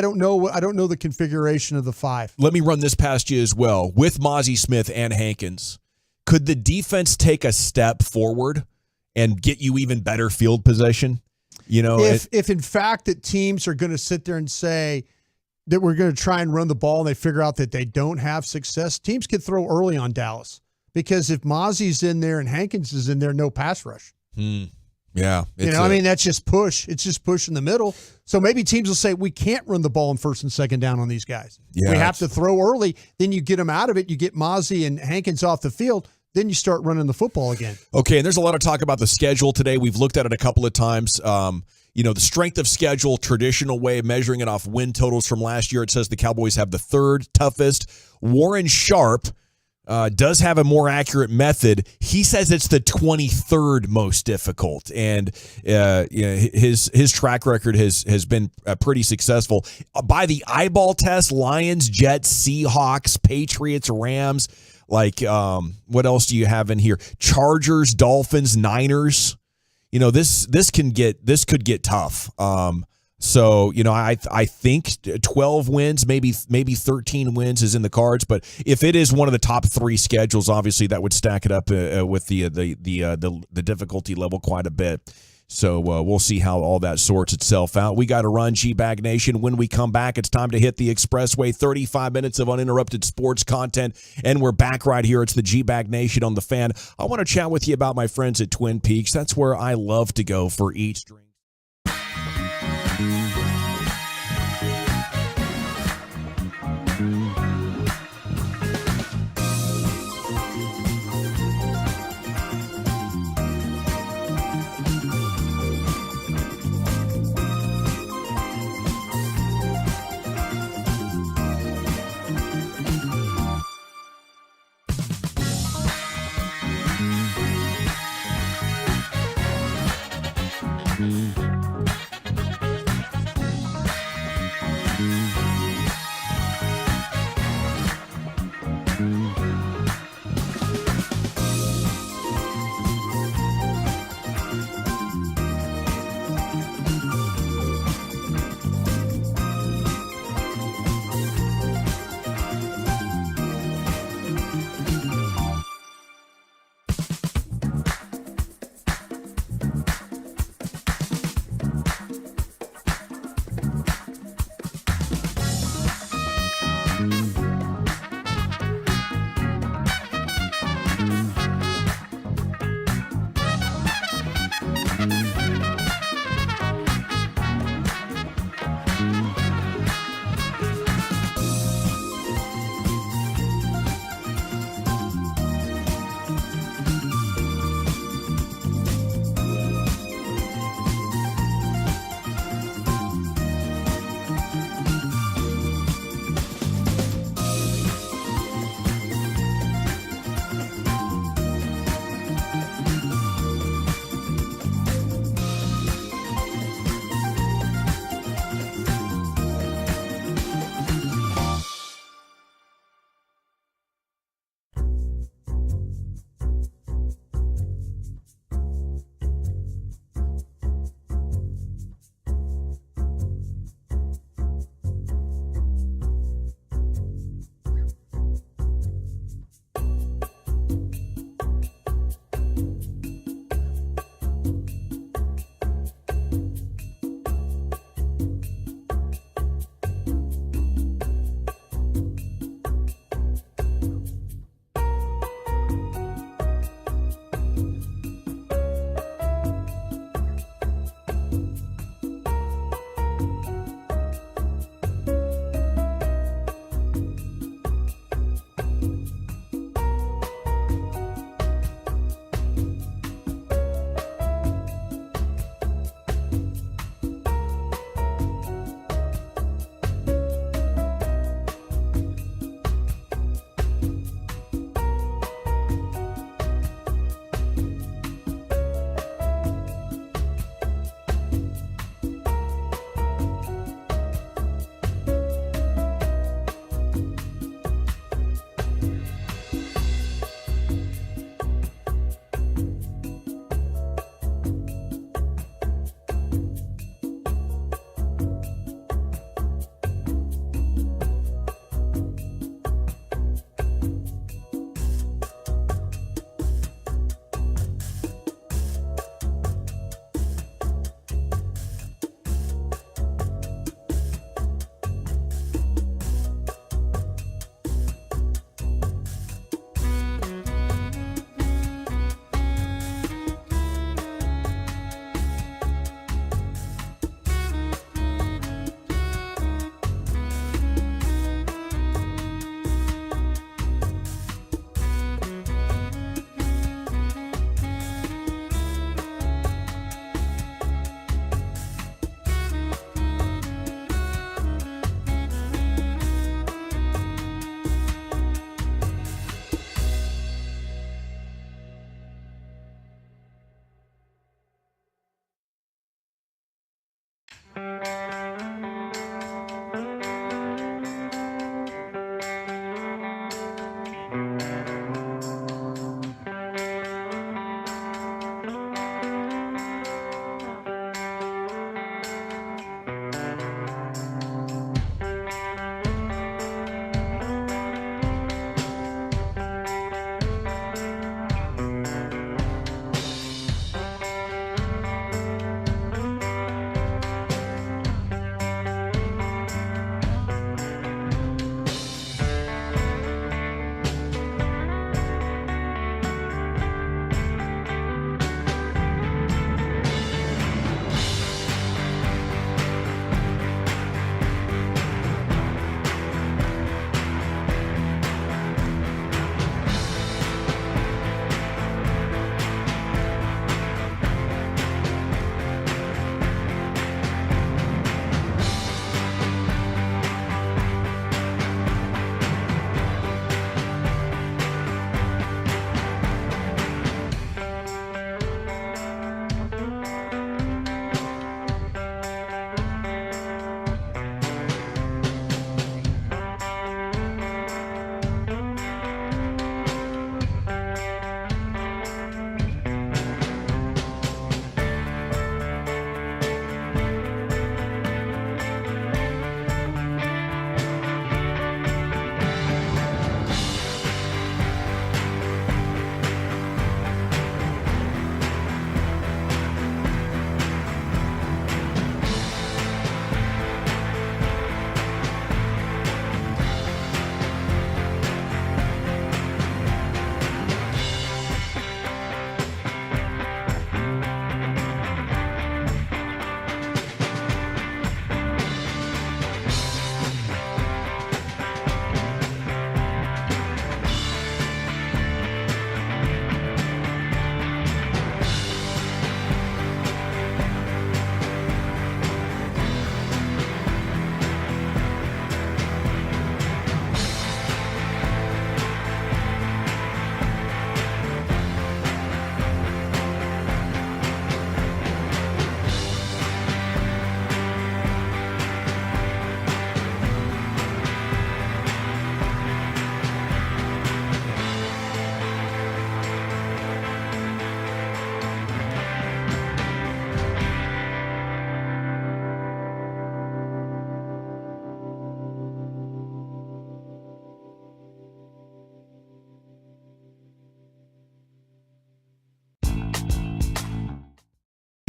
don't know the configuration of the five. Let me run this past you as well. With Mozzie Smith and Hankins, could the defense take a step forward and get you even better field position? if in fact that teams are going to sit there and say that we're going to try and run the ball and they figure out that they don't have success, teams could throw early on Dallas. Because if Mozzie's in there and Hankins is in there, no pass rush. Yeah. That's just push. It's just push in the middle. So maybe teams will say, we can't run the ball in first and second down on these guys. Yeah, we have to throw early. Then you get them out of it. You get Mozzie and Hankins off the field. Then you start running the football again. Okay, and there's a lot of talk about the schedule today. We've looked at it a couple of times. The strength of schedule, traditional way of measuring it off win totals from last year. It says the Cowboys have the third toughest. Warren Sharp does have a more accurate method. He says it's the 23rd most difficult, and his track record has been pretty successful. By the eyeball test, Lions, Jets, Seahawks, Patriots, Rams. What else do you have in here? Chargers, Dolphins, Niners. This could get tough. I think 12 wins, maybe 13 wins is in the cards. But if it is one of the top 3 schedules, obviously that would stack it up with the difficulty level quite a bit. So we'll see how all that sorts itself out. We got to run, G-Bag Nation. When we come back, it's time to hit the expressway. 35 minutes of uninterrupted sports content, and we're back right here. It's the G-Bag Nation on The Fan. I want to chat with you about my friends at Twin Peaks. That's where I love to go for each drink.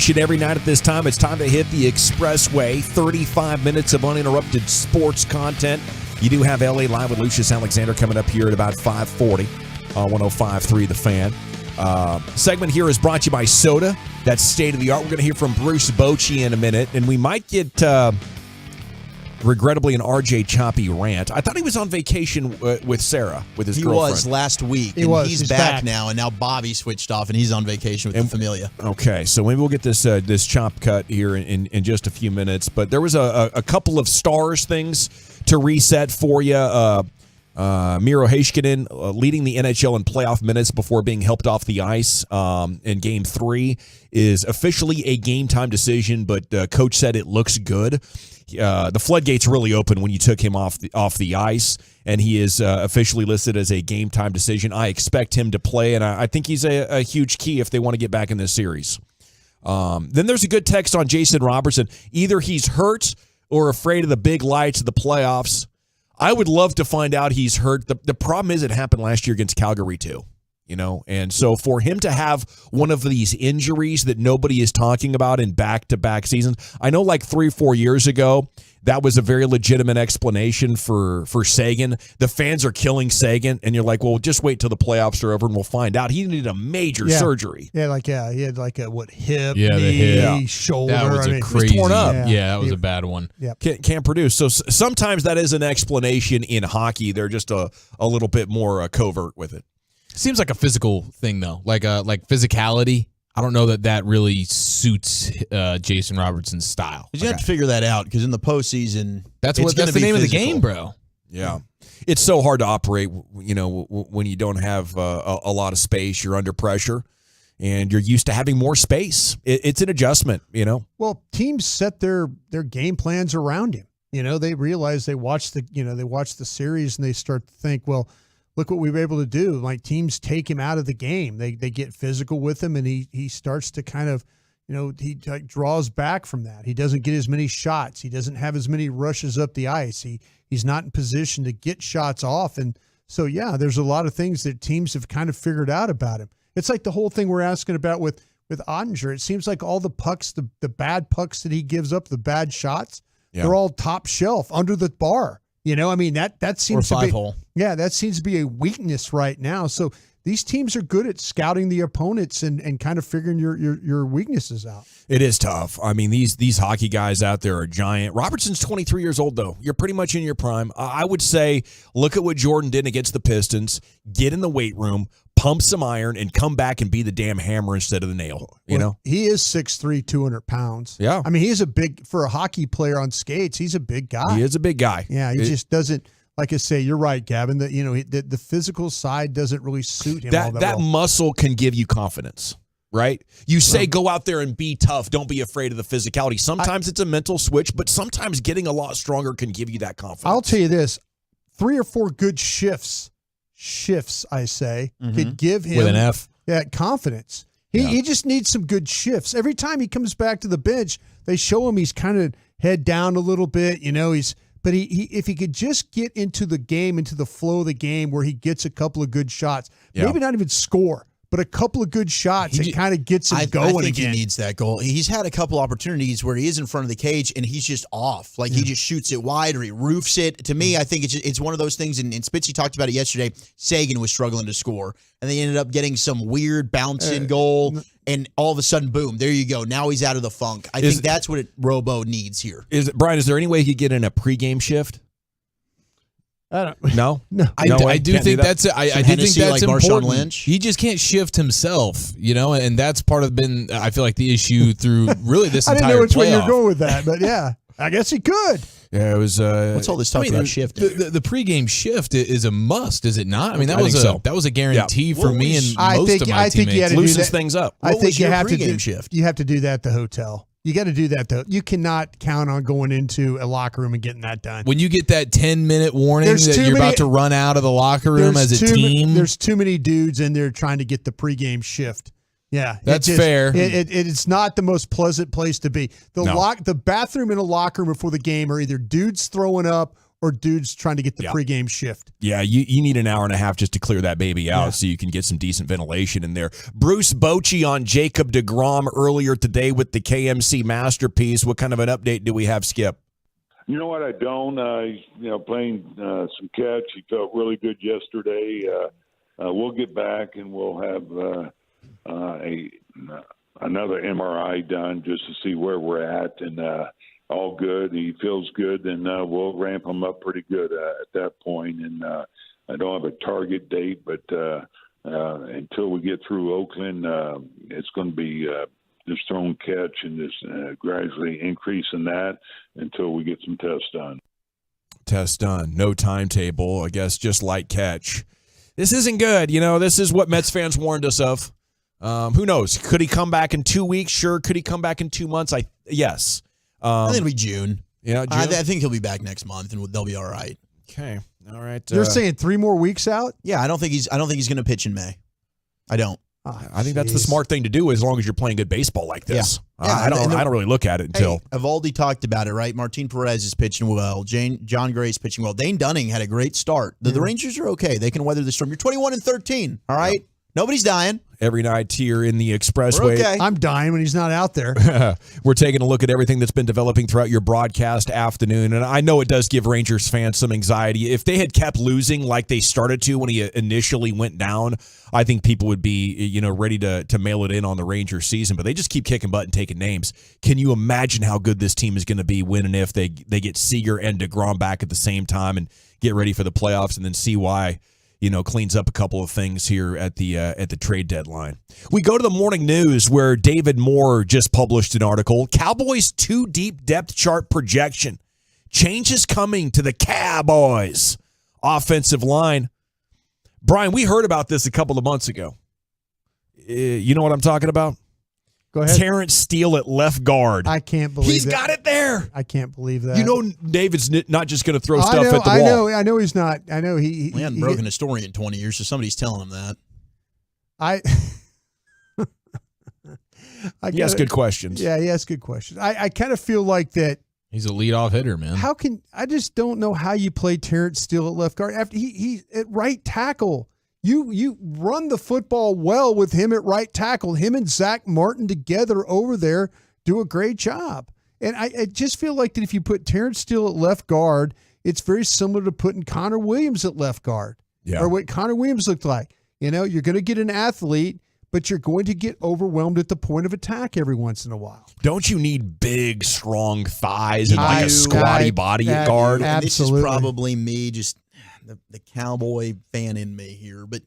Every night at this time, it's time to hit the expressway. 35 minutes of uninterrupted sports content. You do have LA Live with Lucius Alexander coming up here at about 5:40 on 105.3 The Fan. Segment here is brought to you by Soda. That's state of the art. We're going to hear from Bruce Bochy in a minute, and we might get regrettably an RJ Choppy rant. I thought he was on vacation with Sarah, with his girlfriend. He was last week. He's back now, and now Bobby switched off, and he's on vacation with the Familia. Okay, so maybe we'll get this chop cut here in just a few minutes. But there was a couple of stars things to reset for you. Miro Heiskanen leading the NHL in playoff minutes before being helped off the ice in Game 3 is officially a game-time decision, but coach said it looks good. The floodgates really opened when you took him off the ice, and he is officially listed as a game-time decision. I expect him to play, and I think he's a huge key if they want to get back in this series. Then there's a good text on Jason Robertson. Either he's hurt or afraid of the big lights of the playoffs. I would love to find out he's hurt. The problem is it happened last year against Calgary too, and so for him to have one of these injuries that nobody is talking about in back-to-back seasons, I know like 3 or 4 years ago, that was a very legitimate explanation for Sagan. The fans are killing Sagan, and you're like, well, just wait till the playoffs are over and we'll find out. He needed a major surgery. He had like a hip, the knee, hip. shoulder. That was crazy. Torn up. Yeah, that was a bad one. Yep. Can't produce. So sometimes that is an explanation in hockey. They're just a little bit more covert with it. Seems like a physical thing though, like physicality. I don't know that really suits Jason Robertson's style. You have to figure that out because in the postseason, that's the name physical. of the game, bro. Yeah, it's so hard to operate. When you don't have a lot of space, you're under pressure, and you're used to having more space. It's an adjustment. Well, teams set their game plans around him. They realize they watch the series and they start to think, well, look what we were able to do. Like teams take him out of the game. They get physical with him, and he starts to kind of, he draws back from that. He doesn't get as many shots. He doesn't have as many rushes up the ice. He's not in position to get shots off. And so, yeah, there's a lot of things that teams have kind of figured out about him. It's like the whole thing we're asking about with Ottinger. It seems like all the pucks, the bad pucks that he gives up, the bad shots, they're all top shelf under the bar. That seems to be hole. Yeah, that seems to be a weakness right now. So these teams are good at scouting the opponents and kind of figuring your weaknesses out. It is tough. I mean, these hockey guys out there are giant. Robertson's 23 years old, though. You're pretty much in your prime. I would say look at what Jordan did against the Pistons. Get in the weight room, pump some iron, and come back and be the damn hammer instead of the nail. He is 6'3", 200 pounds. Yeah. I mean, for a hockey player on skates, he's a big guy. He is a big guy. Yeah, he just doesn't. Like I say, you're right, Gavin. That the physical side doesn't really suit him. That muscle can give you confidence, right? You say go out there and be tough. Don't be afraid of the physicality. Sometimes it's a mental switch, but sometimes getting a lot stronger can give you that confidence. I'll tell you this: 3 or 4 good shifts, I say, could give him with an F. Yeah, confidence. He just needs some good shifts. Every time he comes back to the bench, they show him he's kind of head down a little bit. But if he could just get into the game, into the flow of the game where he gets a couple of good shots, maybe not even score, but a couple of good shots, it kind of gets him going I think again. He needs that goal. He's had a couple opportunities where he is in front of the cage and he's just off. Like he just shoots it wide or he roofs it. To me, I think it's one of those things, and Spitzy talked about it yesterday. Sagan was struggling to score, and they ended up getting some weird bounce-in goal, and all of a sudden, boom, there you go. Now he's out of the funk. I think that's what Robo needs here. Brian, is there any way he could get in a pregame shift? I don't. No. I do think that's it. I do think that's like important. Marshawn Lynch. He just can't shift himself, and that's part of I feel like the issue through really this I entire didn't know which way playoff. you're going with that, but yeah, I guess he could. Yeah, it was. What's all this talk about shift? The pregame shift is a must, is it not? I mean, that was a guarantee for me and most of my teammates. Loosens things up. I think you have to do shift. You have to do that at the hotel. You got to do that, though. You cannot count on going into a locker room and getting that done. When you get that 10-minute warning that you're about to run out of the locker room as a team. There's too many dudes in there trying to get the pregame shift. Yeah. That's fair. It's not the most pleasant place to be. The bathroom in a locker room before the game are either dudes throwing up or dudes trying to get the pregame shift. Yeah, you need an hour and a half just to clear that baby out so you can get some decent ventilation in there. Bruce Bochy on Jacob deGrom earlier today with the KMC Masterpiece. What kind of an update do we have, Skip? You know what? I don't. Playing some catch. He felt really good yesterday. We'll get back and we'll have another MRI done just to see where we're at, and all good. He feels good, and we'll ramp him up pretty good at that point. And I don't have a target date, but until we get through Oakland, it's going to be just throwing catch and just gradually increasing that until we get some tests done. Tests done. No timetable. I guess just light catch. This isn't good. This is what Mets fans warned us of. Who knows? Could he come back in 2 weeks? Sure. Could he come back in 2 months? Yes. I think it'll be June. Yeah, June? I think he'll be back next month, and they'll be all right. Okay. All right. You're saying 3 more weeks out? Yeah, I don't think he's going to pitch in May. I don't. I think that's the smart thing to do as long as you're playing good baseball like this. Yeah. I don't really look at it until. Hey, Evaldi talked about it, right? Martin Perez is pitching well. John Gray's pitching well. Dane Dunning had a great start. The Rangers are okay. They can weather the storm. You're 21-13. All right. Yep. Nobody's dying. Every night here in the expressway. We're okay. I'm dying when he's not out there. We're taking a look at everything that's been developing throughout your broadcast afternoon. And I know it does give Rangers fans some anxiety. If they had kept losing like they started to when he initially went down, I think people would be, ready to mail it in on the Rangers season. But they just keep kicking butt and taking names. Can you imagine how good this team is going to be when and if they get Seager and deGrom back at the same time and get ready for the playoffs, and then see why cleans up a couple of things here at the trade deadline. We go to the morning news where David Moore just published an article. Cowboys 2 deep depth chart projection. Changes coming to the Cowboys offensive line. Brian, we heard about this a couple of months ago. You know what I'm talking about? Go ahead. Terrence Steele at left guard. I can't believe He's got it there. I can't believe that. David's not just going to throw stuff at the wall. I know he's not. I know he hadn't broken a story in 20 years, so somebody's telling him that. He has good questions. Yeah, he has good questions. I kind of feel like that. He's a leadoff hitter, man. I just don't know how you play Terrence Steele at left guard after he at right tackle. You run the football well with him at right tackle. Him and Zach Martin together over there do a great job. And I just feel like that if you put Terrence Steele at left guard, it's very similar to putting Connor Williams at left guard. Yeah. Or what Connor Williams looked like. You're going to get an athlete, but you're going to get overwhelmed at the point of attack every once in a while. Don't you need big, strong thighs and like a squatty body at guard? And this is probably me, just the Cowboy fan in me here. But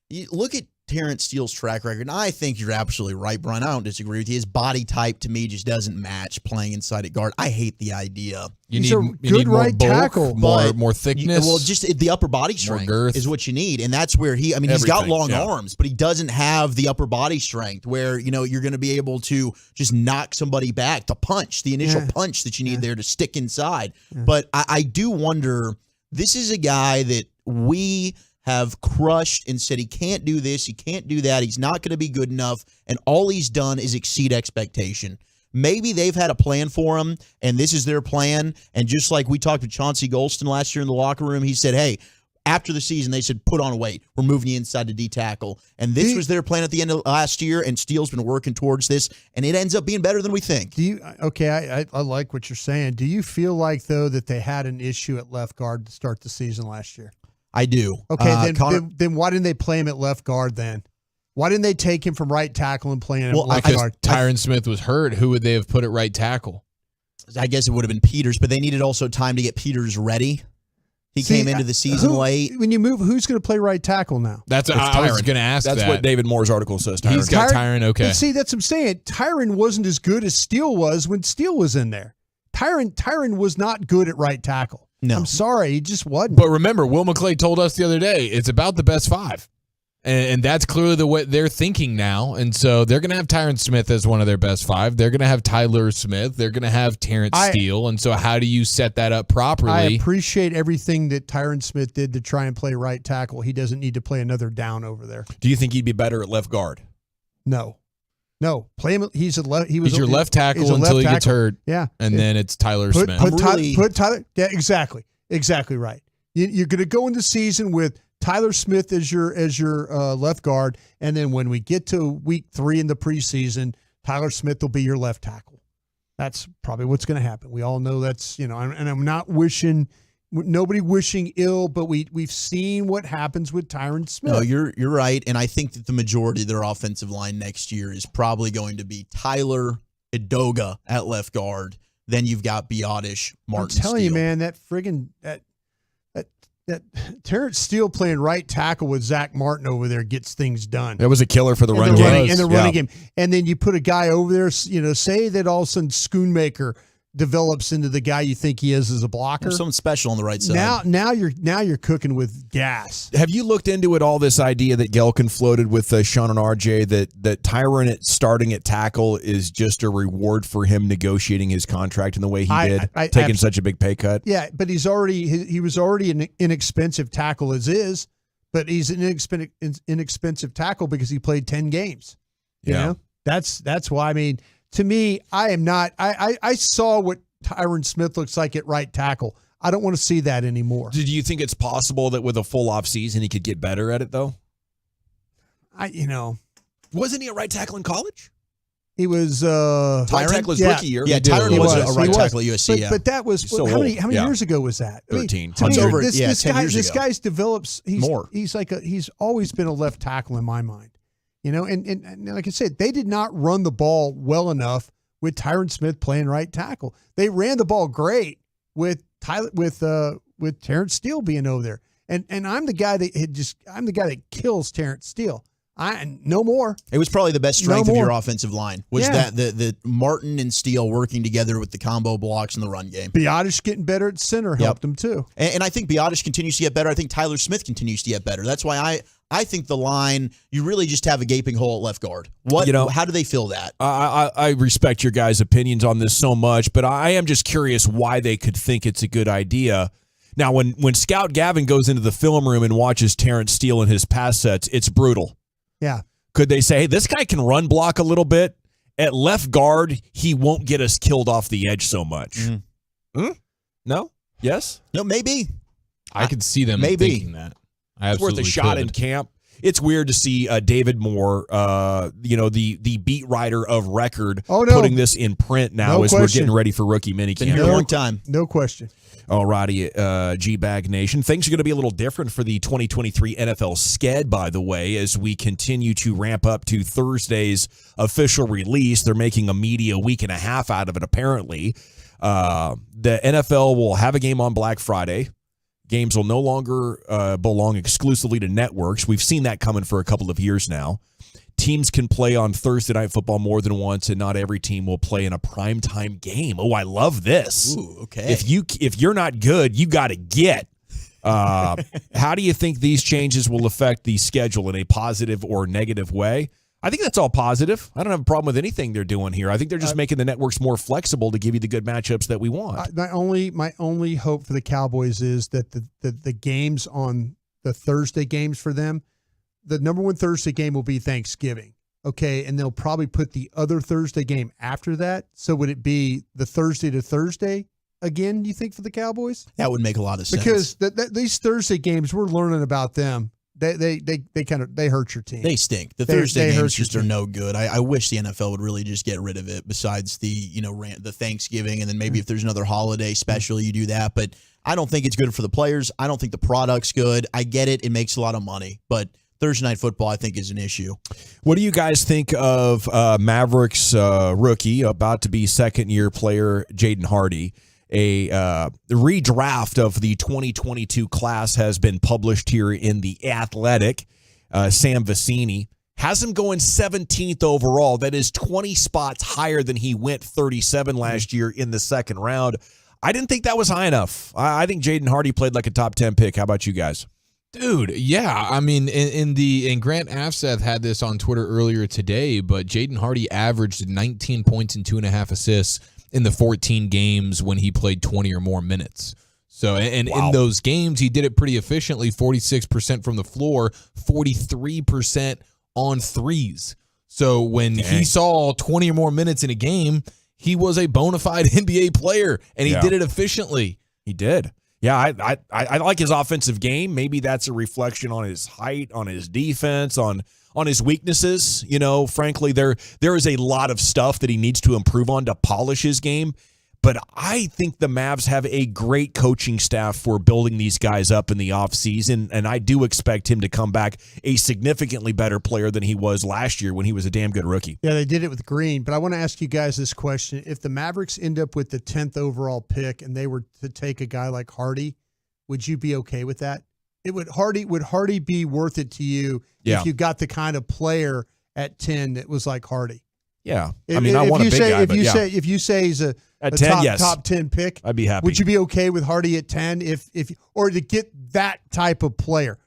you look at Terrence Steele's track record, and I think you're absolutely right, Brian. I don't disagree with you. His body type, to me, just doesn't match playing inside at guard. I hate the idea. He's a good right tackle. More thickness. Just the upper body strength is what you need. And that's where he's got long arms, but he doesn't have the upper body strength where, you're going to be able to just knock somebody back, to punch, the initial punch that you need there to stick inside. Yeah. But I do wonder, this is a guy that we have crushed and said he can't do this, he can't do that, he's not going to be good enough, and all he's done is exceed expectation. Maybe they've had a plan for him, and this is their plan, and just like we talked with Chauncey Golston last year in the locker room, he said, hey, after the season, they said, put on weight. We're moving you inside to D-tackle. And this was their plan at the end of last year, and Steele's been working towards this, and it ends up being better than we think. I like what you're saying. Do you feel like, though, that they had an issue at left guard to start the season last year? I do. Okay, then why didn't they play him at left guard then? Why didn't they take him from right tackle and play him at left guard? Tyron Smith was hurt. Who would they have put at right tackle? I guess it would have been Peters, but they needed also time to get Peters ready. He came into the season late. When you move, who's going to play right tackle now? I was going to ask That's that. what David Moore's article says. Tyron. He's got Tyron, okay. But see, that's what I'm saying. Tyron wasn't as good as Steele was when Steele was in there. Tyron was not good at right tackle. No. I'm sorry, he just wasn't. But remember, Will McClay told us the other day, it's about the best 5. And that's clearly the way they're thinking now. And so they're going to have Tyron Smith as one of their best 5. They're going to have Tyler Smith. They're going to have Terrence Steele. And so how do you set that up properly? I appreciate everything that Tyron Smith did to try and play right tackle. He doesn't need to play another down over there. Do you think he'd be better at left guard? No. Play him. He's your left tackle until he gets hurt. Yeah, and then it's Tyler Smith. Put Tyler. Yeah, exactly. Exactly right. You're going to go into the season with Tyler Smith as your left guard, and then when we get to week 3 in the preseason, Tyler Smith will be your left tackle. That's probably what's going to happen. We all know that's, and I'm not nobody wishing ill, but we've seen what happens with Tyron Smith. No, you're right, and I think that the majority of their offensive line next year is probably going to be Tyler Edoga at left guard. Then you've got Biotish, Martin. I'm telling Steele. you, man, that Terrence Steele playing right tackle with Zach Martin over there gets things done. That was a killer for the run game. In the running game. And then you put a guy over there, say that all of a sudden Schoonmaker develops into the guy you think he is as a blocker. There's something special on the right side. Now you're cooking with gas. Have you looked into it, all this idea that Gelkin floated with Sean and RJ that Tyron starting at tackle is just a reward for him negotiating his contract in the way he did, taking such a big pay cut? Yeah, but he was already an inexpensive tackle as is, but he's an inexpensive tackle because he played 10 games. You know? That's why, I mean, to me, I am not. I saw what Tyron Smith looks like at right tackle. I don't want to see that anymore. Do you think it's possible that with a full off season he could get better at it though? Wasn't he a right tackle in college? He was right tackle his rookie year. Yeah, Tyron was a right tackle at USC. But that was so how many years ago was that? 13. I mean, to me, this guy's develops. More. He's always been a left tackle in my mind. And like I said, they did not run the ball well enough with Tyron Smith playing right tackle. They ran the ball great with Terrence Steele being over there. And I'm the guy that kills Terrence Steele. No more. It was probably the best strength of your offensive line was that the Martin and Steele working together with the combo blocks in the run game. Biotish getting better at center helped him too. And I think Biotish continues to get better. I think Tyler Smith continues to get better. That's why I think the line, you really just have a gaping hole at left guard. How do they fill that? I respect your guys' opinions on this so much, but I am just curious why they could think it's a good idea. Now, when Scout Gavin goes into the film room and watches Terrence Steele and his pass sets, it's brutal. Yeah. Could they say, hey, this guy can run block a little bit? At left guard, he won't get us killed off the edge so much. No? Yes? No, maybe. I could see them thinking that. It's worth a shot in camp. It's weird to see David Moore, the beat writer of record, putting this in print now as we're getting ready for rookie minicamp. Been here a long time. No question. All righty, G-Bag Nation. Things are going to be a little different for the 2023 NFL Sched, by the way, as we continue to ramp up to Thursday's official release. They're making a media week and a half out of it, apparently. The NFL will have a game on Black Friday. Games will no longer belong exclusively to networks. We've seen that coming for a couple of years now. Teams can play on Thursday Night Football more than once, and not every team will play in a primetime game. Oh, I love this. Ooh, okay. If you're not good, you got to get. How do you think these changes will affect the schedule in a positive or negative way? I think that's all positive. I don't have a problem with anything they're doing here. I think they're just making the networks more flexible to give you the good matchups that we want. My only hope for the Cowboys is that the games on the Thursday games for them, the number one Thursday game will be Thanksgiving. Okay, and they'll probably put the other Thursday game after that. So would it be the Thursday to Thursday again, you think, for the Cowboys? That would make a lot of sense. Because these Thursday games, we're learning about them. They hurt your team. They stink. The Thursday games just are no good. I wish the NFL would really just get rid of it. Besides the the Thanksgiving, and then maybe if there's another holiday special, you do that. But I don't think it's good for the players. I don't think the product's good. I get it; it makes a lot of money, but Thursday Night Football, I think, is an issue. What do you guys think of Mavericks rookie, about to be second-year player, Jaden Hardy? A redraft of the 2022 class has been published here in The Athletic. Sam Vecini has him going 17th overall. That is 20 spots higher than he went 37 last year in the second round. I didn't think that was high enough. I think Jaden Hardy played like a top 10 pick. How about you guys? Dude, yeah. I mean, and Grant Afseth had this on Twitter earlier today, but Jaden Hardy averaged 19 points and 2.5 assists in the 14 games when he played 20 or more minutes. So, and in those games, he did it pretty efficiently, 46% from the floor, 43% on threes. So when he saw 20 or more minutes in a game, he was a bona fide NBA player, and he did it efficiently. He did. Yeah, I like his offensive game. Maybe that's a reflection on his height, on his defense, on his weaknesses. You know, frankly, there is a lot of stuff that he needs to improve on to polish his game. But I think the Mavs have a great coaching staff for building these guys up in the offseason, and I do expect him to come back a significantly better player than he was last year when he was a damn good rookie. Yeah, they did it with Green, but I want to ask you guys this question. If the Mavericks end up with the 10th overall pick and they were to take a guy like Hardy, would you be okay with that? Would Hardy be worth it to you if you got the kind of player at 10 that was like Hardy? Yeah. I mean, I want a big guy, if you say he's a 10, top 10 pick, I'd be happy. Would you be okay with Hardy at 10 or to get that type of player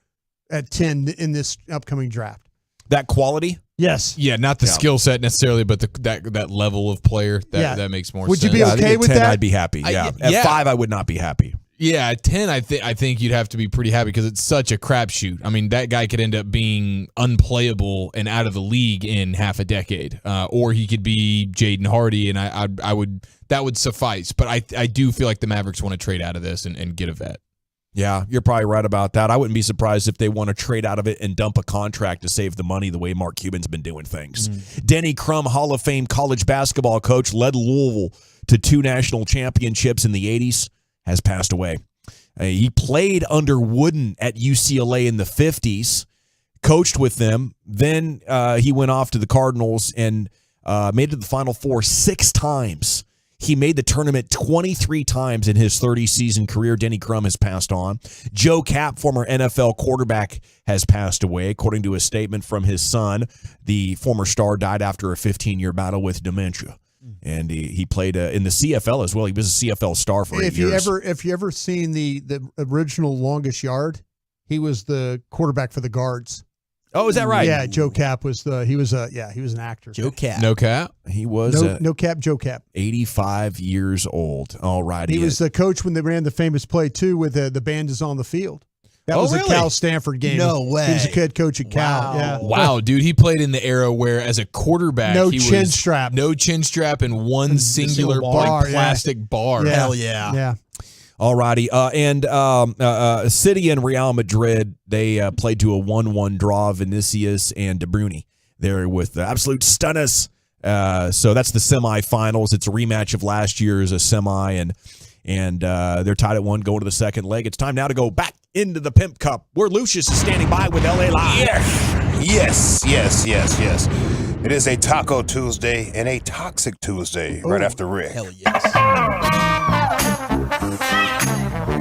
at 10 in this upcoming draft? That quality? Yes. Yeah, not the skill set necessarily, but that level of player that makes more sense. Would you be okay with 10, that? I'd be happy. Yeah. At 5, I would not be happy. Yeah, at 10, I think you'd have to be pretty happy because it's such a crapshoot. I mean, that guy could end up being unplayable and out of the league in half a decade, or he could be Jaden Hardy, and that would suffice. But I do feel like the Mavericks want to trade out of this and get a vet. Yeah, you're probably right about that. I wouldn't be surprised if they want to trade out of it and dump a contract to save the money the way Mark Cuban's been doing things. Denny Crum, Hall of Fame college basketball coach, led Louisville to 2 national championships in the 80s. Has passed away. He played under Wooden at UCLA in the 50s, coached with them. Then he went off to the Cardinals and made it to the Final Four 6 times. He made the tournament 23 times in his 30-season career. Denny Crum has passed on. Joe Kapp, former NFL quarterback, has passed away. According to a statement from his son, the former star died after a 15-year battle with dementia. And he played in the CFL as well. He was a CFL star for 8 years. If you ever seen the original Longest Yard, he was the quarterback for the Guards. Oh, is that right? Yeah, Joe Kapp was he was an actor. Joe Kapp. No cap? He was no cap, Joe Kapp. 85 years old. All right. He was the coach when they ran the famous play too with the band is on the field. That was really? a Cal Stanford game. No way. He was a head coach at Cal. Wow. Yeah. Wow, dude, he played in the era where, as a quarterback, no he chin was strap, and one singular bar, plastic bar. Yeah. Hell yeah. Yeah. All righty. City and Real Madrid, they played to a 1-1 draw. Vinicius and De Bruyne there with the absolute stunners. So that's the semifinals. It's a rematch of last year's semi, and they're tied at 1, going to the second leg. It's time now to go back into the Pimp Cup, where Lucius is standing by with LA Live. Yes. It is a Taco Tuesday and a Toxic Tuesday right after Rick. Hell yes.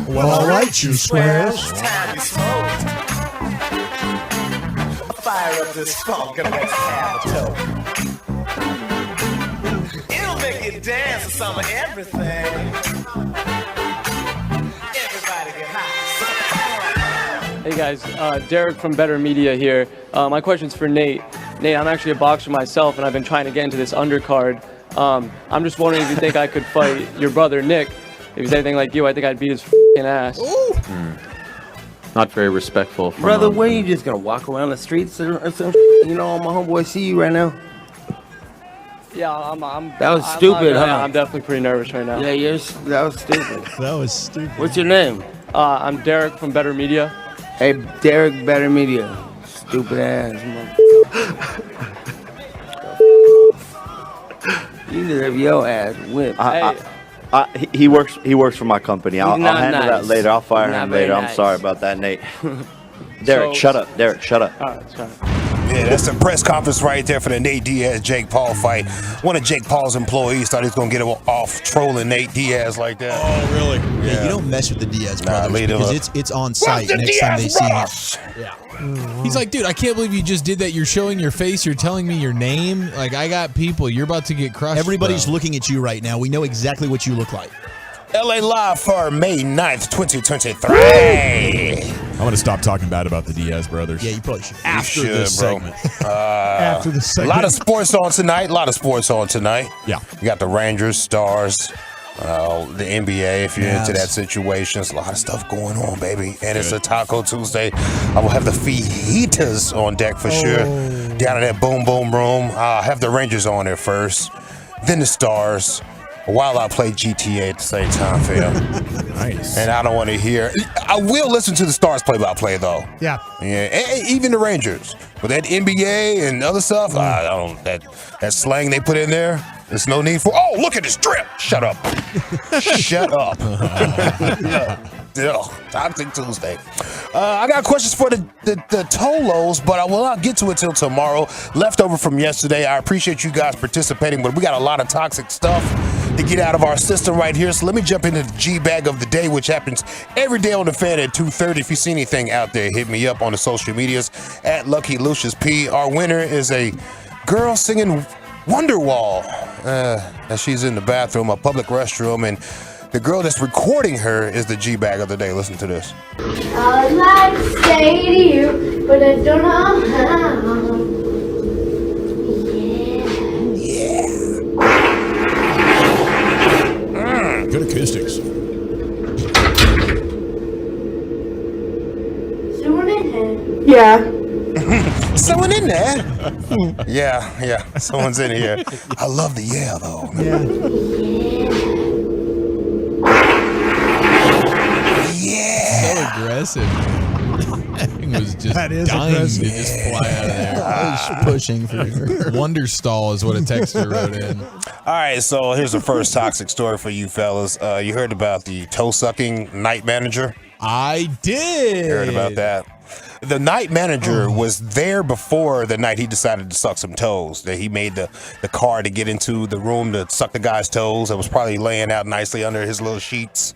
Well, all right, you squares. Time to smoke. Fire up this funk and let's have a toke. It'll make you dance to some of everything. Everybody get high. Hey guys, Derek from Better Media here. My question's for Nate. Nate, I'm actually a boxer myself, and I've been trying to get into this undercard. I'm just wondering if you think I could fight your brother Nick. If he's anything like you, I think I'd beat his f***ing ass. Not very respectful. Brother, when you just gonna walk around the streets or some shit? You know, all my homeboys see you right now. Yeah, I'm That was stupid, huh? I'm definitely pretty nervous right now. Yeah, that was stupid. That was stupid. What's your name? I'm Derek from Better Media. Hey, Derek, Better Media. Stupid ass. You deserve your ass whipped. He works for my company. I'll handle that later. I'll fire him later. Nice. I'm sorry about that, Nate. Derek, shut up. Derek, shut up. All right, it's fine. Yeah, that's the press conference right there for the Nate Diaz-Jake Paul fight. One of Jake Paul's employees thought he was going to get off trolling Nate Diaz like that. Oh, really? Yeah, you don't mess with the Diaz brothers because it's on site the next time they see him. Yeah. He's like, dude, I can't believe you just did that. You're showing your face. You're telling me your name. Like, I got people. You're about to get crushed. Everybody's looking at you right now. We know exactly what you look like. LA Live for May 9th, 2023. I'm going to stop talking bad about the Diaz brothers. Yeah, you probably should. After this segment. After the segment. A lot of sports on tonight. Yeah. You got the Rangers, Stars, the NBA, if you're into that situation. There's a lot of stuff going on, baby. And it's a Taco Tuesday. I will have the fajitas on deck for sure. Down in that boom boom room. I'll have the Rangers on there first. Then the Stars. while I play GTA at the same time, fam. Nice. And I don't want to hear. I will listen to the Stars play-by-play though. Yeah. Yeah. And even the Rangers, but that NBA and other stuff, I don't. That slang they put in there. There's no need for. Oh, look at this drip. Shut up. Shut up. Toxic Tuesday. I got questions for the Tolos, but I will not get to it till tomorrow. Leftover from yesterday. I appreciate you guys participating, but we got a lot of toxic stuff to get out of our system right here. So let me jump into the G-Bag of the day, which happens every day on the Fan at 2:30. If you see anything out there, hit me up on the social medias at Lucky Lucius P. Our winner is a girl singing Wonderwall as she's in the bathroom, a public restroom, and the girl that's recording her is the G-Bag of the day. Listen to this. I'd like to say to you, but I don't know how. Good acoustics. Someone in here? Yeah. Someone in there? Yeah, someone's in here. I love the yeah, though. Yeah. So aggressive. That thing was just That is dying aggressive. to just fly out of there. I was pushing for you. Wonder stall is what a texter wrote in. All right, so here's the first toxic story for you fellas. You heard about the toe-sucking night manager? I did. You heard about that? The night manager was there before the night he decided to suck some toes. That he made the car to get into the room to suck the guy's toes. That was probably laying out nicely under his little sheets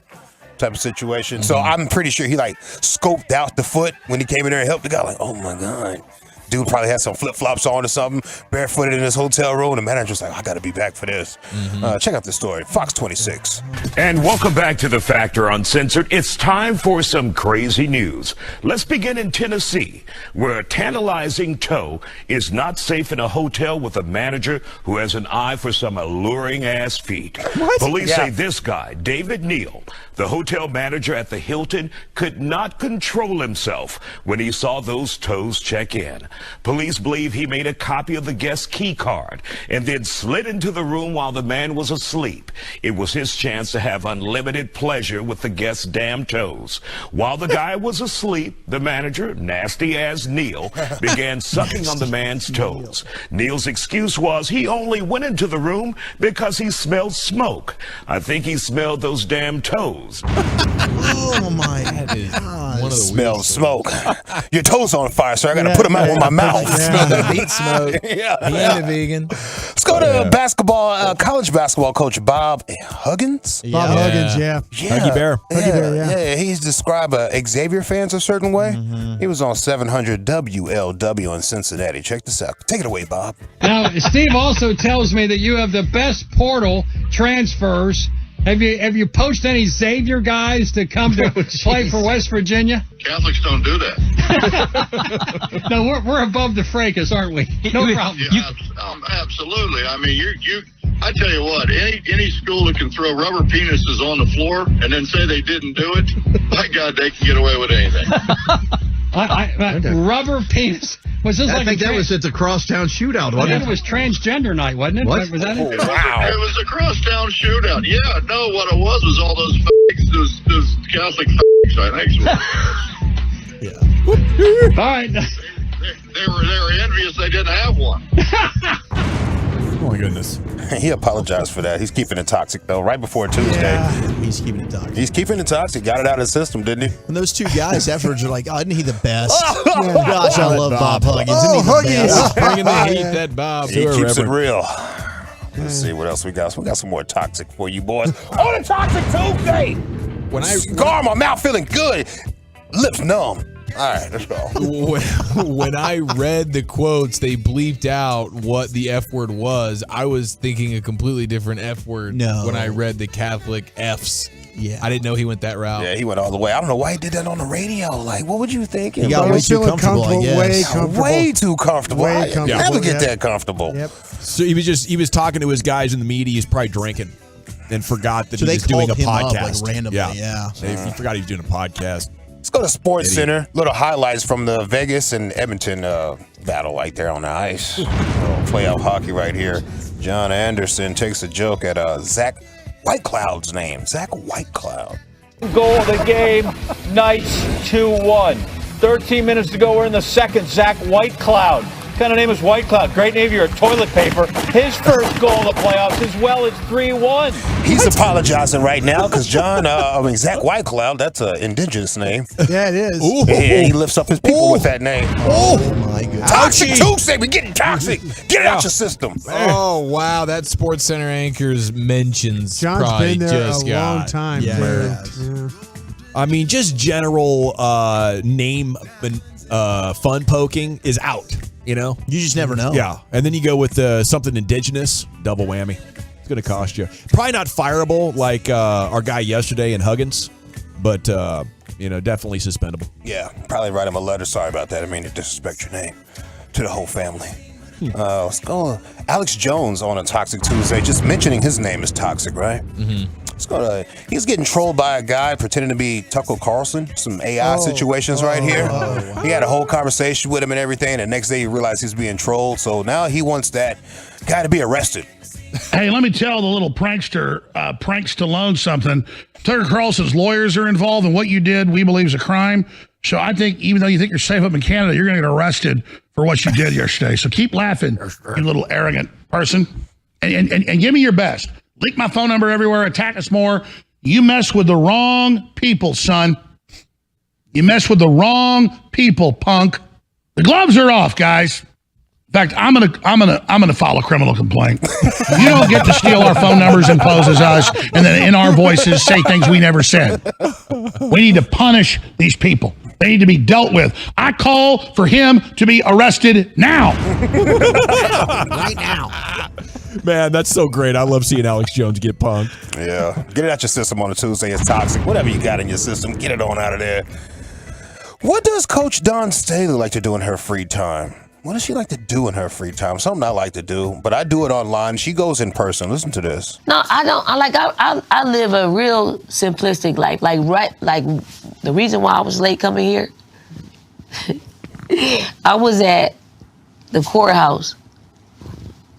type of situation. So I'm pretty sure he like scoped out the foot when he came in there and helped the guy. Like, oh my God. Dude probably had some flip-flops on or something, barefooted in his hotel room. The manager was like, I got to be back for this. Check out this story. Fox 26. And welcome back to The Factor Uncensored. It's time for some crazy news. Let's begin in Tennessee, where a tantalizing toe is not safe in a hotel with a manager who has an eye for some alluring-ass feet. What? Police Yeah. say this guy, David Neal, the hotel manager at the Hilton, could not control himself when he saw those toes check in. Police believe he made a copy of the guest's key card and then slid into the room while the man was asleep. It was his chance to have unlimited pleasure with the guest's damn toes. While the guy was asleep, the manager, nasty as Neil, began sucking on the man's toes. Neil's excuse was he only went into the room because he smelled smoke. I think he smelled those damn toes. Oh my God. One of the Smell smoke. Your toes on fire, sir. I got to put them out with my mouth. Smell that meat smoke. Yeah. He ain't a vegan. Let's go to basketball, college basketball coach Bob Huggins. Bob Huggins, yeah. Huggy Bear. Huggy Bear, yeah. He's described Xavier fans a certain way. He was on 700 WLW in Cincinnati. Check this out. Take it away, Bob. Now, Steve also tells me that you have the best portal transfers. Have you poached any Xavier guys to come to play for West Virginia? Catholics don't do that. No, we're above the fracas, aren't we? No problem. Yeah, absolutely. I mean, I tell you what, any school that can throw rubber penises on the floor and then say they didn't do it, my God, they can get away with anything. Rubber penis. Was this I think that was at the crosstown shootout, wasn't it? It was transgender night, wasn't it? What? Was that it? It was a crosstown shootout. Yeah, no, what it was all those fakes, those Catholic fakes, I think. All right. They were envious they didn't have one. Oh my goodness. He apologized for that. He's keeping it toxic though. Right before Tuesday. Yeah, he's keeping it toxic. He's keeping it toxic. Got it out of the system, didn't he? And those two guys afterwards are like, oh, isn't he the best? Gosh, I love Bob Huggins. Oh, Isn't he the best? Bringing the heat, that Bob. He keeps it real. Let's see what else we got. So we got some more toxic for you boys. On a toxic Tuesday. Cigar in my mouth feeling good. Lips numb. All right, let's go. When I read the quotes, they bleeped out what the F word was. I was thinking a completely different F word when I read the Catholic Fs. Yeah. I didn't know he went that route. Yeah, he went all the way. I don't know why he did that on the radio. Like, what would you think? He got way too comfortable, I guess. Way too comfortable. Way comfortable, Never get yeah. that comfortable. Yep. So he was talking to his guys in the media. He's probably drinking and forgot that So he they was doing a called him up, podcast. like, randomly, yeah. He forgot he was doing a podcast. Let's go to Sports Center. Little highlights from the Vegas and Edmonton battle right there on the ice. Playoff hockey right here. John Anderson takes a joke at Zach White Cloud's name. Zach White Cloud. Goal of the game, Knights 2-1. 13 minutes to go. We're in the second. Zach White Cloud. What kind of name is White Cloud? Great name for your toilet paper. His first goal in the playoffs as well. It's 3-1. He's apologizing right now because Zach White Cloud, that's an indigenous name. Yeah, it is. Ooh. Yeah, he lifts up his people with that name. Oh, my goodness. Toxic Tuesday. We're getting toxic. Get it out your system. Oh, wow. That Sports Center anchor's mentions John's probably been there just a long time. Yeah. I mean, just general name fun poking is out. You know, you just never know. Yeah, and then you go with something indigenous, double whammy. It's going to cost you. Probably not fireable like our guy yesterday in Huggins, but definitely suspendable. Yeah, probably write him a letter. Sorry about that. I mean to disrespect your name to the whole family. Let's go. Alex Jones on a Toxic Tuesday. Just mentioning his name is toxic, right? Mm-hmm. He's getting trolled by a guy pretending to be Tucker Carlson. Some AI situations right here. Wow. He had a whole conversation with him and everything. And the next day he realized he's being trolled. So now he wants that guy to be arrested. Hey, let me tell the little prankster, Prank Stallone, something. Tucker Carlson's lawyers are involved in what you did. We believe is a crime. So I think even though you think you're safe up in Canada, you're going to get arrested for what you did yesterday. So keep laughing, you little arrogant person. And give me your best. Leak my phone number everywhere. Attack us more. You mess with the wrong people, son. You mess with the wrong people, punk. The gloves are off, guys. In fact, I'm gonna file a criminal complaint. You don't get to steal our phone numbers and pose as us, and then in our voices say things we never said. We need to punish these people. They need to be dealt with. I call for him to be arrested now. Right now. Man, that's so great. I love seeing Alex Jones get punked. Yeah. Get it out your system on a Tuesday. It's toxic. Whatever you got in your system, get it on out of there. What does Coach Dawn Staley like to do in her free time? What does she like to do in her free time? Something I like to do, but I do it online. She goes in person. Listen to this. No, I don't. I live a real simplistic life. Like the reason why I was late coming here, I was at the courthouse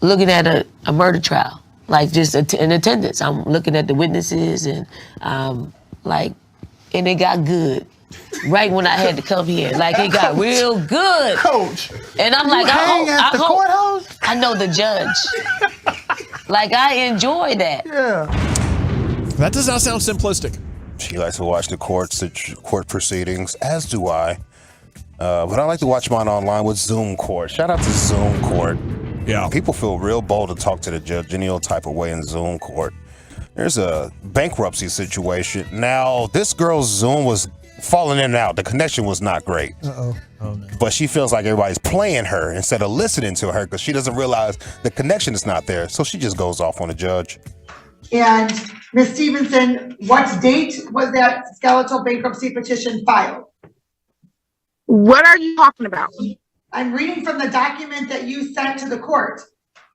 looking at a murder trial, like just in attendance. I'm looking at the witnesses and and it got good. Right when I had to come here, like it got real good, Coach. And I'm like, I hope courthouse. I know the judge. Like I enjoy that. Yeah. That does not sound simplistic. She likes to watch the court proceedings, as do I. But I like to watch mine online with Zoom Court. Shout out to Zoom Court. Yeah. People feel real bold to talk to the judge any old type of way in Zoom Court. There's a bankruptcy situation. Now, this girl's Zoom was falling in and out. The connection was not great. Uh-oh. Oh, no. But she feels like everybody's playing her instead of listening to her because she doesn't realize the connection is not there. So she just goes off on the judge. And Ms. Stevenson, what date was that skeletal bankruptcy petition filed? What are you talking about? I'm reading from the document that you sent to the court.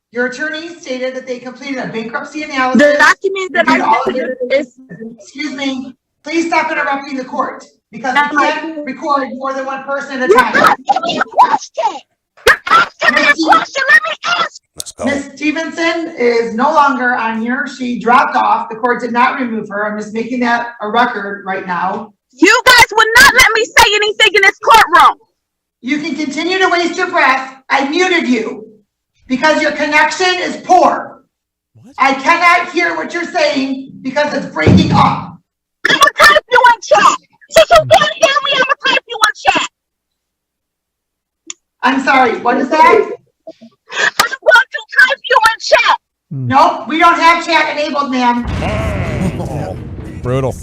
Your attorney stated that they completed a bankruptcy analysis. The document that I sent is... Excuse me. Please stop interrupting the court because we can't record more than one person at a time. You're asking me a question. You're asking me a question. Let me ask. Let's go. Ms. Stevenson is no longer on here. She dropped off. The court did not remove her. I'm just making that a record right now. You guys would not let me say anything in this courtroom. You can continue to waste your breath. I muted you because your connection is poor. What? I cannot hear what you're saying because it's breaking up. I'm gonna type you in chat. Since you can't hear me, I'm gonna type you in chat. I'm sorry, what is that? I'm going to type you in chat. Nope, we don't have chat enabled, ma'am. Oh, brutal.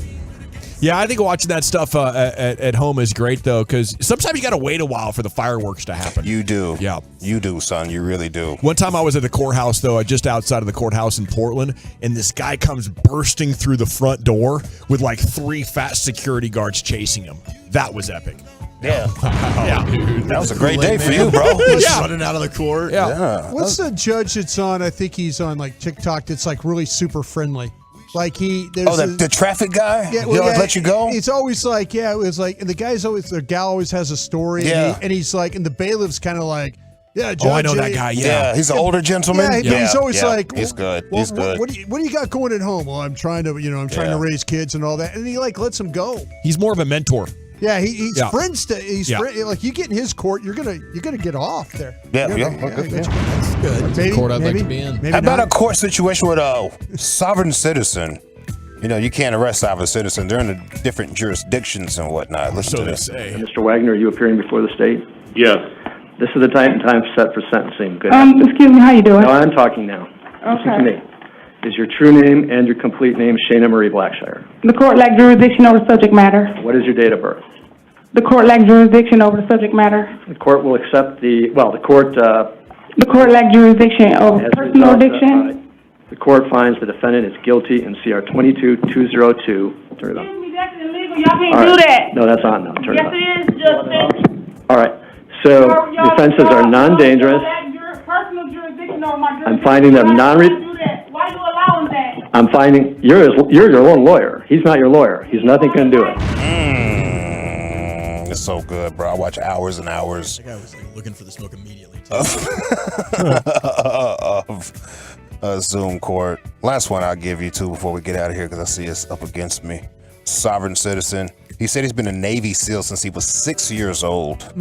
Yeah, I think watching that stuff at home is great, though, because sometimes you got to wait a while for the fireworks to happen. You do. Yeah. You do, son. You really do. One time I was at the courthouse, though, just outside of the courthouse in Portland, and this guy comes bursting through the front door with like 3 fat security guards chasing him. That was epic. Yeah. Wow, yeah. Dude. That was a great day for you, bro. Just running out of the court. Yeah. What's the judge that's on? I think he's on like TikTok that's like really super friendly. Like the traffic guy? Yeah, He always let you go? It's always like, it was like, and the gal always has a story. Yeah. And he's like, and the bailiff's kind of like, Yeah, Judge. I know that guy. Yeah, he's an older gentleman. Yeah, he's always like, he's good. Well, He's good. What do you got going at home? Well, I'm trying to raise kids and all that, and he lets them go. He's more of a mentor. Yeah, he's friends to like you get in his court, you're gonna get off there. Yeah. That's good. Maybe, court I'd like to be in. How about a court situation with a sovereign citizen? You know, you can't arrest sovereign citizens. They're in the different jurisdictions and whatnot. Listen to this. Mr. Wagner, are you appearing before the state? Yes. This is the time set for sentencing. Good. Excuse me, how you doing? No, I'm talking now. Listen to me. Is your true name and your complete name Shayna Marie Blackshire? The court lacks jurisdiction over the subject matter. What is your date of birth? The court lacks jurisdiction over the subject matter. The court will accept the court... the court lacks jurisdiction over personal addiction. The court finds the defendant is guilty in CR 22-202. Turn it on. That's illegal. Y'all can't do that. No, that's on now. Turn it on. Yes, it is, Justice. All right. So the offenses are non-dangerous. Personal jurisdiction over my I'm finding them Why you allowing that? I'm finding you're your own lawyer. He's not your lawyer. He's nothing can do it. It's so good, bro. I watch hours and hours. That guy was looking for the smoke immediately. Of Zoom court. Last one I'll give you too before we get out of here because I see it's up against me. Sovereign citizen. He said he's been a Navy SEAL since he was 6 years old.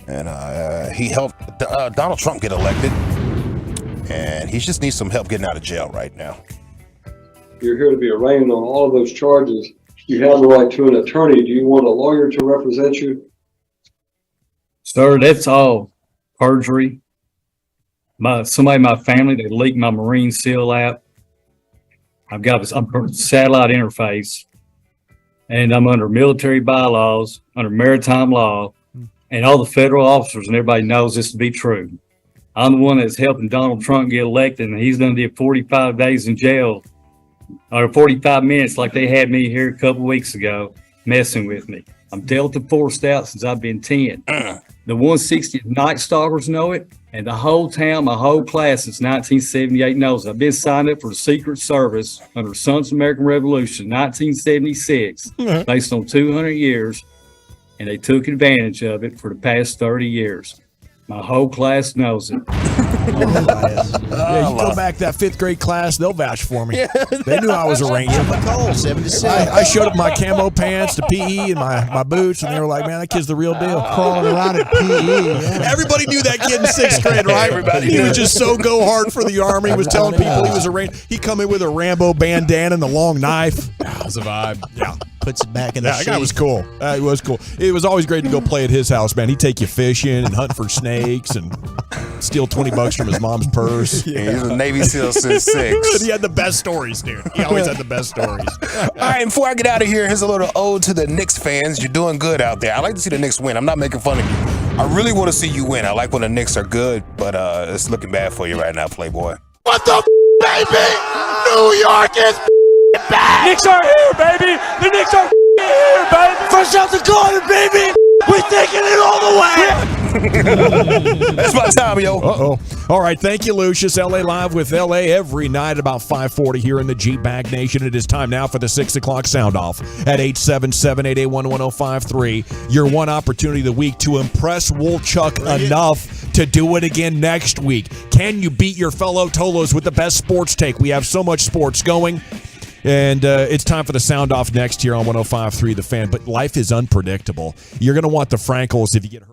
And he helped Donald Trump get elected. And he just needs some help getting out of jail right now. You're here to be arraigned on all of those charges. You have the right to an attorney. Do you want a lawyer to represent you? Sir, that's all perjury. Somebody in my family, they leaked my Marine SEAL app. I'm a satellite interface, and I'm under military bylaws, under maritime law, and all the federal officers and everybody knows this to be true. I'm the one that's helping Donald Trump get elected, and he's going to do 45 days in jail, or 45 minutes like they had me here a couple weeks ago, messing with me. I'm Delta forced out since I've been 10. The 160 Night Stalkers know it, and the whole town, my whole class since 1978 knows. I've been signed up for the Secret Service under Sons of American Revolution, 1976, based on 200 years, and they took advantage of it for the past 30 years. My whole class knows it. Yeah, you go back to that 5th grade class, they'll vouch for me. They knew I was a Ranger. 7 to 6. I showed up my camo pants to PE and my boots, and they were like, man, that kid's the real deal. Crawling around at PE. Yeah. Everybody knew that kid in 6th grade, right? Everybody He knew. was just so go hard for the Army. He was telling people he was a Ranger. He come in with a Rambo bandana and the long knife. That was a vibe. Yeah. Puts it back in the That guy sheath. was cool. It was cool. It was always great to go play at his house, man. He'd take you fishing and hunt for snakes and steal $20 from his mom's purse. Yeah, he was a Navy SEAL since 6. He had the best stories, dude. He always had the best stories. All right, before I get out of here, here's a little ode to the Knicks fans. You're doing good out there. I like to see the Knicks win. I'm not making fun of you. I really want to see you win. I like when the Knicks are good, but it's looking bad for you right now, Playboy. What the baby? New York is back. Knicks are here, baby. The Knicks are here, baby. Fresh out the garden, baby. We're taking it all the way. That's my time, yo. Uh-oh. All right, thank you, Lucius. LA Live with LA every night at about 5:40 here in the G-Bag Nation. It is time now for the 6 o'clock sound off at 877-881-1053. Your one opportunity of the week to impress Woolchuck enough to do it again next week. Can you beat your fellow Tolos with the best sports take? We have so much sports going. And it's time for the sound off next here on 105.3 The Fan. But life is unpredictable. You're going to want the Frankles if you get hurt.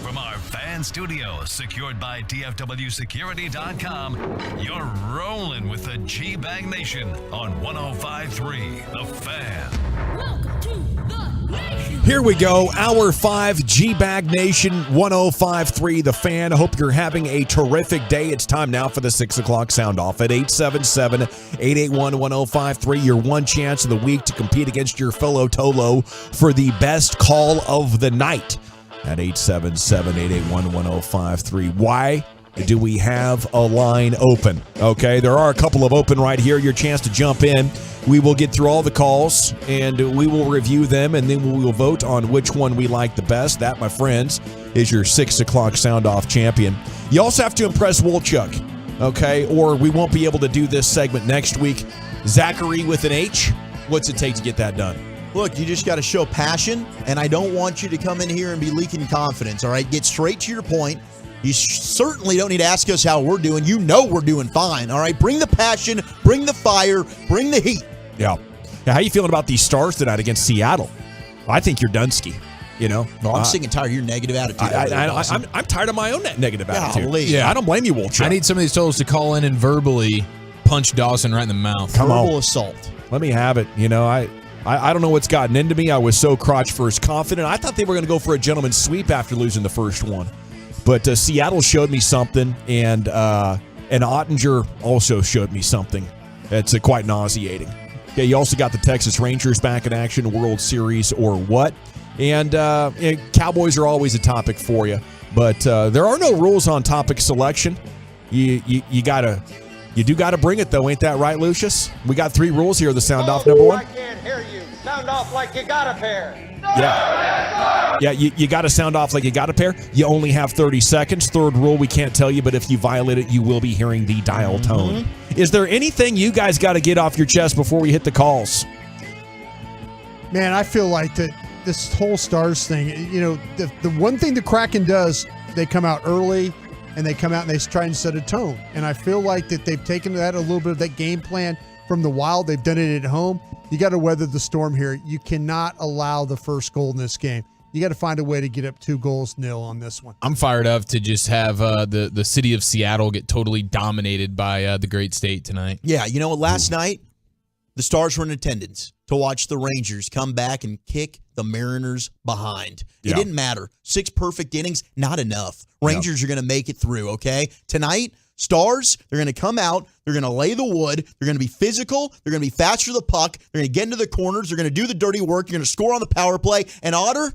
From our fan studio, secured by DFWsecurity.com, you're rolling with the G-Bag Nation on 105.3 The Fan. Welcome to the Nation. Here we go. Hour 5, G-Bag Nation, 105.3 The Fan. I hope you're having a terrific day. It's time now for the 6 o'clock sound off at 877-881-1053. Your one chance of the week to compete against your fellow Tolo for the best call of the night at 877-881-1053. Why do we have a line open? Okay, there are a couple of open right here. Your chance to jump in. We will get through all the calls, and we will review them, and then we will vote on which one we like the best. That, my friends, is your 6 o'clock sound-off champion. You also have to impress Wolchuk, okay, or we won't be able to do this segment next week. Zachary with an H, what's it take to get that done? Look, you just got to show passion, and I don't want you to come in here and be leaking confidence, all right? Get straight to your point. You certainly don't need to ask us how we're doing. You know we're doing fine, all right? Bring the passion, bring the fire, bring the heat. Yeah. Now, how you feeling about these Stars tonight against Seattle? I think you're Dunsky, you know? No, I'm sick and tired of your negative attitude. I'm tired of my own negative attitude. Golly. Yeah, I don't blame you, Wolchuk. I need some of these totals to call in and verbally punch Dawson right in the mouth. Verbal assault. Let me have it. You know, I don't know what's gotten into me. I was so crotch first confident. I thought they were going to go for a gentleman's sweep after losing the first one. But Seattle showed me something, and Ottinger also showed me something that's quite nauseating. Okay, you also got the Texas Rangers back in action, World Series or what. And Cowboys are always a topic for you. But there are no rules on topic selection. You do gotta bring it, though. Ain't that right, Lucius? We got 3 rules here. The sound off, number 1. I can't hear you. Sound off like you got a pair. Yeah, you got to sound off like you got a pair. You only have 30 seconds. Third rule, we can't tell you, but if you violate it, you will be hearing the dial tone. Is there anything you guys got to get off your chest before we hit the calls? Man, I feel like that this whole Stars thing, you know, the one thing the Kraken does, they come out early and they come out and they try and set a tone. And I feel like that they've taken that a little bit of that game plan from the Wild. They've done it at home. You got to weather the storm here. You cannot allow the first goal in this game. You got to find a way to get up 2-0 on this one. I'm fired up to just have the city of Seattle get totally dominated by the great state tonight. Yeah, you know what? Last night, the Stars were in attendance to watch the Rangers come back and kick the Mariners behind. It didn't matter. 6 perfect innings, not enough. Rangers are going to make it through, okay? Tonight, Stars, they're going to come out. They're going to lay the wood. They're going to be physical. They're going to be fast for the puck. They're going to get into the corners. They're going to do the dirty work. You're going to score on the power play. And Otter's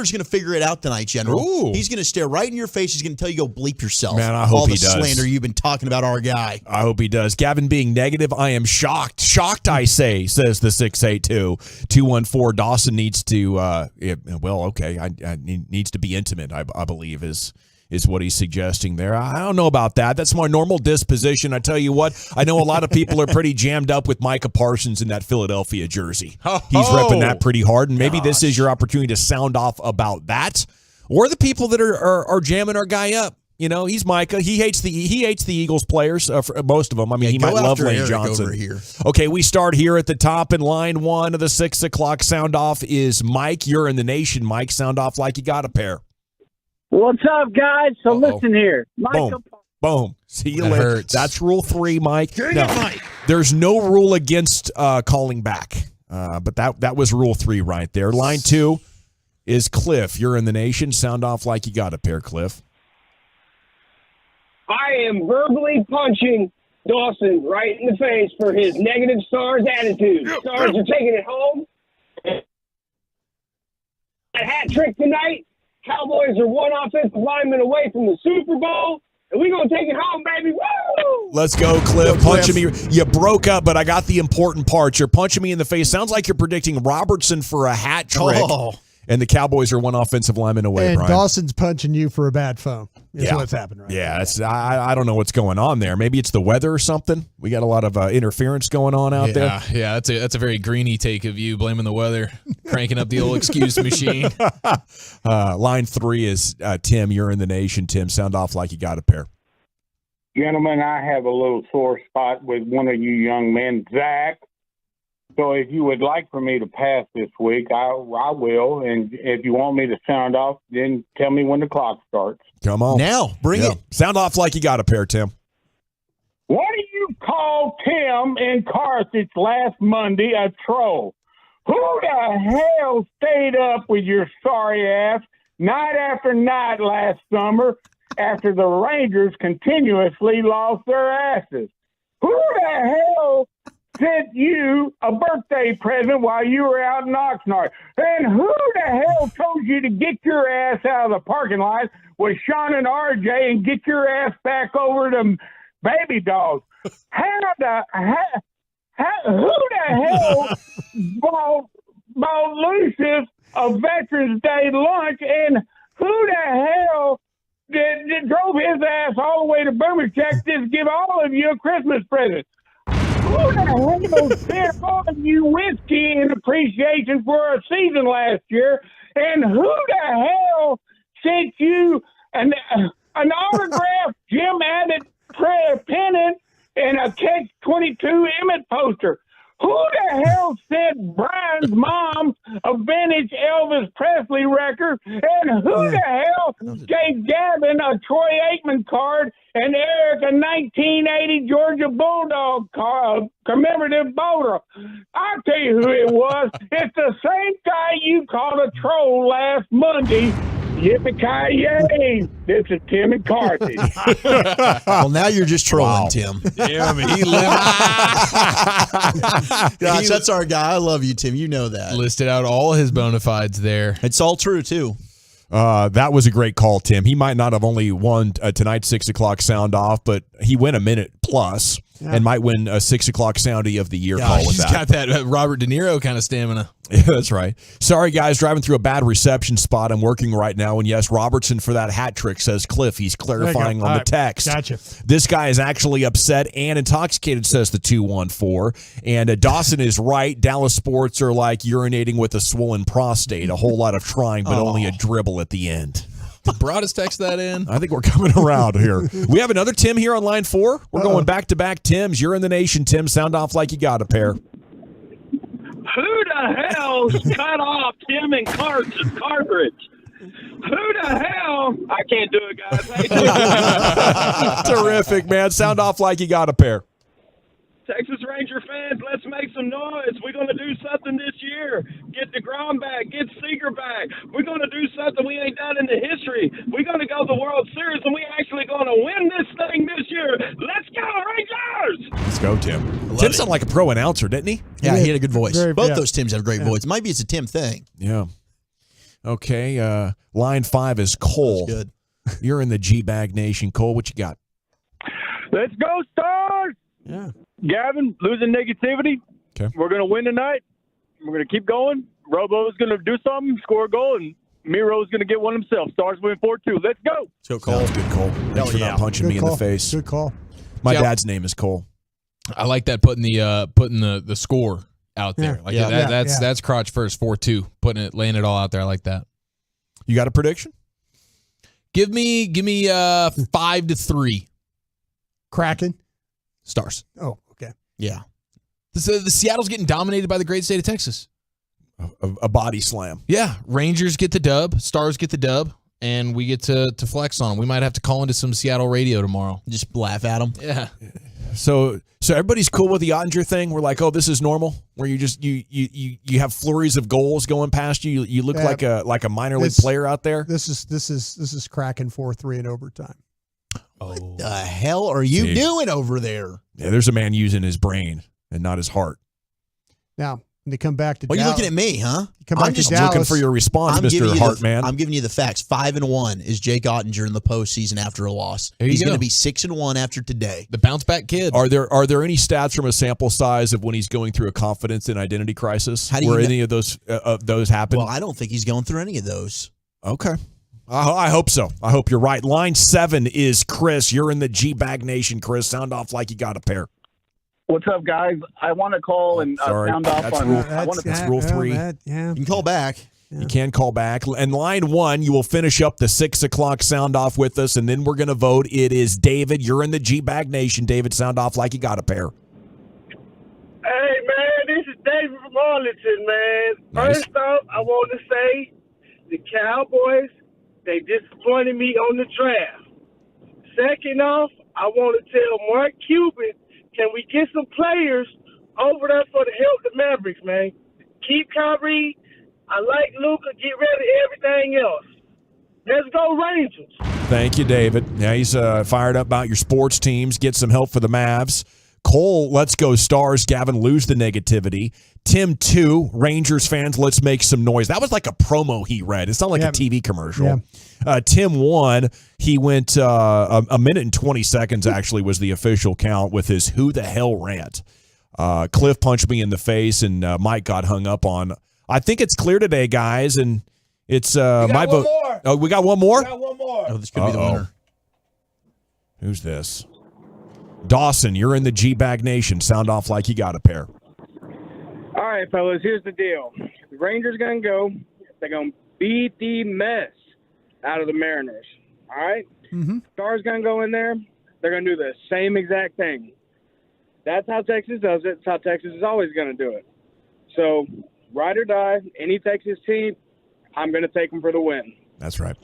going to figure it out tonight, General. Ooh. He's going to stare right in your face. He's going to tell you go bleep yourself. Man, I hope he does. All the slander you've been talking about our guy. I hope he does. Gavin being negative, I am shocked. Shocked, I say, says the 682. 214, Dawson needs to, needs to be intimate, I believe, is what he's suggesting there. I don't know about that. That's my normal disposition. I tell you what, I know a lot of people are pretty jammed up with Micah Parsons in that Philadelphia jersey. He's repping that pretty hard, and maybe this is your opportunity to sound off about that. Or the people that are jamming our guy up. You know, he's Micah. He hates the Eagles players, most of them. I mean, he might love Lane Johnson. Over here. Okay, we start here at the top in line 1 of the 6 o'clock sound off is Mike. You're in the nation, Mike. Sound off like you got a pair. What's up, guys? So listen here. Boom. See you later. Hurts. That's rule 3, Mike. There's no rule against calling back, but that was rule 3 right there. Line 2 is Cliff. You're in the nation. Sound off like you got a pair, Cliff. I am verbally punching Dawson right in the face for his negative Stars attitude. Stars are taking it home. A hat trick tonight. Cowboys are 1 offensive lineman away from the Super Bowl, and we're going to take it home, baby. Woo! Let's go, Cliff. Punching me. You broke up, but I got the important part. You're punching me in the face. Sounds like you're predicting Robertson for a hat trick. And the Cowboys are 1 offensive lineman away, and Brian. Dawson's punching you for a bad phone. Is what's happening right now. I don't know what's going on there. Maybe it's the weather or something. We got a lot of interference going on out there. Yeah, that's a very greeny take of you, blaming the weather, cranking up the old excuse machine. Line 3 is Tim. You're in the nation, Tim. Sound off like you got a pair. Gentlemen, I have a little sore spot with one of you young men, Zach. So if you would like for me to pass this week, I will. And if you want me to sound off, then tell me when the clock starts. Come on. Now, bring it. Sound off like you got a pair, Tim. What do you call Tim in Carthage last Monday a troll? Who the hell stayed up with your sorry ass night after night last summer after the Rangers continuously lost their asses? Who the hell sent you a birthday present while you were out in Oxnard? And who the hell told you to get your ass out of the parking lot with Sean and RJ and get your ass back over to Baby Dogs? Who the hell bought Lucius a Veterans Day lunch, and who the hell drove his ass all the way to Boomercheck to give all of you a Christmas present? Who the hell sent on you whiskey in appreciation for a season last year? And who the hell sent you an autographed Jim Abbott pennant and a Catch-22 Emmett poster? Who the hell sent Brian's mom a vintage Elvis Presley record? And who the hell gave Gavin a Troy Aikman card and Eric a 1980 Georgia Bulldog card, commemorative photo? I'll tell you who it was. It's the same guy you called a troll last Monday. Yippee-ki-yay! This is Tim and Carthage. Well, now you're just trolling, Tim. Yeah, he Gosh, that's our guy. I love you, Tim. You know that. listed out all his bona fides there. It's all true, too. That was a great call, Tim. He might not have only won tonight's 6 o'clock sound off, but he went a minute plus and might win a 6 o'clock soundie of the year call with He's that. got that Robert De Niro kind of stamina. Yeah, that's right. Sorry, guys, driving through a bad reception spot. I'm working right now. And yes, Robertson for that hat trick, says Cliff. He's clarifying on the text. Gotcha. This guy is actually upset and intoxicated, says the 214. And Dawson is right. Dallas sports are like urinating with a swollen prostate. A whole lot of trying, but only a dribble at the end. Brought us text that in. I think we're coming around here. We have another Tim here on line 4. We're going back-to-back Tims. You're in the nation, Tim. Sound off like you got a pair. Who the hell cut off Tim and Cartridge? Who the hell? I can't do it, guys. Terrific, man. Sound off like you got a pair. Texas Ranger fans, let's make some noise. We're going to do something this year. Get DeGrom back. Get Seager back. We're going to do something we ain't done in the history. We're going to go to the World Series, and we're actually going to win this thing this year. Let's go, Rangers! Let's go, Tim. Tim sounded like a pro announcer, didn't he? Yeah, he had a good voice. Very, Both those Tims have great voice. Maybe it's a Tim thing. Yeah. Okay. Line 5 is Cole. That's good. You're in the G-Bag Nation. Cole, what you got? Let's go, Stars! Yeah. Gavin, losing negativity. Okay. We're going to win tonight. We're going to keep going. Robo's going to do something, score a goal, and Miro's going to get one himself. Stars win 4-2. Let's go. Let's go, Cole. Sounds good, Cole. Thanks for not punching me in the face. Good call. My dad's name is Cole. I like that putting the score out there. That's crotch first, 4-2. Laying it all out there. I like that. You got a prediction? Give me 5-3. Kraken. Stars. Oh, okay. Yeah. The Seattle's getting dominated by the great state of Texas. A body slam. Yeah. Rangers get the dub. Stars get the dub. And we get to flex on them. We might have to call into some Seattle radio tomorrow. Just laugh at them. Yeah. So everybody's cool with the Ottinger thing. We're like, oh, this is normal. Where you just you have flurries of goals going past you. You look like a minor league player out there. This is Kraken 4-3 in overtime. Oh, what the hell are you doing over there? Yeah, there's a man using his brain and not his heart. Now, when they come back to Well, Dallas. you're looking at me, huh? I'm just looking for your response, Mr. Hartman. I'm giving you the facts. 5-1 is Jake Ottinger in the postseason after a loss. There you He's go. going to be 6-1 after today. The bounce back kid. Are there any stats from a sample size of when he's going through a confidence and identity crisis? How do you where know? any of those happen? Well, I don't think he's going through any of those. Okay. I hope so. I hope you're right. Line 7 is Chris. You're in the G-Bag Nation, Chris. Sound off like you got a pair. What's up, guys? I want to call and sound off That's on. That's rule 3. You can call back. You can call back. And line 1, you will finish up the 6 o'clock sound off with us, and then we're going to vote. It is David. You're in the G-Bag Nation. David, sound off like you got a pair. Hey, this is David from Arlington, man. Nice. First off, I want to say the Cowboys, they disappointed me on the draft. Second off, I want to tell Mark Cuban, can we get some players over there for the help the Mavericks, man? Keep Kyrie. I like Luka. Get rid of everything else. Let's go Rangers. Thank you, David. Now he's fired up about your sports teams. Get some help for the Mavs. Cole, let's go Stars. Gavin, lose the negativity. Tim, 2, Rangers fans, let's make some noise. That was like a promo he read. It's not like a TV commercial. Yeah. Tim, 1, he went a minute and 20 seconds, actually, was the official count with his who the hell rant. Cliff punched me in the face, and Mike got hung up on. I think it's clear today, guys, and it's my vote. Oh, we got one more? We got one more. Oh, this could be the winner. Who's this? Dawson, you're in the G-Bag Nation. Sound off like you got a pair. All right, fellas, here's the deal. The Rangers going to go. They're going to beat the mess out of the Mariners. All right? Mm-hmm. Stars going to go in there. They're going to do the same exact thing. That's how Texas does it. It's how Texas is always going to do it. So, ride or die, any Texas team, I'm going to take them for the win. That's right.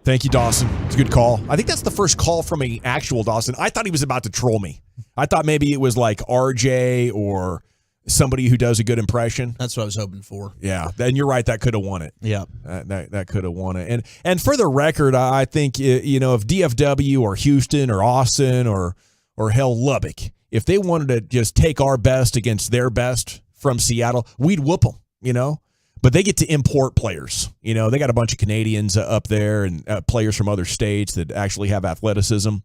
Thank you, Dawson. It's a good call. I think that's the first call from an actual Dawson. I thought he was about to troll me. I thought maybe it was like RJ or somebody who does a good impression. That's what I was hoping for. Yeah, and you're right. That could have won it. Yeah, that could have won it. And for the record, I think if DFW or Houston or Austin or hell Lubbock, if they wanted to just take our best against their best from Seattle, we'd whoop them. But they get to import players. They got a bunch of Canadians up there and players from other states that actually have athleticism.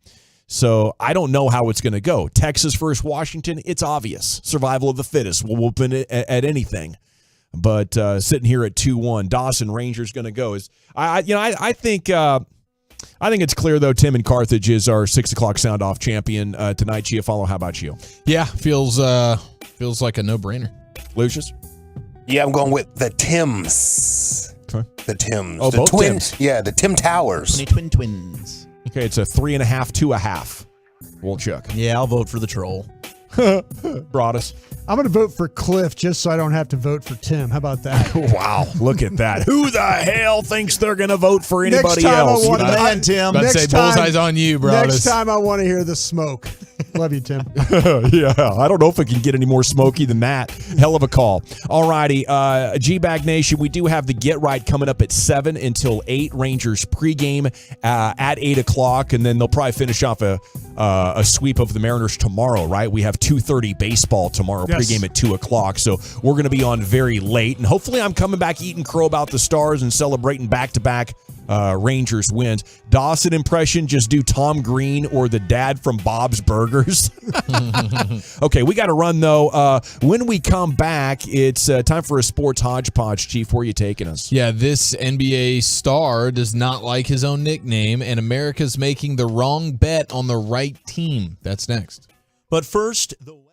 So I don't know how it's going to go. Texas versus Washington, it's obvious. Survival of the fittest. We'll whoop it at anything. But sitting here at 2-1, Dawson Rangers going to go. I think it's clear though. Tim in Carthage is our 6 o'clock sound off champion tonight. Giafalo, how about you? Yeah, feels like a no brainer. Lucius. Yeah, I'm going with the Tims. Okay. The Tims. Oh, the both twins. Tims. Yeah, the Tim Towers. Twins. Okay, it's a 3.5 to a half. Wolchuk. Yeah, I'll vote for the troll. Broadus. I'm going to vote for Cliff just so I don't have to vote for Tim. How about that? Wow, look at that. Who the hell thinks they're going to vote for anybody else? Tim. Let's say bullseye's on you, Broadus. Next time I want to hear the smoke. Love you, Tim. Yeah, I don't know if it can get any more smoky than that. Hell of a call. All righty, G-Bag Nation, we do have the Get Right coming up at 7 until 8. Rangers pregame at 8 o'clock, and then they'll probably finish off a sweep of the Mariners tomorrow, right? We have 2:30 baseball tomorrow, yes. Pregame at 2 o'clock, so we're going to be on very late, and hopefully I'm coming back eating crow about the Stars and celebrating back-to-back Rangers wins. Dawson impression, just do Tom Green or the dad from Bob's Burgers. Okay, we got to run, though. When we come back, it's time for a sports hodgepodge. Chief, where are you taking us? Yeah, this NBA star does not like his own nickname, and America's making the wrong bet on the right team. That's next. But first, the weather.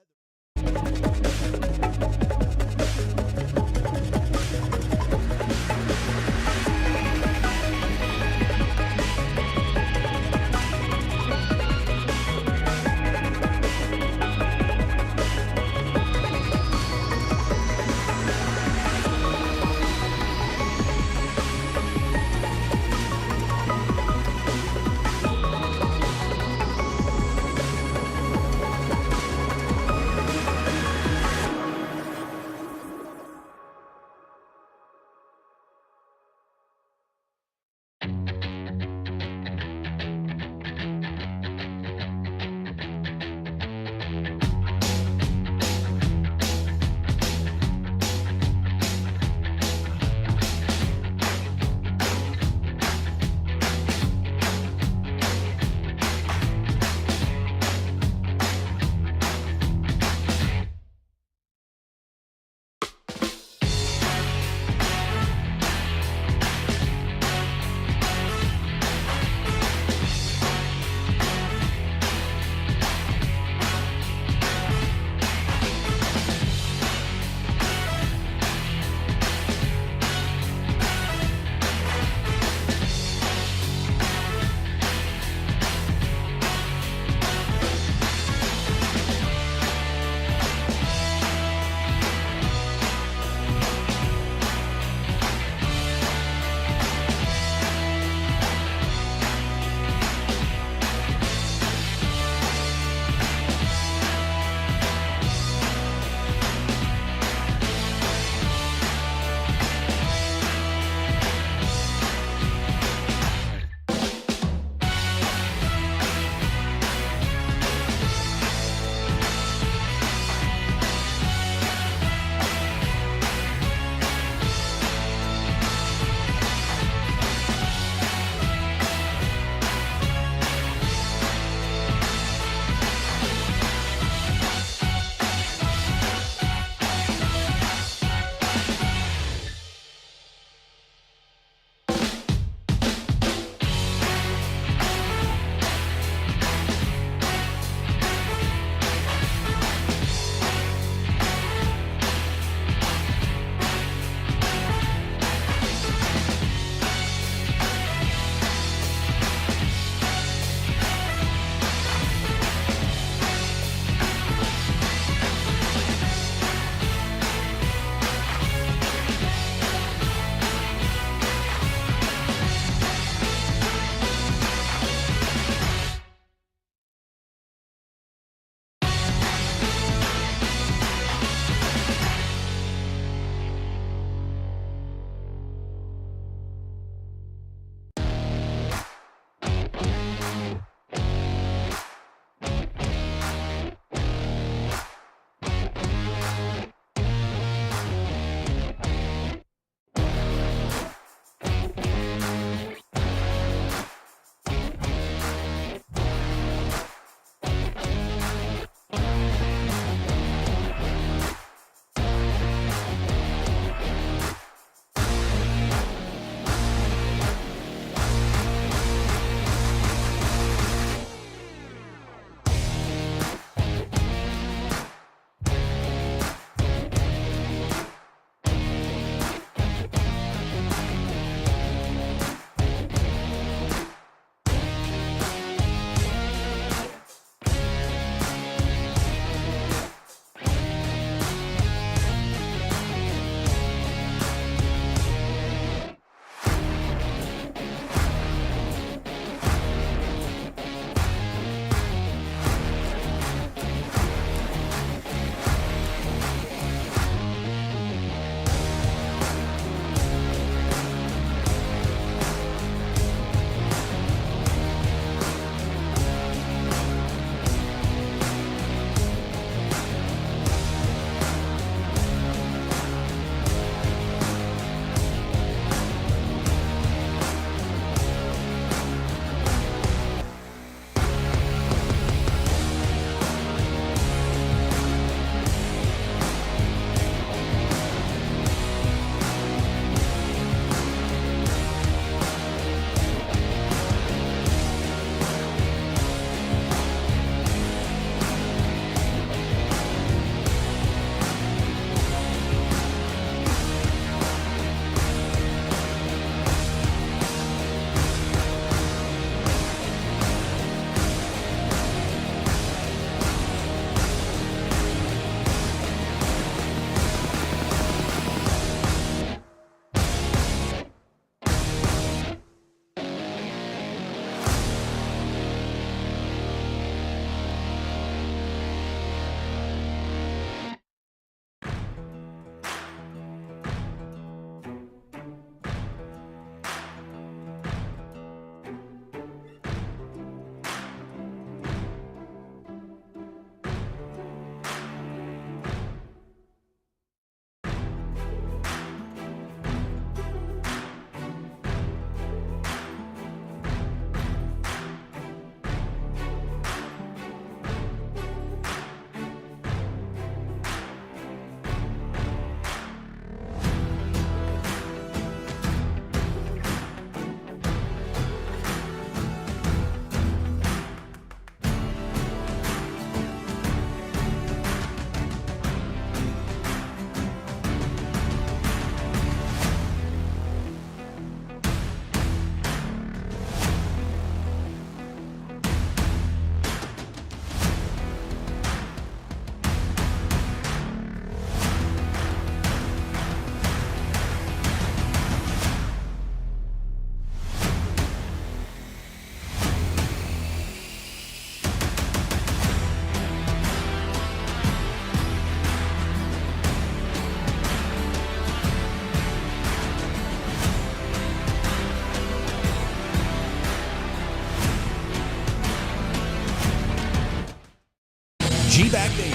G-Bag Nation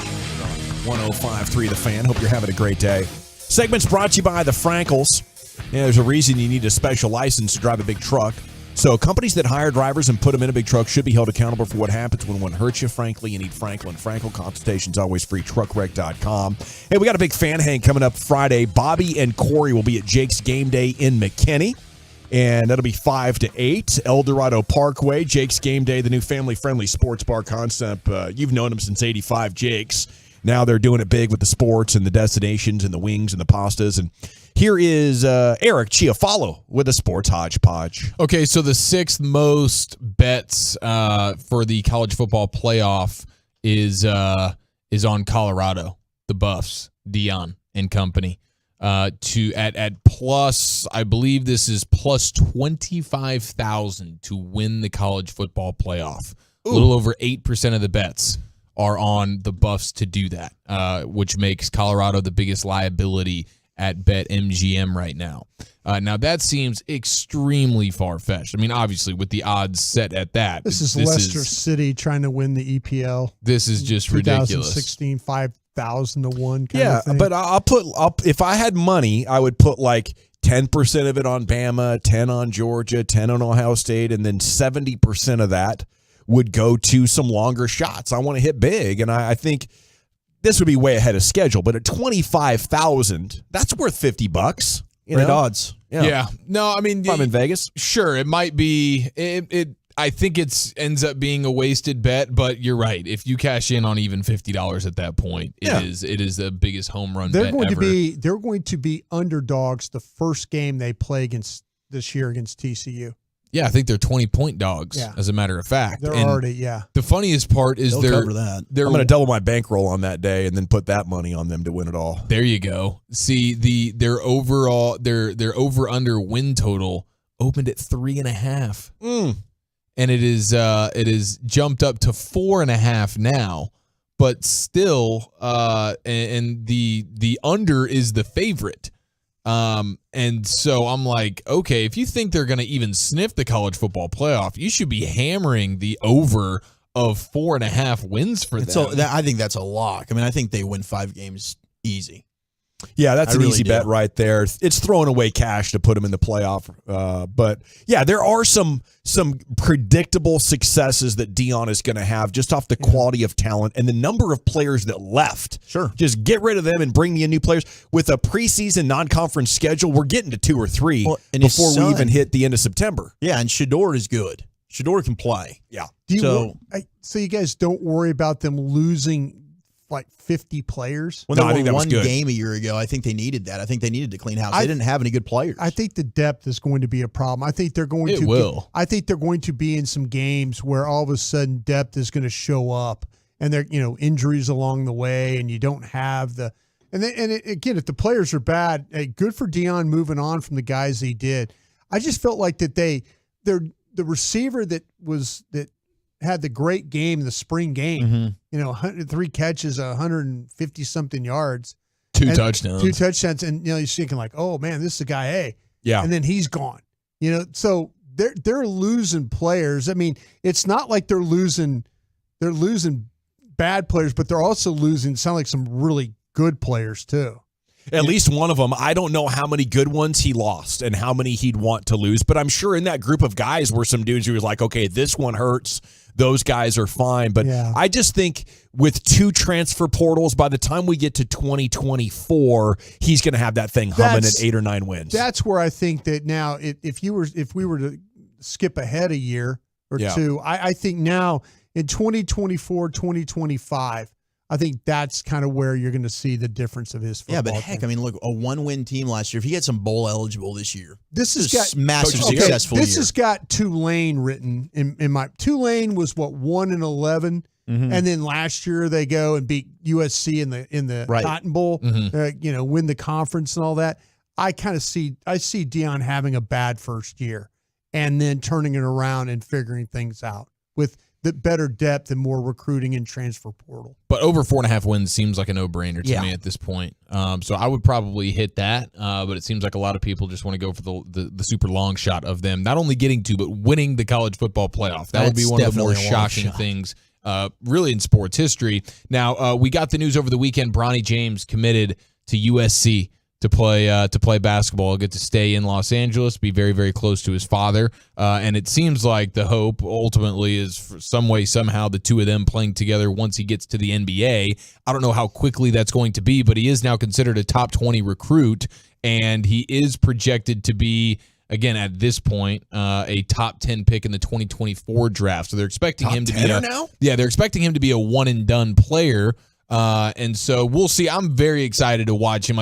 on 105.3 The Fan. Hope you're having a great day. Segment's brought to you by the Frankels. Yeah, there's a reason you need a special license to drive a big truck. So companies that hire drivers and put them in a big truck should be held accountable for what happens when one hurts you. Frankly, you need Frankel. Frankel consultation's always free. Truckwreck.com. Hey, we got a big fan hang coming up Friday. Bobby and Corey will be at Jake's Game Day in McKinney. And that'll be 5 to 8, El Dorado Parkway. Jake's Game Day, the new family-friendly sports bar concept. You've known them since 85, Jake's. Now they're doing it big with the sports and the destinations and the wings and the pastas. And here is Eric Chiafalo with a sports hodgepodge. Okay, so the 6th most bets for the college football playoff is on Colorado, the Buffs, Dion and company. At plus, I believe this is plus 25,000 to win the college football playoff. Ooh. A little over 8% of the bets are on the Buffs to do that, which makes Colorado the biggest liability at BetMGM right now. Now, that seems extremely far-fetched. I mean, obviously, with the odds set at that. This is Leicester City trying to win the EPL. This is just ridiculous. 2016, 5,000 to 1 kind of thing. But if I had money, I would put like 10% of it on Bama, 10 on Georgia, 10 on Ohio State, and then 70% of that would go to some longer shots. I want to hit big, and I think this would be way ahead of schedule. But at 25,000, that's worth $50. Great odds. Yeah. No, I mean, if I'm in Vegas, sure, it might be. I think ends up being a wasted bet, but you're right. If you cash in on even $50 at that point, it is the biggest home run bet ever. They're going to be underdogs the first game they play against this year against TCU. Yeah, I think they're 20-point dogs, as a matter of fact. They're already. The funniest part is they'll cover that. I'm going to double my bankroll on that day and then put that money on them to win it all. There you go. See, their over-under win total opened at 3.5. And it is jumped up to 4.5 now, but still, and the under is the favorite. And so I'm like, okay, if you think they're going to even sniff the college football playoff, you should be hammering the over of 4.5 wins for them. So I think that's a lock. I mean, I think they win 5 games easy. Yeah, that's an easy bet right there. It's throwing away cash to put them in the playoff. But, yeah, there are some predictable successes that Dion is going to have just off the quality of talent and the number of players that left. Sure. Just get rid of them and bring in new players. With a preseason non-conference schedule, we're getting to 2 or 3 before we even hit the end of September. Yeah, and Shedeur is good. Shedeur can play. Yeah. So you guys don't worry about them losing like 50 players. Well, I think that was good. One game a year ago. I think they needed that. I think they needed to clean house. They didn't have any good players. I think the depth is going to be a problem. I think they're going I think they're going to be in some games where all of a sudden depth is going to show up, and there injuries along the way, and you don't have the again, if the players are bad, hey, good for Dion moving on from the guys he did. I just felt like that the receiver that had the great game in the spring game, 3 catches, 150-something yards. 2 touchdowns. 2 touchdowns, and you're thinking like, oh, man, this is a guy, hey. Yeah. And then he's gone. So they're losing players. I mean, it's not like they're losing bad players, but they're also losing, sound like some really good players too. At least one of them. I don't know how many good ones he lost and how many he'd want to lose, but I'm sure in that group of guys were some dudes who was like, okay, this one hurts. Those guys are fine. But I just think with 2 transfer portals, by the time we get to 2024, he's going to have that thing humming at 8 or 9 wins. That's where I think that now, if we were to skip ahead a year or 2, I think now in 2024, 2025, I think that's kind of where you're going to see the difference of his football. Yeah, but heck, I mean, look, a 1-win team last year. If he had some bowl eligible this year, this has got massive successful. This has got Tulane written in my. Tulane was 1-11, and then last year they go and beat USC in the Cotton Bowl. Win the conference and all that. I see Dion having a bad first year, and then turning it around and figuring things out with the better depth and more recruiting and transfer portal. But over 4.5 wins seems like a no-brainer to me at this point. So I would probably hit that, but it seems like a lot of people just want to go for the super long shot of them not only getting to, but winning the college football playoff. That would be one of the more shocking things really in sports history. Now, we got the news over the weekend. Bronny James committed to USC to play basketball. He'll get to stay in Los Angeles, be very, very close to his father. And it seems like the hope ultimately is for some way, somehow, the two of them playing together once he gets to the NBA. I don't know how quickly that's going to be, but he is now considered a top 20 recruit, and he is projected to be, again, at this point, a top 10 pick in the 2024 draft. So they're expecting him to be they're expecting him to be a one and done player. And so we'll see. I'm very excited to watch him.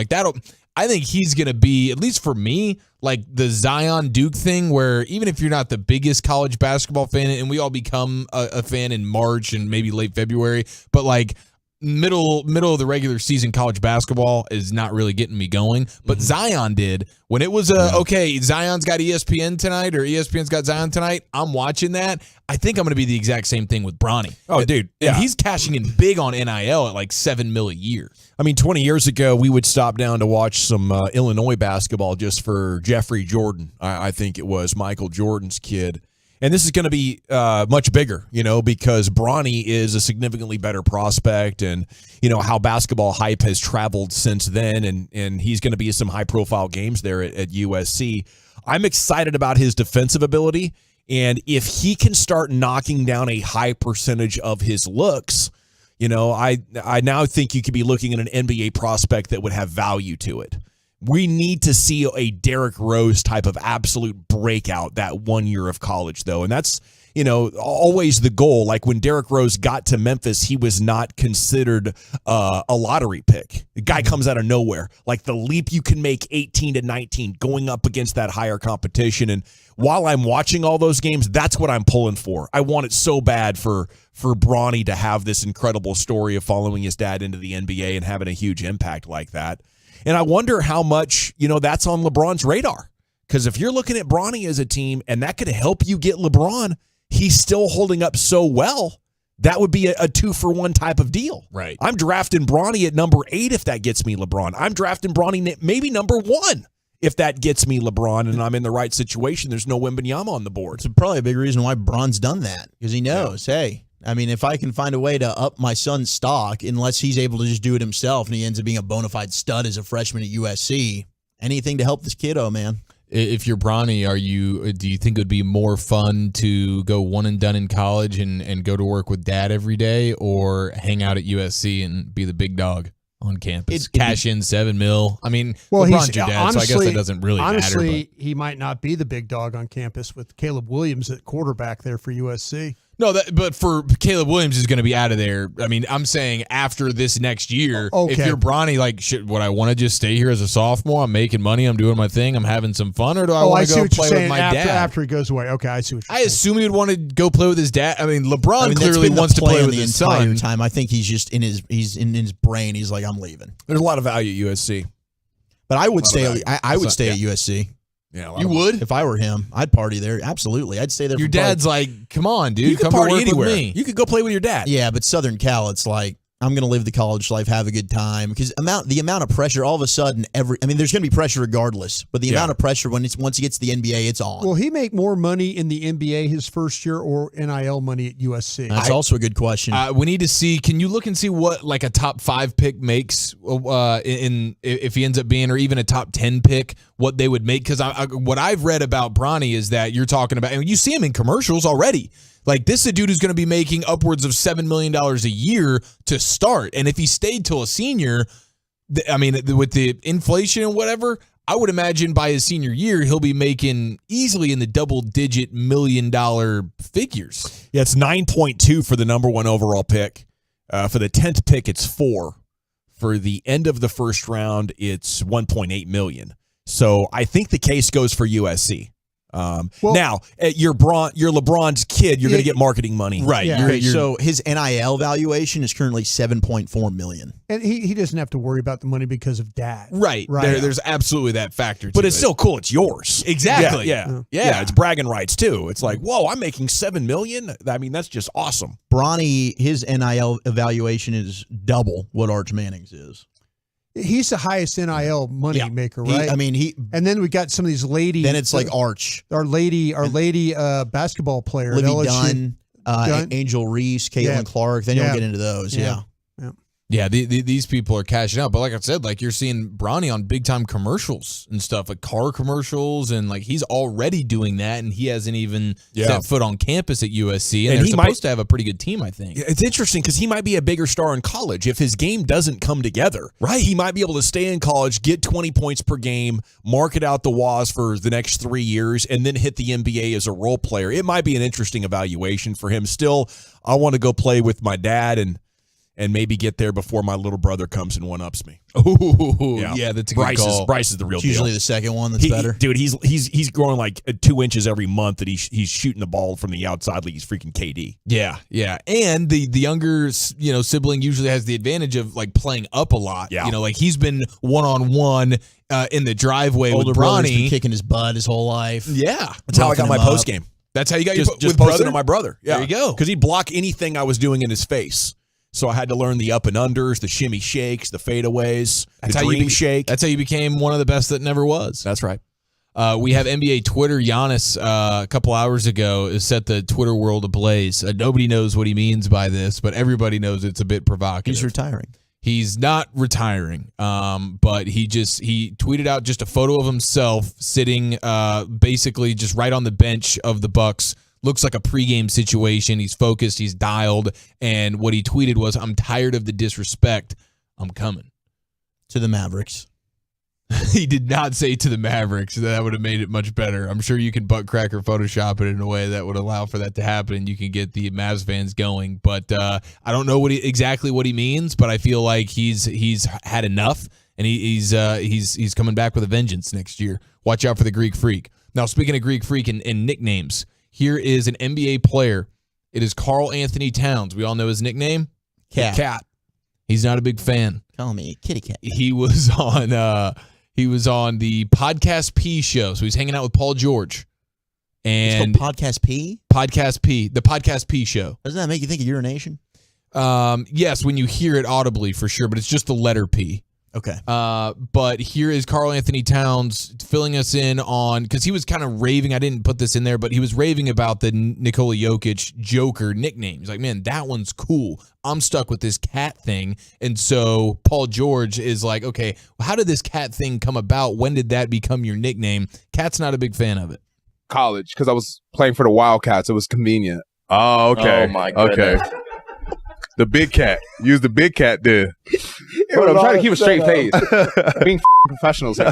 I think he's going to be, at least for me, like the Zion Duke thing, where even if you're not the biggest college basketball fan, and we all become a fan in March and maybe late February, but like middle of the regular season college basketball is not really getting me going. But Zion did. When it was okay, Zion's got ESPN tonight, or ESPN's got Zion tonight, I'm watching that. I think I'm going to be the exact same thing with Bronny. Oh, dude. Yeah. And he's cashing in big on NIL at like $7 million a year. I mean, 20 years ago, we would stop down to watch some Illinois basketball just for Jeffrey Jordan. I think it was Michael Jordan's kid. And this is going to be much bigger, because Bronny is a significantly better prospect, and, how basketball hype has traveled since then, and he's going to be in some high-profile games there at USC. I'm excited about his defensive ability, and if he can start knocking down a high percentage of his looks, I now think you could be looking at an NBA prospect that would have value to it. We need to see a Derrick Rose type of absolute breakout that 1 year of college, though. And that's, always the goal. Like when Derrick Rose got to Memphis, he was not considered a lottery pick. The guy comes out of nowhere. Like the leap you can make 18 to 19 going up against that higher competition. And while I'm watching all those games, that's what I'm pulling for. I want it so bad for Bronny to have this incredible story of following his dad into the NBA and having a huge impact like that. And I wonder how much, that's on LeBron's radar. Because if you're looking at Bronny as a team and that could help you get LeBron, he's still holding up so well, that would be a 2-for-1 type of deal. Right. I'm drafting Bronny at number 8 if that gets me LeBron. I'm drafting Bronny maybe number 1 if that gets me LeBron and I'm in the right situation. There's no Wembanyama on the board. It's probably a big reason why Bron's done that, because he knows, hey, I mean, if I can find a way to up my son's stock, unless he's able to just do it himself and he ends up being a bona fide stud as a freshman at USC, anything to help this kiddo, man. If you're Bronny, do you think it would be more fun to go one and done in college and go to work with dad every day, or hang out at USC and be the big dog on campus? Cash in $7 million. I mean, LeBron's your dad, so I guess that doesn't really matter. Honestly, he might not be the big dog on campus with Caleb Williams at quarterback there for USC. No, but for Caleb Williams is going to be out of there. I mean, I'm saying after this next year, if you're Bronny, like, would I want to just stay here as a sophomore? I'm making money. I'm doing my thing. I'm having some fun. Or do I want to go play with my dad? After he goes away. Okay, I see what you're saying. I assume he would want to go play with his dad. I mean, LeBron clearly wants to play with his son. Time. I think he's just in his brain. He's like, I'm leaving. There's a lot of value at USC. But I would stay. I would stay at USC. Yeah, you would? If I were him, I'd party there. Absolutely. I'd stay there. Your dad's like, come on, dude. Come party work anywhere. With me. You could go play with your dad. Yeah, but Southern Cal, it's like, I'm going to live the college life, have a good time. Because the amount of pressure, all of a sudden, there's going to be pressure regardless. But the amount of pressure, once he gets to the NBA, it's on. Will he make more money in the NBA his first year, or NIL money at USC? That's also a good question. We need to see. Can you look and see what like a top 5 pick makes if he ends up being, or even a top 10 pick, what they would make? Because what I've read about Bronny is that you're talking about, and you see him in commercials already. Like, this is a dude who's going to be making upwards of $7 million a year to start. And if he stayed till a senior, I mean, with the inflation and whatever, I would imagine by his senior year, he'll be making easily in the double-digit $1 million figures. Yeah, it's 9.2 for the number 1 overall pick. For the 10th pick, it's 4. For the end of the first round, it's 1.8 million. So I think the case goes for USC. Now, you're LeBron's kid. You're going to get marketing money, right? Yeah. So his NIL valuation is currently $7.4 million, and he doesn't have to worry about the money because of dad, right? There's absolutely that factor, but it's still cool. It's yours, exactly. Yeah. It's bragging rights too. It's like, whoa, I'm making $7 million. I mean, that's just awesome. Bronny, his NIL evaluation is double what Arch Manning's is. He's the highest NIL money maker, right? And then we got some of these ladies. Then it's like Arch, our lady basketball player, Livy Dunn. Angel Reese, Caitlin Clark. Then you'll get into those. Yeah. Yeah, these people are cashing out. But like I said, like you're seeing Bronny on big time commercials and stuff, like car commercials, and like he's already doing that, and he hasn't even set foot on campus at USC. And they're supposed to have a pretty good team, I think. It's interesting because he might be a bigger star in college if his game doesn't come together. Right, he might be able to stay in college, get 20 points per game, market out the Waz for the next 3 years, and then hit the NBA as a role player. It might be an interesting evaluation for him. Still, I want to go play with my dad and maybe get there before my little brother comes and one-ups me. Ooh, yeah, that's a good call. Bryce is the real It's deal. usually the second one that's better. Dude, he's growing like 2 inches every month that he's shooting the ball from the outside like he's freaking KD. Yeah. And the younger, sibling usually has the advantage of like playing up a lot. Yeah. Like he's been one-on-one in the driveway Older with brother's Bronny. been kicking his butt his whole life. Yeah. That's how I got my post game. That's how you got just with posting brother? to my brother. Yeah. There you go. Because he'd block anything I was doing in his face. So I had to learn the up and unders, the shimmy shakes, the fadeaways, the dream shake. That's how you became one of the best that never was. That's right. We have NBA Twitter. Giannis, a couple hours ago, has set the Twitter world ablaze. Nobody knows what he means by this, but everybody knows it's a bit provocative. He's retiring. He's not retiring, but he tweeted out just a photo of himself sitting basically just right on the bench of the Bucks. Looks like a pregame situation. He's focused. He's dialed. And what he tweeted was, "I'm tired of the disrespect. I'm coming." To the Mavericks. He did not say to the Mavericks. That would have made it much better. I'm sure you can butt crack or Photoshop it in a way that would allow for that to happen, and you can get the Mavs fans going. But I don't know exactly what he means, but I feel like he's had enough, and he's coming back with a vengeance next year. Watch out for the Greek Freak. Now, speaking of Greek Freak and nicknames, here is an NBA player. It is Karl Anthony Towns. We all know his nickname? Cat. He's not a big fan. Call me Kitty Cat. He was on the Podcast P show, so he's hanging out with Paul George. And it's called Podcast P? Podcast P, the Podcast P show. Doesn't that make you think of urination? Yes, when you hear it audibly for sure, but it's just the letter P. Okay. But here is Karl Anthony Towns filling us in on, because he was kind of raving. I didn't put this in there, but he was raving about the Nikola Jokic Joker nickname. He's like, man, that one's cool. I'm stuck with this cat thing. And so Paul George is like, okay, well, how did this cat thing come about? When did that become your nickname? Cat's not a big fan of it. College, because I was playing for the Wildcats. It was convenient. Oh, okay. Oh, my goodness. Okay. The big cat. Use the big cat there. Bro, I'm trying to keep a straight face. Being professionals here.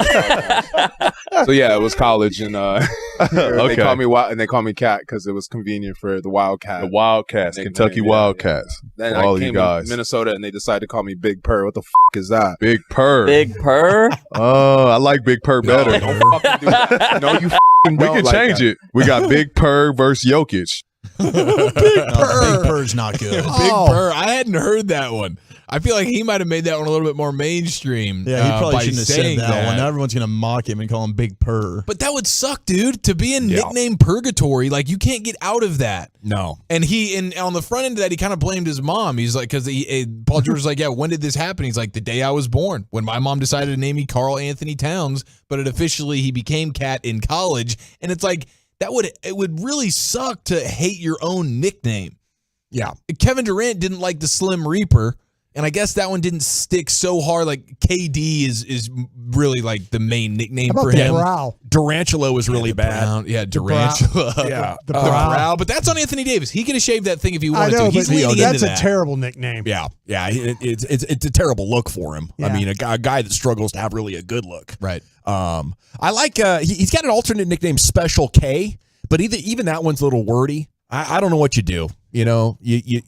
So yeah, it was college, and okay. they call me Cat because it was convenient for the Wildcats. The Wildcats, nickname, Kentucky Wildcats. Then all I came you guys. to Minnesota, and they decided to call me Big Purr. What the is that? Big Purr. Big Purr. Oh, I like Big Purr better. No, don't fucking do that. No, you we can change it. We got Big Purr versus Jokic. Big Purr. Big Purr's not good. Big Purr. I hadn't heard that one. I feel like he might have made that one a little bit more mainstream. Yeah, he probably by shouldn't have said saying that one. Now everyone's going to mock him and call him Big Purr. But that would suck, dude, to be in nickname purgatory. Like, you can't get out of that. No. And on the front end of that, he kind of blamed his mom. He's like, because Paul George was like, yeah, when did this happen? He's like, the day I was born, when my mom decided to name me Karl Anthony Towns, but he became Cat in college. And it's like, it would really suck to hate your own nickname. Yeah. Kevin Durant didn't like the Slim Reaper, and I guess that one didn't stick so hard. Like, KD is really like the main nickname for him. Durantula was really bad. Yeah, Durantula. Yeah. The brow. But that's on Anthony Davis. He could have shaved that thing if he wanted I know, to. He's but leaning that's into a that. terrible nickname. Yeah. It's a terrible look for him. Yeah. I mean, a guy that struggles to have really a good look. Right. I like he's got an alternate nickname, Special K, but even that one's a little wordy. I don't know what you do. You know, you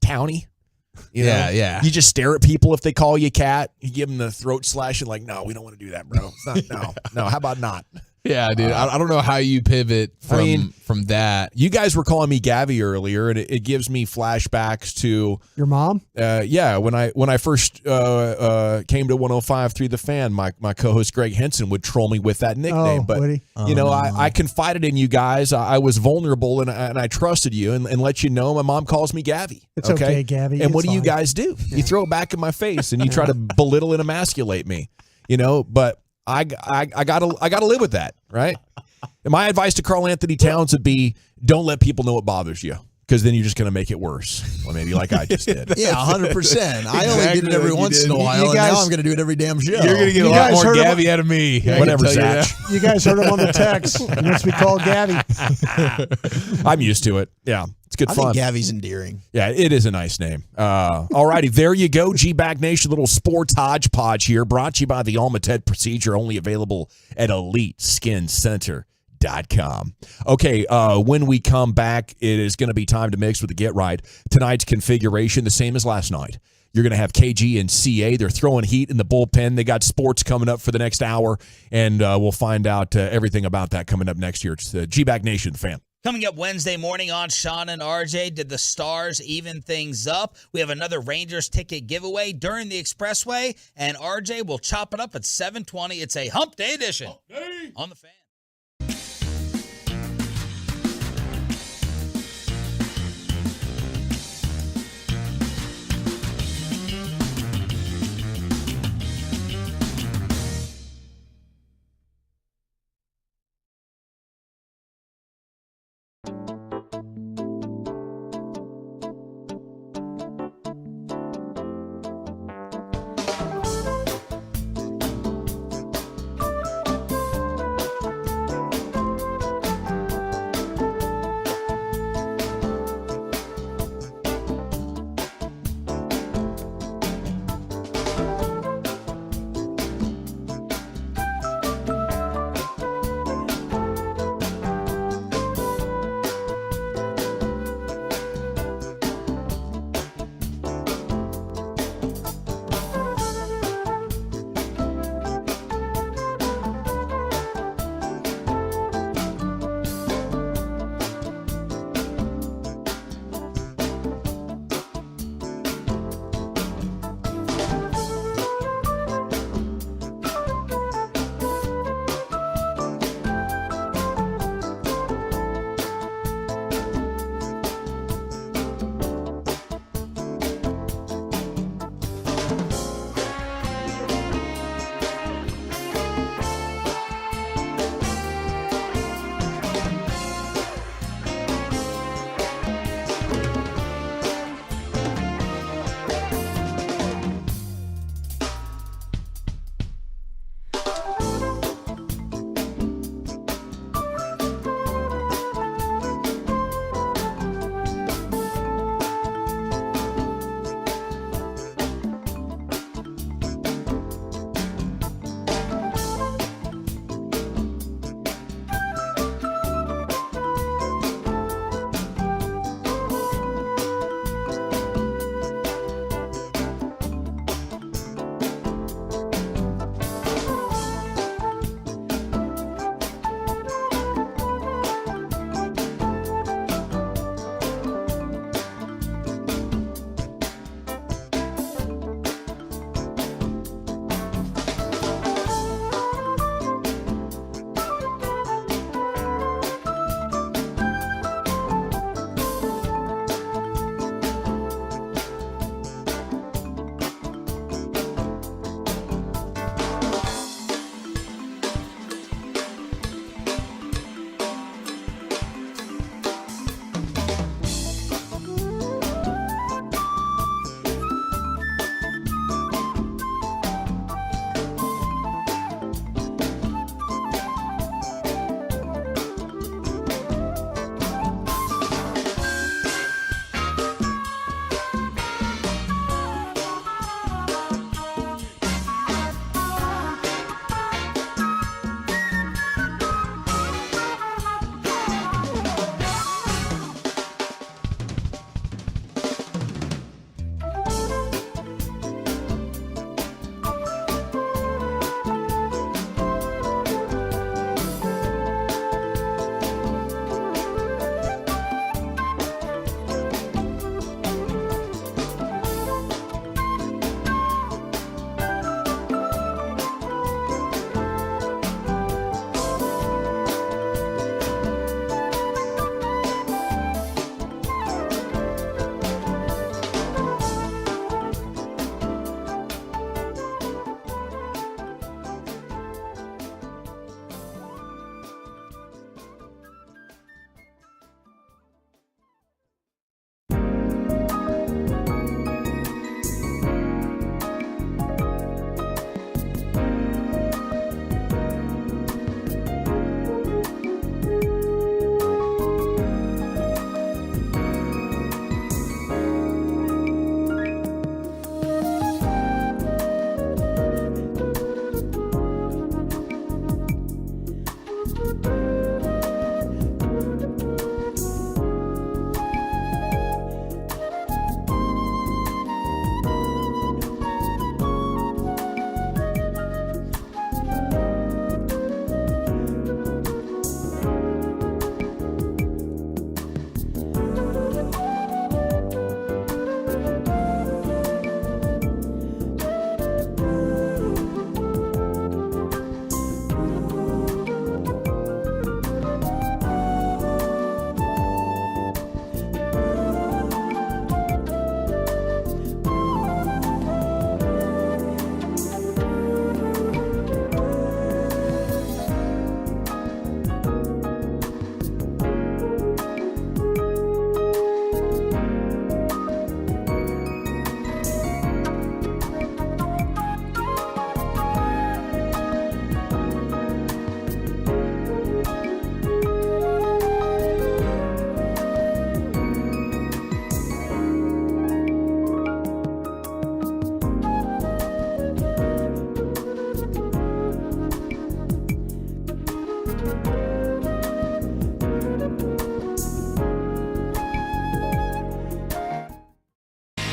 Townie. You know? Yeah. You just stare at people if they call you Cat. You give them the throat slash and like, no, we don't want to do that, bro. It's not, no. How about not? Yeah, dude. I don't know how you pivot from that. You guys were calling me Gavi earlier, and it gives me flashbacks to your mom. Yeah, when I first came to 105.3 The Fan, my co-host Greg Henson would troll me with that nickname. But I confided in you guys. I was vulnerable, and I trusted you, and let you know my mom calls me Gavi. It's okay, Gavi. And what do you guys do? You throw it back in my face, and you try to belittle and emasculate me. You know, but I gotta live with that, right? And my advice to Karl Anthony Towns would be, don't let people know it bothers you. Because then you're just going to make it worse. Well, maybe like I just did. Yeah, 100%. I only did it every once in a while, and now I'm going to do it every damn show. You're going to get a lot more Gabby out of me. Whatever, Zach. You guys heard him on the text. He wants to be called Gabby. I'm used to it. Yeah, it's good I fun. think Gabby's endearing. Yeah, it is a nice name. All righty, there you go. G-Bag Nation, little sports hodgepodge here, brought to you by the Almated Procedure, only available at EliteSkinCenter.com. Okay, when we come back, it is going to be time to mix with the Get Right. Tonight's configuration, the same as last night. You're going to have KG and CA. They're throwing heat in the bullpen. They got sports coming up for the next hour, and we'll find out everything about that coming up next year. It's the G-Bag Nation, fam. Coming up Wednesday morning on Sean and RJ, did the Stars even things up? We have another Rangers ticket giveaway during the Expressway, and RJ will chop it up at 7:20. It's a Hump Day edition on the Fan.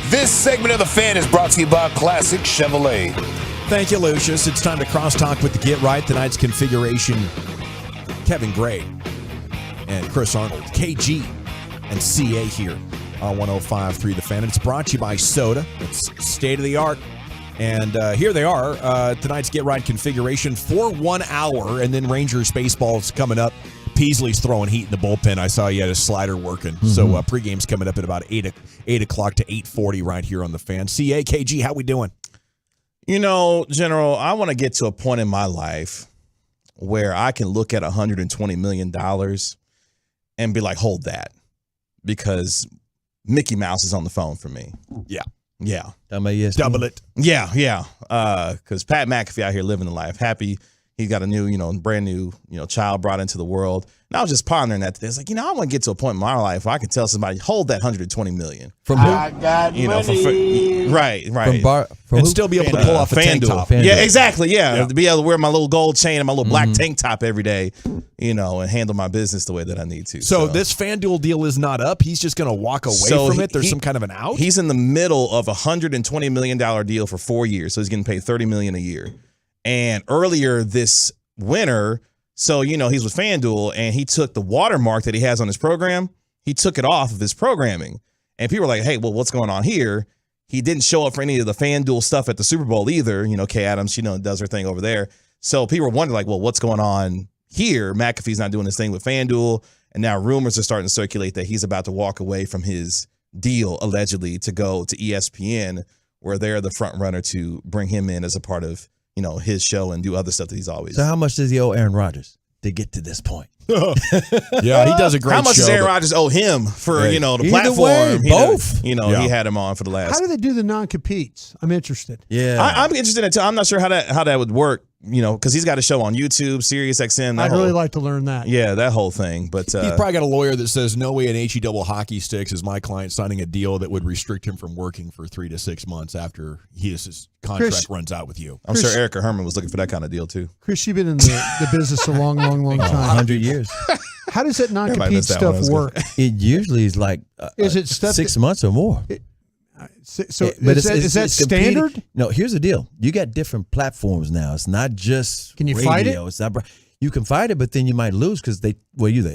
This segment of The Fan is brought to you by Classic Chevrolet. Thank you, Lucius. It's time to crosstalk with the Get Right. Tonight's configuration, Kevin Gray and Chris Arnold, KG and CA here on 105.3 The Fan. And it's brought to you by Soda. It's state-of-the-art. And here they are, tonight's Get Right configuration for 1 hour, and then Rangers baseball's coming up. Peasley's throwing heat in the bullpen. I saw you had a slider working. Mm-hmm. So pregame's coming up at about 8 o'clock to 8:40 right here on The Fan. CA, KG, how we doing? You know, General, I want to get to a point in my life where I can look at $120 million and be like, hold that. Because Mickey Mouse is on the phone for me. Yeah. Yeah. Double it. Yeah. Because Pat McAfee out here living the life. Happy he's got a new, brand new, child brought into the world. And I was just pondering that today. It's like, I want to get to a point in my life where I can tell somebody, hold that $120 million. From who? I got money. Right. And still be able to pull off a tank top. Yeah, exactly. Yeah. To be able to wear my little gold chain and my little black tank top every day, and handle my business the way that I need to. So this FanDuel deal is not up. He's just going to walk away from it. There's some kind of an out. He's in the middle of a $120 million deal for 4 years. So he's getting paid $30 million a year. And earlier this winter, so he's with FanDuel, and he took the watermark that he has on his program. He took it off of his programming, and people were like, "Hey, well, what's going on here?" He didn't show up for any of the FanDuel stuff at the Super Bowl either. Kay Adams, does her thing over there. So people were wondering, like, well, what's going on here? McAfee's not doing his thing with FanDuel, and now rumors are starting to circulate that he's about to walk away from his deal, allegedly, to go to ESPN, where they're the front runner to bring him in as a part of his show and do other stuff that he's always. So how much does he owe Aaron Rodgers to get to this point? Yeah, he does a great show. How much does Aaron Rodgers owe him for, the Either platform? Way, both. He had him on for the last. How do they do the non-competes? I'm interested. Yeah. I'm interested in it too. I'm not sure how that would work, because he's got a show on YouTube, Sirius XM. I'd really like to learn that. Yeah, that whole thing. But he's probably got a lawyer that says, no way in HE double hockey sticks is my client signing a deal that would restrict him from working for 3 to 6 months after his contract runs out with you. I'm sure Erica Herman was looking for that kind of deal too. Chris, you've been in the business a long time. 100 years. How does that non-compete stuff work? It usually is like is it stuff 6 months or more. Is that standard? No, here's the deal. You got different platforms now. It's not just Can you radio. fight it? It's not, you can fight it, but then you might lose because they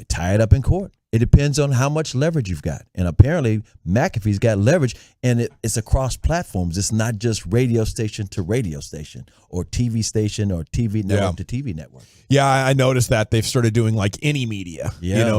tie it up in court. It depends on how much leverage you've got. And apparently McAfee's got leverage, and it's across platforms. It's not just radio station to radio station or TV station or TV network to TV network. Yeah, I noticed that they've started doing like any media,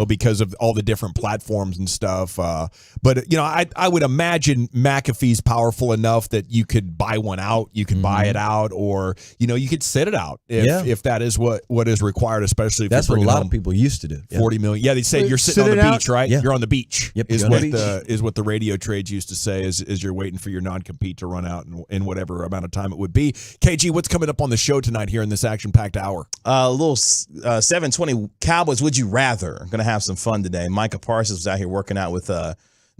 because of all the different platforms and stuff. But I would imagine McAfee's powerful enough that you could buy one out, you could buy it out, or you could sit it out if that is what is required, especially if that's you're what a lot of people used to do. $40 million. Yeah, they say you're sitting on the beach, right? Yeah. You're on the beach. Yep, is what the radio trades used to say is you're waiting for your non-compete to run out in whatever amount of time it would be. KG, what's coming up on the show tonight here in this action-packed hour? A little 720 Cowboys. Would you rather? I'm gonna have some fun today. Micah Parsons was out here working out with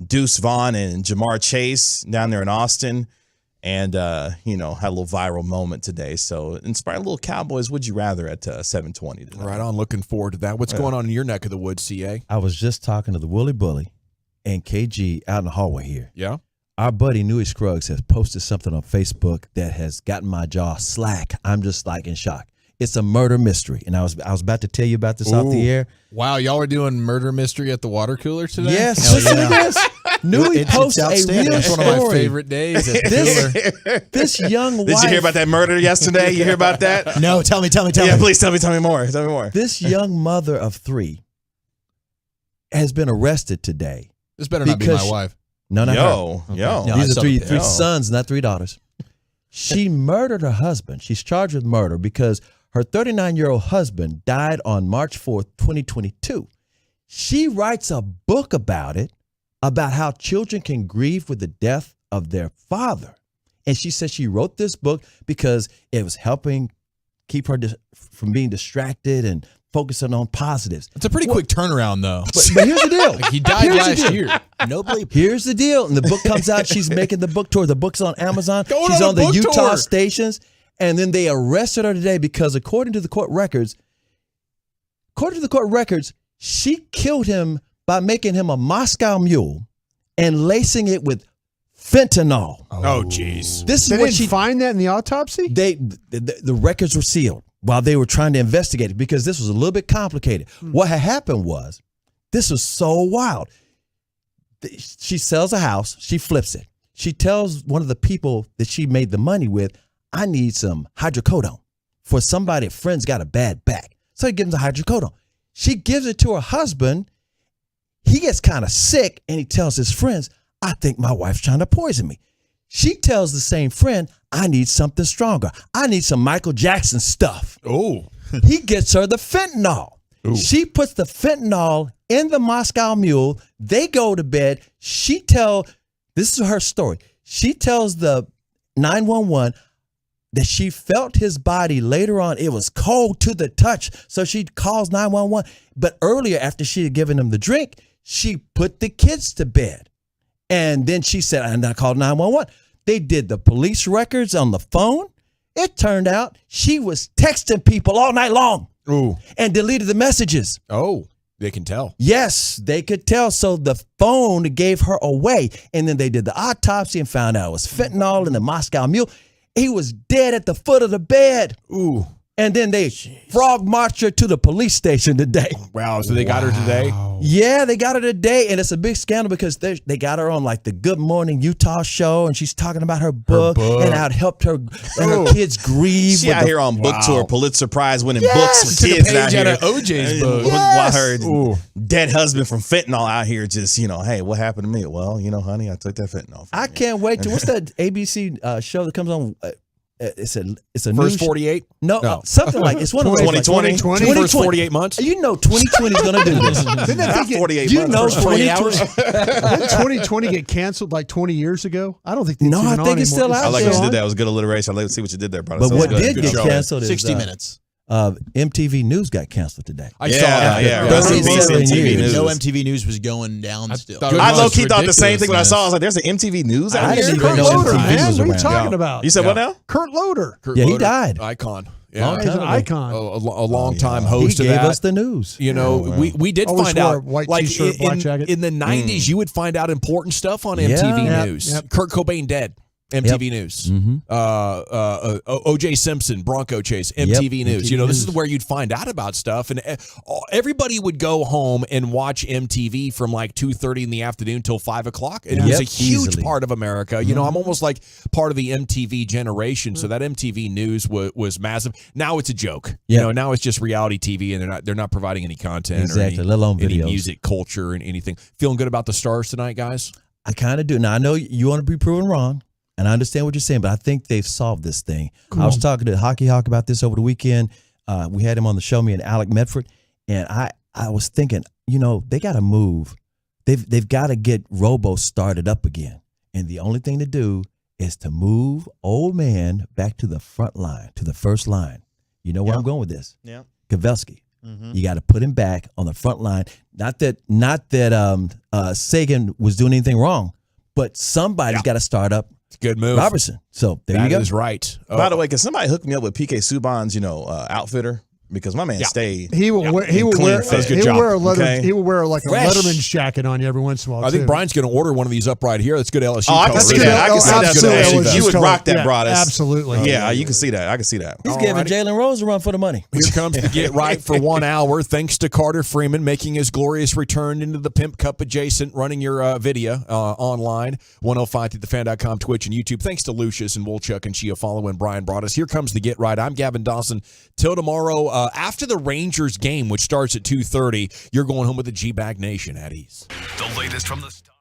Deuce Vaughn and Jamar Chase down there in Austin, and had a little viral moment today. So inspired a little Cowboys. Would you rather at 720 tonight. Right on. Looking forward to that. What's going on in your neck of the woods, CA? I was just talking to the Wooly Bully and KG out in the hallway here. Yeah. Our buddy Newey Scruggs has posted something on Facebook that has gotten my jaw slack. I'm just like in shock. It's a murder mystery, and I was about to tell you about this off the air. Wow, y'all are doing murder mystery at the water cooler today? Yes, listen to this. Newey posts a real story. That's one of my favorite days. At the this young wife. Did you hear about that murder yesterday? You hear about that? No, tell me. Yeah, please tell me more. Tell me more. This young mother of 3 has been arrested today. This better not be my wife. No, not Yo. No, these are three sons, not 3 daughters. She murdered her husband. She's charged with murder because her 39-year-old husband died on March 4th, 2022. She writes a book about it, about how children can grieve with the death of their father. And she says she wrote this book because it was helping keep her from being distracted and focusing on positives. It's a pretty quick turnaround, though. But here's the deal. Like he died last year. Nobody. Here's the deal. And the book comes out. She's making the book tour. The book's on Amazon. She's on the Utah stations. And then they arrested her today because according to the court records, she killed him by making him a Moscow mule and lacing it with fentanyl. Oh, jeez. This is They what didn't find that in the autopsy? The records were sealed while they were trying to investigate it because this was a little bit complicated. What had happened was, this was so wild. She sells a house. She flips it. She tells one of the people that she made the money with, I need some hydrocodone for somebody, a friend's got a bad back. So he gives her hydrocodone. She gives it to her husband. He gets kind of sick and he tells his friends, I think my wife's trying to poison me. She tells the same friend, I need something stronger. I need some Michael Jackson stuff. Oh. He gets her the fentanyl. Ooh. She puts the fentanyl in the Moscow Mule. They go to bed. This is her story. She tells the 911 that she felt his body later on. It was cold to the touch. So she calls 911. But earlier, after she had given him the drink, she put the kids to bed. And then she said, and I called 911. They did the police records on the phone. It turned out she was texting people all night long. Ooh. And deleted the messages. Oh, they can tell. Yes, they could tell. So the phone gave her away. And then they did the autopsy and found out it was fentanyl in the Moscow Mule. He was dead at the foot of the bed. Ooh. And then they frog marched her to the police station today. Wow. So they got her today? Yeah, they got her today. And it's a big scandal because they got her on like the Good Morning Utah show. And she's talking about her book and how it helped her and her kids grieve. She out here on book tour, Pulitzer Prize winning books To with the kids out page here. out of OJ's book. While her dead husband from fentanyl out here just, hey, what happened to me? Well, honey, I took that fentanyl. I can't wait to, what's that ABC show that comes on? It's a First 48? No, something like it's one of those 2020. 2020. First 48 months? 2020 is going to do this. Didn't that Not thing 48 you months. know First 20 hours. Didn't 2020 get canceled like 20 years ago? I don't think No, I think it's still out. I like Still what you on? did that. It was good alliteration. I like to see what you did there, brother. But So what good. did Good get show. canceled is 60 Minutes. MTV News got canceled today. I saw that. Yeah. Rest in peace, I MTV didn't News. know MTV News was going down still. I low-key thought the same thing when I saw it. I was like, there's an MTV News out I here? didn't even Kurt know Loder, MTV man. was What are you around. talking about? You said what now? Kurt Loder. Kurt Yeah, he Loder, died. Icon. Long He's time an ago. icon. A long time host He of gave that. us the news. We did Always find wore out a white like t-shirt, black jacket. in the 90s you would find out important stuff on MTV News. Yep. Kurt Cobain dead. MTV News. Mm-hmm. O.J. Simpson, Bronco Chase, MTV News. MTV This is News. where you'd find out about stuff. And everybody would go home and watch MTV from like 2:30 in the afternoon till 5 o'clock. And it was a huge easily. part of America. I'm almost like part of the MTV generation. So that MTV News was massive. Now it's a joke. Yep. Now it's just reality TV, and they're not providing any content Exactly, or let alone any videos. music, culture, and anything. Feeling good about the Stars tonight, guys? I kind of do. Now, I know you want to be proven wrong, and I understand what you're saying, but I think they've solved this thing. Cool. I was talking to Hockey Hawk about this over the weekend. We had him on the show, me and Alec Medford, and I was thinking, they got to move. They've got to get Robo started up again, and the only thing to do is to move old man back to the front line, to the first line. You know where I'm going with this? Yeah. Pavelski. You got to put him back on the front line. Not that Sagan was doing anything wrong, but somebody's got to start up. It's a good move. Robertson. So there you go. That is right. By the way, can somebody hook me up with PK Subban's, outfitter? Because my man stayed. He will wear. He will wear. He will wear a leather. Okay. He will wear like a Fresh. Letterman's jacket on you every once in a while. I think too. Brian's going to order one of these up right here. That's good LSU. Oh, I can see that. I can see that. Absolutely. You would rock that, Yeah, Broadus. absolutely. Yeah, you can see that. I can see that. He's giving Jalen Rose a run for the money. Here comes the Get Right for 1 hour. Thanks to Carter Freeman making his glorious return into the Pimp Cup adjacent, running your video online, 105thefan.com, Twitch, and YouTube. Thanks to Lucius and Wolchuk and Chia following Brian Broadus. Here comes the Get Right. I'm Gavin Dawson. Till tomorrow, after the Rangers game, which starts at 2:30, you're going home with the G-Bag Nation at ease. The latest from the Stars.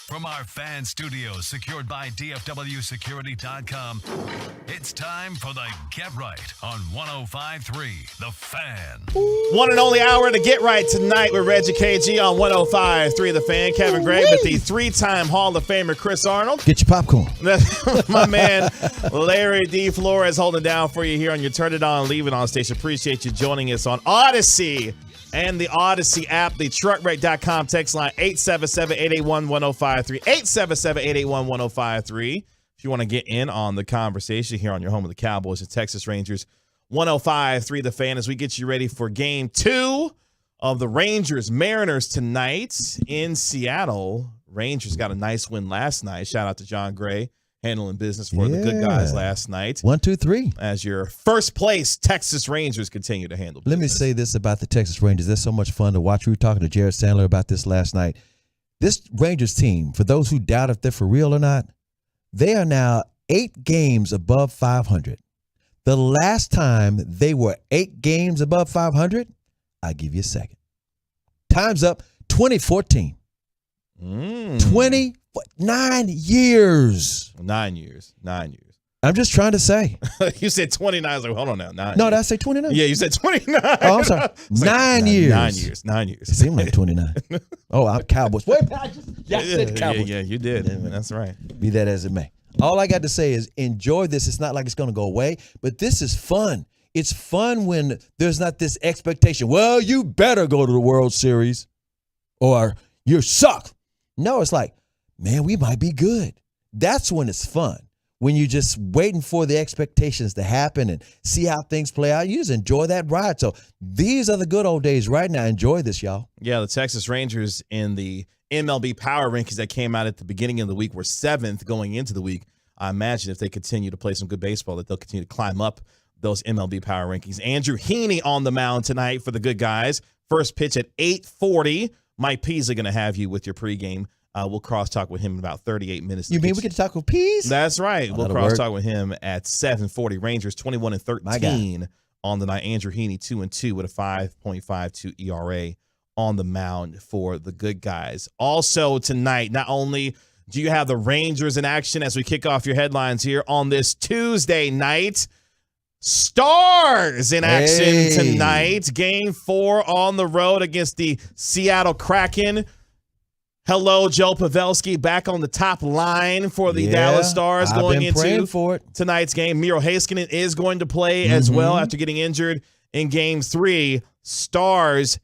From our fan studios secured by DFWsecurity.com, it's time for the Get Right on 105.3 The Fan. One and only hour to Get Right tonight with Reggie KG on 105.3 The Fan. Kevin Gray with the 3-time Hall of Famer Chris Arnold. Get your popcorn. My man Larry D. Flores holding down for you here on your Turn It On, Leave It On station. Appreciate you joining us on Odyssey and the Odyssey app, the truckwreck.com text line 877-881-1053, 877-881-1053. If you want to get in on the conversation here on your home of the Cowboys and Texas Rangers, 105.3 The Fan, as we get you ready for game 2 of the Rangers-Mariners tonight in Seattle. Rangers got a nice win last night. Shout out to John Gray, handling business for the good guys last night. 1, 2, 3. As your first place Texas Rangers continue to handle business. Let me say this about the Texas Rangers. They're so much fun to watch. We were talking to Jared Sandler about this last night. This Rangers team, for those who doubt if they're for real or not, they are now 8 games above 500. The last time they were 8 games above 500, I'll give you a second. Time's up, 2014. 9 years. 9 years. I'm just trying to say. You said 29. I was like, hold on now. 9 No, years. did I say 29? Yeah, you said 29. Oh, I'm sorry. 9 years. 9 years. It seemed like 29. Oh, I'm Cowboys. Wait, I said Cowboys. Yeah, you did. That's right. Be that as it may. All I got to say is enjoy this. It's not like it's going to go away, but this is fun. It's fun when there's not this expectation. Well, you better go to the World Series or you suck. No, it's like, man, we might be good. That's when it's fun. When you're just waiting for the expectations to happen and see how things play out, you just enjoy that ride. So these are the good old days right now. Enjoy this, y'all. Yeah, the Texas Rangers in the MLB power rankings that came out at the beginning of the week were 7th going into the week. I imagine if they continue to play some good baseball, that they'll continue to climb up those MLB power rankings. Andrew Heaney on the mound tonight for the good guys. First pitch at 8:40. Mike Peasley going to have you with your pregame. We'll cross-talk with him in about 38 minutes. You mean we get to talk with Peas? That's right. We'll cross-talk with him at 7:40. Rangers 21-13 on the night. Andrew Heaney 2-2 with a 5.52 ERA on the mound for the good guys. Also tonight, not only do you have the Rangers in action as we kick off your headlines here on this Tuesday night, Stars in action tonight. Game 4 on the road against the Seattle Kraken. Hello, Joe Pavelski back on the top line for the Dallas Stars going into tonight's game. Miro Heiskanen is going to play as well after getting injured in Game 3. Stars,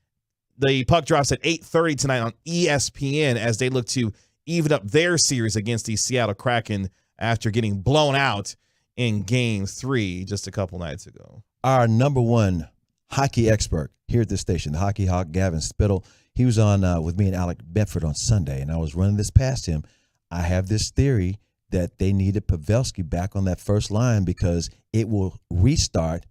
the puck drops at 8:30 tonight on ESPN as they look to even up their series against the Seattle Kraken after getting blown out in Game 3 just a couple nights ago. Our number one hockey expert here at this station, the hockey hawk, Gavin Spittle, he was on with me and Alec Bedford on Sunday, and I was running this past him. I have this theory that they needed Pavelski back on that first line because it will restart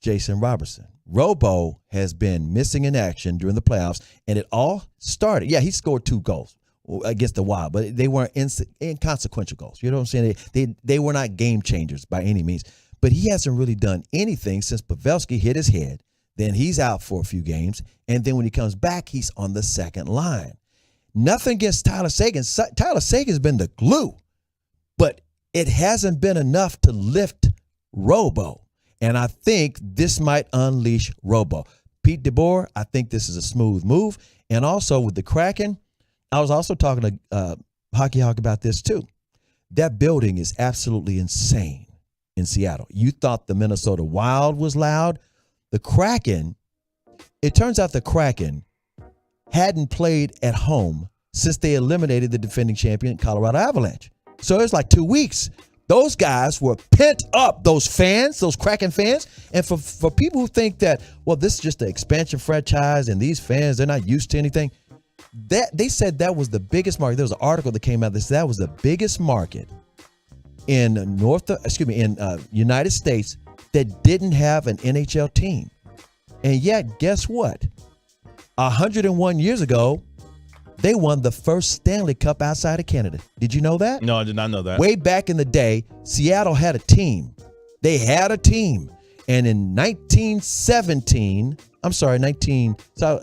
Jason Robertson. Robo has been missing in action during the playoffs, and it all started. Yeah, he scored 2 goals against the Wild, but they weren't inconsequential goals. You know what I'm saying? They were not game changers by any means. But he hasn't really done anything since Pavelski hit his head. Then he's out for a few games, and then when he comes back, he's on the second line. Nothing against Tyler Seguin. Tyler Seguin's been the glue, but it hasn't been enough to lift Robo. And I think this might unleash Robo. Pete DeBoer, I think this is a smooth move. And also with the Kraken, I was also talking to Hockey Hawk about this too. That building is absolutely insane in Seattle. You thought the Minnesota Wild was loud. The Kraken, it turns out the Kraken hadn't played at home since they eliminated the defending champion Colorado Avalanche. So it was like 2 weeks. Those guys were pent up, those fans, those Kraken fans. And for people who think that, well, this is just an expansion franchise and these fans, they're not used to anything, that they said that was the biggest market. There was an article that came out that said that was the biggest market in United States that didn't have an NHL team. And yet, guess what? 101 years ago, they won the first Stanley Cup outside of Canada. Did you know that? No, I did not know that. Way back in the day, Seattle had a team. They had a team. And in 1917, so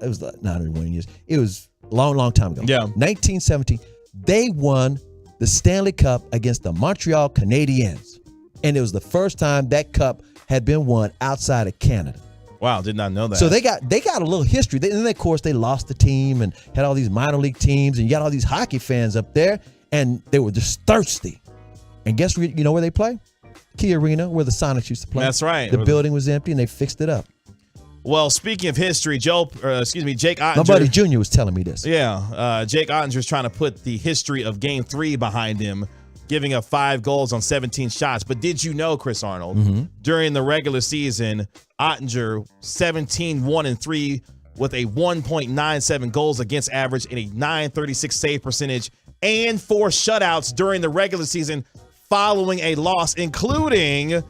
it was not 101 years. It was a long, long time ago. Yeah. 1917, they won the Stanley Cup against the Montreal Canadiens. And it was the first time that cup had been won outside of Canada. Wow, did not know that. So they got a little history. And then, of course, they lost the team and had all these minor league teams, and you got all these hockey fans up there, and they were just thirsty. And guess where they play? Key Arena, where the Sonics used to play. That's right. The building was empty, and they fixed it up. Well, speaking of history, Jake Ottinger. My buddy Junior was telling me this. Yeah, Jake Ottinger's trying to put the history of Game 3 behind him, giving up 5 goals on 17 shots. But did you know, Chris Arnold, during the regular season, Ottinger 17-1-3 with a 1.97 goals against average and a .936 save percentage and 4 shutouts during the regular season following a loss, including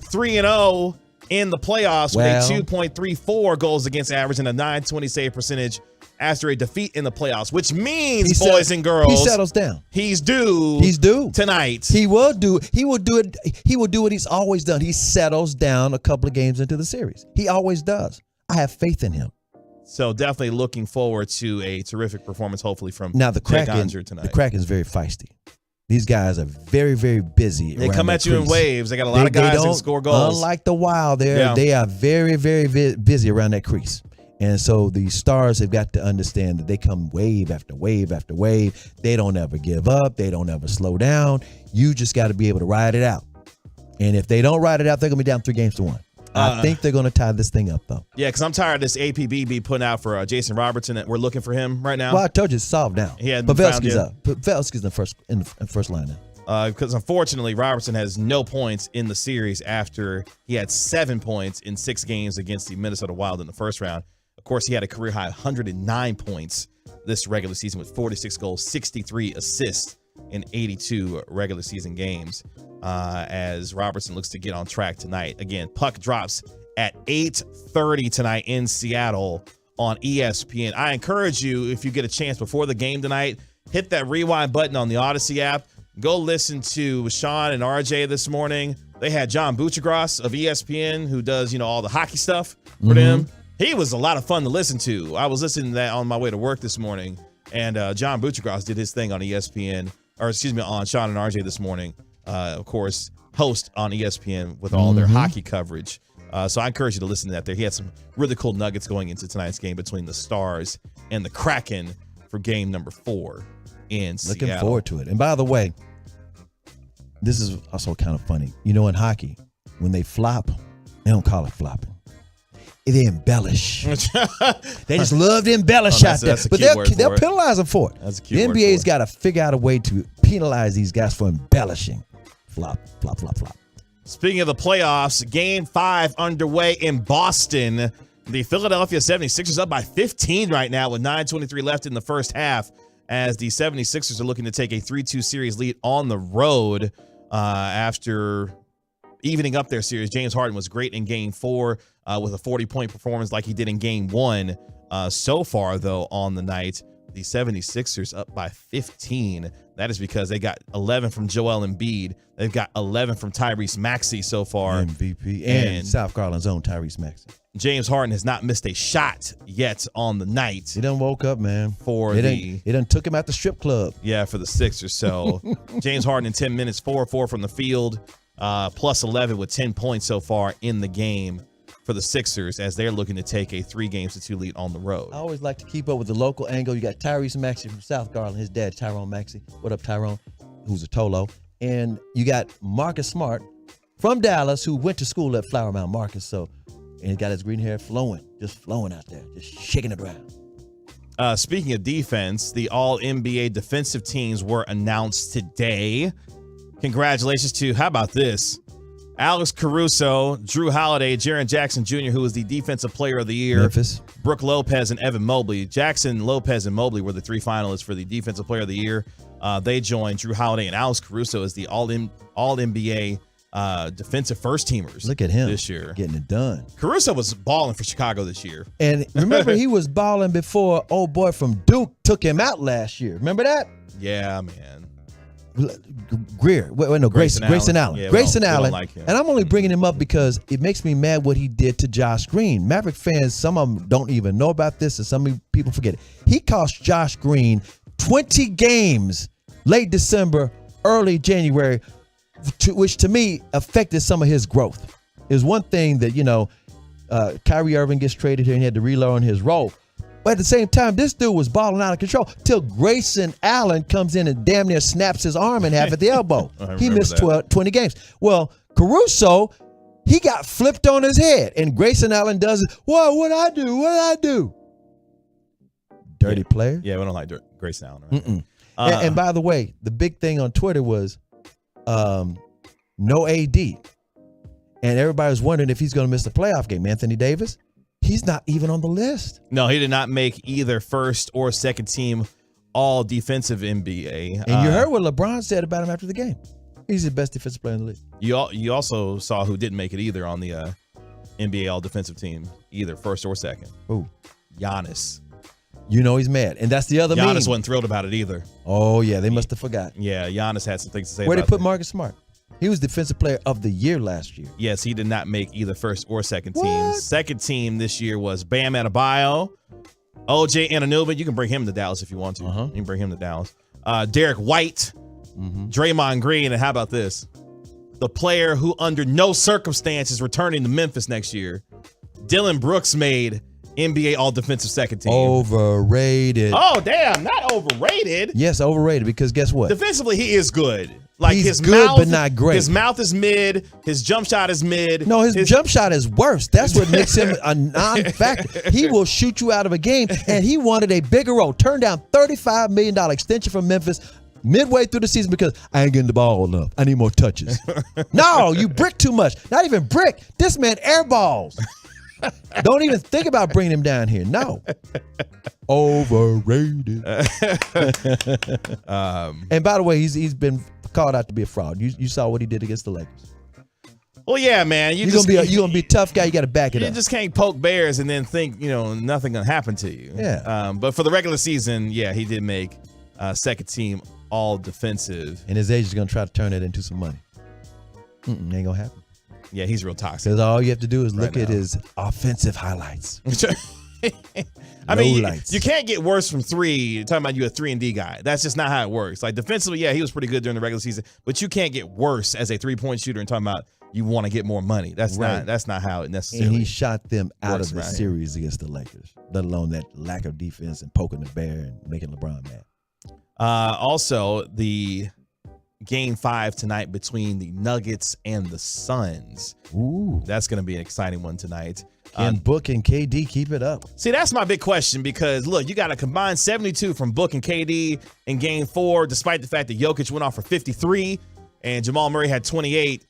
3-0 in the playoffs with a 2.34 goals against average and a .920 save percentage after a defeat in the playoffs, which means, boys and girls, he settles down. He's due tonight. He will do it. He will do what he's always done. He settles down a couple of games into the series. He always does. I have faith in him. So definitely looking forward to a terrific performance, hopefully from now the Jake Kraken Ottinger tonight. The Kraken's very feisty. These guys are very, very busy. They come at you in waves. They got a lot of guys that score goals. Unlike the Wild, they are very, very busy around that crease. And so the Stars have got to understand that they come wave after wave after wave. They don't ever give up. They don't ever slow down. You just got to be able to ride it out. And if they don't ride it out, they're going to be down 3-1. I think they're going to tie this thing up, though. Yeah, because I'm tired of this APB putting out for Jason Robertson. That we're looking for him right now. Well, I told you it's solved now. Pavelski's up. Pavelski's in the first line now. Because unfortunately, Robertson has no points in the series after he had 7 points in 6 games against the Minnesota Wild in the first round. Of course, he had a career high 109 points this regular season with 46 goals, 63 assists in 82 regular season games. As Robertson looks to get on track tonight. Again, puck drops at 8:30 tonight in Seattle on ESPN. I encourage you, if you get a chance before the game tonight, hit that rewind button on the Odyssey app. Go listen to Sean and RJ this morning. They had John Buccigross of ESPN, who does, all the hockey stuff for them. He was a lot of fun to listen to. I was listening to that on my way to work this morning, and John Buccigross did his thing on ESPN, on Sean and RJ this morning. Of course, host on ESPN with all their hockey coverage. So I encourage you to listen to that there. He had some really cool nuggets going into tonight's game between the Stars and the Kraken for game number 4 in Seattle. Looking forward to it. And by the way, this is also kind of funny. In hockey, when they flop, they don't call it flopping. They embellish. They just love to embellish out there. But they'll penalize them for it. That's a cute the word NBA's for it. got to figure out a way to penalize these guys for embellishing. Flop, flop, flop, flop. Speaking of the playoffs, Game 5 underway in Boston. The Philadelphia 76ers up by 15 right now with 9:23 left in the first half as the 76ers are looking to take a 3-2 series lead on the road after evening up their series. James Harden was great in Game 4 with a 40-point performance like he did in Game 1. So far, though, on the night, the 76ers up by 15. That is because they got 11 from Joel Embiid. They've got 11 from Tyrese Maxey so far. MVP and South Carolina's own Tyrese Maxey. James Harden has not missed a shot yet on the night. He done woke up, man. It done took him out the strip club. Yeah, for the Sixers. So James Harden in 10 minutes, 4-4 from the field, plus 11 with 10 points so far in the game for the Sixers as they're looking to take a 3-2 lead on the road. I always like to keep up with the local angle. You got Tyrese Maxey from South Carolina, his dad, Tyrone Maxey. What up, Tyrone? Who's a Tolo. And you got Marcus Smart from Dallas, who went to school at Flower Mound Marcus. And he got his green hair flowing out there, just shaking it around. Speaking of defense, the All-NBA defensive teams were announced today. Congratulations to, how about this? Alex Caruso, Drew Holiday, Jaren Jackson Jr., who was the Defensive Player of the Year. Memphis. Brooke Lopez and Evan Mobley. Jackson, Lopez, and Mobley were the 3 finalists for the Defensive Player of the Year. They joined Drew Holiday and Alex Caruso as the All-NBA defensive first teamers. Look at him this year. getting it done. Caruso was balling for Chicago this year. And remember, he was balling before old boy from Duke took him out last year. Remember that? Yeah, man. Grayson Allen. Yeah, Grayson we don't Allen. like him. And I'm only bringing him up because it makes me mad what he did to Josh Green. Maverick fans, some of them don't even know about this, and some people forget it. He cost Josh Green 20 games late December, early January, which to me affected some of his growth. Is one thing that, Kyrie Irving gets traded here and he had to relearn his role. But at the same time, this dude was balling out of control till Grayson Allen comes in and damn near snaps his arm in half at the elbow. He missed 20 games. Well, Caruso, he got flipped on his head, and Grayson Allen does it. What'd I do? Dirty player. Yeah, we don't like Grayson Allen. Right? And by the way, the big thing on Twitter was no AD. And everybody was wondering if he's going to miss the playoff game. Anthony Davis, he's not even on the list. No, he did not make either first or second team all defensive NBA. And you heard what LeBron said about him after the game. He's the best defensive player in the league. You also saw who didn't make it either on the NBA all defensive team, either first or second. Who? Giannis. He's mad. And that's the other Giannis meme. wasn't thrilled about it either. Oh, yeah. They must have forgot. Yeah, Giannis had some things to say Where about they put that. Marcus Smart? He was Defensive Player of the Year last year. Yes, he did not make either first or second team. Second team this year was Bam Adebayo, OJ Anunoby. You can bring him to Dallas if you want to. You can bring him to Dallas. Derek White, Draymond Green, and how about this? The player who under no circumstance is returning to Memphis next year. Dylan Brooks made NBA All-Defensive Second Team. Overrated. Oh, damn, not overrated. Yes, overrated, because guess what? Defensively, he is good. Like He's his good, mouth, but not great. His mouth is mid. His jump shot is mid. No, his jump shot is worse. That's what makes him a non-factor. He will shoot you out of a game, and he wanted a bigger role. Turned down $35 million extension from Memphis midway through the season because I ain't getting the ball enough. I need more touches. No, you brick too much. Not even brick. This man airballs. Don't even think about bringing him down here. No. Overrated. And by the way, he's been called out to be a fraud. You saw what he did against the Lakers. Well, yeah, man. You're gonna be a tough guy. You got to back it up. You just can't poke bears and then think nothing gonna happen to you. Yeah. But for the regular season, yeah, he did make second team all defensive. And his agent's gonna try to turn it into some money. Ain't gonna happen. Yeah, he's real toxic. Because all you have to do is look right at now. his offensive highlights. I mean, Lowlights. you can't get worse from three. You're talking about you a 3-and-D guy. That's just not how it works. Like defensively, yeah, he was pretty good during the regular season, but you can't get worse as a 3-point shooter and talking about you want to get more money. That's not how it necessarily. And he shot them out works of the around here. series against the Lakers, let alone that lack of defense and poking the bear and making LeBron mad. Also, the Game 5 tonight between the Nuggets and the Suns. Ooh, that's going to be an exciting one tonight. Can Book and KD keep it up? See, that's my big question because, look, you got a combined 72 from Book and KD in Game 4, despite the fact that Jokic went off for 53 and Jamal Murray had 28.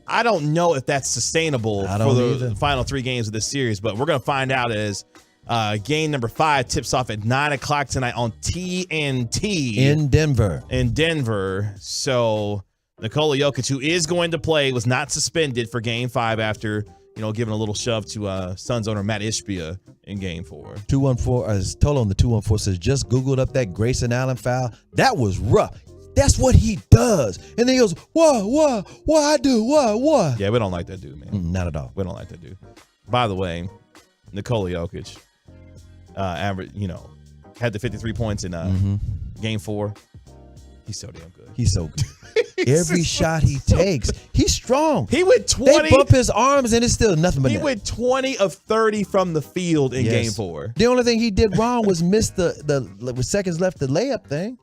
I don't know if that's sustainable for the final 3 games of this series, but we're going to find out as game number 5 tips off at 9 o'clock tonight on TNT. In Denver. So Nikola Jokic, who is going to play, was not suspended for Game 5 after giving a little shove to Suns owner Matt Ishbia in Game 4. 214, as Tolo on the 214 says, just Googled up that Grayson Allen foul. That was rough. That's what he does. And then he goes, what I do, what? Yeah, we don't like that dude, man. Not at all. We don't like that dude. By the way, Nikola Jokic, average, had the 53 points in Game 4. He's so damn good. He's so good. Every shot he takes, he's strong. He went 20. They bump his arms and it's still nothing but He net. went 20 of 30 from the field in Game 4. The only thing he did wrong was miss the with seconds left the layup thing.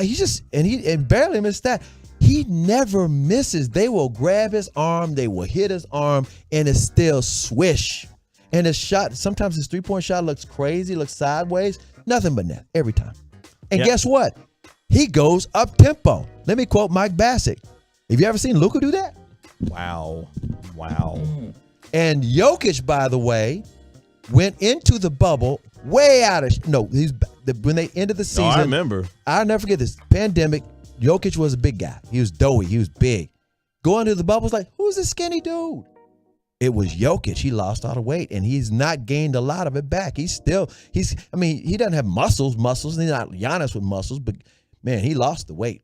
He barely missed that. He never misses. They will grab his arm, they will hit his arm, and it's still swish. And his shot, sometimes his 3-point shot looks crazy, looks sideways. Nothing but net every time. And guess what? He goes up tempo. Let me quote Mike Bassett. Have you ever seen Luka do that? Wow. And Jokic, by the way, went into the bubble way out of when they ended the season. I remember. I'll never forget this. Pandemic, Jokic was a big guy. He was doughy. He was big. Going to the bubbles like, who's this skinny dude? It was Jokic. He lost all the weight, and he's not gained a lot of it back. He doesn't have muscles. He's not Giannis with muscles, but man, he lost the weight.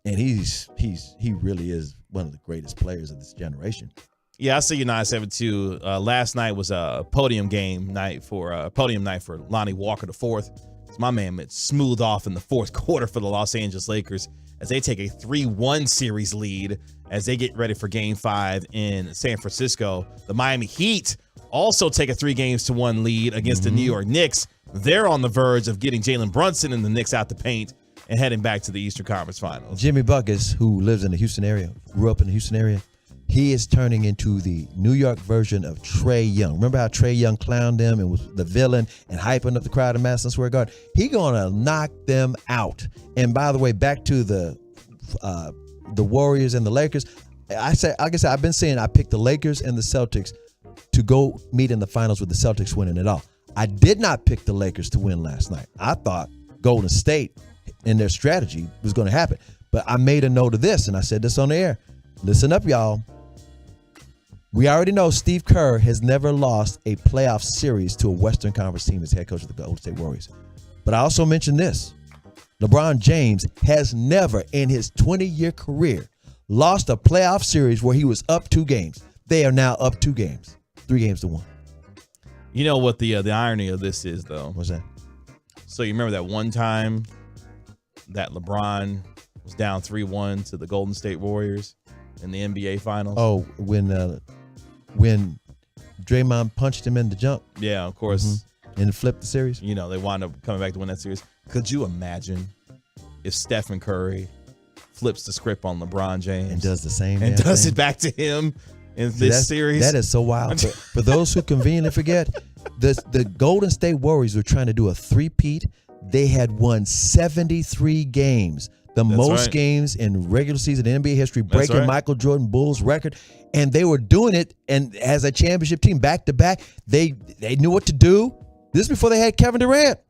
And he really is one of the greatest players of this generation. Yeah, I see you 972. Last night was a podium night for Lonnie Walker IV. My man went smooth off in the fourth quarter for the Los Angeles Lakers as they take a 3-1 series lead as they get ready for Game 5 in San Francisco. The Miami Heat also take a 3-1 lead against the New York Knicks. They're on the verge of getting Jalen Brunson and the Knicks out the paint and heading back to the Eastern Conference Finals. Jimmy Buckets, who lives in the Houston area, grew up in the Houston area, he is turning into the New York version of Trae Young. Remember how Trae Young clowned them and was the villain and hyping up the crowd in Madison Square Garden? He gonna knock them out. And by the way, back to the Warriors and the Lakers. Like I said, I've been saying I picked the Lakers and the Celtics to go meet in the finals with the Celtics winning it all. I did not pick the Lakers to win last night. I thought Golden State and their strategy was going to happen. But I made a note of this, and I said this on the air. Listen up, y'all. We already know Steve Kerr has never lost a playoff series to a Western Conference team as head coach of the Golden State Warriors. But I also mentioned this. LeBron James has never in his 20-year career lost a playoff series where he was up 2 games. They are now up 2 games, 3-1. You know what the irony of this is, though? What's that? So you remember that one time that LeBron was down 3-1 to the Golden State Warriors in the NBA Finals? Oh, when Draymond punched him in the jump. Yeah, of course. And flipped the series. You know, they wound up coming back to win that series. Could you imagine if Stephen Curry flips the script on LeBron James and does the same and does thing. it back to him in this series? That is so wild. For those who conveniently forget, the Golden State Warriors were trying to do a three-peat. They had won 73 games. That's most games in regular season NBA history, breaking Michael Jordan Bulls record. And they were doing it, and as a championship team, back to back, they knew what to do. This is before they had Kevin Durant.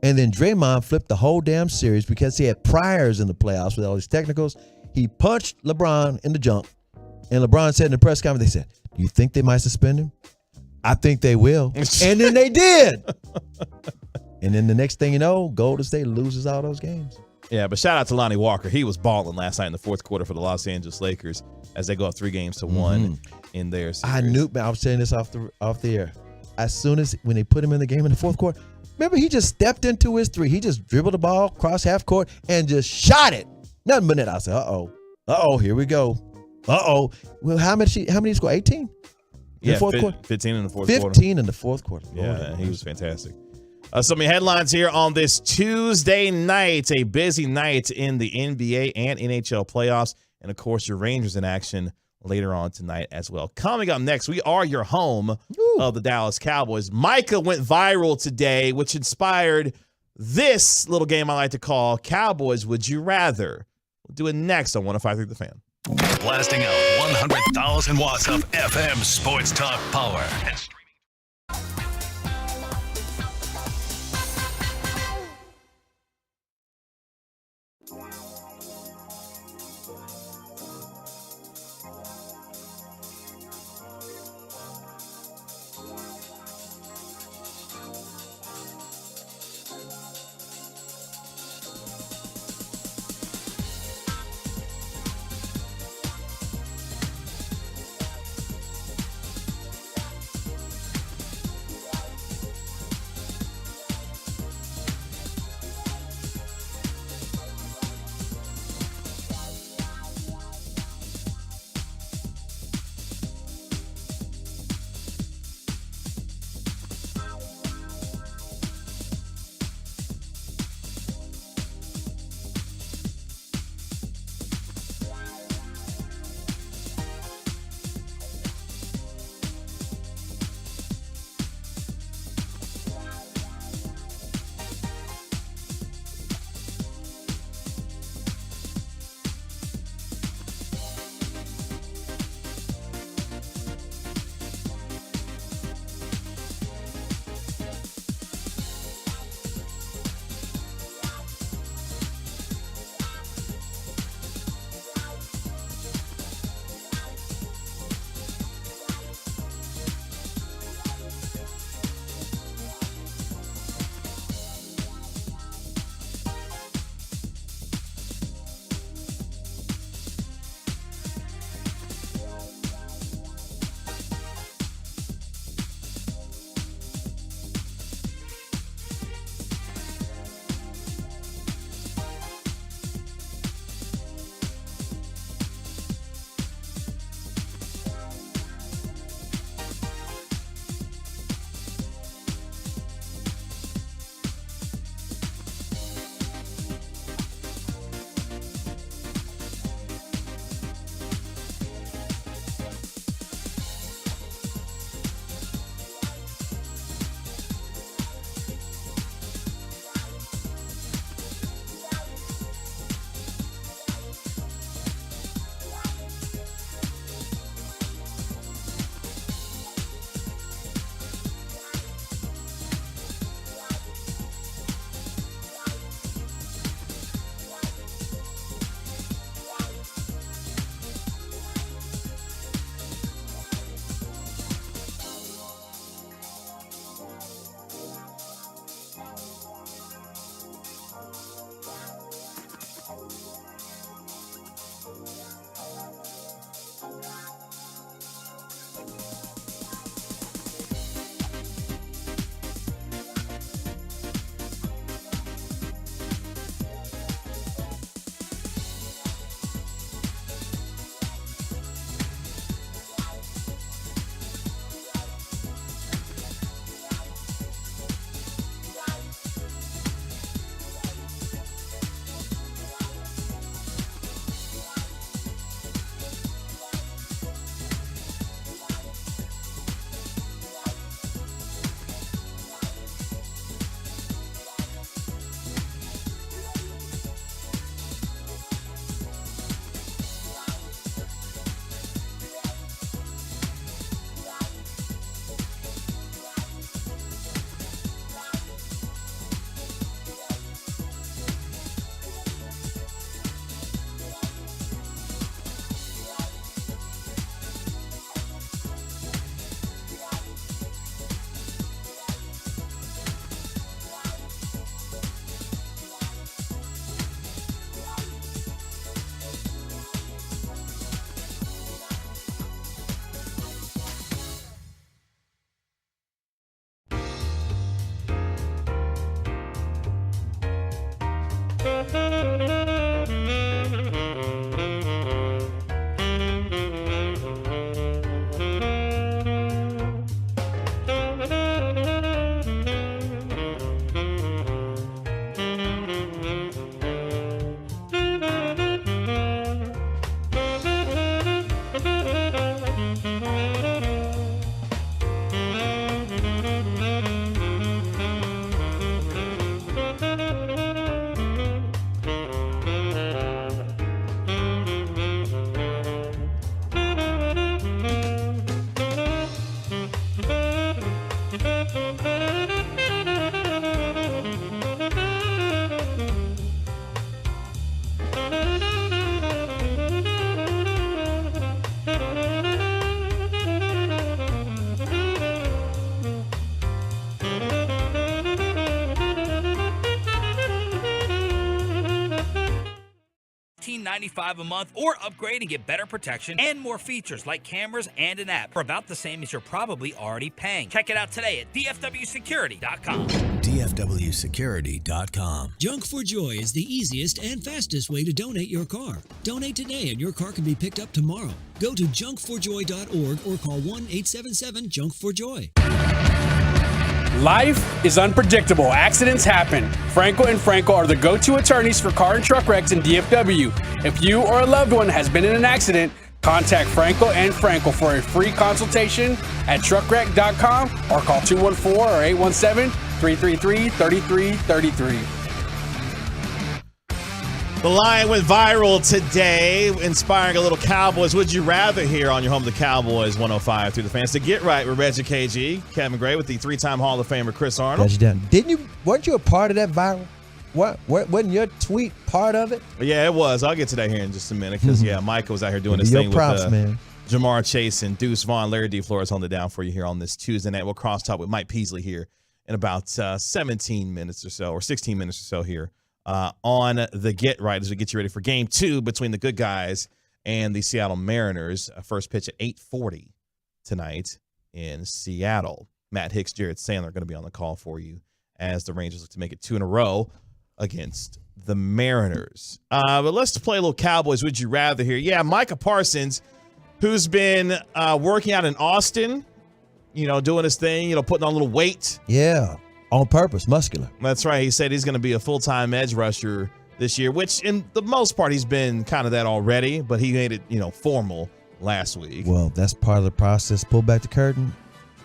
And then Draymond flipped the whole damn series because he had priors in the playoffs with all these technicals. He punched LeBron in the junk. And LeBron said in the press conference, they said, "Do you think they might suspend him?" "I think they will." And then they did. And then the next thing you know, Golden State loses all those games. Yeah, but shout out to Lonnie Walker. He was balling last night in the fourth quarter for the Los Angeles Lakers as they go up 3-1 in their series. I knew, man, I was saying this off the air. As soon as when they put him in the game in the fourth quarter, remember he just stepped into his three. He just dribbled the ball across half court and just shot it. Nothing but net. I said, uh-oh, here we go. Uh-oh. Well, how many he scored? 18? Yeah, fourth quarter? 15 in the fourth quarter. 15 in the fourth quarter. Yeah, he was fantastic. Some headlines here on this Tuesday night, a busy night in the NBA and NHL playoffs, and of course your Rangers in action later on tonight as well. Coming up next, we are your home of the Dallas Cowboys. Micah went viral today, which inspired this little game I like to call Cowboys Would You Rather. We'll do it next on 105.3 The Fan. Blasting out 100,000 watts of FM sports talk power. And $9.95 a month, or upgrade and get better protection and more features like cameras and an app for about the same as you're probably already paying. Check it out today at dfwsecurity.com. dfwsecurity.com. Junk for Joy is the easiest and fastest way to donate your car. Donate today and your car can be picked up tomorrow. Go to junkforjoy.org or call 1-877-JUNK4JOY. Life is unpredictable. Accidents happen. Franco and Franco are the go-to attorneys for car and truck wrecks in DFW. If you or a loved one has been in an accident, contact Franco and Franco for a free consultation at truckwreck.com or call 214 or 817-333-3333. The line went viral today, inspiring a little Cowboys Would You Rather here on your home of the Cowboys 105 through the fans. To Get Right with Reggie KG, Kevin Gray with the three-time Hall of Famer Chris Arnold. Weren't you a part of that viral? Wasn't your tweet part of it? Yeah, it was. I'll get to that here in just a minute because, Micah was out here doing this thing with Jamar Chase and Deuce Vaughn. Larry D. Flores holding it down for you here on this Tuesday night. We'll cross-talk with Mike Peasley here in about 17 minutes or so, or 16 minutes or so here. On the Get Right as we get you ready for Game 2 between the Good Guys and the Seattle Mariners. First pitch at 8:40 tonight in Seattle. Matt Hicks, Jared Sandler are going to be on the call for you as the Rangers look to make it 2 in a row against the Mariners. But let's play a little Cowboys Would You Rather here. Yeah, Micah Parsons, who's been working out in Austin, doing his thing, putting on a little weight. Yeah. On purpose, muscular. That's right. He said he's going to be a full-time edge rusher this year, which in the most part he's been kind of that already, but he made it, formal last week. Well, that's part of the process. Pull back the curtain.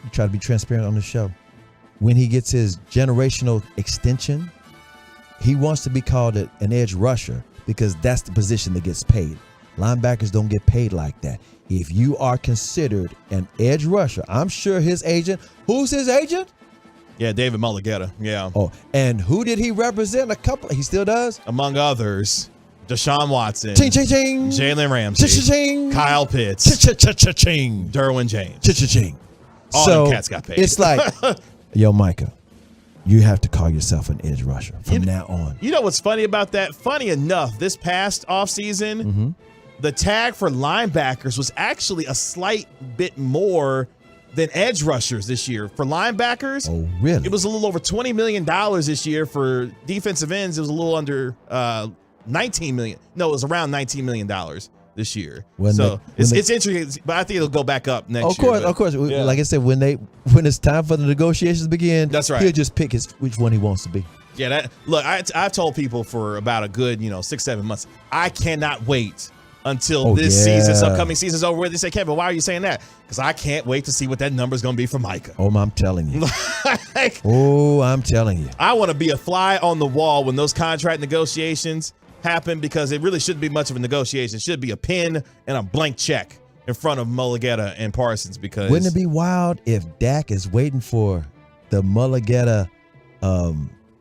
We try to be transparent on the show. When he gets his generational extension, he wants to be called an edge rusher because that's the position that gets paid. Linebackers don't get paid like that. If you are considered an edge rusher, I'm sure his agent, who's his agent? Yeah, David Mulligetta. Yeah. Oh, and who did he represent? He still does? Among others, Deshaun Watson. Ching, ching, ching. Jalen Ramsey. Ching, ching, ching. Kyle Pitts. Ching, ching, ching, ching. Derwin James. Ching, ching, ching. All so them cats got paid. It's like, yo, Micah, you have to call yourself an edge rusher from now on. You know what's funny about that? Funny enough, this past offseason, the tag for linebackers was actually a slight bit more than edge rushers this year. For linebackers, oh really? It was a little over $20 million this year. For defensive ends, it was a little under $19 million. No, it was around $19 million this year. It's interesting, but I think it'll go back up next year. Of course. Yeah. Like I said, when it's time for the negotiations to begin, that's right. He'll just pick which one he wants to be. Yeah, I've told people for about a good 6-7 months, I cannot wait until this upcoming season's over with. They say, Kevin, why are you saying that? Because I can't wait to see what that number's going to be for Micah. Oh, I'm telling you. I'm telling you. I want to be a fly on the wall when those contract negotiations happen, because it really shouldn't be much of a negotiation. It should be a pen and a blank check in front of Mulligetta and Parsons. Because wouldn't it be wild if Dak is waiting for the Mulligetta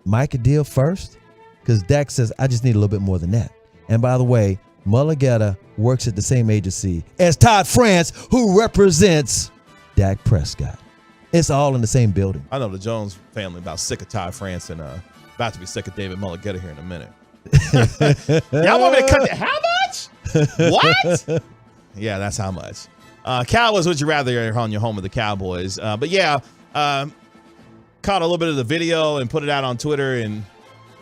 Micah deal first? Because Dak says, I just need a little bit more than that. And by the way, Mulligetta works at the same agency as Todd France, who represents Dak Prescott. It's all in the same building. I know the Jones family about sick of Todd France and about to be sick of David Mulligetta here in a minute. Y'all want me to cut that? How much? What? Yeah, that's how much. Cowboys, would you rather on your home of the Cowboys? But yeah, caught a little bit of the video and put it out on Twitter, and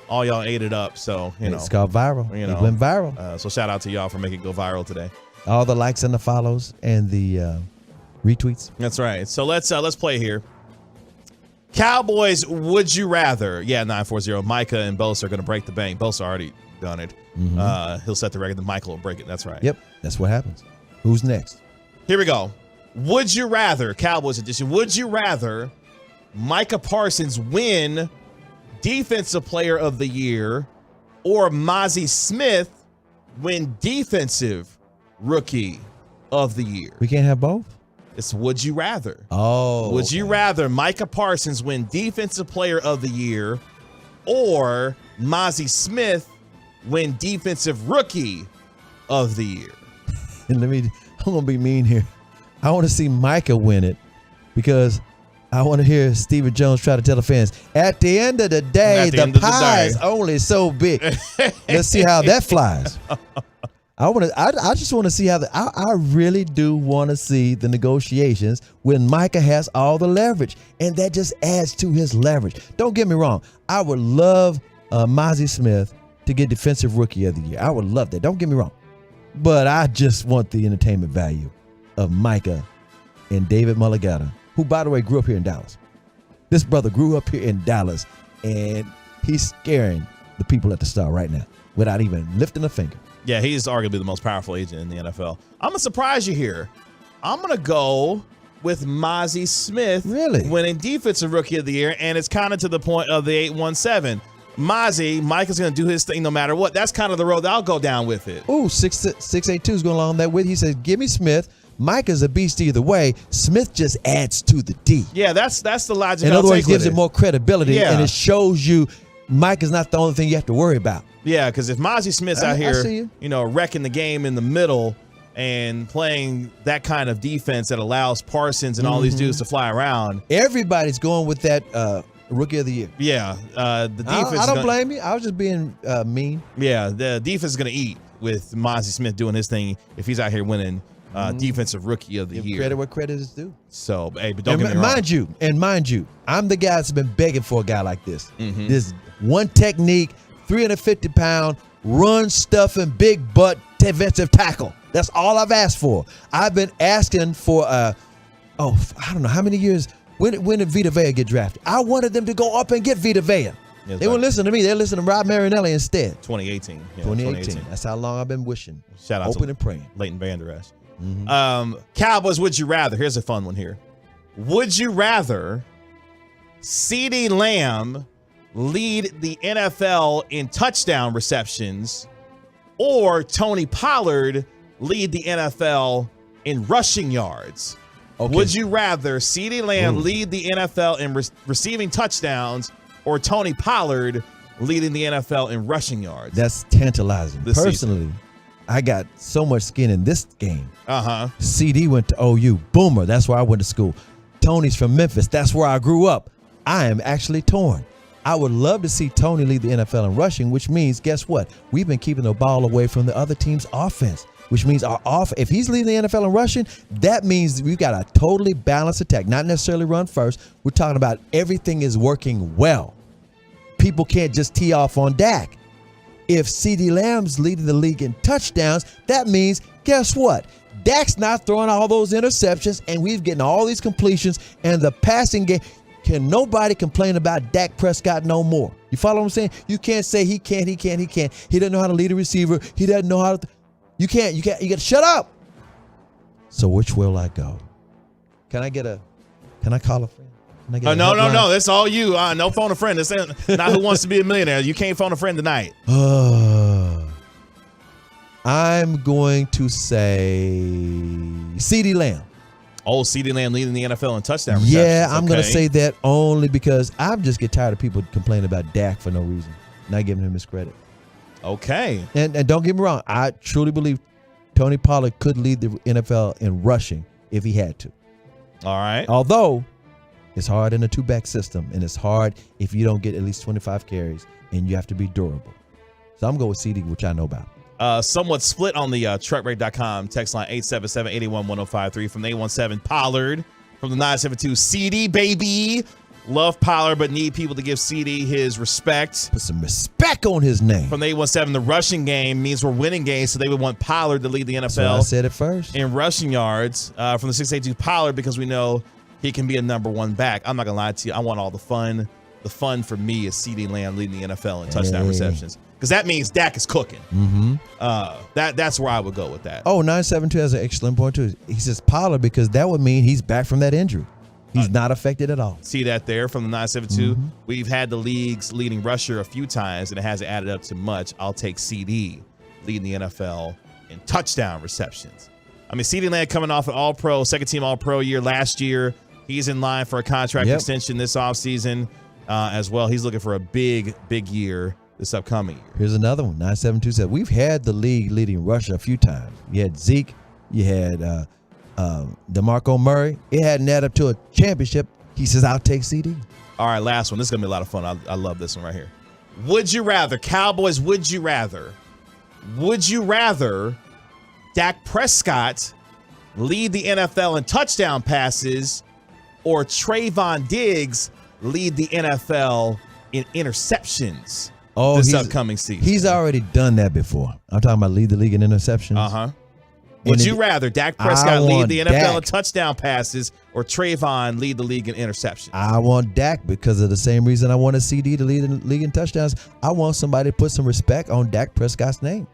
all y'all ate it up. So, it's gone viral. It went viral. So shout out to y'all for making it go viral today. All the likes and the follows and the retweets. That's right. So let's play here. Cowboys, would you rather? Yeah, 940. Micah and Bosa are going to break the bank. Bosa already done it. He'll set the record. Then Michael will break it. That's right. Yep, that's what happens. Who's next? Here we go. Would you rather, Cowboys edition, would you rather Micah Parsons win Defensive Player of the Year or Mozzie Smith win Defensive Rookie of the Year? We can't have both? It's would you rather. Oh. Would you rather Micah Parsons win Defensive Player of the Year or Mozzie Smith win Defensive Rookie of the Year? And I'm going to be mean here. I want to see Micah win it because I want to hear Stephen Jones try to tell the fans, at the end of the day, the pie is only so big. Let's see how that flies. I just want to see how I really do want to see the negotiations when Micah has all the leverage, and that just adds to his leverage. Don't get me wrong. I would love Mozzie Smith to get Defensive Rookie of the Year. I would love that. Don't get me wrong. But I just want the entertainment value of Micah and David Mulligata, who, by the way, grew up here in Dallas. This brother grew up here in Dallas, and he's scaring the people at the Star right now without even lifting a finger. Yeah, he's arguably the most powerful agent in the NFL. I'm going to surprise you here. I'm going to go with Mozzie Smith winning Defensive Rookie of the Year, and it's kind of to the point of the 817. Mike is going to do his thing no matter what. That's kind of the road that I'll go down with it. Ooh, 682 is going along that with. He says, give me Smith. Mike is a beast either way. Smith just adds to the D. Yeah, that's the logic. In other words, gives it more credibility, and it shows you Mike is not the only thing you have to worry about. Yeah, because if Mozzie Smith's out here, wrecking the game in the middle and playing that kind of defense that allows Parsons and all these dudes to fly around. Everybody's going with that Rookie of the Year. Yeah, the defense. I don't blame you. I was just being mean. Yeah, the defense is going to eat with Mozzie Smith doing his thing if he's out here winning Defensive Rookie of the Year. Credit where credit is due. So, hey, but don't get me wrong. Mind you, I'm the guy that's been begging for a guy like this. This one technique, 350-pound, run-stuffing, big butt defensive tackle. That's all I've asked for. I've been asking for, I don't know how many years. When did Vita Vea get drafted? I wanted them to go up and get Vita Vea. They wouldn't listen to me. They listened to Rob Marinelli instead. 2018. Yeah, 2018. That's how long I've been wishing. Shout out hoping to and praying. Leighton Vander Esch. Cowboys, would you rather? Here's a fun one here. Would you rather CeeDee Lamb lead the NFL in touchdown receptions or Tony Pollard lead the NFL in rushing yards? Okay. Would you rather CeeDee Lamb lead the NFL in receiving touchdowns or Tony Pollard leading the NFL in rushing yards? That's tantalizing. Personally, I got so much skin in this game. CD went to OU. Boomer, that's where I went to school. Tony's from Memphis. That's where I grew up. I am actually torn. I would love to see Tony lead the NFL in rushing, which means, guess what? We've been keeping the ball away from the other team's offense, which means if he's leading the NFL in rushing, that means we've got a totally balanced attack, not necessarily run first. We're talking about everything is working well. People can't just tee off on Dak. If CeeDee Lamb's leading the league in touchdowns, that means, guess what? Dak's not throwing all those interceptions, and we've getting all these completions, and the passing game. Can nobody complain about Dak Prescott no more? You follow what I'm saying? You can't say he can't. He doesn't know how to lead a receiver. He doesn't know how to. You can't. You got to shut up. So which will I go? Can I call a friend? No. That's all you. No phone a friend. This ain't not Who Wants to Be a Millionaire. You can't phone a friend tonight. I'm going to say CeeDee Lamb. Oh, CeeDee Lamb leading the NFL in touchdown receptions. Yeah, I'm going to say that only because I just get tired of people complaining about Dak for no reason, not giving him his credit. Okay. And don't get me wrong, I truly believe Tony Pollard could lead the NFL in rushing if he had to. All right. Although it's hard in a two-back system, and it's hard if you don't get at least 25 carries, and you have to be durable. So I'm going with CD, which I know about. Somewhat split on the truckrate.com text line 877-881-1053 from the 817 Pollard, from the 972 CD baby. Love Pollard, but need people to give CD his respect. Put some respect on his name. From the 817, the rushing game means we're winning games, so they would want Pollard to lead the NFL. So I said it first. In rushing yards. From the 682 Pollard, because we know he can be a number one back. I'm not going to lie to you. I want all the fun. The fun for me is CeeDee Lamb leading the NFL in touchdown receptions. Because that means Dak is cooking. That's where I would go with that. Oh, 972 has an excellent point, too. He says Pollard because that would mean he's back from that injury. He's not affected at all. See that there from the 972? We've had the league's leading rusher a few times, and it hasn't added up to much. I'll take CD leading the NFL in touchdown receptions. I mean, CeeDee Lamb coming off an All-Pro, second-team All-Pro year last year. He's in line for a contract extension this offseason as well. He's looking for a big, big year this upcoming year. Here's another one. 972 said, we've had the league leading rusher a few times. You had Zeke. You had DeMarco Murray. It hadn't added up to a championship. He says, I'll take CD. All right, last one. This is going to be a lot of fun. I love this one right here. Would you rather, Cowboys, would you rather Dak Prescott lead the NFL in touchdown passes, or Trayvon Diggs lead the NFL in interceptions this upcoming season? He's already done that before. I'm talking about lead the league in interceptions. Uh-huh. Would you rather Dak Prescott lead the NFL in touchdown passes or Trayvon lead the league in interceptions? I want Dak because of the same reason I want a CD to lead the league in touchdowns. I want somebody to put some respect on Dak Prescott's name.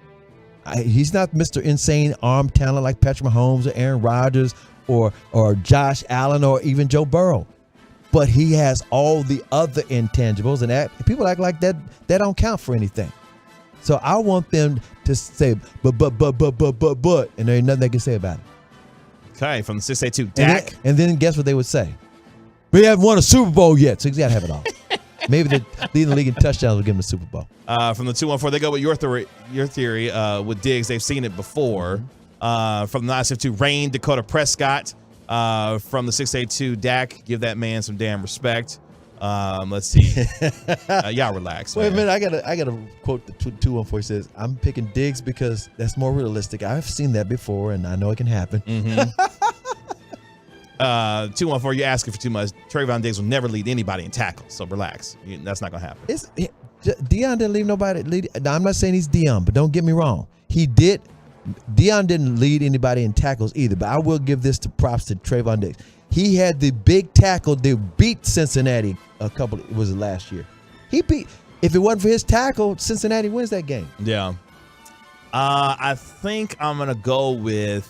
He's not Mr. Insane arm talent like Patrick Mahomes or Aaron Rodgers or Josh Allen or even Joe Burrow. But he has all the other intangibles, and people act like that don't count for anything. So I want them to say, but, and there ain't nothing they can say about it. Okay, from the 682, Dak. And then guess what they would say? We haven't won a Super Bowl yet, so he's got to have it all. Maybe the leading the league in touchdowns will give him a Super Bowl. From the 214, they go with your theory with Diggs. They've seen it before. From the 972, Rain, Dakota Prescott. From the 682, Dak, give that man some damn respect. Let's see. Y'all relax. Wait a minute. I gotta quote the 214. He says, "I'm picking Diggs because that's more realistic. I've seen that before, and I know it can happen." 214, you're asking for too much. Trayvon Diggs will never lead anybody in tackles, so relax. That's not gonna happen. Deion didn't leave nobody. Now, I'm not saying he's Deion, but don't get me wrong. He did. Deion didn't lead anybody in tackles either, but I will give this to props to Trayvon Diggs. He had the big tackle that beat Cincinnati was it last year. If it wasn't for his tackle, Cincinnati wins that game. Yeah. I think I'm going to go with,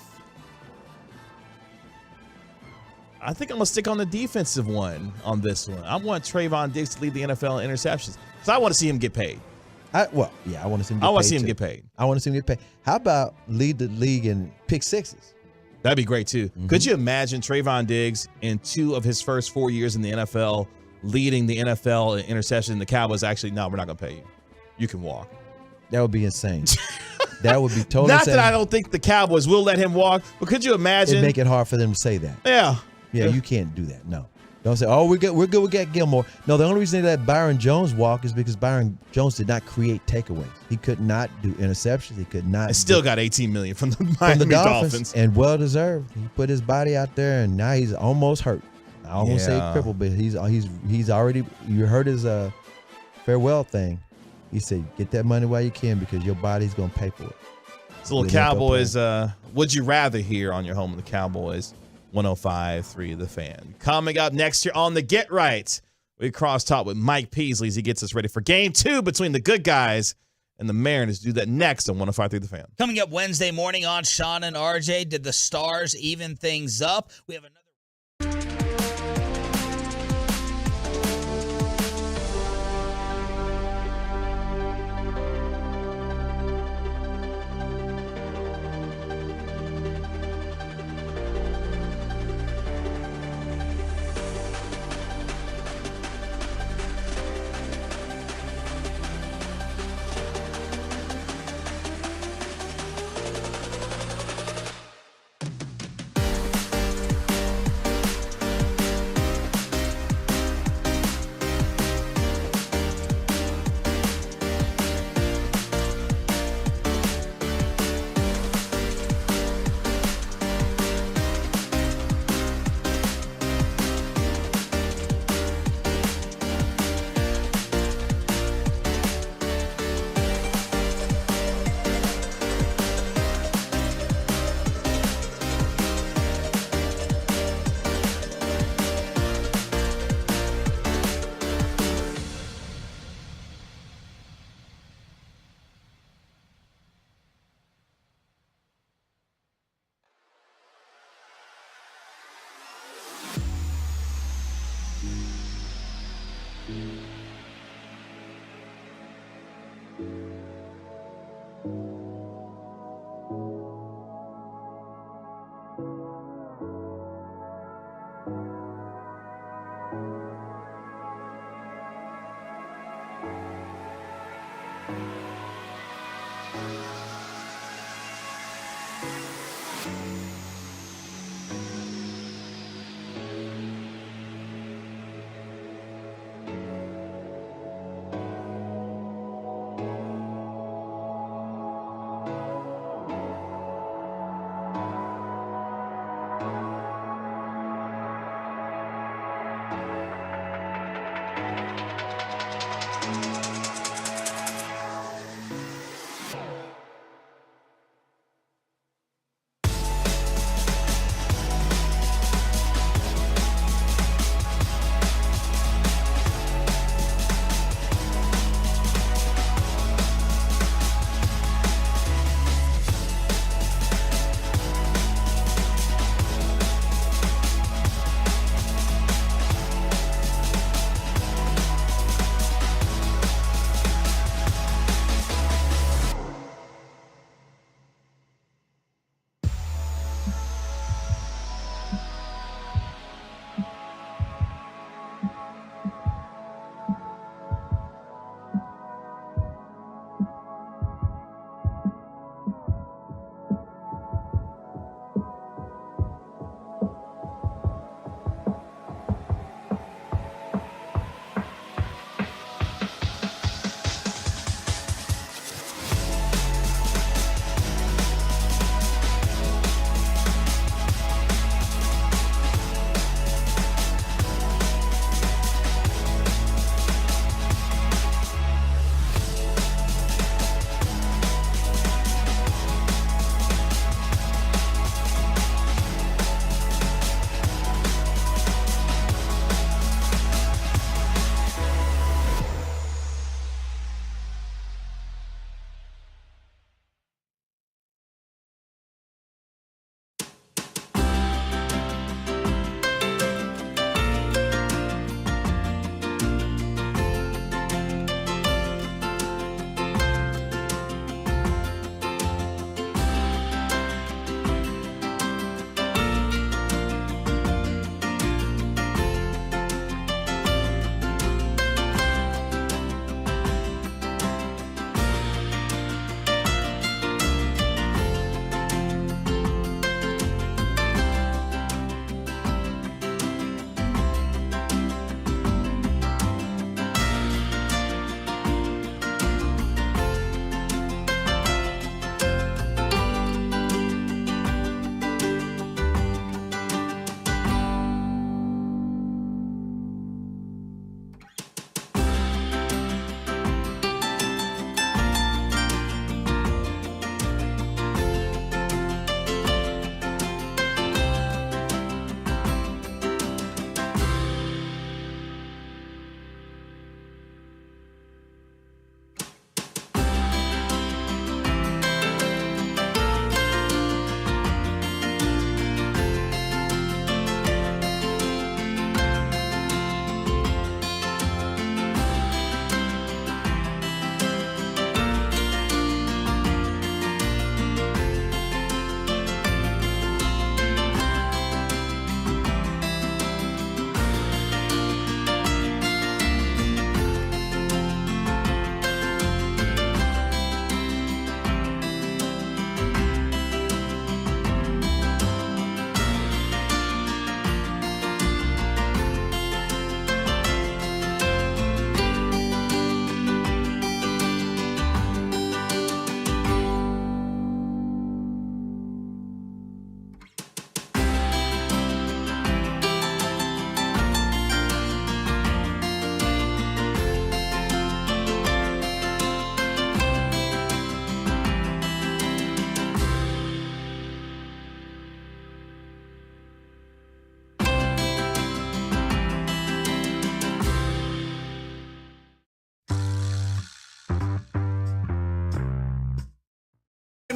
I think I'm going to stick on the defensive one on this one. I want Trayvon Diggs to lead the NFL in interceptions because I want to see him get paid. I want to see him get paid. I want to see him get paid. I want to see him get paid. How about lead the league in pick sixes? That'd be great, too. Could you imagine Trayvon Diggs in 2 of his first 4 years in the NFL leading the NFL in interception? The Cowboys actually, no, we're not going to pay you. You can walk. That would be insane. That would be totally Not insane. that I don't think the Cowboys will let him walk, but could you imagine? It'd make it hard for them to say that. Yeah. Yeah, you can't do that. No. Don't say, oh, we're good with Gilmore. No, the only reason they let Byron Jones walk is because Byron Jones did not create takeaways. He could not do interceptions. He could not. I still got $18 million from the Miami Dolphins. And well deserved. He put his body out there, and now he's almost hurt. I almost say crippled, but he's already. You heard his farewell thing. He said, "Get that money while you can because your body's gonna pay for it." It's a little Cowboys. Would you rather hear on your home of the Cowboys? 105.3 The Fan. Coming up next year on the Get Right, we cross-talk with Mike Peasley as he gets us ready for Game 2 between the Good Guys and the Mariners. Do that next on 105.3 The Fan. Coming up Wednesday morning on Sean and RJ, did the Stars even things up? We have another.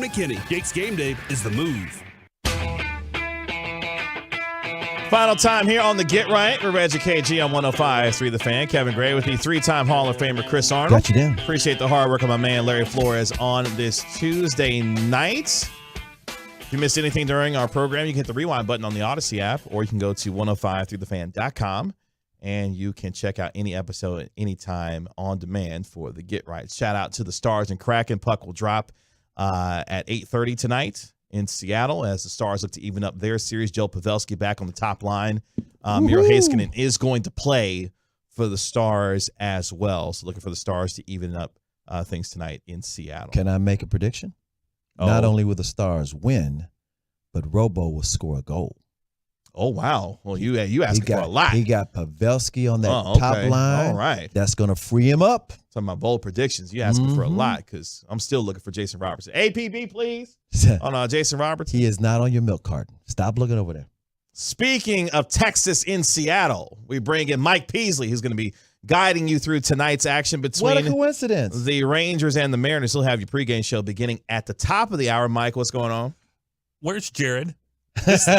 McKinney. Jake's Game Day is the move. Final time here on the Get Right. We're Reggie KG on 105.3 The Fan. Kevin Gray with me, three-time Hall of Famer Chris Arnold. Got you down. Appreciate the hard work of my man Larry Flores on this Tuesday night. If you missed anything during our program, you can hit the rewind button on the Odyssey app, or you can go to 105throughthefan.com, and you can check out any episode at any time on demand for the Get Right. Shout out to the Stars and Kraken. Puck will drop at 8:30 tonight in Seattle as the Stars look to even up their series. Joe Pavelski back on the top line. Miro Heiskanen is going to play for the Stars as well. So looking for the Stars to even up things tonight in Seattle. Can I make a prediction? Not only will the Stars win, but Robo will score a goal. Oh, wow. Well, you asking for a lot. He got Pavelski on that top okay. line. All right. That's going to free him up. Talking about bold predictions. You asking for a lot because I'm still looking for Jason Robertson. APB, please. On Jason Robertson. He is not on your milk carton. Stop looking over there. Speaking of Texas in Seattle, we bring in Mike Peasley, who's going to be guiding you through tonight's action between What a coincidence. the Rangers and the Mariners. He'll have your pregame show beginning at the top of the hour. Mike, what's going on? Where's Jared? This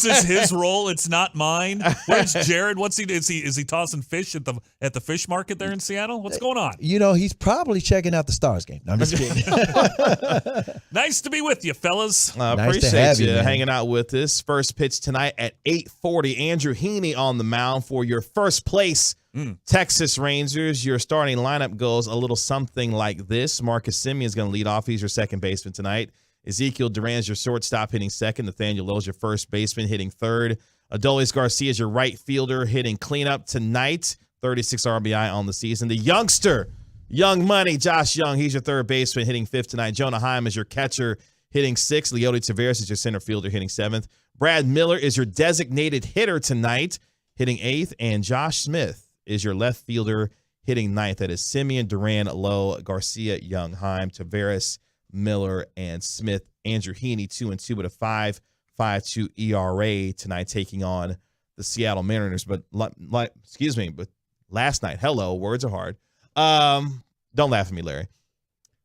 is his role. It's not mine. Where's Jared? What's he? Is he tossing fish at the fish market there in Seattle? What's going on? You know, he's probably checking out the Stars game. No, I'm just kidding. Nice to be with you, fellas. Nice appreciate to have you hanging out with us. First pitch tonight at 8:40. Andrew Heaney on the mound for your first place Texas Rangers. Your starting lineup goes a little something like this. Marcus Semien is going to lead off. He's your second baseman tonight. Ezekiel Duran's your shortstop, hitting second. Nathaniel Lowe's your first baseman, hitting third. Adolis Garcia is your right fielder, hitting cleanup tonight. 36 RBI on the season. The youngster, Young Money, Josh Young, he's your third baseman, hitting fifth tonight. Jonah Heim is your catcher, hitting sixth. Leody Taveras is your center fielder, hitting seventh. Brad Miller is your designated hitter tonight, hitting eighth. And Josh Smith is your left fielder, hitting ninth. That is Semien, Duran, Lowe, Garcia, Young, Heim, Taveras, Miller, and Smith. Andrew Heaney 2-2 with a 5.52 ERA tonight, taking on the Seattle Mariners. But but last night, words are hard. Don't laugh at me, Larry.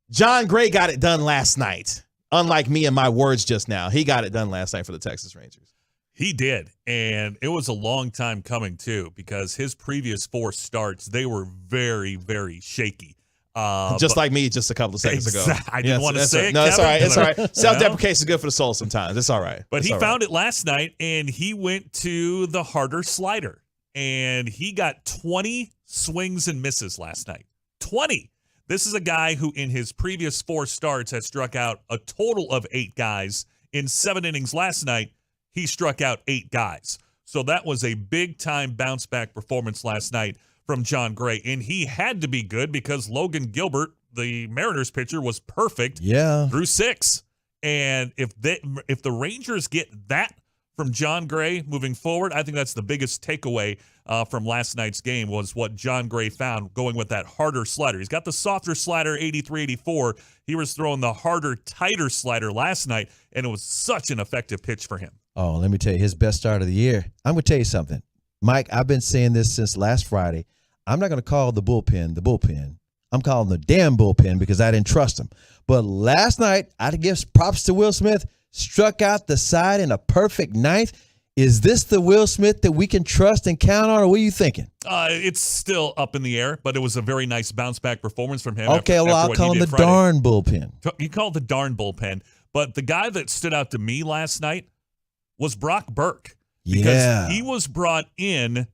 John Gray got it done last night. Unlike me and my words just now, he got it done last night for the Texas Rangers. He did, and it was a long time coming too, because his previous 4 starts, they were very, very shaky. Like me just a couple of seconds ago. I didn't want to say it. No, it's Kevin, all right. It's all right. Self-deprecation is good for the soul sometimes. It's all right. But it's he all found right. it last night, and he went to the harder slider, and he got 20 swings and misses last night. 20. This is a guy who in his previous 4 starts has struck out a total of 8 guys. In 7 innings last night, he struck out 8 guys. So that was a big-time bounce-back performance last night from John Gray, and he had to be good because Logan Gilbert, the Mariners pitcher, was perfect through 6. And if the Rangers get that from John Gray moving forward, I think that's the biggest takeaway from last night's game was what John Gray found going with that harder slider. He's got the softer slider, 83-84. He was throwing the harder, tighter slider last night, and it was such an effective pitch for him. Oh, let me tell you, his best start of the year. I'm going to tell you something. Mike, I've been saying this since last Friday. I'm not going to call the bullpen. I'm calling the damn bullpen because I didn't trust him. But last night, I'd give props to Will Smith. Struck out the side in a perfect ninth. Is this the Will Smith that we can trust and count on, or what are you thinking? It's still up in the air, but it was a very nice bounce-back performance from him. Okay, I'll call him the Friday. darn bullpen. You call it the darn bullpen. But the guy that stood out to me last night was Brock Burke. Because he was brought in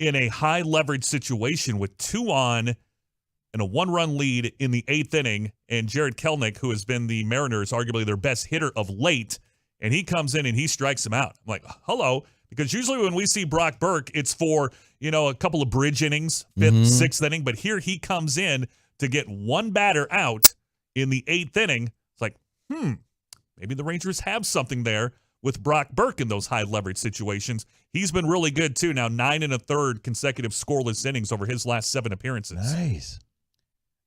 a high-leverage situation with 2 on and a 1-run lead in the 8th inning, and Jared Kelenic, who has been the Mariners' arguably their best hitter of late, and he comes in and he strikes him out. I'm like, hello, because usually when we see Brock Burke, it's for, a couple of bridge innings, 5th, 6th inning, but here he comes in to get 1 batter out in the 8th inning. It's like, maybe the Rangers have something there with Brock Burke in those high-leverage situations. He's been really good, too. Now 9 1/3 consecutive scoreless innings over his last 7 appearances. Nice.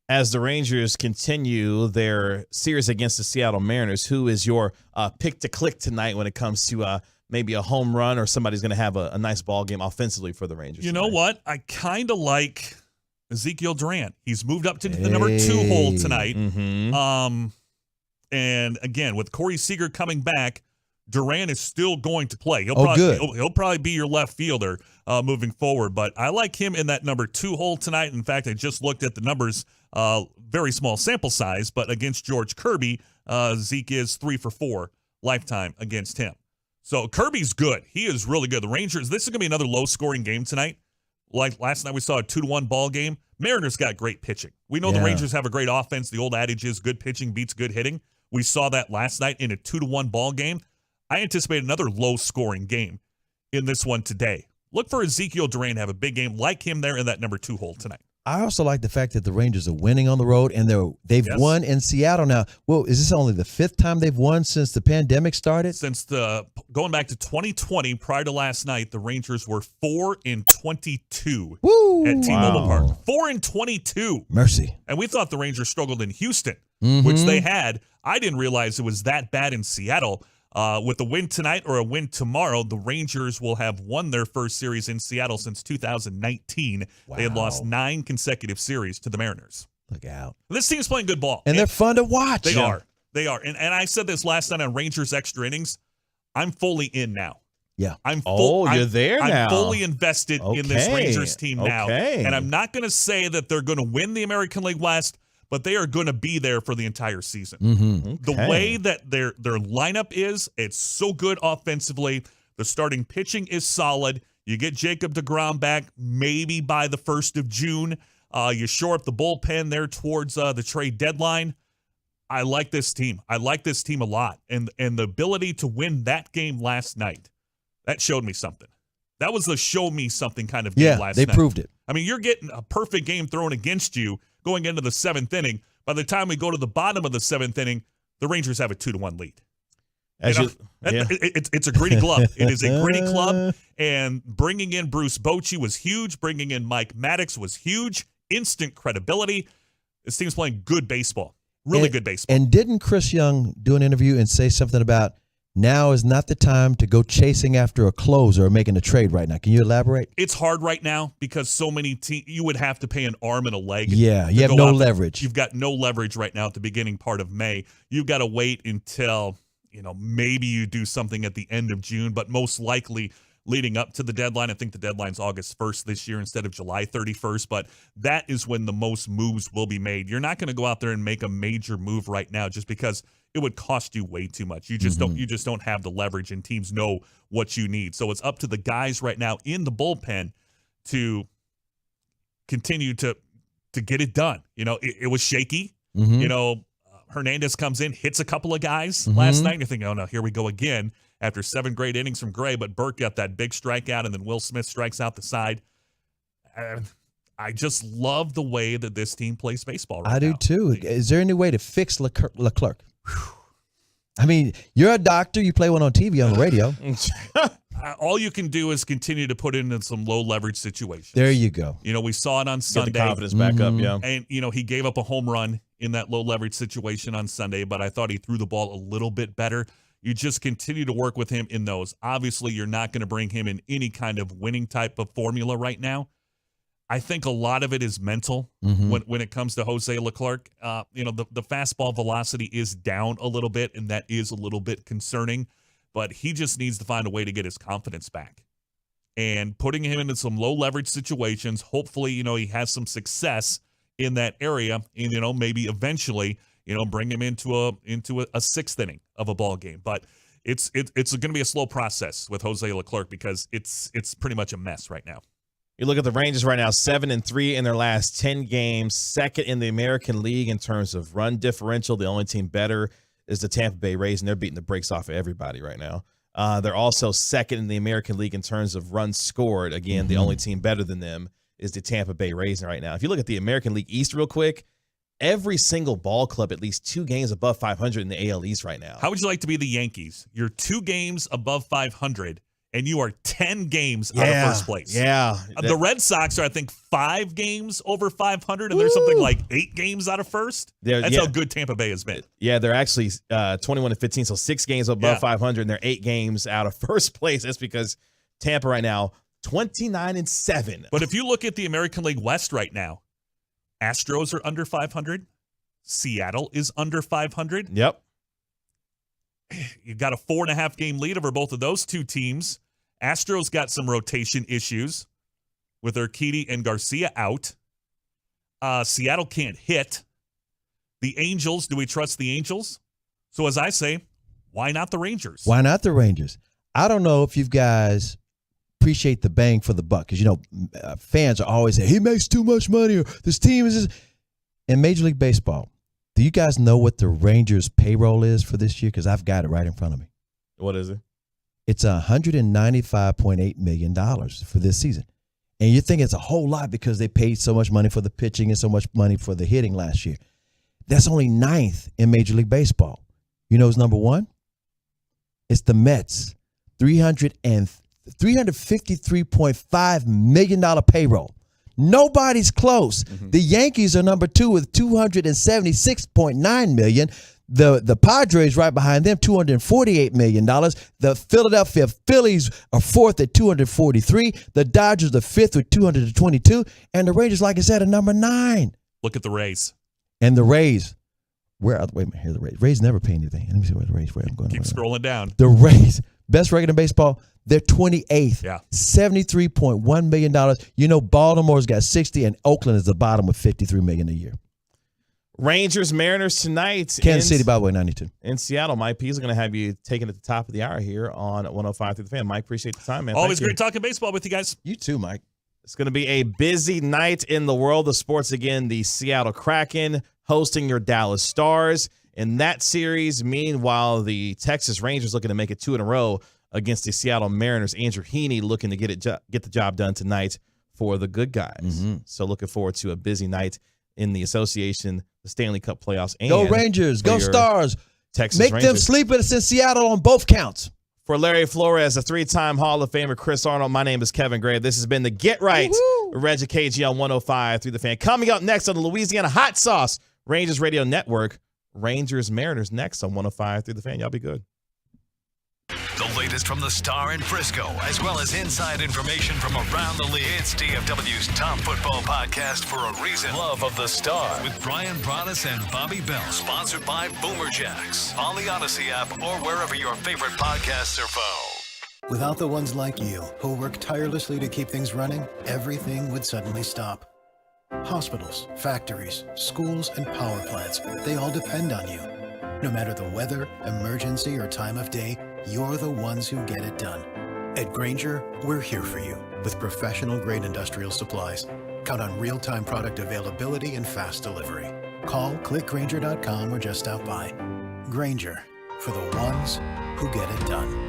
As the Rangers continue their series against the Seattle Mariners, who is your pick to click tonight when it comes to maybe a home run or somebody's going to have a nice ball game offensively for the Rangers? You know what? I kind of like Ezekiel Duran. He's moved up to the number 2 hole tonight. And again, with Corey Seager coming back, Duran is still going to play. He'll probably be your left fielder moving forward, but I like him in that number 2 hole tonight. In fact, I just looked at the numbers, very small sample size, but against George Kirby, Zeke is 3 for 4 lifetime against him. So Kirby's good. He is really good. The Rangers, this is going to be another low-scoring game tonight. Like last night we saw a 2-1 ball game. Mariners got great pitching. We know the Rangers have a great offense. The old adage is good pitching beats good hitting. We saw that last night in a 2-1 ball game. I anticipate another low-scoring game in this one today. Look for Ezekiel Duran to have a big game like him there in that number 2 hole tonight. I also like the fact that the Rangers are winning on the road, and they've won in Seattle now. Well, is this only the 5th time they've won since the pandemic started? Since going back to 2020, prior to last night, the Rangers were 4-22 at T-Mobile Park. 4-22. Mercy. And we thought the Rangers struggled in Houston, Mm-hmm. which they had. I didn't realize it was that bad in Seattle. With a win tonight or a win tomorrow, the Rangers will have won their first series in Seattle since 2019. Wow. They had lost 9 consecutive series to the Mariners. Look out. This team's playing good ball. And they're fun to watch. They are. They are. And I said this last night on Rangers Extra Innings. I'm fully in now. Yeah. You're there now. I'm fully invested in this Rangers team now. Okay. And I'm not going to say that they're going to win the American League West, but they are going to be there for the entire season. Mm-hmm. The way that their lineup is, it's so good offensively. The starting pitching is solid. You get Jacob deGrom back maybe by the 1st of June. You shore up the bullpen there towards the trade deadline. I like this team. I like this team a lot. And the ability to win that game last night, that showed me something. That was the show me something kind of game last night. they proved it. I mean, you're getting a perfect game thrown against you going into the 7th inning. By the time we go to the bottom of the 7th inning, the Rangers have a 2-1 lead. It's a gritty club. It is a gritty club. And bringing in Bruce Bochy was huge. Bringing in Mike Maddox was huge. Instant credibility. This team's playing good baseball. Really good baseball. And didn't Chris Young do an interview and say something about now is not the time to go chasing after a closer or making a trade right now? Can you elaborate? It's hard right now because so many teams, you would have to pay an arm and a leg. Yeah, you have no leverage. You've got no leverage right now at the beginning part of May. You've got to wait until, maybe you do something at the end of June, but most likely leading up to the deadline. I think the deadline's August 1st this year instead of July 31st, but that is when the most moves will be made. You're not going to go out there and make a major move right now just because it would cost you way too much. You just don't have the leverage, and teams know what you need. So it's up to the guys right now in the bullpen to continue to get it done. It was shaky. Mm-hmm. Hernandez comes in, hits a couple of guys last night, and you're thinking, oh no, here we go again after 7 great innings from Gray, but Burke got that big strikeout, and then Will Smith strikes out the side. I just love the way that this team plays baseball right now. I do too. Is there any way to fix Leclerc? I mean, you're a doctor. You play one on TV, on the radio. All you can do is continue to put it in some low leverage situations. There you go. We saw it on Sunday. Get the confidence back up, yeah. And, he gave up a home run in that low leverage situation on Sunday, but I thought he threw the ball a little bit better. You just continue to work with him in those. Obviously, you're not going to bring him in any kind of winning type of formula right now. I think a lot of it is mental when it comes to Jose Leclerc. The fastball velocity is down a little bit, and that is a little bit concerning. But he just needs to find a way to get his confidence back. And putting him into some low leverage situations, hopefully, he has some success in that area, and maybe eventually, bring him into a 6th inning of a ball game. But it's going to be a slow process with Jose Leclerc because it's pretty much a mess right now. You look at the Rangers right now, 7-3 in their last 10 games, 2nd in the American League in terms of run differential. The only team better is the Tampa Bay Rays, and they're beating the brakes off of everybody right now. They're also 2nd in the American League in terms of runs scored. Again, the only team better than them is the Tampa Bay Rays right now. If you look at the American League East real quick, every single ball club at least 2 games above 500 in the AL East right now. How would you like to be the Yankees? You're 2 games above 500. And you are 10 games out of first place. Yeah. The Red Sox are, I think, 5 games over 500, and there's something like 8 games out of first. That's how good Tampa Bay has been. Yeah, they're actually 21-15, so 6 games above 500, and they're 8 games out of first place. That's because Tampa right now, 29-7. But if you look at the American League West right now, Astros are under 500. Seattle is under 500. Yep. You've got a 4.5 game lead over both of those 2 teams. Astros got some rotation issues with Urquidy and Garcia out. Seattle can't hit. The Angels, do we trust the Angels? So as I say, why not the Rangers? Why not the Rangers? I don't know if you guys appreciate the bang for the buck because, fans are always saying, he makes too much money or this team is just... In Major League Baseball, do you guys know what the Rangers' payroll is for this year? Because I've got it right in front of me. What is it? It's $195.8 million for this season. And you think it's a whole lot because they paid so much money for the pitching and so much money for the hitting last year. That's only 9th in Major League Baseball. You know who's number 1? It's the Mets. $353.5 million payroll. Nobody's close. The Yankees are number 2 with $276.9 million. The Padres right behind them, $248 million. The Philadelphia Phillies are 4th at $243. The Dodgers are 5th with $222. And the Rangers, like I said, are number 9. Look at the Rays. And the Rays. Wait a minute, here's the Rays. Rays never pay anything. Let me see where the Rays were. I'm going. Keep scrolling down. The Rays, best record in baseball, they're 28th. Yeah. $73.1 million. You know, Baltimore's got 60, and Oakland is the bottom with $53 million a year. Rangers, Mariners tonight. Kansas City, by the way, 92. In Seattle. Mike P's going to have you taken at the top of the hour here on 105 through the Fan. Mike, appreciate the time, man. Always great talking baseball with you guys. You too, Mike. It's going to be a busy night in the world of sports. Again, the Seattle Kraken hosting your Dallas Stars. In that series, meanwhile, the Texas Rangers looking to make it 2 in a row against the Seattle Mariners. Andrew Heaney looking to get the job done tonight for the good guys. So looking forward to a busy night in the association, the Stanley Cup playoffs. And go Rangers, go Stars. Texas Make Rangers. them sleepers in Seattle on both counts. For Larry Flores, a 3-time Hall of Famer, Chris Arnold, my name is Kevin Gray. This has been the Get Right with Reggie KG on 105 through the Fan. Coming up next on the Louisiana Hot Sauce Rangers Radio Network, Rangers Mariners next on 105 through the Fan. Y'all be good. The latest from the Star in Frisco, as well as inside information from around the league. It's DFW's top football podcast for a reason. Love of the Star with Brian Broaddus and Bobby Bell. Sponsored by Boomer Jacks on the Odyssey app or wherever your favorite podcasts are found. Without the ones like you, who work tirelessly to keep things running, everything would suddenly stop. Hospitals, factories, schools, and power plants, they all depend on you. No matter the weather, emergency, or time of day, you're the ones who get it done. At Grainger, we're here for you with professional-grade industrial supplies. Count on real-time product availability and fast delivery. Call, clickgrainger.com, or just stop by. Grainger, for the ones who get it done.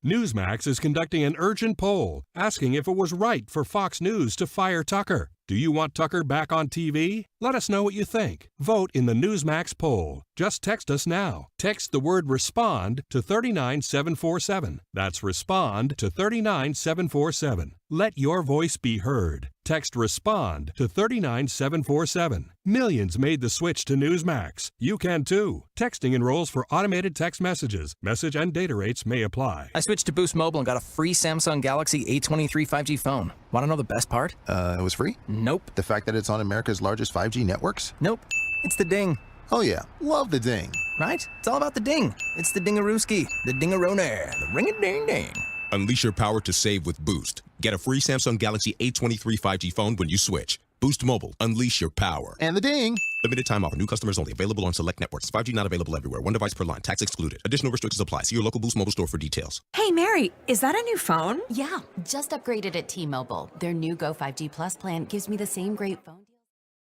Newsmax is conducting an urgent poll asking if it was right for Fox News to fire Tucker. Do you want Tucker back on TV? Let us know what you think. Vote in the Newsmax poll. Just text us now. Text the word RESPOND to 39747. That's RESPOND to 39747. Let your voice be heard. Text RESPOND to 39747. Millions made the switch to Newsmax. You can too. Texting enrolls for automated text messages. Message and data rates may apply. I switched to Boost Mobile and got a free Samsung Galaxy A23 5G phone. Want to know the best part? It was free? Nope. The fact that it's on America's largest 5G networks? Nope. It's the ding. Oh yeah, love the ding. Right? It's all about the ding. It's the dingarooski, the dingaroner, the ring-a-ding-ding. Unleash your power to save with Boost. Get a free Samsung Galaxy A23 5G phone when you switch. Boost Mobile. Unleash your power. And the ding. Limited time offer. New customers only. Available on select networks. 5G not available everywhere. One device per line. Tax excluded. Additional restrictions apply. See your local Boost Mobile store for details. Hey, Mary, is that a new phone? Yeah, just upgraded at T-Mobile. Their new Go 5G Plus plan gives me the same great phone.